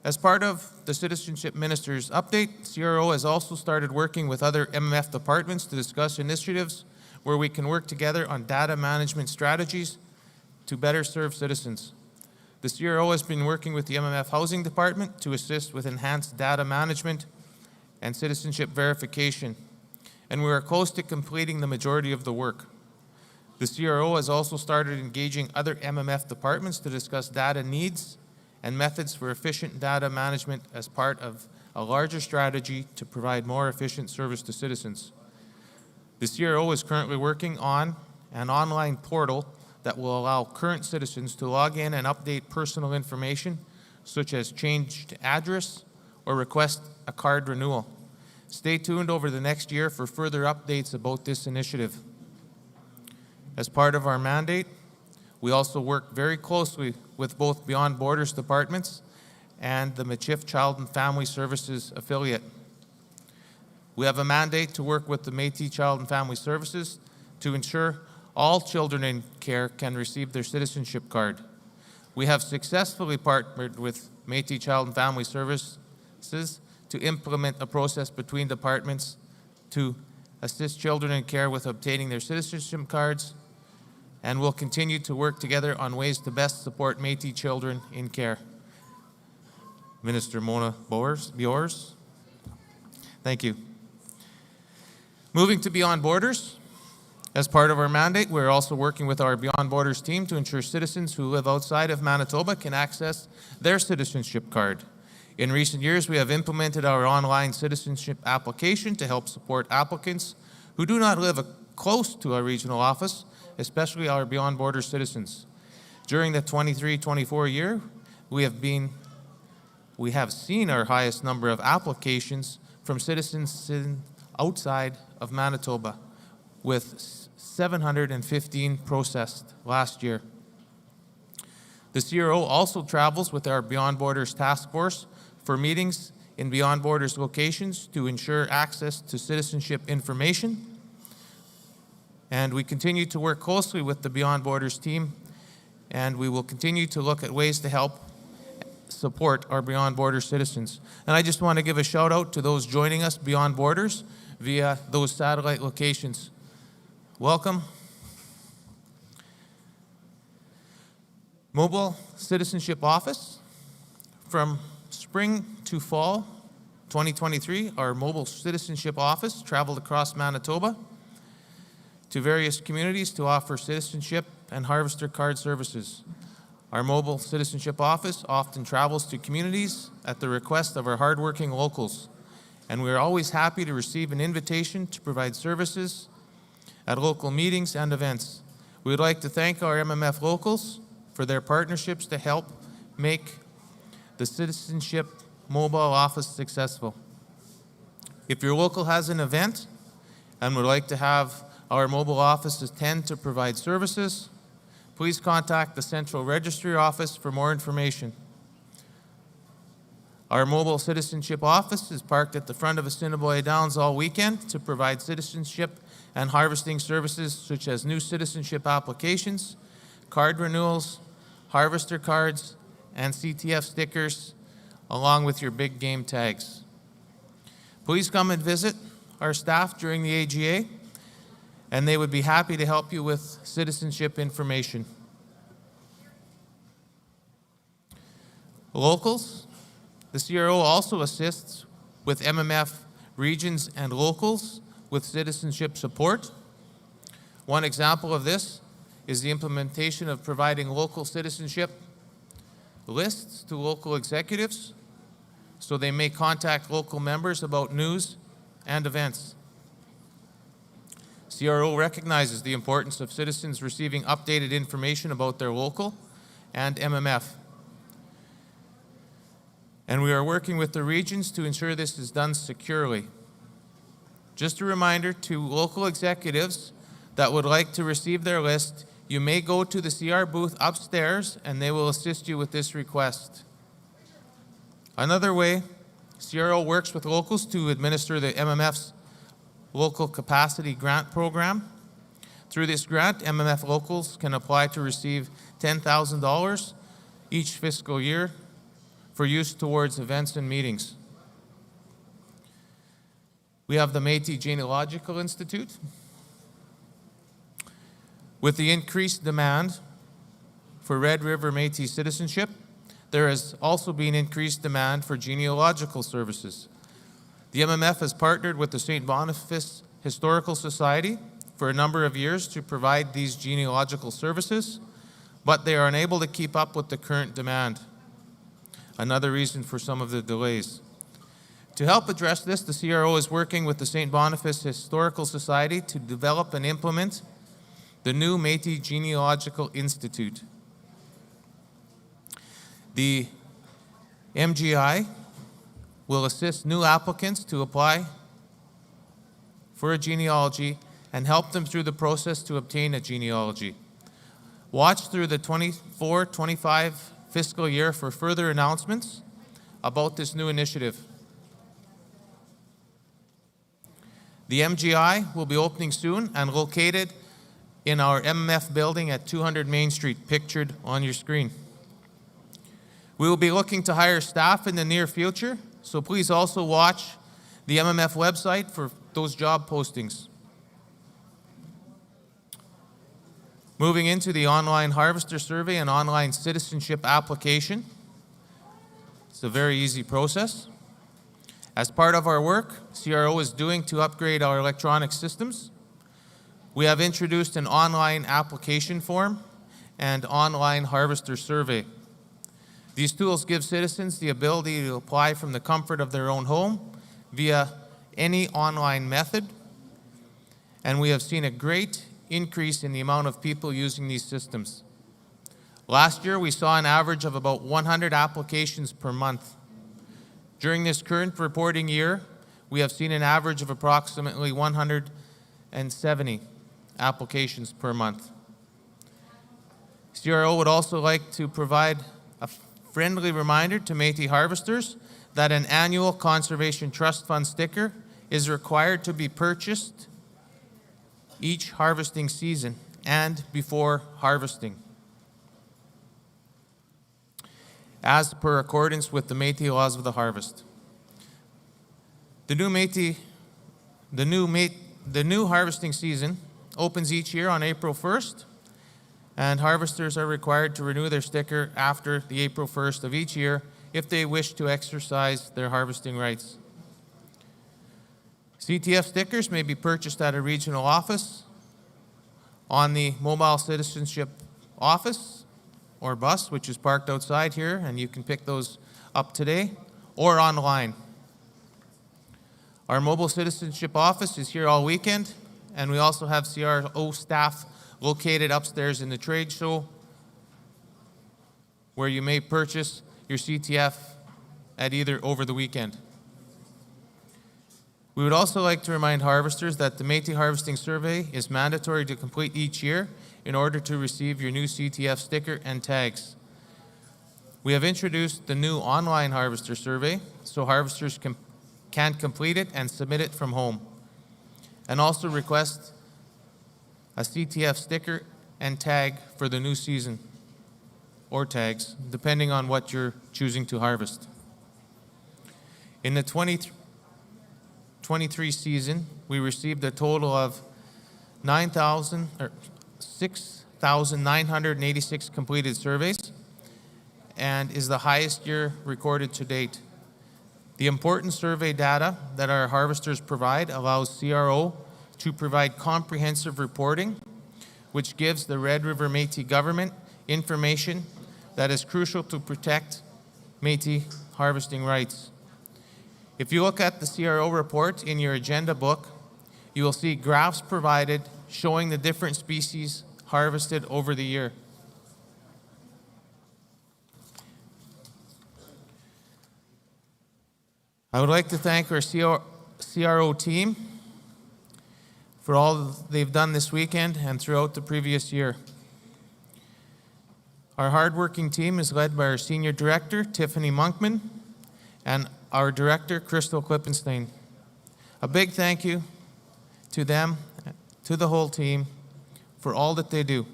As part of the Citizenship Minister's update, CRO has also started working with other MMF departments to discuss initiatives where we can work together on data management strategies to better serve citizens. The CRO has been working with the MMF Housing Department to assist with enhanced data management and citizenship verification, and we are close to completing the majority of the work. The CRO has also started engaging other MMF departments to discuss data needs and methods for efficient data management as part of a larger strategy to provide more efficient service to citizens. The CRO is currently working on an online portal that will allow current citizens to log in and update personal information, such as changed address or request a card renewal. Stay tuned over the next year for further updates about this initiative. As part of our mandate, we also work very closely with both Beyond Borders departments and the Michif Child and Family Services affiliate. We have a mandate to work with the Métis Child and Family Services to ensure all children in care can receive their citizenship card. We have successfully partnered with Métis Child and Family Services to implement a process between departments to assist children in care with obtaining their citizenship cards, and we'll continue to work together on ways to best support Métis children in care. Minister Mona Bjors. Thank you. Moving to Beyond Borders. As part of our mandate, we're also working with our Beyond Borders team to ensure citizens who live outside of Manitoba can access their citizenship card. In recent years, we have implemented our online citizenship application to help support applicants who do not live close to our regional office, especially our Beyond Borders citizens. During the 23-24 year, we have seen our highest number of applications from citizens outside of Manitoba, with 715 processed last year. The CRO also travels with our Beyond Borders task force for meetings in Beyond Borders locations to ensure access to citizenship information. And we continue to work closely with the Beyond Borders team, and we will continue to look at ways to help support our Beyond Borders citizens. And I just want to give a shout out to those joining us Beyond Borders via those satellite locations. Welcome. Mobile Citizenship Office. From spring to fall 2023, our Mobile Citizenship Office traveled across Manitoba to various communities to offer citizenship and harvester card services. Our Mobile Citizenship Office often travels to communities at the request of our hardworking locals, and we are always happy to receive an invitation to provide services at local meetings and events. We would like to thank our MMF locals for their partnerships to help make the Citizenship Mobile Office successful. If your local has an event and would like to have our mobile office attend to provide services, please contact the Central Registry Office for more information. Our Mobile Citizenship Office is parked at the front of Assiniboia Downs all weekend to provide citizenship and harvesting services such as new citizenship applications, card renewals, harvester cards, and CTF stickers, along with your big game tags. Please come and visit our staff during the AGA, and they would be happy to help you with citizenship information. Locals. The CRO also assists with MMF regions and locals with citizenship support. One example of this is the implementation of providing local citizenship lists to local executives so they may contact local members about news and events. CRO recognizes the importance of citizens receiving updated information about their local and MMF. And we are working with the regions to ensure this is done securely. Just a reminder to local executives that would like to receive their list, you may go to the CR booth upstairs and they will assist you with this request. Another way, CRO works with locals to administer the MMF's Local Capacity Grant Program. Through this grant, MMF locals can apply to receive $10,000 each fiscal year for use towards events and meetings. We have the Métis Genealogical Institute. With the increased demand for Red River Métis citizenship, there has also been increased demand for genealogical services. The MMF has partnered with the St. Boniface Historical Society for a number of years to provide these genealogical services, but they are unable to keep up with the current demand. Another reason for some of the delays. To help address this, the CRO is working with the St. Boniface Historical Society to develop and implement the new Métis Genealogical Institute. The MGI will assist new applicants to apply for a genealogy and help them through the process to obtain a genealogy. Watch through the 24-25 fiscal year for further announcements about this new initiative. The MGI will be opening soon and located in our MMF building at 200 Main Street, pictured on your screen. We will be looking to hire staff in the near future, so please also watch the MMF website for those job postings. Moving into the online harvester survey and online citizenship application. It's a very easy process. As part of our work, CRO is doing to upgrade our electronic systems, we have introduced an online application form and online harvester survey. These tools give citizens the ability to apply from the comfort of their own home via any online method, and we have seen a great increase in the amount of people using these systems. Last year, we saw an average of about 100 applications per month. During this current reporting year, we have seen an average of approximately 170 applications per month. CRO would also like to provide a friendly reminder to Métis harvesters that an annual Conservation Trust Fund sticker is required to be purchased each harvesting season and before harvesting, as per accordance with the Métis laws of the harvest. The new harvesting season opens each year on April 1st, and harvesters are required to renew their sticker after the April 1st of each year if they wish to exercise their harvesting rights. CTF stickers may be purchased at a regional office, on the mobile citizenship office or bus, which is parked outside here, and you can pick those up today, or online. Our mobile citizenship office is here all weekend, and we also have CRO staff located upstairs in the trade show where you may purchase your CTF at either over the weekend. We would also like to remind harvesters that the Métis Harvesting Survey is mandatory to complete each year in order to receive your new CTF sticker and tags. We have introduced the new online harvester survey so harvesters can complete it and submit it from home, and also request a CTF sticker and tag for the new season, or tags, depending on what you're choosing to harvest. In the 2023 season, we received a total of 6,986 completed surveys, and is the highest year recorded to date. The important survey data that our harvesters provide allows CRO to provide comprehensive reporting, which gives the Red River Métis government information that is crucial to protect Métis harvesting rights. If you look at the CRO report in your agenda book, you will see graphs provided showing the different species harvested over the year. I would like to thank our CRO team for all they've done this weekend and throughout the previous year. Our hardworking team is led by our Senior Director, Tiffany Monkman, and our Director, Crystal Klippenstein. A big thank you to them, to the whole team, for all that they do.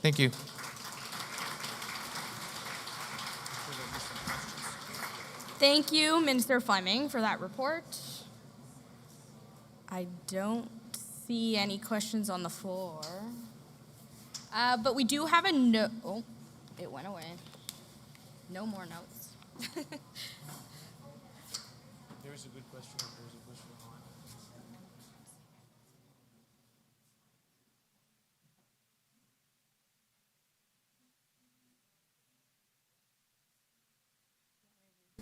Thank you. Thank you, Minister Fleming, for that report. I don't see any questions on the floor. But we do have a note. Oh, it went away. No more notes. There's a good question. There's a question online.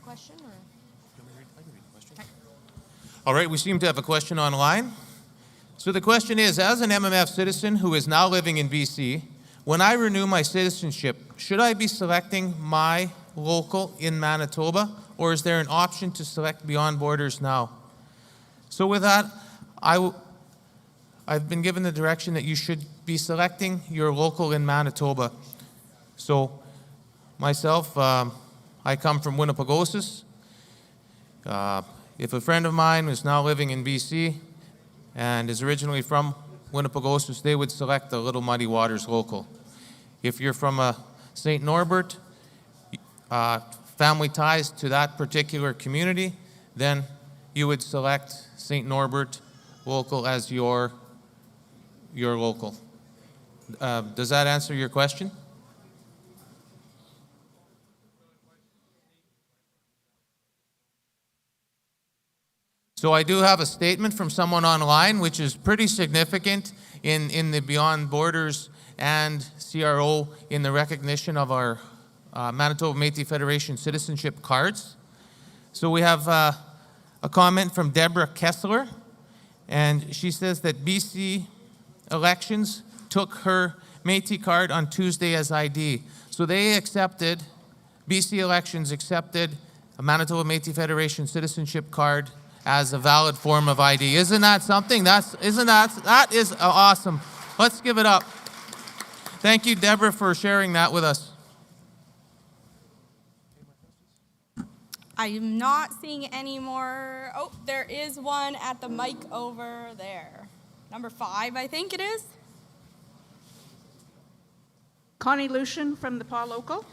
Question or? I can read the question. All right, we seem to have a question online. So the question is, as an MMF citizen who is now living in BC, when I renew my citizenship, should I be selecting my local in Manitoba, or is there an option to select Beyond Borders now? So with that, I've been given the direction that you should be selecting your local in Manitoba. So myself, I come from Winnipegosis. If a friend of mine is now living in BC and is originally from Winnipegosis, they would select the Little Muddy Waters local. If you're from St. Norbert, family ties to that particular community, then you would select St. Norbert local as your local. Does that answer your question? So I do have a statement from someone online, which is pretty significant in the Beyond Borders and CRO in the recognition of our Manitoba Métis Federation citizenship cards. So we have a comment from Deborah Kessler, and she says that BC Elections took her Métis card on Tuesday as ID. So they accepted, BC Elections accepted a Manitoba Métis Federation citizenship card as a valid form of ID. Isn't that something? That is awesome. Let's give it up. Thank you, Deborah, for sharing that with us. I'm not seeing any more. Oh, there is one at the mic over there. Number 5, I think it is. Connie Lucian from the Paw Local.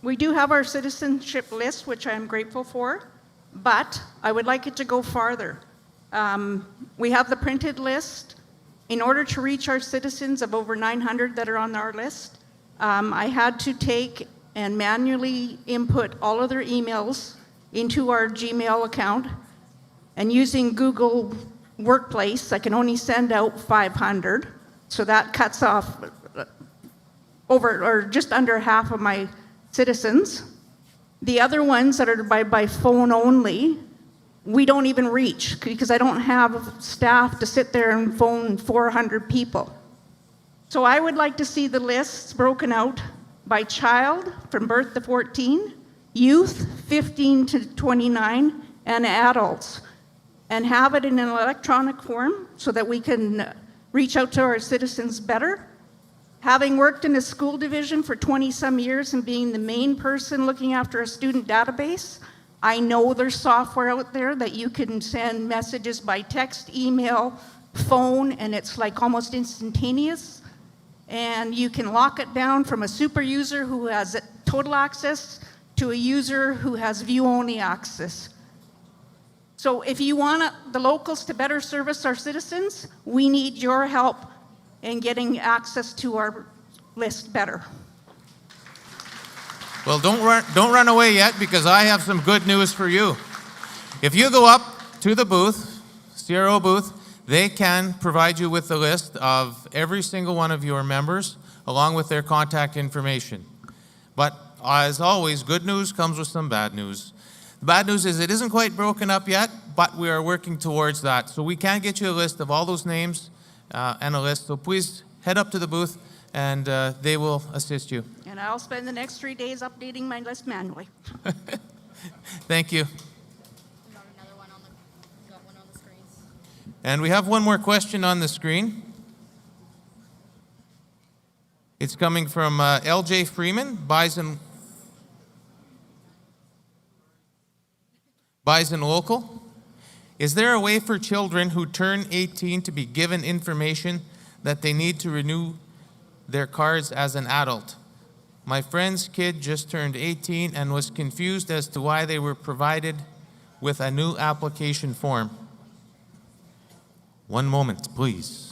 We do have our citizenship list, which I'm grateful for, but I would like it to go farther. We have the printed list. In order to reach our citizens of over 900 that are on our list, I had to take and manually input all of their emails into our Gmail account, and using Google Workplace, I can only send out 500, so that cuts off over or just under half of my citizens. The other ones that are by phone only, we don't even reach because I don't have staff to sit there and phone 400 people. So I would like to see the lists broken out by child from birth to 14, youth 15 to 29, and adults, and have it in an electronic form so that we can reach out to our citizens better. Having worked in a school division for 20-some years and being the main person looking after a student database, I know there's software out there that you can send messages by text, email, phone, and it's like almost instantaneous. And you can lock it down from a super user who has total access to a user who has view-only access. So if you want the locals to better service our citizens, we need your help in getting access to our list better. Well, don't run away yet, because I have some good news for you. If you go up to the booth, CRO booth, they can provide you with a list of every single one of your members, along with their contact information. But as always, good news comes with some bad news. The bad news is it isn't quite broken up yet, but we are working towards that. So we can get you a list of all those names and a list. So please head up to the booth, and they will assist you. And I'll spend the next 3 days updating my list manually. Thank you. And we have one more question on the screen. It's coming from LJ Freeman, Bison Local. Is there a way for children who turn 18 to be given information that they need to renew their cards as an adult? My friend's kid just turned 18 and was confused as to why they were provided with a new application form. One moment, please.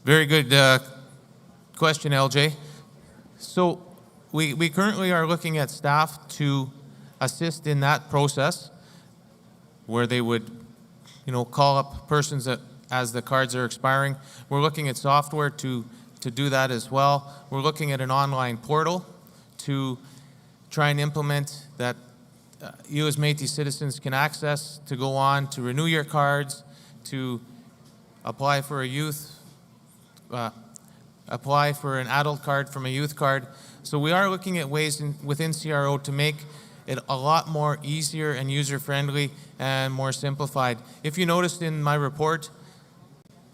Very good question, LJ. So we currently are looking at staff to assist in that process where they would, call up persons that, as the cards are expiring. We're looking at software to do that as well. We're looking at an online portal to try and implement that you as Métis citizens can access to go on to renew your cards, to apply for a youth apply for an adult card from a youth card. So we are looking at ways within CRO to make it a lot more easier and user-friendly and more simplified. If you noticed in my report,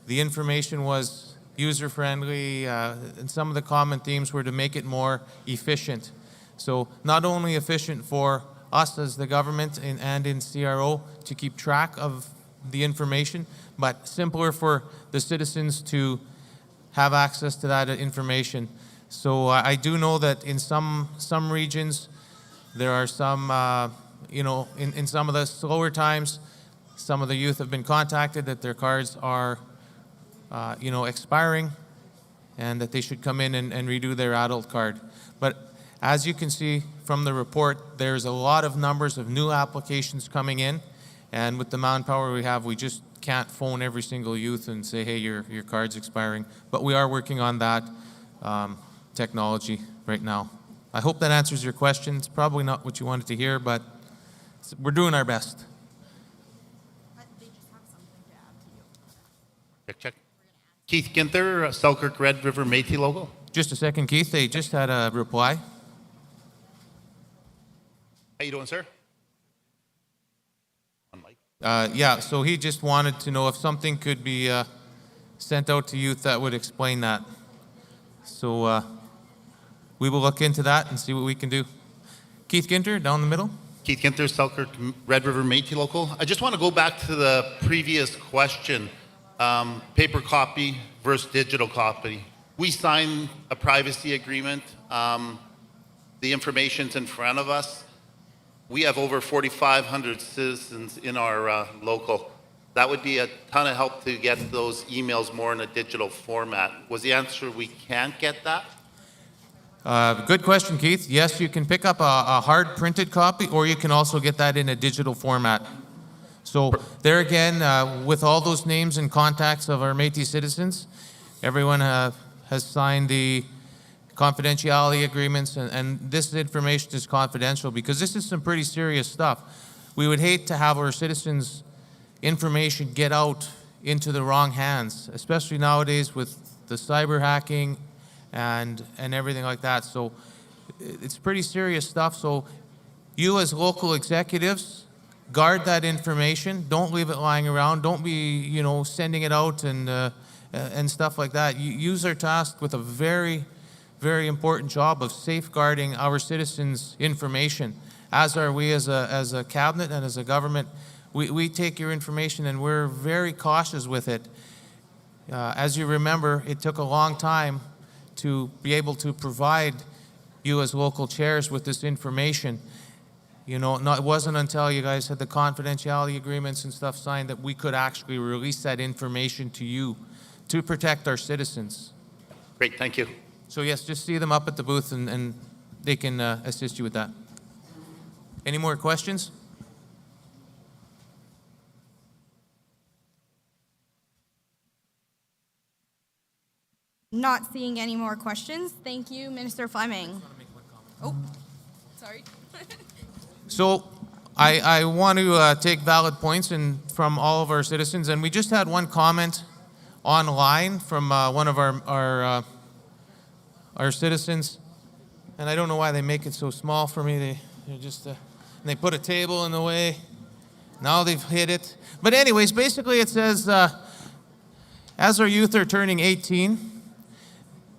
the information was user-friendly, and some of the common themes were to make it more efficient. So not only efficient for us as the government and in CRO to keep track of the information, but simpler for the citizens to have access to that information. So I do know that in some regions, there are some, in some of the slower times, some of the youth have been contacted that their cards are, expiring and that they should come in and redo their adult card. But as you can see from the report, there's a lot of numbers of new applications coming in, and with the manpower we have, we just can't phone every single youth and say, hey, your card's expiring. But we are working on that technology right now. I hope that answers your question. It's probably not what you wanted to hear, but we're doing our best. Check. Keith Ginther, Selkirk Red River Métis local. Just a second, Keith. They just had a reply. How you doing, sir? Yeah, so he just wanted to know if something could be sent out to youth that would explain that. So we will look into that and see what we can do. Keith Ginter, down the middle. Keith Ginther, Selkirk Red River Métis local. I just want to go back to the previous question, paper copy versus digital copy. We signed a privacy agreement. The information's in front of us. We have over 4,500 citizens in our local. That would be a ton of help to get those emails more in a digital format. Was the answer we can't get that? Good question, Keith. Yes, you can pick up a hard printed copy, or you can also get that in a digital format. So there again, with all those names and contacts of our Métis citizens, everyone has signed the confidentiality agreements, and this information is confidential because this is some pretty serious stuff. We would hate to have our citizens' information get out into the wrong hands, especially nowadays with the cyber hacking and everything like that. So it's pretty serious stuff. So you as local executives, guard that information. Don't leave it lying around. Don't be, sending it out and stuff like that. Use our task with a very important job of safeguarding our citizens' information, as are we as a cabinet and as a government. We take your information and we're very cautious with it. As you remember, it took a long time to be able to provide you as local chairs with this information. It wasn't until you guys had the confidentiality agreements and stuff signed that we could actually release that information to you to protect our citizens. Great, thank you. So yes, just see them up at the booth and they can assist you with that. Any more questions? Not seeing any more questions. Thank you, Minister Fleming. Oh, sorry. So I want to take valid points from all of our citizens, and we just had one comment online from one of our citizens, and I don't know why they make it so small for me. They're just and they put a table in the way. Now they've hit it. But anyways, basically it says, as our youth are turning 18,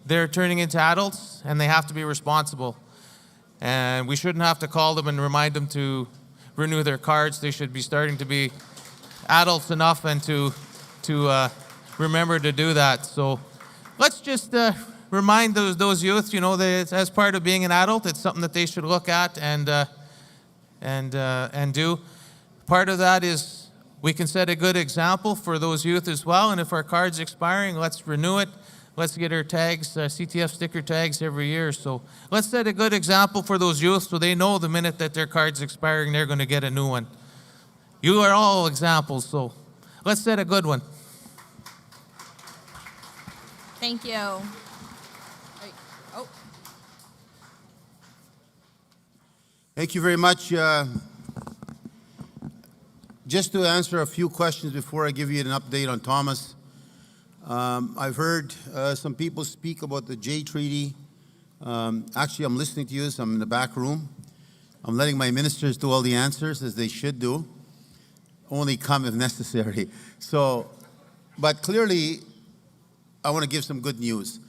they're turning into adults, and they have to be responsible. And we shouldn't have to call them and remind them to renew their cards. They should be starting to be adults enough and to remember to do that. So let's just remind those youth, that as part of being an adult, it's something that they should look at and do. Part of that is we can set a good example for those youth as well. And if our card's expiring, let's renew it. Let's get our tags, CTF sticker tags every year. So let's set a good example for those youth so they know the minute that their card's expiring, they're going to get a new one. You are all examples, so let's set a good one. Thank you. Oh. Thank you very much. Just to answer a few questions before I give you an update on Thomas. I've heard some people speak about the Jay Treaty. Actually, I'm listening to you, so I'm in the back room. I'm letting my ministers do all the answers, as they should do. Only come if necessary. So, but clearly, I want to give some good news.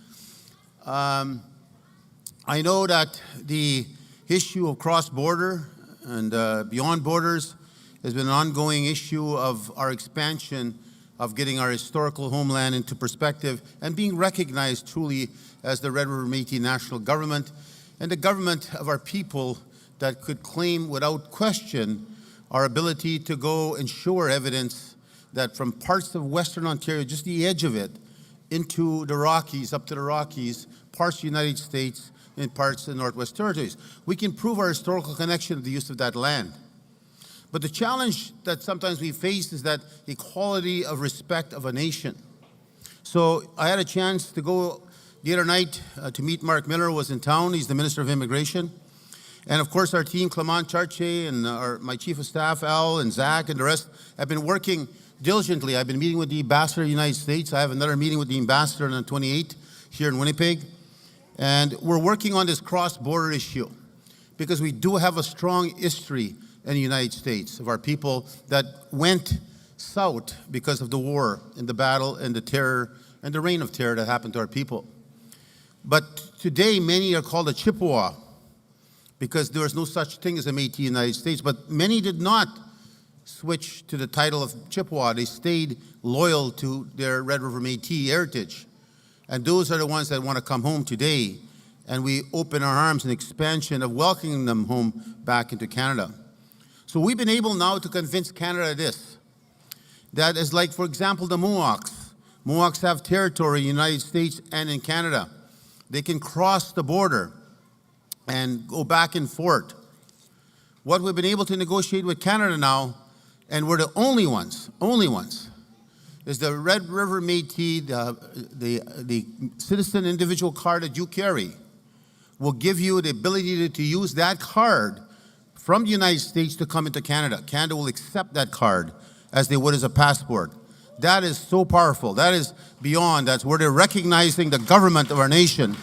I know that the issue of cross-border and beyond borders has been an ongoing issue of our expansion of getting our historical homeland into perspective and being recognized truly as the Red River Métis national government and the government of our people that could claim without question our ability to go and show our evidence that from parts of Western Ontario, just the edge of it, into the Rockies, up to the Rockies, parts of the United States, and parts of the Northwest Territories, we can prove our historical connection to the use of that land. But the challenge that sometimes we face is that equality of respect of a nation. So I had a chance to go the other night to meet Mark Miller, who was in town. He's the Minister of Immigration. And of course, our team, Clement Charche, and my Chief of Staff, Al, and Zach, and the rest, have been working diligently. I've been meeting with the Ambassador of the United States. I have another meeting with the Ambassador on the 28th here in Winnipeg. And we're working on this cross-border issue because we do have a strong history in the United States of our people that went south because of the war and the battle and the terror and the reign of terror that happened to our people. But today, many are called a Chippewa because there is no such thing as a Métis United States. But many did not switch to the title of Chippewa. They stayed loyal to their Red River Métis heritage. And those are the ones that want to come home today. And we open our arms in expansion of welcoming them home back into Canada. So we've been able now to convince Canada this. That is like, for example, the Mohawks. Mohawks have territory in the United States and in Canada. They can cross the border and go back and forth. What we've been able to negotiate with Canada now, and we're the only ones, is the Red River Métis, the citizen individual card that you carry, will give you the ability to use that card from the United States to come into Canada. Canada will accept that card as they would as a passport. That is so powerful. That is beyond. That's where they're recognizing the government of our nation.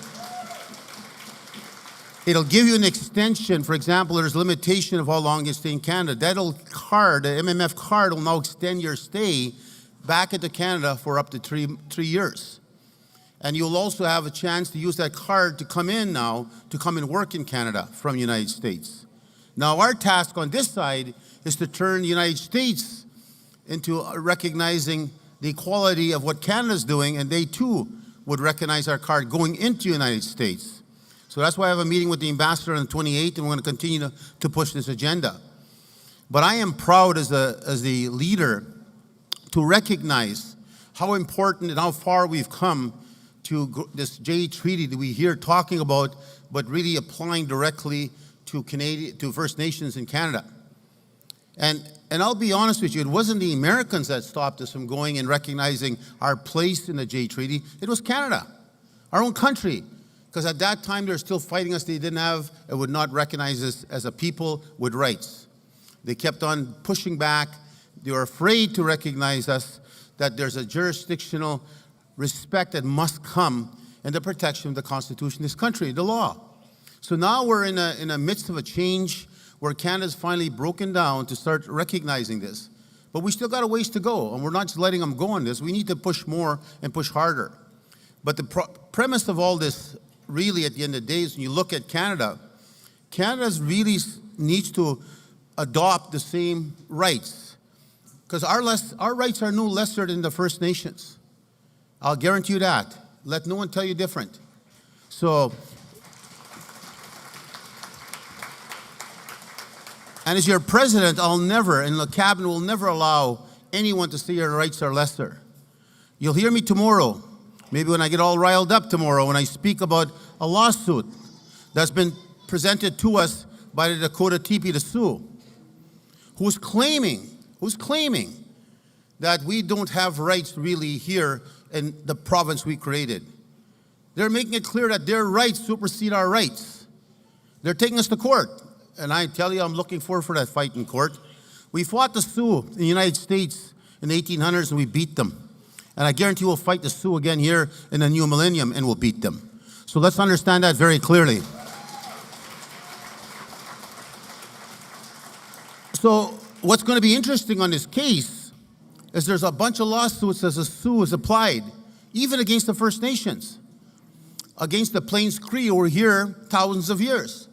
It'll give you an extension. For example, there's a limitation of how long you stay in Canada. That'll card, the MMF card, will now extend your stay back into Canada for up to three years. And you'll also have a chance to use that card to come in now, to come and work in Canada from the United States. Now, our task on this side is to turn the United States into recognizing the equality of what Canada's doing, and they too would recognize our card going into the United States. So that's why I have a meeting with the Ambassador on the 28th, and we're going to continue to push this agenda. But I am proud as the leader to recognize how important and how far we've come to this Jay Treaty that we hear talking about, but really applying directly to First Nations in Canada. And I'll be honest with you, it wasn't the Americans that stopped us from going and recognizing our place in the Jay Treaty. It was Canada. Our own country. Because at that time, they're still fighting us. They didn't have and would not recognize us as a people with rights. They kept on pushing back. They were afraid to recognize us, that there's a jurisdictional respect that must come in the protection of the Constitution of this country, the law. So now we're in the midst of a change where Canada's finally broken down to start recognizing this. But we still got a ways to go, and we're not just letting them go on this. We need to push more and push harder. But the premise of all this, really, at the end of the day, is when you look at Canada, Canada really needs to adopt the same rights. Because our rights are no lesser than the First Nations. I'll guarantee you that. Let no one tell you different. So, and as your president, I'll never, and the cabinet will never allow anyone to say your rights are lesser. You'll hear me tomorrow, maybe when I get all riled up tomorrow, when I speak about a lawsuit that's been presented to us by the Dakota Teepee, the Sioux, who's claiming that we don't have rights really here in the province we created. They're making it clear that their rights supersede our rights. They're taking us to court. And I tell you, I'm looking forward for that fight in court. We fought the Sioux in the United States in the 1800s and we beat them. And I guarantee we'll fight the Sioux again here in the new millennium and we'll beat them. So let's understand that very clearly. So what's going to be interesting on this case is there's a bunch of lawsuits as a Sioux is applied, even against the First Nations, against the Plains Cree who were here thousands of years,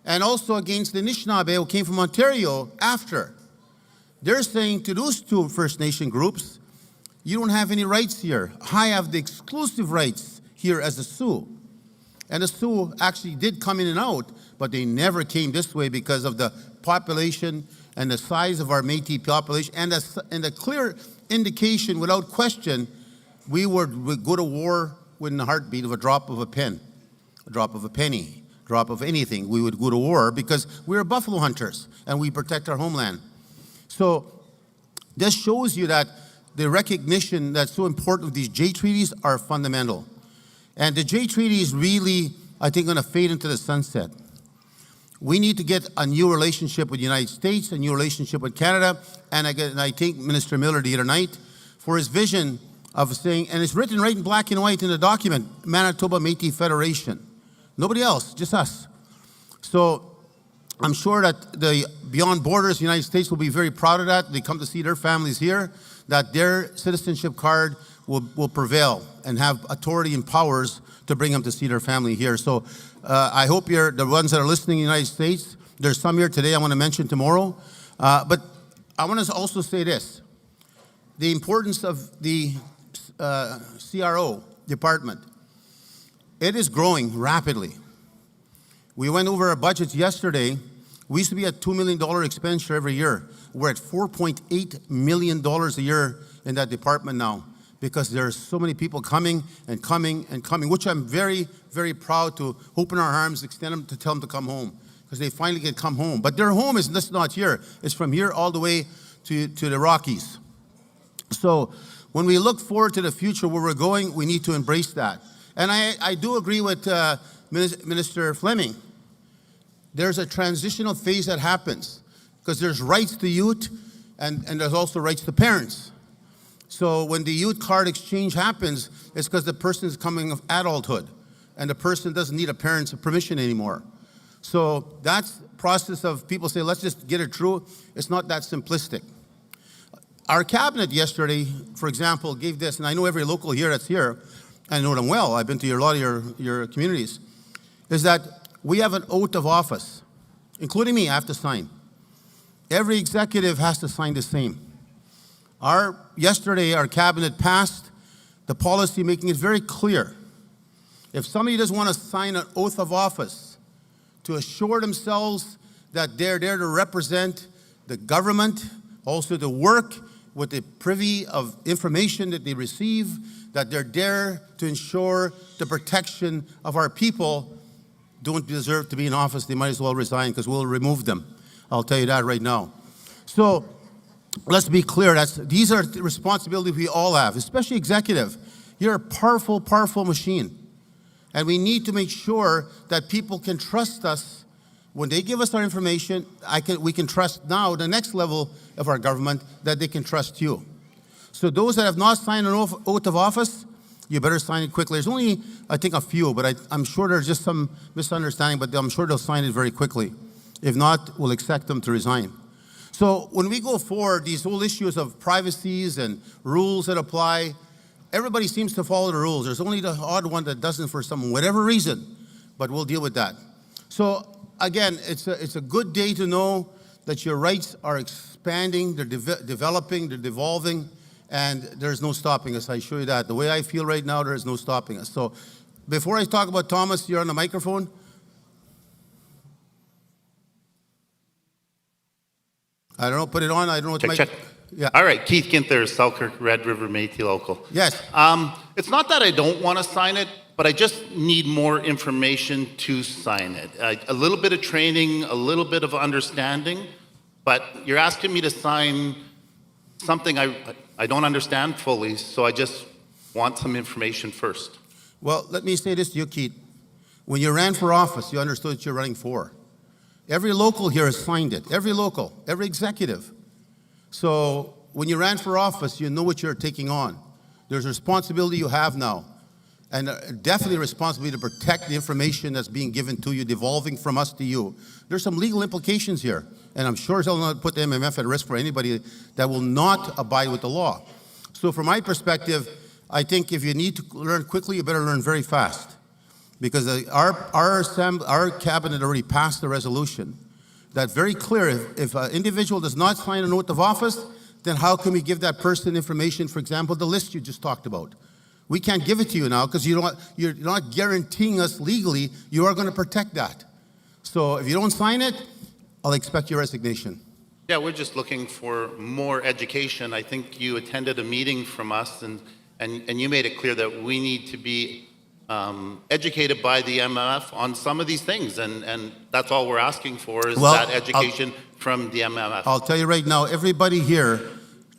and also against the Anishinaabe who came from Ontario after. They're saying to those two First Nation groups, you don't have any rights here. I have the exclusive rights here as a Sioux. And the Sioux actually did come in and out, but they never came this way because of the population and the size of our Métis population and the clear indication, without question, we would go to war within the heartbeat of a drop of a pen, a drop of a penny, a drop of anything. We would go to war because we're buffalo hunters and we protect our homeland. So this shows you that the recognition that's so important of these Jay treaties are fundamental. And the Jay Treaty is really, I think, going to fade into the sunset. We need to get a new relationship with the United States, a new relationship with Canada, and I thank Minister Miller the other night for his vision of saying, and it's written right in black and white in the document, Manitoba Métis Federation. Nobody else, just us. So I'm sure that the Beyond Borders, the United States, will be very proud of that. They come to see their families here, that their citizenship card will prevail and have authority and powers to bring them to see their family here. So I hope the ones that are listening in the United States, there's some here today I want to mention tomorrow. But I want to also say this. The importance of the CRO department. It is growing rapidly. We went over our budgets yesterday. We used to be at $2 million expenditure every year. We're at $4.8 million a year in that department now, because there's so many people coming and coming and coming, which I'm very, very proud to open our arms, extend them to tell them to come home, because they finally can come home. But their home is just not here. It's from here all the way to the Rockies. So when we look forward to the future where we're going, we need to embrace that. And I do agree with Minister Fleming. There's a transitional phase that happens, because there's rights to youth and there's also rights to parents. So when the youth card exchange happens, it's because the person is coming of adulthood and the person doesn't need a parent's permission anymore. So that's the process of people say, let's just get it through. It's not that simplistic. Our cabinet yesterday, for example, gave this, and I know every local here that's here, I know them well, I've been to a lot of your communities, is that we have an oath of office, including me, I have to sign. Every executive has to sign the same. Yesterday, our cabinet passed the policy making it very clear. If somebody doesn't want to sign an oath of office to assure themselves that they're there to represent the government, also to work with the privy of information that they receive, that they're there to ensure the protection of our people, don't deserve to be in office, they might as well resign, because we'll remove them. I'll tell you that right now. So let's be clear, these are the responsibilities we all have, especially executive. You're a powerful, powerful machine. And we need to make sure that people can trust us when they give us our information. We can trust now the next level of our government that they can trust you. So those that have not signed an oath of office, you better sign it quickly. There's only, I think, a few, but I'm sure there's just some misunderstanding, but I'm sure they'll sign it very quickly. If not, we'll expect them to resign. So when we go forward, these whole issues of privacies and rules that apply, everybody seems to follow the rules. There's only the odd one that doesn't for some whatever reason, but we'll deal with that. So again, it's a good day to know that your rights are expanding, they're developing, they're devolving, and there's no stopping us. I show you that. The way I feel right now, there is no stopping us. So before I talk about Thomas, you're on the microphone. I don't know, put it on. I don't know what Check. Yeah. All right, Keith Ginther, Selkirk, Red River Métis Local. Yes. It's not that I don't want to sign it, but I just need more information to sign it. A little bit of training, a little bit of understanding, but you're asking me to sign something I don't understand fully, so I just want some information first. Well, let me say this to you, Keith. When you ran for office, you understood what you're running for. Every local here has signed it. Every local, every executive. So when you ran for office, you know what you're taking on. There's a responsibility you have now. And definitely a responsibility to protect the information that's being given to you, devolving from us to you. There's some legal implications here. And I'm sure it'll not put the MMF at risk for anybody that will not abide with the law. So from my perspective, I think if you need to learn quickly, you better learn very fast. Because our cabinet already passed a resolution that's very clear. If an individual does not sign an oath of office, then how can we give that person information, for example, the list you just talked about? We can't give it to you now because you're not guaranteeing us legally you are going to protect that. So if you don't sign it, I'll expect your resignation. Yeah, we're just looking for more education. I think you attended a meeting from us and you made it clear that we need to be educated by the MMF on some of these things, and that's all we're asking for is that education from the MMF. I'll tell you right now, everybody here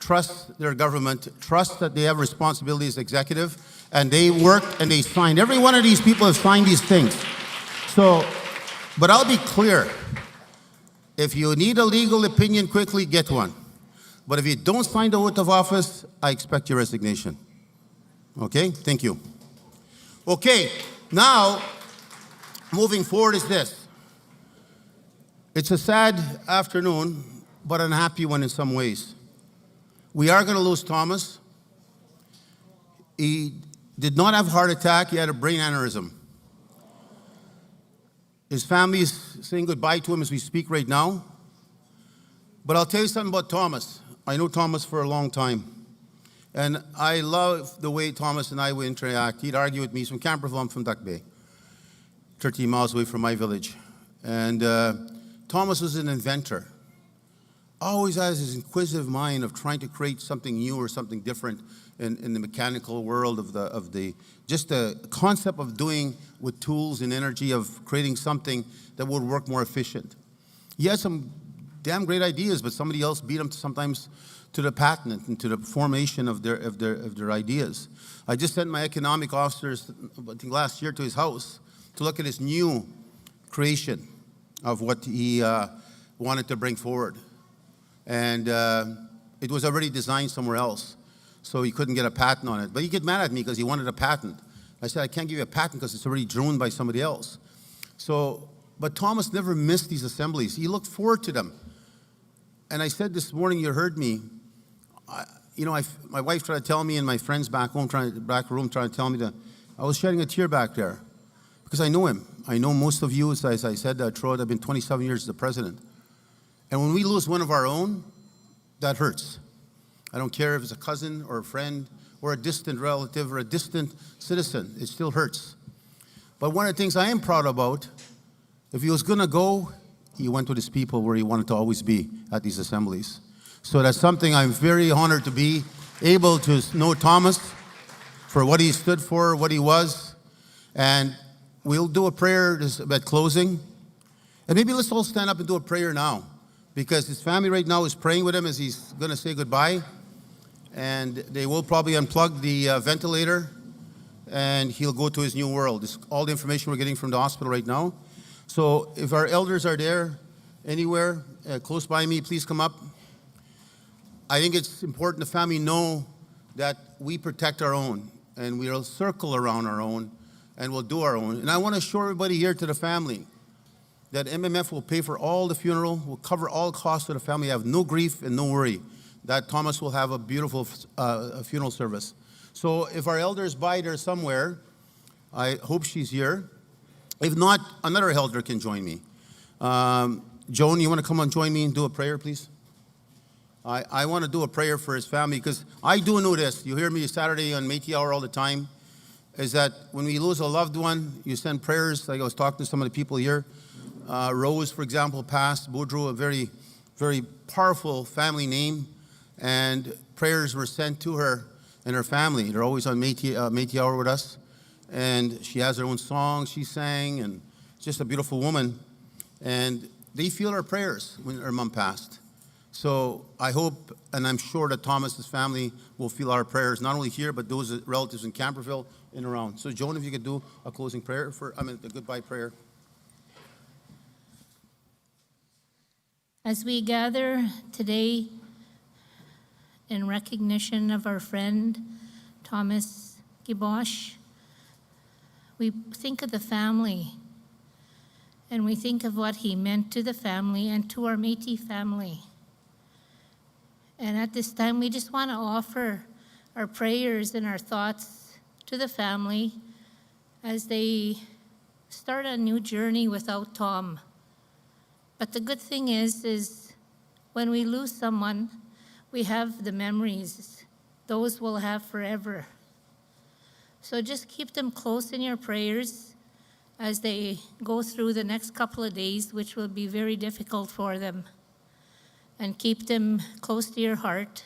trusts their government, trusts that they have responsibility as executive, and they worked and they signed. Every one of these people have signed these things. So, but I'll be clear. If you need a legal opinion quickly, get one. But if you don't sign the oath of office, I expect your resignation. Okay? Thank you. Okay, now, moving forward is this. It's a sad afternoon, but an happy one in some ways. We are going to lose Thomas. He did not have a heart attack, he had a brain aneurysm. His family is saying goodbye to him as we speak right now. But I'll tell you something about Thomas. I know Thomas for a long time. And I love the way Thomas and I would interact. He'd argue with me. He's from Camperville, I'm from Duck Bay, 13 miles away from my village. And Thomas was an inventor. Always has this inquisitive mind of trying to create something new or something different in the mechanical world of just the concept of doing with tools and energy of creating something that would work more efficient. He had some damn great ideas, but somebody else beat him sometimes to the patent and to the formation of their ideas. I just sent my economic officers, I think last year, to his house to look at his new creation of what he wanted to bring forward. And it was already designed somewhere else, so he couldn't get a patent on it. But he get mad at me because he wanted a patent. I said, I can't give you a patent because it's already drawn by somebody else. So, but Thomas never missed these assemblies. He looked forward to them. And I said this morning, you heard me, my wife tried to tell me and my friends back room trying to tell me that I was shedding a tear back there because I know him. I know most of you, as I said, Troy, I've been 27 years as the president. And when we lose one of our own, that hurts. I don't care if it's a cousin or a friend or a distant relative or a distant citizen, it still hurts. But one of the things I am proud about, if he was gonna go, he went with his people where he wanted to always be at these assemblies. So that's something I'm very honored to be able to know Thomas for what he stood for, what he was. And we'll do a prayer at closing. And maybe let's all stand up and do a prayer now, because his family right now is praying with him as he's going to say goodbye. And they will probably unplug the ventilator and he'll go to his new world. This is all the information we're getting from the hospital right now. So if our elders are there anywhere close by me, please come up. I think it's important the family know that we protect our own, and we'll circle around our own, and we'll do our own. And I want to assure everybody here, to the family, that MMF will pay for all the funeral, will cover all costs of the family. Have no grief and no worry that Thomas will have a beautiful funeral service. So if our elder's by there somewhere, I hope she's here. If not, another elder can join me. Joan, you want to come and join me and do a prayer, please? I want to do a prayer for his family, because I do know this. You hear me Saturday on Métis Hour all the time, is that when we lose a loved one, you send prayers. Like I was talking to some of the people here. Rose, for example, passed. Boudreaux, a very, very powerful family name. And prayers were sent to her and her family. They're always on Métis Hour with us. And she has her own song she sang, and just a beautiful woman. And they feel our prayers when her mom passed. So I hope, and I'm sure that Thomas's family will feel our prayers, not only here, but those relatives in Camperville and around. So Joan, if you could do a closing prayer a goodbye prayer. As we gather today in recognition of our friend Thomas Gibosh, we think of the family, and we think of what he meant to the family and to our Métis family. And at this time, we just want to offer our prayers and our thoughts to the family as they start a new journey without Tom. But the good thing is when we lose someone, we have the memories. Those we'll have forever. So just keep them close in your prayers as they go through the next couple of days, which will be very difficult for them. And keep them close to your heart.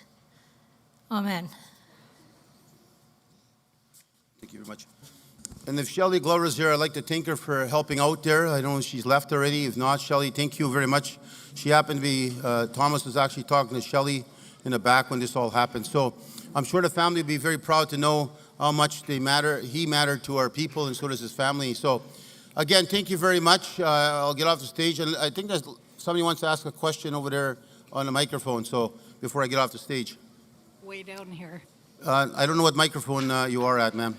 Amen. Thank you very much. And if Shelley Glover is there, I'd like to thank her for helping out there. I don't know if she's left already. If not, Shelley, thank you very much. She happened to be, Thomas was actually talking to Shelley in the back when this all happened. So I'm sure the family will be very proud to know how much he mattered to our people, and so does his family. So again, thank you very much. I'll get off the stage. And I think there's somebody wants to ask a question over there on the microphone, so before I get off the stage. Way down here. I don't know what microphone you are at, ma'am.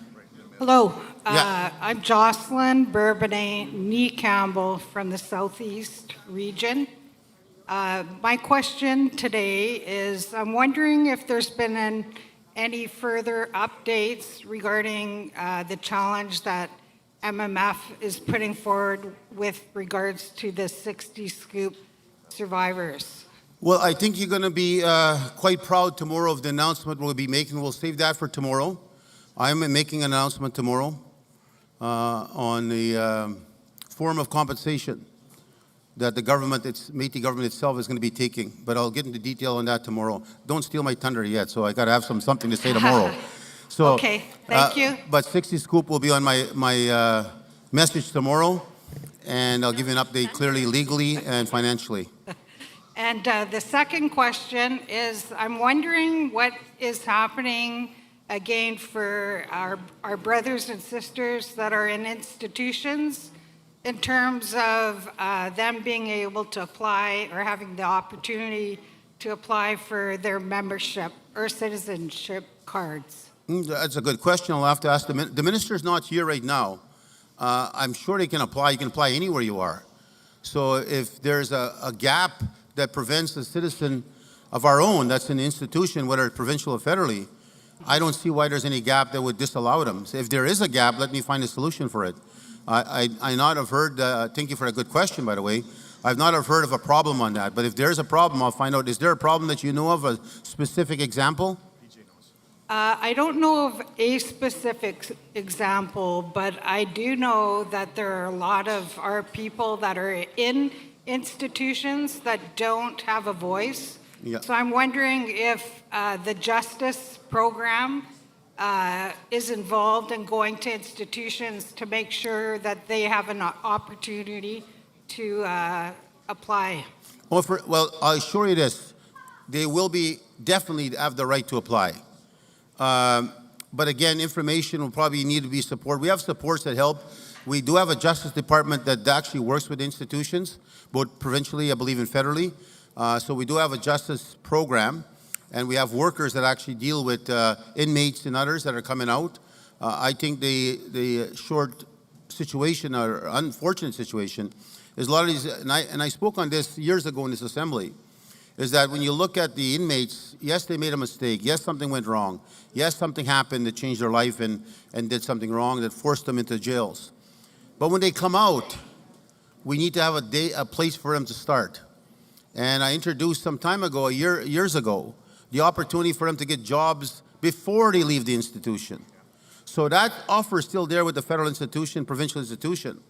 Hello. Yeah. I'm Jocelyn Bourbonnais Nee Campbell from the Southeast region. My question today is, I'm wondering if there's been any further updates regarding the challenge that MMF is putting forward with regards to the 60 Scoop survivors. Well, I think you're going to be quite proud tomorrow of the announcement we'll be making. We'll save that for tomorrow. I'm making an announcement tomorrow on the form of compensation that the government, Métis government itself, is going to be taking. But I'll get into detail on that tomorrow. Don't steal my thunder yet, so I got to have something to say tomorrow. So, okay, thank you. But 60 Scoop will be on my message tomorrow, and I'll give you an update clearly, legally, and financially. And the second question is, I'm wondering what is happening again for our brothers and sisters that are in institutions in terms of them being able to apply or having the opportunity to apply for their membership or citizenship cards. That's a good question. I'll have to ask the minister's not here right now. I'm sure they can apply. You can apply anywhere you are. So if there's a gap that prevents a citizen of our own that's in the institution, whether provincial or federally, I don't see why there's any gap that would disallow them. So if there is a gap, let me find a solution for it. I not have heard, thank you for a good question, by the way. I've not have heard of a problem on that, but if there's a problem, I'll find out. Is there a problem that you know of, a specific example? I don't know of a specific example, but I do know that there are a lot of our people that are in institutions that don't have a voice. Yeah. So I'm wondering if the justice program is involved in going to institutions to make sure that they have an opportunity to apply. Well, I'll assure you this. They will be definitely have the right to apply. But again, information will probably need to be support. We have supports that help. We do have a Justice Department that actually works with institutions, both provincially, I believe, and federally. So we do have a justice program, and we have workers that actually deal with inmates and others that are coming out. I think the short situation or unfortunate situation is a lot of these, and I spoke on this years ago in this assembly, is that when you look at the inmates, yes, they made a mistake. Yes, something went wrong. Yes, something happened that changed their life and did something wrong that forced them into jails. But when they come out, we need to have a place for them to start. And I introduced some time ago, years ago, the opportunity for them to get jobs before they leave the institution. So that offer is still there with the federal institution, provincial institution,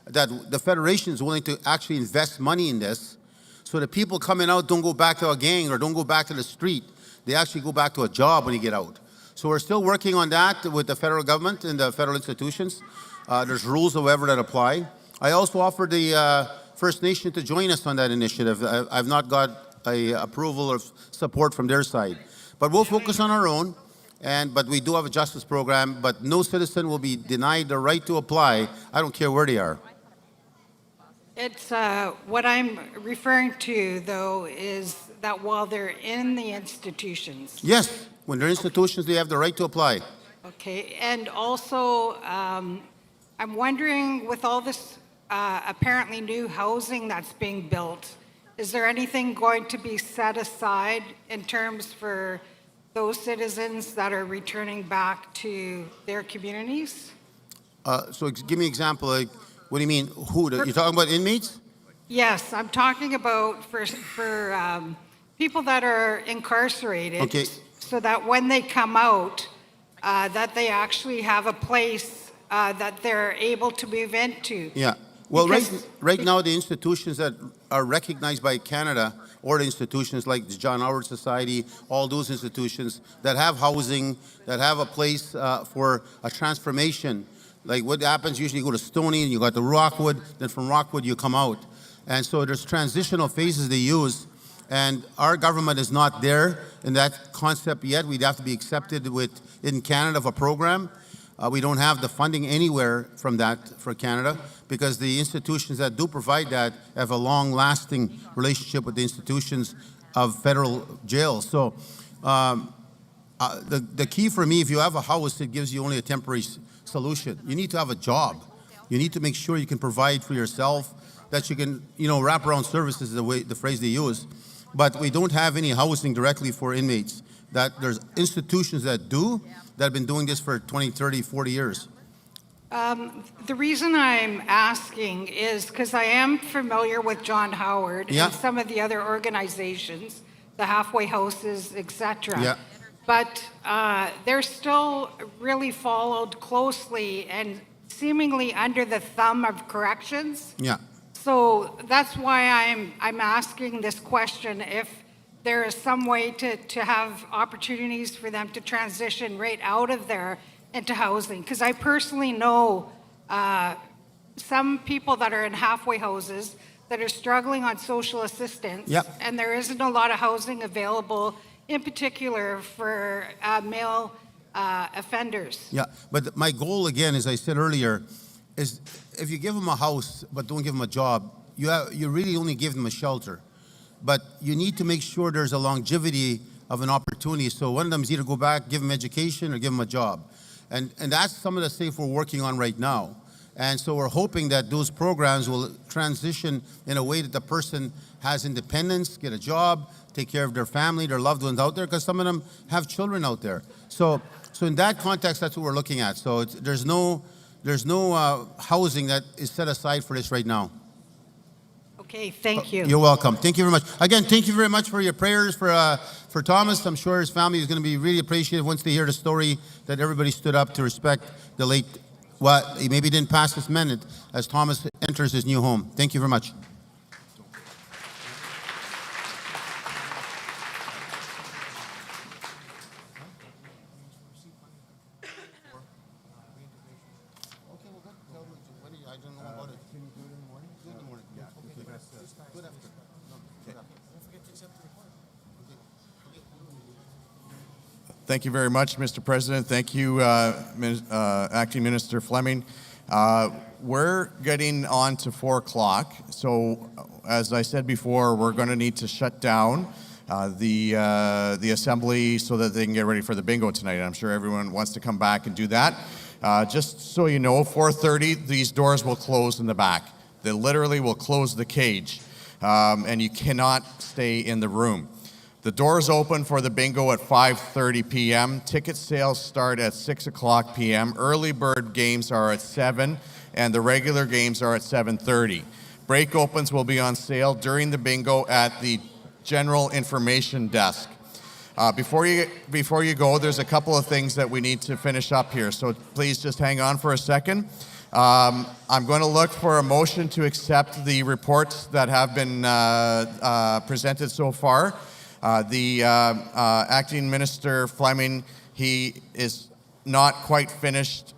that the federation is willing to actually invest money in this so that people coming out don't go back to a gang or don't go back to the street. They actually go back to a job when you get out. So we're still working on that with the federal government and the federal institutions. There's rules, however, that apply. I also offered the First Nation to join us on that initiative. I've not got approval or support from their side. But we'll focus on our own. But we do have a justice program, but no citizen will be denied the right to apply. I don't care where they are. It's what I'm referring to, though, is that while they're in the institutions. Yes, when they're institutions, they have the right to apply. Okay, and also, I'm wondering, with all this apparently new housing that's being built, is there anything going to be set aside in terms for those citizens that are returning back to their communities? So give me an example. Like, what do you mean? Who? You're talking about inmates? Yes, I'm talking about for people that are incarcerated, Okay. so that when they come out, that they actually have a place that they're able to move into. Yeah. Well, Because- right now, the institutions that are recognized by Canada, or the institutions like the John Howard Society, all those institutions that have housing, that have a place for a transformation. Like what happens, usually you go to Stony and you got to Rockwood, then from Rockwood you come out. And so there's transitional phases they use, and our government is not there in that concept yet. We'd have to be accepted in Canada of a program. We don't have the funding anywhere from that for Canada because the institutions that do provide that have a long-lasting relationship with the institutions of federal jails. So the key for me, if you have a house, it gives you only a temporary solution. You need to have a job. You need to make sure you can provide for yourself, that you can, wrap around services is the phrase they use. But we don't have any housing directly for inmates. That there's institutions that do, that have been doing this for 20, 30, 40 years. The reason I'm asking is because I am familiar with John Howard Yeah. and some of the other organizations, the halfway houses, etc. Yeah. But they're still really followed closely and seemingly under the thumb of corrections. Yeah. So that's why I'm asking this question, if there is some way to have opportunities for them to transition right out of there into housing. Because I personally know some people that are in halfway houses that are struggling on social assistance, Yep. and there isn't a lot of housing available, in particular for male offenders. Yeah, but my goal, again, as I said earlier, is if you give them a house but don't give them a job, you really only give them a shelter. But you need to make sure there's a longevity of an opportunity. So one of them is either go back, give them education, or give them a job. And that's some of the stuff we're working on right now. And so we're hoping that those programs will transition in a way that the person has independence, get a job, take care of their family, their loved ones out there, because some of them have children out there. So in that context, that's what we're looking at. So there's no housing that is set aside for this right now. Okay, thank you. You're welcome. Thank you very much. Again, thank you very much for your prayers for Thomas. I'm sure his family is going to be really appreciative once they hear the story that everybody stood up to respect the late, he maybe didn't pass this minute as Thomas enters his new home. Thank you very much. Thank you very much, Mr. President. Thank you, Acting Minister Fleming. We're getting on to 4 o'clock, so as I said before, we're going to need to shut down the assembly so that they can get ready for the bingo tonight. I'm sure everyone wants to come back and do that. Just so you know, 4:30, these doors will close in the back. They literally will close the cage, and you cannot stay in the room. The doors open for the bingo at 5:30 p.m. Ticket sales start at 6 o'clock p.m. Early bird games are at 7, and the regular games are at 7:30. Break opens will be on sale during the bingo at the General Information Desk. Before you go, there's a couple of things that we need to finish up here, so please just hang on for a second. I'm going to look for a motion to accept the reports that have been presented so far. The Acting Minister Fleming, he is not quite finished.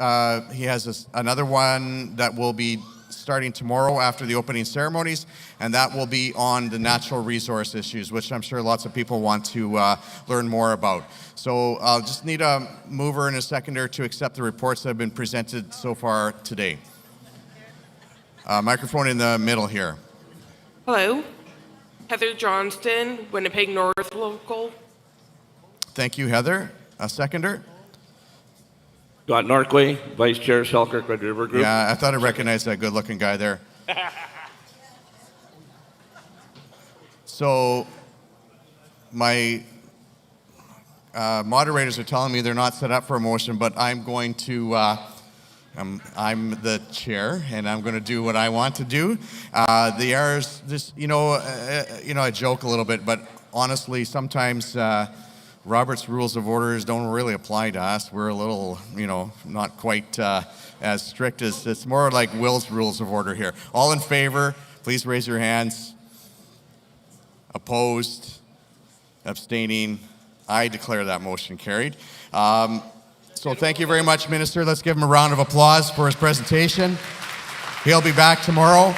He has another one that will be starting tomorrow after the opening ceremonies, and that will be on the natural resource issues, which I'm sure lots of people want to learn more about. So I'll just need a mover and a seconder to accept the reports that have been presented so far today. Microphone in the middle here. Hello. Heather Johnston, Winnipeg North Local. Thank you, Heather. A seconder? Scott Norquay, Vice Chair, Selkirk Red River Group. Yeah, I thought I recognized that good-looking guy there. So my moderators are telling me they're not set up for a motion, but I'm going to, I'm the chair, and I'm going to do what I want to do. The errors, just, I joke a little bit, but honestly, sometimes Robert's Rules of Orders don't really apply to us. We're a little, not quite as strict as, it's more like Will's Rules of Order here. All in favor, please raise your hands. Opposed, abstaining, I declare that motion carried. So thank you very much, Minister. Let's give him a round of applause for his presentation. He'll be back tomorrow.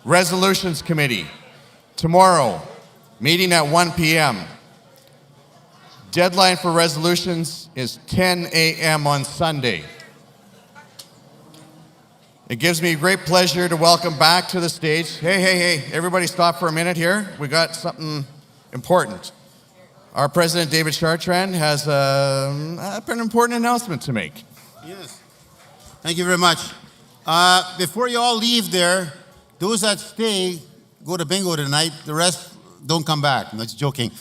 Resolutions Committee, tomorrow, meeting at 1 p.m. Deadline for resolutions is 10 a.m. on Sunday. It gives me great pleasure to welcome back to the stage. Hey, everybody stop for a minute here. We got something important. Our President, David Chartrand, has an important announcement to make. Yes. Thank you very much. Before you all leave there, those that stay, go to bingo tonight. The rest, don't come back. I'm just joking.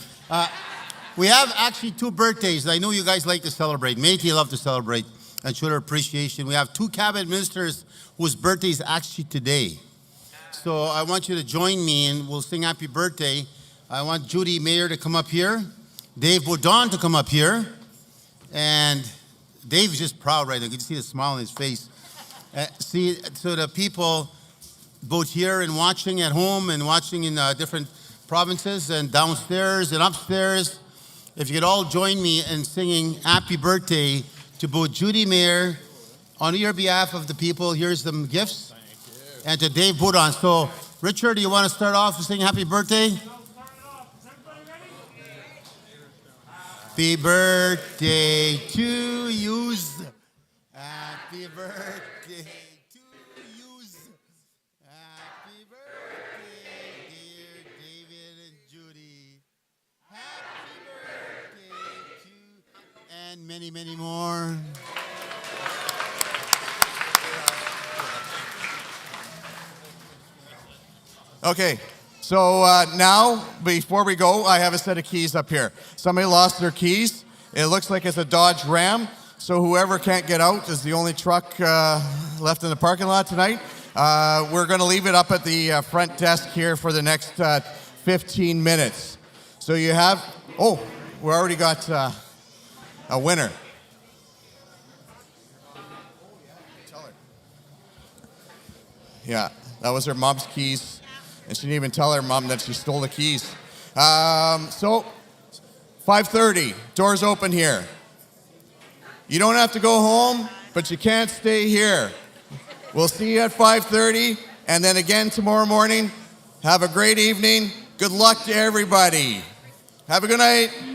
We have actually 2 birthdays. I know you guys like to celebrate. Métis love to celebrate and show their appreciation. We have 2 cabinet ministers whose birthday is actually today. So I want you to join me and we'll sing happy birthday. I want Judy Mayer to come up here, Dave Baudon to come up here, and Dave's just proud right now. You can see the smile on his face. So the people both here and watching at home and watching in different provinces and downstairs and upstairs, if you could all join me in singing happy birthday to both Judy Mayer, on your behalf of the people, here's some gifts, and to Dave Baudon. So, Richard, do you want to start off with singing happy birthday? Happy birthday to you. Happy birthday to you. Happy birthday, dear David and Judy. Happy birthday to, and many, many more. Okay, so now, before we go, I have a set of keys up here. Somebody lost their keys. It looks like it's a Dodge Ram, so whoever can't get out is the only truck left in the parking lot tonight. We're going to leave it up at the front desk here for the next 15 minutes. So you have, we already got a winner. Yeah, that was her mom's keys. And she didn't even tell her mom that she stole the keys. So, 5:30, doors open here. You don't have to go home, but you can't stay here. We'll see you at 5:30, and then again tomorrow morning. Have a great evening. Good luck to everybody. Have a good night.